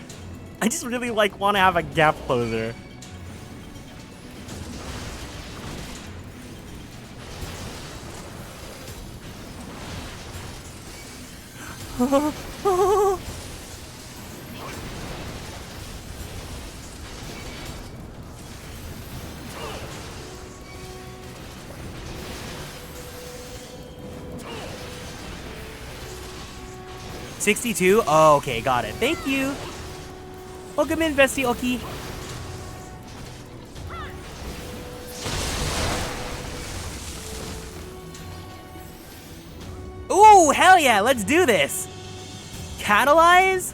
I just really want to have a gap closer. $62? Oh, okay, got it. Thank you. Welcome in, Vesti Oki. Ooh, hell yeah, let's do this. Catalyze?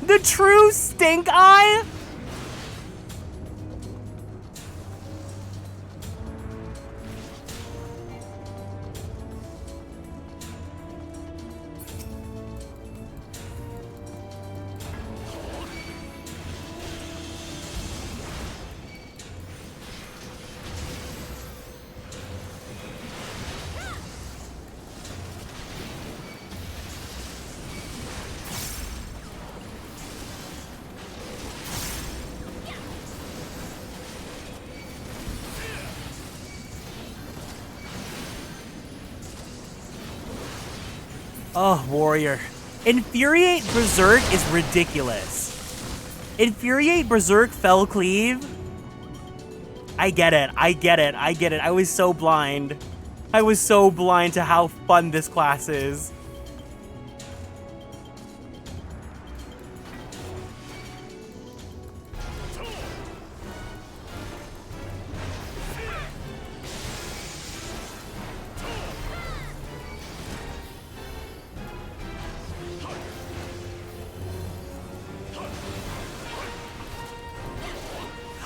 The true stink eye? Oh, Warrior. Infuriate Berserk is ridiculous. Infuriate Berserk Fell Cleave? I get it. I get it. I get it. I was so blind. I was so blind to how fun this class is.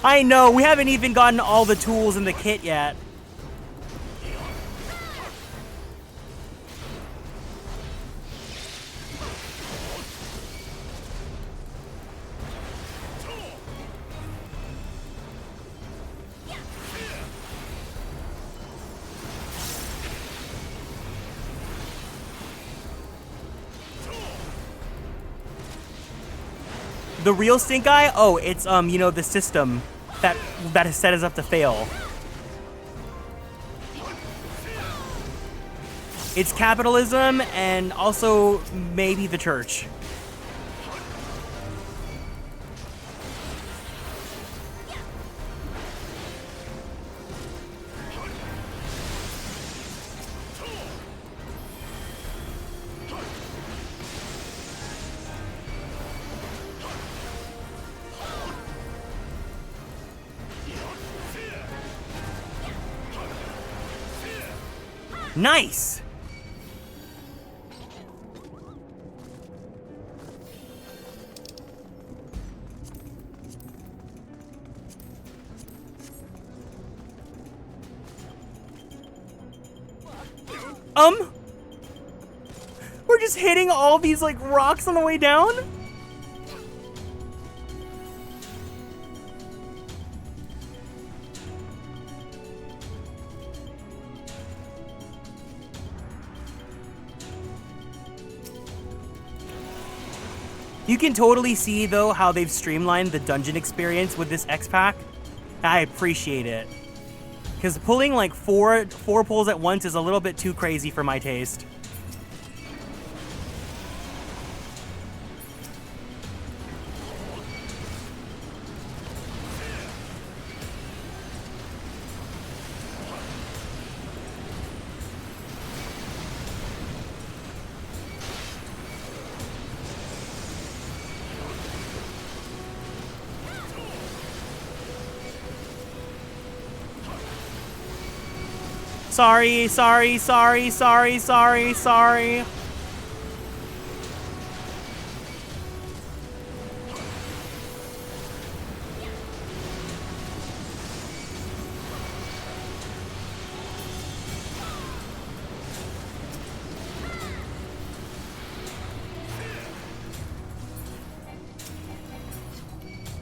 I know, we haven't even gotten all the tools in the kit yet. The real stink eye? Oh, it's you know, the system that has set us up to fail. It's capitalism and also maybe the church. Nice! We're just hitting all these, like, rocks on the way down? You can totally see, though, how they've streamlined the dungeon experience with this X-Pack. I appreciate it. Because pulling, like, four pulls at once is a little bit too crazy for my taste. Sorry.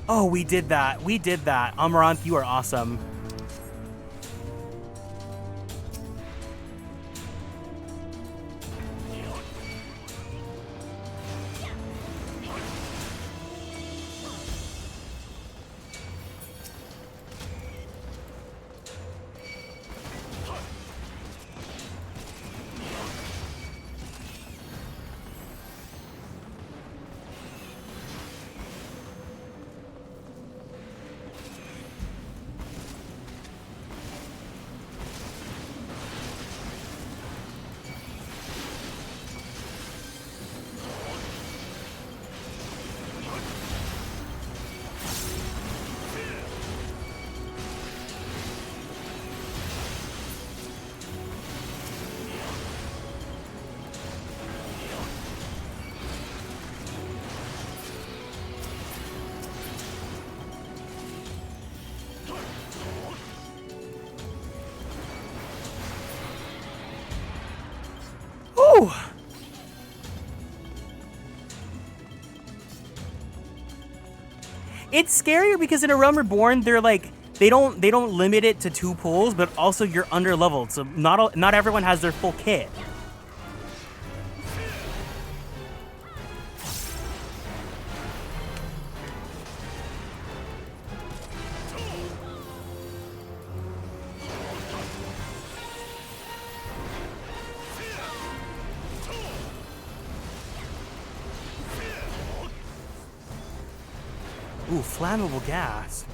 Oh, we did that. Amaranth, you are awesome. It's scarier because in A Realm Reborn, they're like, they don't limit it to 2 pulls, but also you're under leveled, so not everyone has their full kit. Ooh, flammable gas.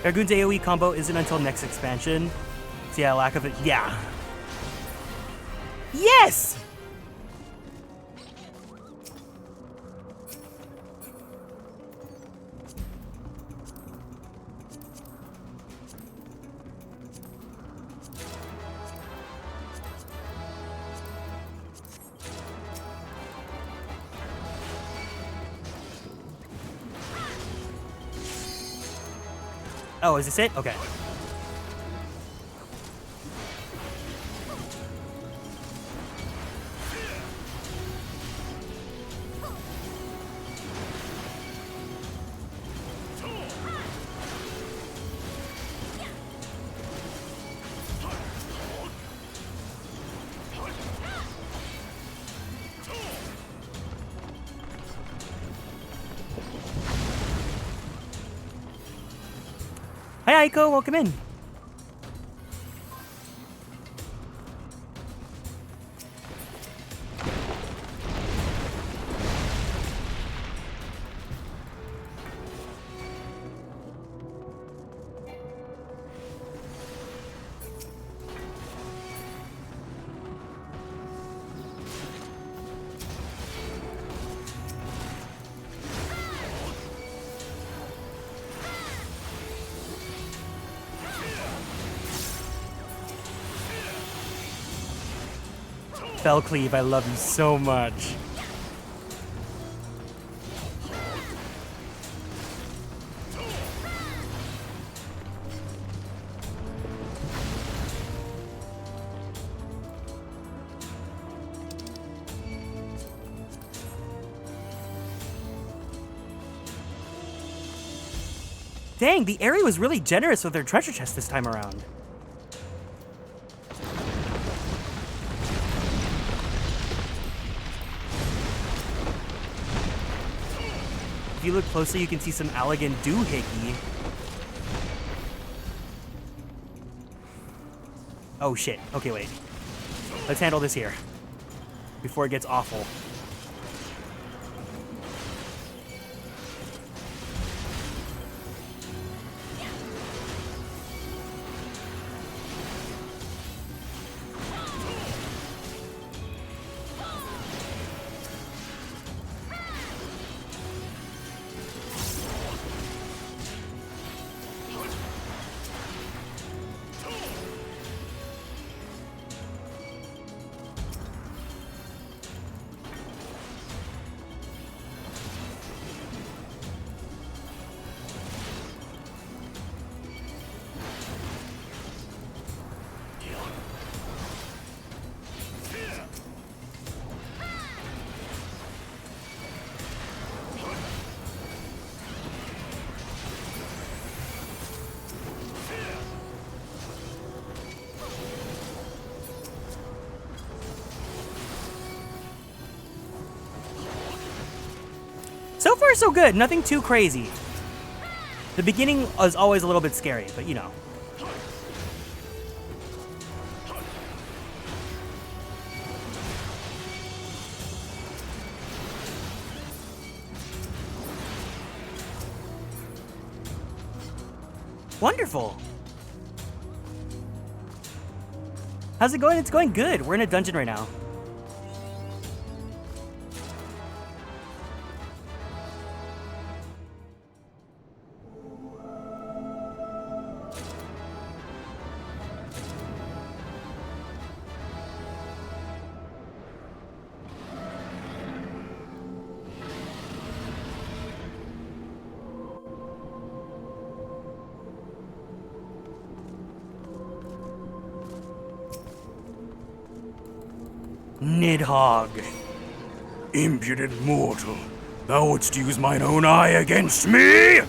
Dragoon's AoE combo isn't until next expansion. So yeah, lack of it. Yeah. Yes! Oh, is this it? Okay. Hi, Aiko. Welcome in. Cleave, I love you so much. Dang, the area was really generous with their treasure chest this time around. If you look closely, you can see some Allegan doohickey. Oh shit. Okay, wait. Let's handle this here before it gets awful. So far, so good. Nothing too crazy. The beginning is always a little bit scary, but you know. Wonderful. How's it going? It's going good. We're in a dungeon right now. Nidhogg. Impudent mortal, thou wouldst use mine own eye against me?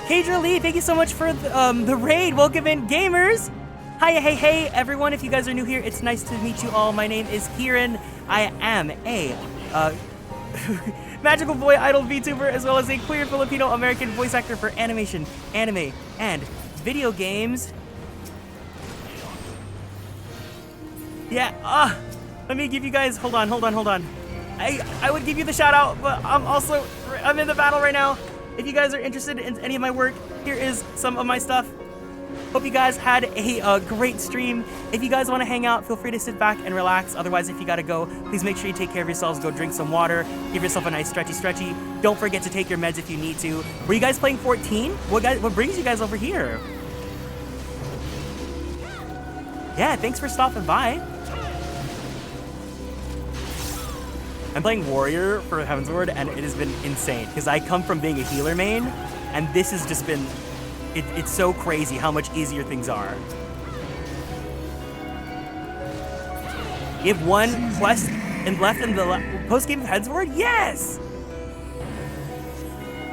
Cadra Lee, thank you so much for the raid. Welcome in, gamers. Hiya, hey, everyone. If you guys are new here, it's nice to meet you all. My name is Kieran. I am a magical boy idol VTuber, as well as a queer Filipino American voice actor for animation, anime, and video games. Yeah, let me give you guys, hold on. I would give you the shout out, but I'm in the battle right now. If you guys are interested in any of my work, here is some of my stuff. Hope you guys had a great stream. If you guys want to hang out, feel free to sit back and relax. Otherwise, if you gotta go, please make sure you take care of yourselves. Go drink some water. Give yourself a nice stretchy. Don't forget to take your meds if you need to. Were you guys playing 14? What brings you guys over here? Yeah, thanks for stopping by. I'm playing Warrior for Heavensward, and it has been insane, because I come from being a healer main, and this has just been, it's so crazy how much easier things are. You have one quest left in the post-game of Heavensward? Yes!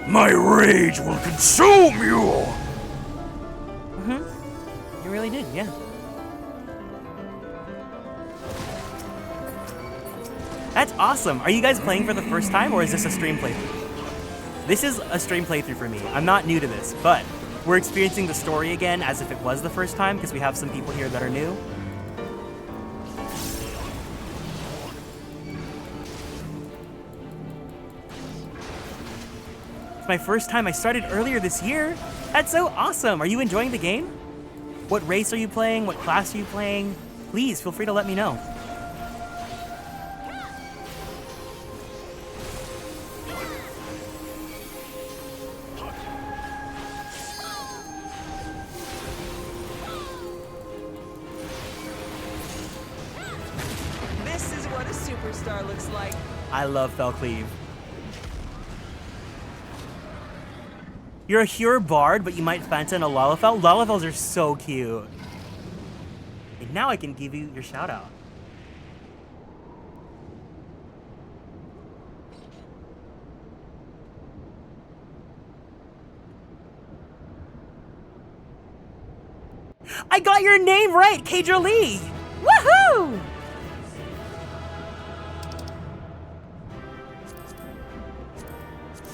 My rage will consume you! You really did, yeah. That's awesome. Are you guys playing for the first time, or is this a stream playthrough? This is a stream playthrough for me. I'm not new to this, but we're experiencing the story again as if it was the first time, because we have some people here that are new. It's my first time. I started earlier this year. That's so awesome. Are you enjoying the game? What race are you playing? What class are you playing? Please feel free to let me know. This is what a superstar looks like. I love Felcleave. You're a Hure Bard, but you might Fanta and a Lalafell. Lalafells are so cute. And now I can give you your shout out. I got your name right, Kadra Lee! Woohoo!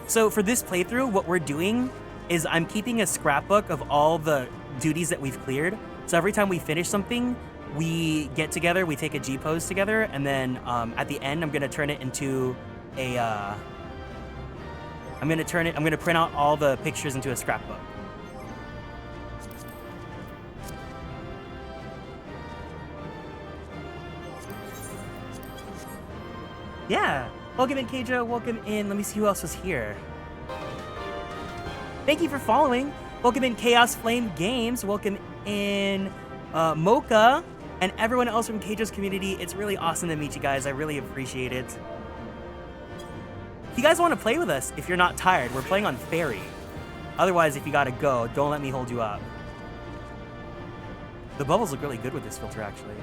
So for this playthrough, what we're doing is I'm keeping a scrapbook of all the duties that we've cleared. So every time we finish something, we get together, we take a G pose together, and then at the end, I'm gonna turn it into a, I'm gonna print out all the pictures into a scrapbook. Yeah, welcome in, Keija, welcome in. Let me see who else was here. Thank you for following. Welcome in Chaos Flame Games. Welcome in Mocha and everyone else from Keija's community. It's really awesome to meet you guys. I really appreciate it. If you guys want to play with us, if you're not tired, we're playing on Fairy. Otherwise, if you gotta go, don't let me hold you up. The bubbles look really good with this filter, actually.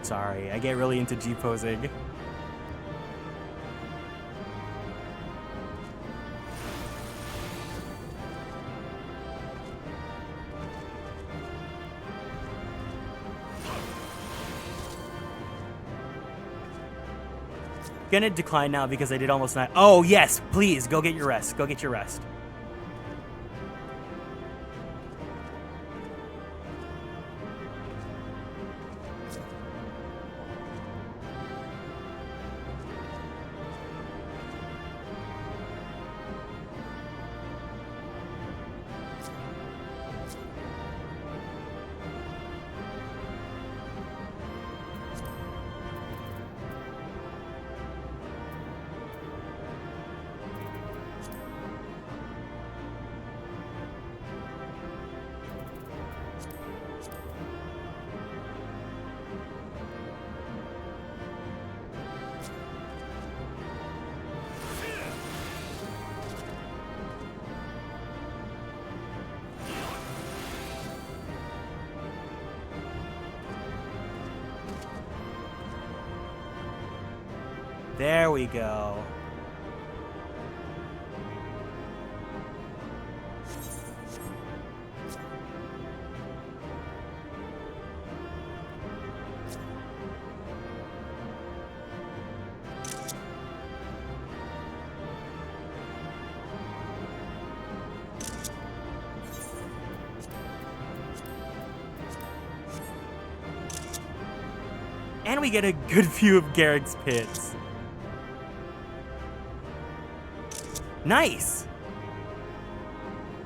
Sorry, I get really into G-posing. Gonna decline now because I did almost not. Oh, yes, please, go get your rest. Go get your rest. There we go. And we get a good view of Garrick's pits. Nice!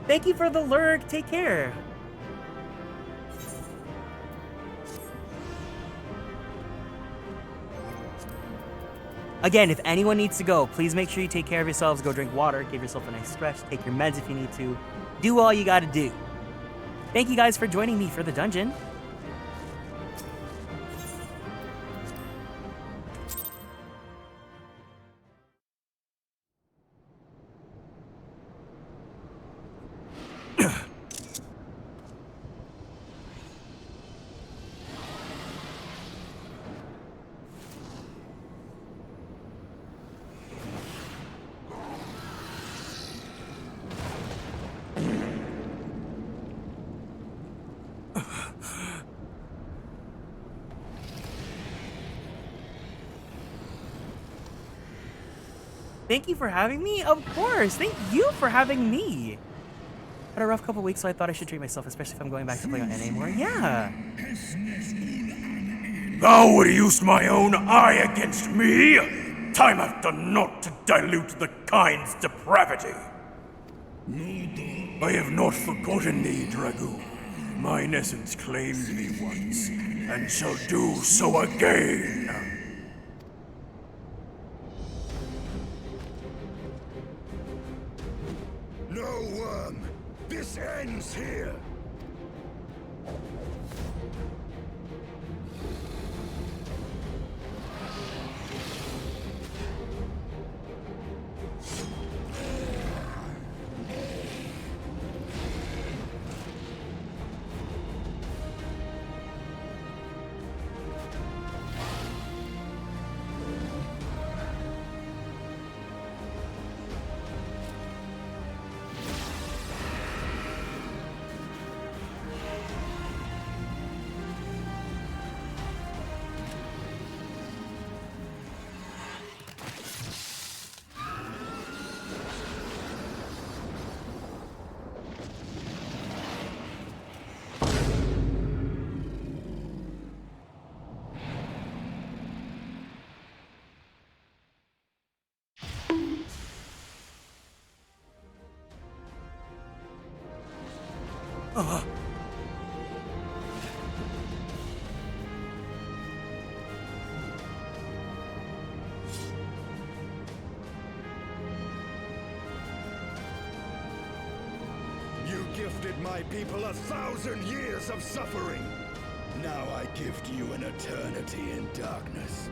Thank you for the lurk. Take care. Again, if anyone needs to go, please make sure you take care of yourselves. Go drink water, give yourself a nice stretch, take your meds if you need to. Do all you gotta do. Thank you guys for joining me for the dungeon. Thank you for having me? Of course. Thank you for having me. Had a rough couple weeks, so I thought I should treat myself, especially if I'm going back to play on NA more. Yeah. Thou would use my own eye against me? Time after not to dilute the kind's depravity. I have not forgotten thee, Dragoon. Mine essence claimed me once, and shall do so again. No, Worm! This ends here! You gifted my people 1,000 years of suffering. Now I gift you an eternity in darkness.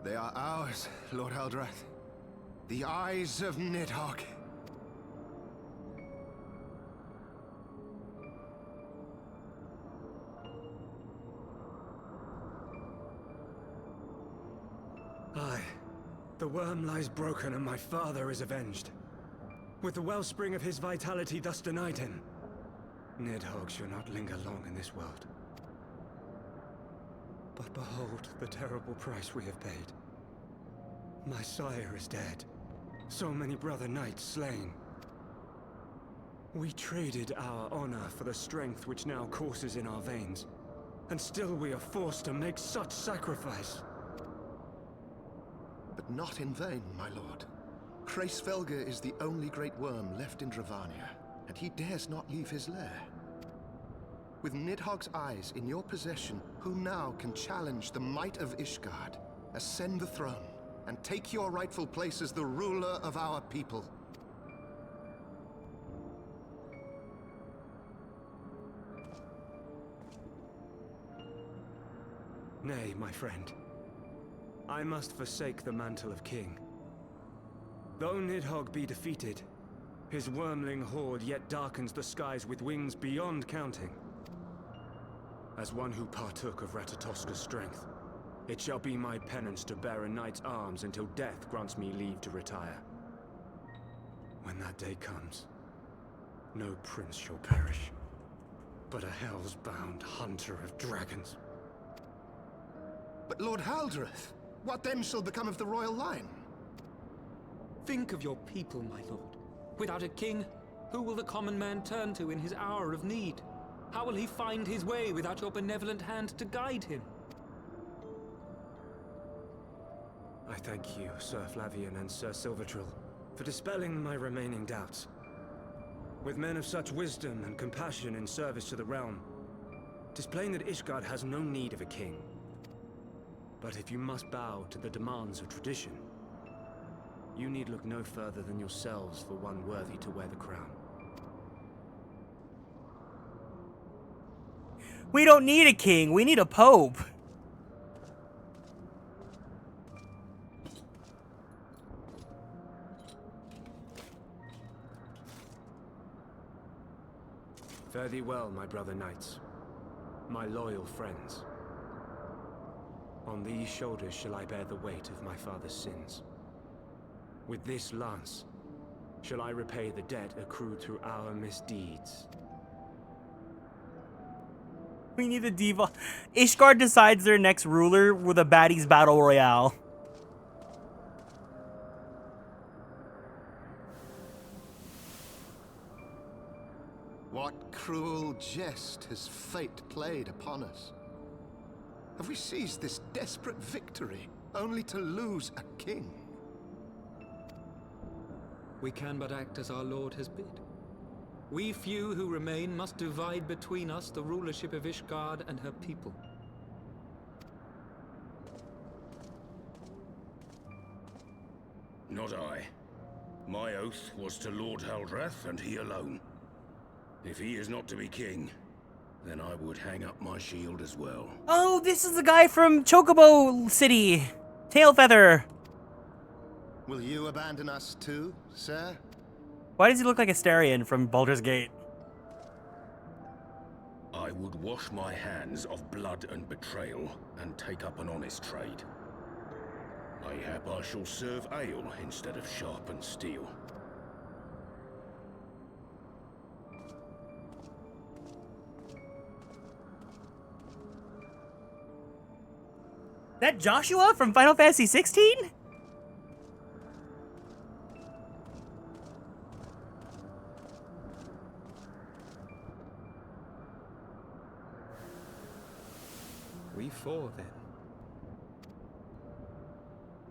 They are ours, Lord Eldrath. The eyes of Nidhogg. Aye. The worm lies broken and my father is avenged. With the wellspring of his vitality thus denied him, Nidhogg shall not linger long in this world. But behold the terrible price we have paid. My sire is dead. So many brother knights slain. We traded our honor for the strength which now courses in our veins. And still we are forced to make such sacrifice. But not in vain, my lord. Kreisvelga is the only great worm left in Dravania, and he dares not leave his lair. With Nidhogg's eyes in your possession, who now can challenge the might of Ishgard, ascend the throne, and take your rightful place as the ruler of our people? Nay, my friend. I must forsake the mantle of king. Though Nidhogg be defeated, his wormling horde yet darkens the skies with wings beyond counting. As one who partook of Ratatoska's strength, it shall be my penance to bear a knight's arms until death grants me leave to retire. When that day comes, no prince shall perish, but a hell's-bound hunter of dragons. But Lord Haldreth, what then shall become of the royal line? Think of your people, my lord. Without a king, who will the common man turn to in his hour of need? How will he find his way without your benevolent hand to guide him? I thank you, Sir Flavian and Sir Silvertrill, for dispelling my remaining doubts. With men of such wisdom and compassion in service to the realm, 'tis plain that Ishgard has no need of a king. But if you must bow to the demands of tradition, you need look no further than yourselves for one worthy to wear the crown. We don't need a king, we need a pope. Fare thee well, my brother knights, my loyal friends. On these shoulders shall I bear the weight of my father's sins. With this lance shall I repay the debt accrued through our misdeeds. We need a diva. Ishgard decides their next ruler with a baddies battle royale. What cruel jest has fate played upon us? Have we seized this desperate victory only to lose a king? We can but act as our lord has bid. We few who remain must divide between us the rulership of Ishgard and her people. Not I. My oath was to Lord Haldreth and he alone. If he is not to be king, then I would hang up my shield as well. Oh, this is the guy from Chocobo City. Tailfeather. Will you abandon us too, sir? Why does he look like Astarion from Baldur's Gate? I would wash my hands of blood and betrayal and take up an honest trade. Mayhap I shall serve ale instead of sharpened steel. That Joshua from Final Fantasy 16? We four, then.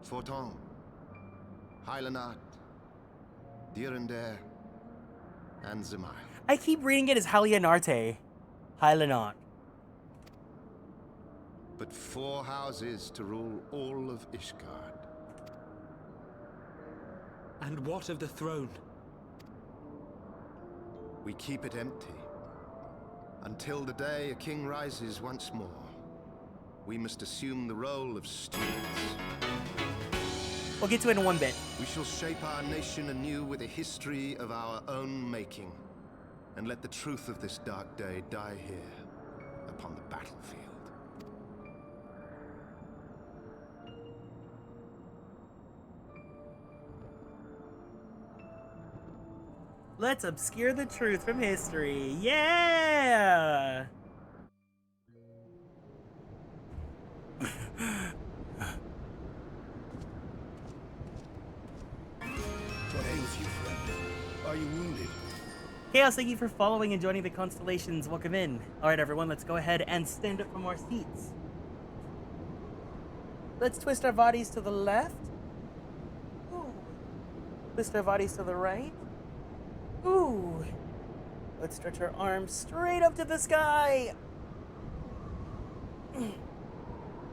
Forton, Hylanat, Dirender, and Zemai. I keep reading it as Halianarte. Hylanot. But 4 houses to rule all of Ishgard. And what of the throne? We keep it empty. Until the day a king rises once more. We must assume the role of stewards. We'll get to it in one bit. We shall shape our nation anew with a history of our own making. And let the truth of this dark day die here, upon the battlefield. Let's obscure the truth from history. Yeah! you wounded? Chaos, thank you for following and joining the Konstellations. Welcome in. All right, everyone, let's go ahead and stand up from our seats. Let's twist our bodies to the left. Ooh. Twist our bodies to the right. Ooh. Let's stretch our arms straight up to the sky.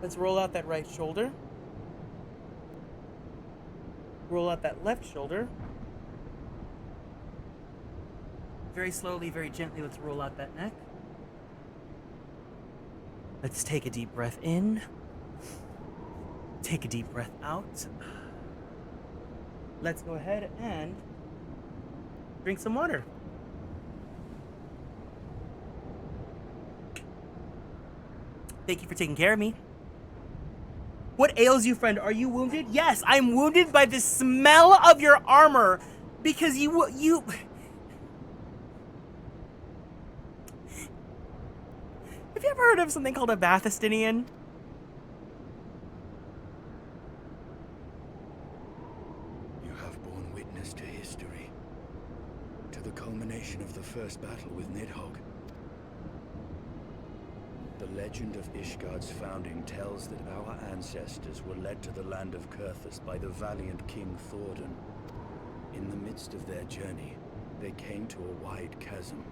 Let's roll out that right shoulder. Roll out that left shoulder. Very slowly, very gently, let's roll out that neck. Let's take a deep breath in. Take a deep breath out. Let's go ahead and drink some water. Thank you for taking care of me. What ails you, friend? Are you wounded? Yes, I'm wounded by the smell of your armor because you... Have you ever heard of something called a Bathystinian? You have borne witness to history, to the culmination of the first battle with Nidhogg. The legend of Ishgard's founding tells that our ancestors were led to the land of Kurthus by the valiant King Thordan. In the midst of their journey, they came to a wide chasm,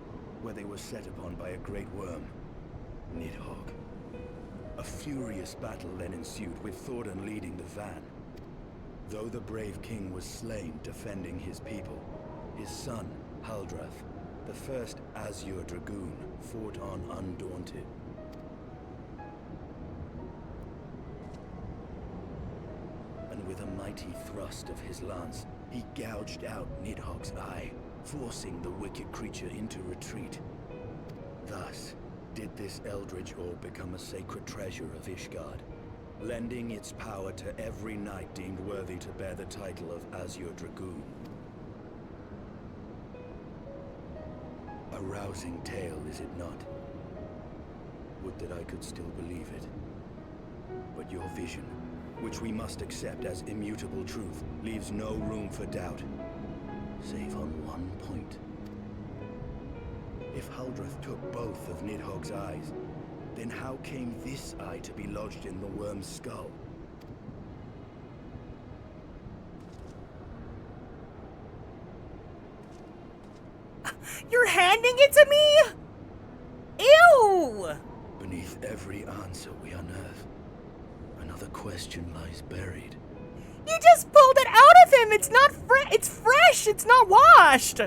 where they were set upon by a great worm, Nidhogg. A furious battle then ensued, with Thordan leading the van. Though the brave king was slain defending his people, his son, Haldrath, the first Azure Dragoon, fought on undaunted. And with a mighty thrust of his lance, he gouged out Nidhogg's eye, forcing the wicked creature into retreat. Thus did this eldritch orb become a sacred treasure of Ishgard, lending its power to every knight deemed worthy to bear the title of Azure Dragoon. A rousing tale, is it not? Would that I could still believe it. But your vision, which we must accept as immutable truth, leaves no room for doubt, save on one point. If Haldrath took both of Nidhogg's eyes, then how came this eye to be lodged in the worm's skull? You're handing it to me? Ew! Beneath every answer we unearth, another question lies buried. You just pulled it out of him! It's not it's fresh! It's not washed!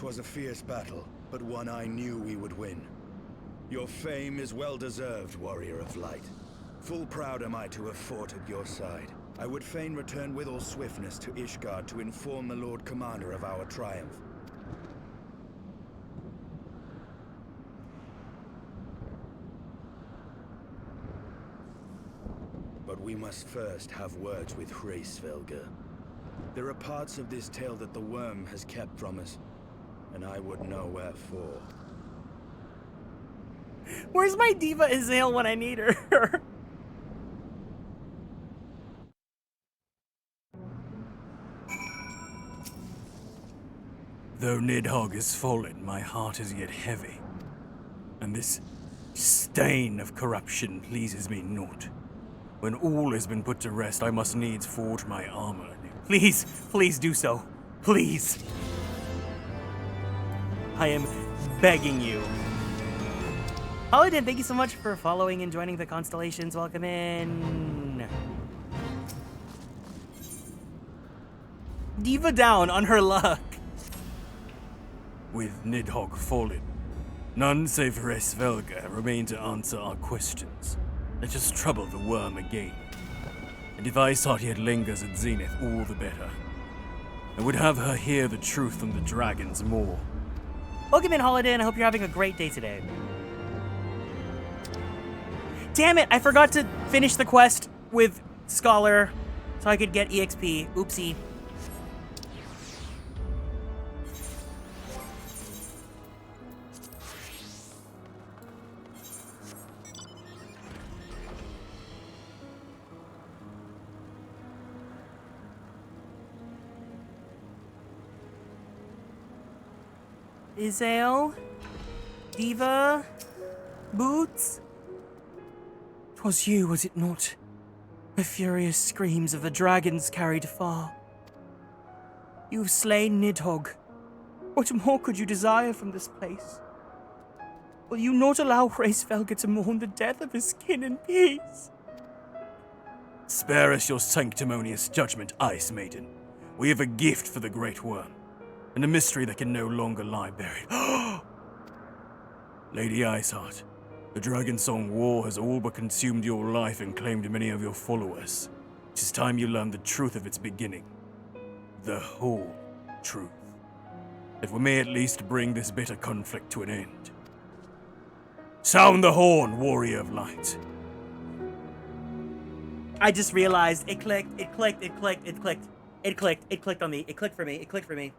Was a fierce battle, but one I knew we would win. Your fame is well deserved, warrior of light. Full proud am I to have fought at your side. I would fain return with all swiftness to Ishgard to inform the Lord Commander of our triumph. But we must first have words with Hraesvelgr. There are parts of this tale that the worm has kept from us, and I would know wherefore. Where's my diva Azale when I need her? Though Nidhogg is fallen, my heart is yet heavy, and this stain of corruption pleases me naught. When all has been put to rest, I must needs forge my armor. Please, please do so. Please. I am begging you. Paladin, thank you so much for following and joining the Konstellations. Welcome in. Diva down on her luck. With Nidhogg fallen, none save Hraesvelgr remain to answer our questions. Let us trouble the worm again. And if Aesart yet lingers at Zenith, all the better. I would have her hear the truth from the dragon's maw. Welcome in, Holiday. I hope you're having a great day today. Damn it, I forgot to finish the quest with Scholar so I could get EXP. Oopsie. Izael? Diva? Boots? 'Twas you, was it not? The furious screams of the dragons carried far. You've slain Nidhogg. What more could you desire from this place? Will you not allow Hraesvelgr to mourn the death of his kin in peace? Spare us your sanctimonious judgment, Ice Maiden. We have a gift for the Great Worm, and a mystery that can no longer lie buried. Lady Iceheart, the Dragonsong War has all but consumed your life and claimed many of your followers. It is time you learned the truth of its beginning. The whole truth. That we may at least bring this bitter conflict to an end. Sound the horn, warrior of light. I just realized it clicked, it clicked, it clicked, it clicked. It clicked, it clicked on me, it clicked for me, it clicked for me.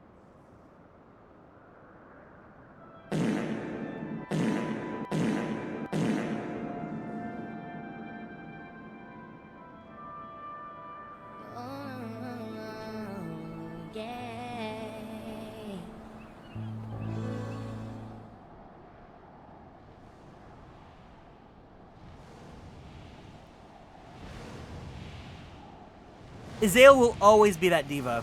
Izael will always be that diva.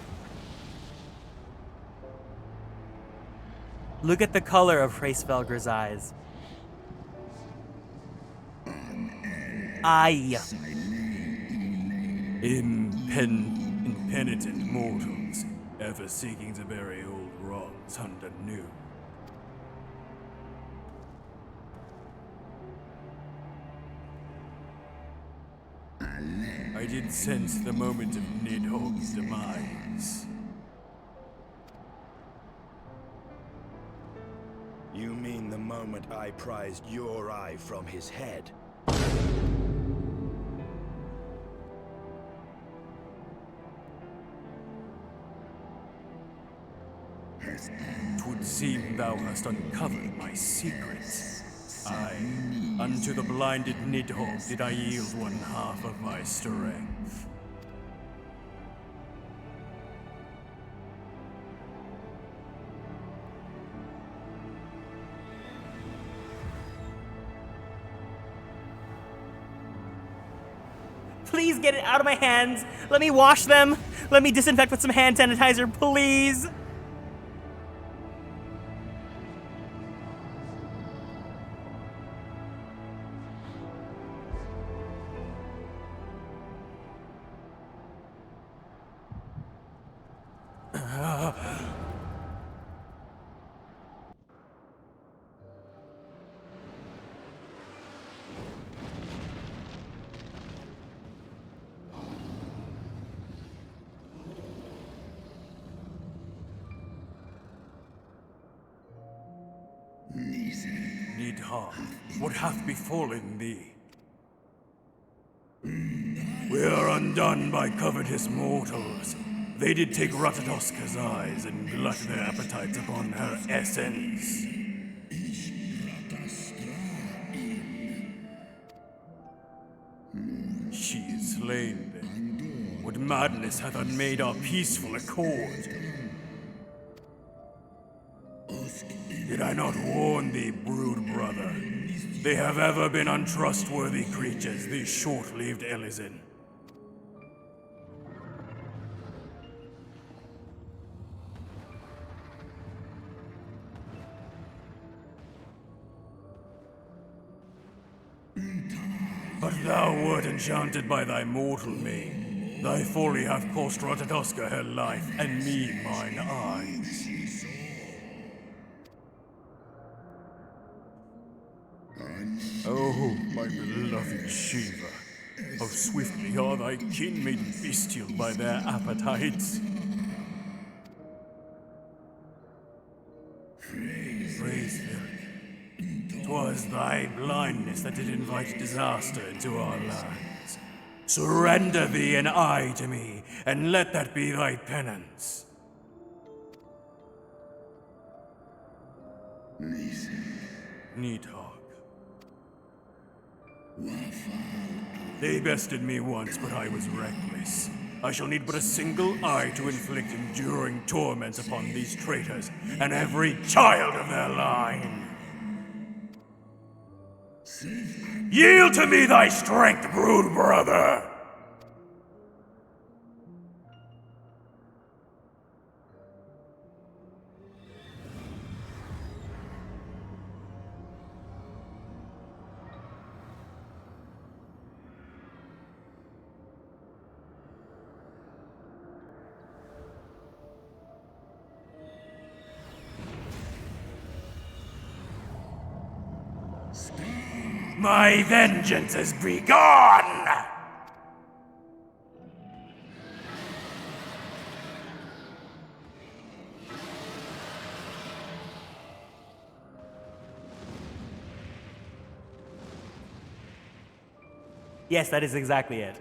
Look at the color of Hraesvelgr's eyes. Aye. Impenitent mortals, ever seeking to bury old wrongs under new. I did sense the moment of Nidhogg's demise. You mean the moment I prized your eye from his head? Twould seem thou hast uncovered my secrets. Aye, unto the blinded Nidhogg did I yield one half of my strength. Please get it out of my hands. Let me wash them. Let me disinfect with some hand sanitizer, please. Nidhogg, what hath befallen thee? We are undone by covetous mortals. They did take Ratatoska's eyes and glut their appetites upon her essence. She is slain then. What madness hath unmade our peaceful accord? Did I not warn thee, brood brother? They have ever been untrustworthy creatures, these short-lived Elysin. But thou wert enchanted by thy mortal mane. Thy folly hath cost Ratatoska her life, and me mine eyes. Oh, my beloved Shiva, how swiftly are thy kin made bestial by their appetites. Hraesvelgr, 'twas thy blindness that did invite disaster into our lands. Surrender thee an eye to me, and let that be thy penance. Nidhogg. They bested me once, but I was reckless. I shall need but a single eye to inflict enduring torments upon these traitors and every child of their line. Yield to me thy strength, brood brother! My vengeance is begone! Yes, that is exactly it.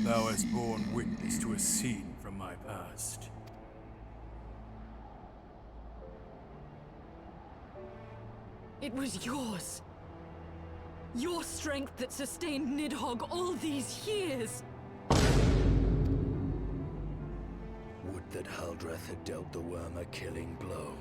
Thou hast borne witness to a scene from my past. It was yours. Your strength that sustained Nidhogg all these years. Would that Haldreth had dealt the worm a killing blow.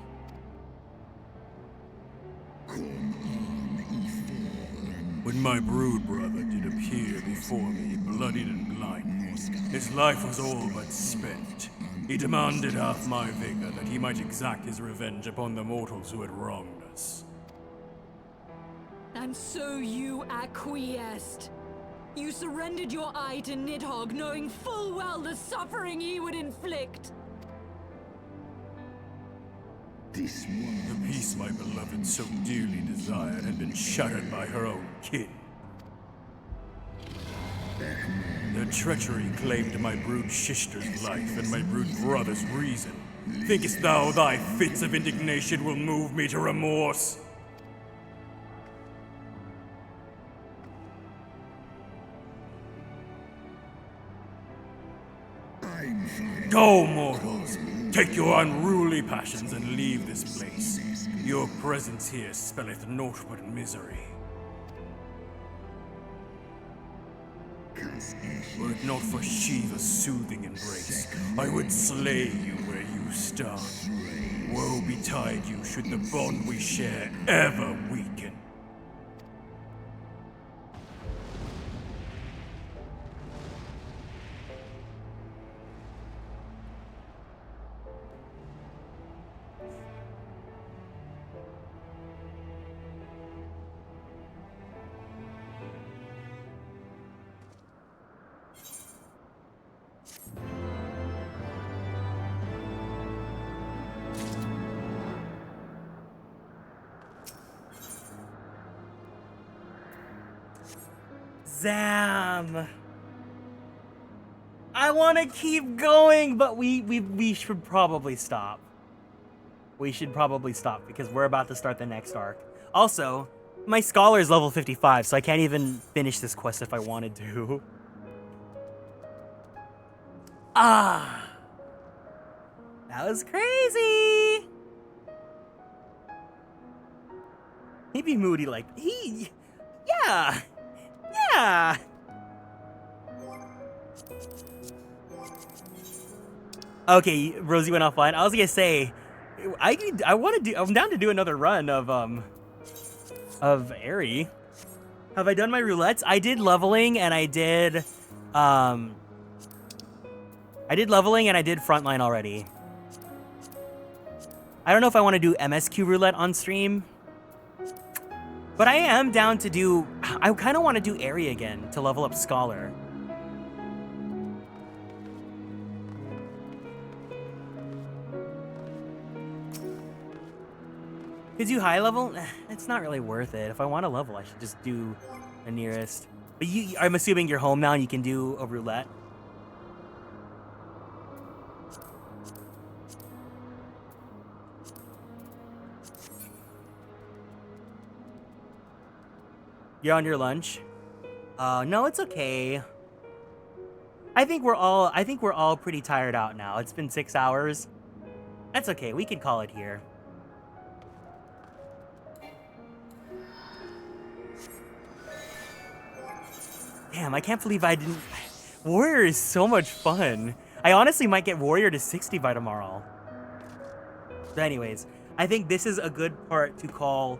When my brood brother did appear before me, bloodied and blind, his life was all but spent. He demanded half my vigor that he might exact his revenge upon the mortals who had wronged us. And so you acquiesced. You surrendered your eye to Nidhogg, knowing full well the suffering he would inflict. The peace my beloved so dearly desired had been shattered by her own kin. Their treachery claimed my brood sister's life and my brood brother's reason. Thinkest thou thy fits of indignation will move me to remorse? Go, mortals! Take your unruly passions and leave this place. Your presence here spelleth naught but misery. Were it not for Shiva's soothing embrace, I would slay you where you stand. Woe betide you should the bond we share ever weaken. Zam! I want to keep going, but we should probably stop. We should probably stop because we're about to start the next arc. Also, my scholar is level 55, so I can't even finish this quest if I wanted to. Ah! That was crazy! He'd be moody like, yeah! Yeah! Okay, Rosie went offline. I was gonna say, I'm down to do another run of Aerie. Have I done my roulettes? I did leveling and I did frontline already. I don't know if I want to do MSQ roulette on stream. But I am down to do, I kind of want to do Aerie again to level up Scholar. To do high level, it's not really worth it. If I want a level, I should just do the nearest. But I'm assuming you're home now and you can do a roulette. You're on your lunch? No, it's okay. I think we're all pretty tired out now. It's been 6 hours. That's okay. We can call it here. Damn, I can't believe I didn't... Warrior is so much fun. I honestly might get Warrior to 60 by tomorrow. But anyways, I think this is a good part to call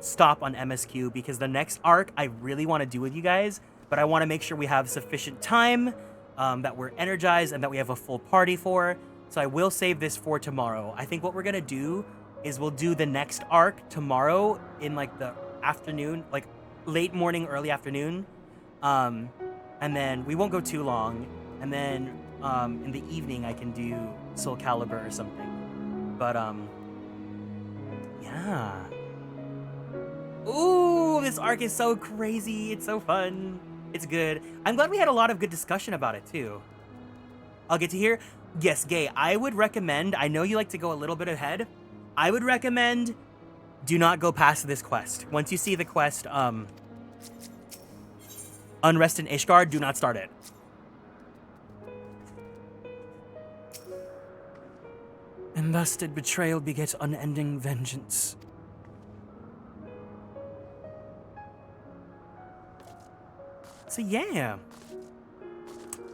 stop on MSQ, because the next arc I really want to do with you guys, but I want to make sure we have sufficient time, that we're energized, and that we have a full party for. So I will save this for tomorrow. I think what we're going to do is we'll do the next arc tomorrow in like the afternoon, like late morning, early afternoon. And then we won't go too long. And then in the evening I can do Soul Calibur or something. But yeah. Ooh, this arc is so crazy. It's so fun. It's good. I'm glad we had a lot of good discussion about it too. I'll get to here. Yes, Gay, I would recommend, I know you like to go a little bit ahead. I would recommend do not go past this quest. Once you see the quest, Unrest in Ishgard, do not start it. And thus did betrayal beget unending vengeance. So yeah,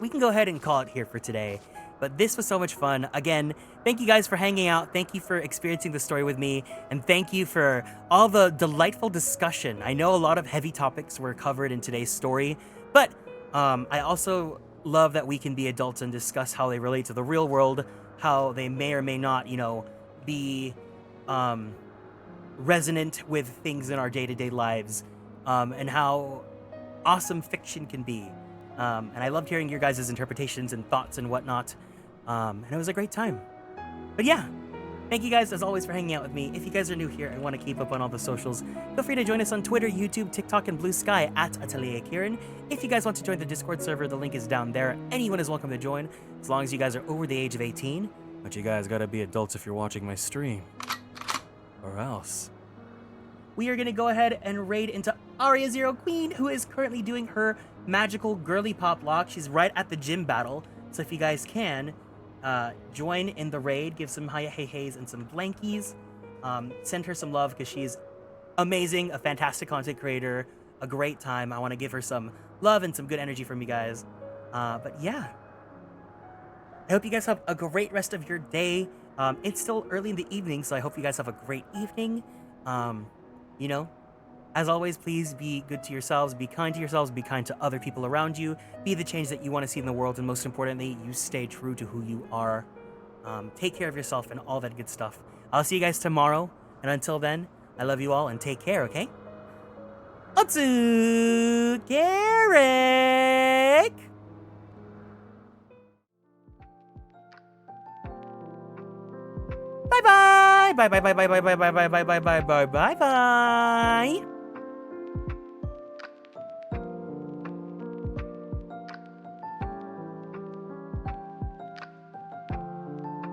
we can go ahead and call it here for today. But this was so much fun. Again, thank you guys for hanging out. Thank you for experiencing the story with me. And thank you for all the delightful discussion. I know a lot of heavy topics were covered in today's story, but I also love that we can be adults and discuss how they relate to the real world, how they may or may not, you know, be resonant with things in our day-to-day lives, and how awesome fiction can be. And I loved hearing your guys' interpretations and thoughts and whatnot. And it was a great time. But yeah, thank you guys as always for hanging out with me. If you guys are new here and want to keep up on all the socials, feel free to join us on Twitter, YouTube, TikTok, and Blue Sky at Atelier Kieran. If you guys want to join the Discord server, the link is down there. Anyone is welcome to join, as long as you guys are over the age of 18. But you guys gotta be adults if you're watching my stream. Or else. We are gonna go ahead and raid into Aria Zero Queen, who is currently doing her magical girly pop lock. She's right at the gym battle. So if you guys can, join in the raid, give some hey-heys and some blankies. Send her some love because she's amazing, a fantastic content creator, a great time. I want to give her some love and some good energy from you guys. But yeah, I hope you guys have a great rest of your day. It's still early in the evening, so I hope you guys have a great evening. You know, as always, please be good to yourselves, be kind to yourselves, be kind to other people around you, be the change that you want to see in the world, and most importantly, you stay true to who you are. Take care of yourself and all that good stuff. I'll see you guys tomorrow, and until then, I love you all and take care, okay? Otsu Garrick! Bye-bye! Bye-bye, bye-bye, bye-bye, bye-bye, bye-bye, bye-bye, bye-bye, bye-bye!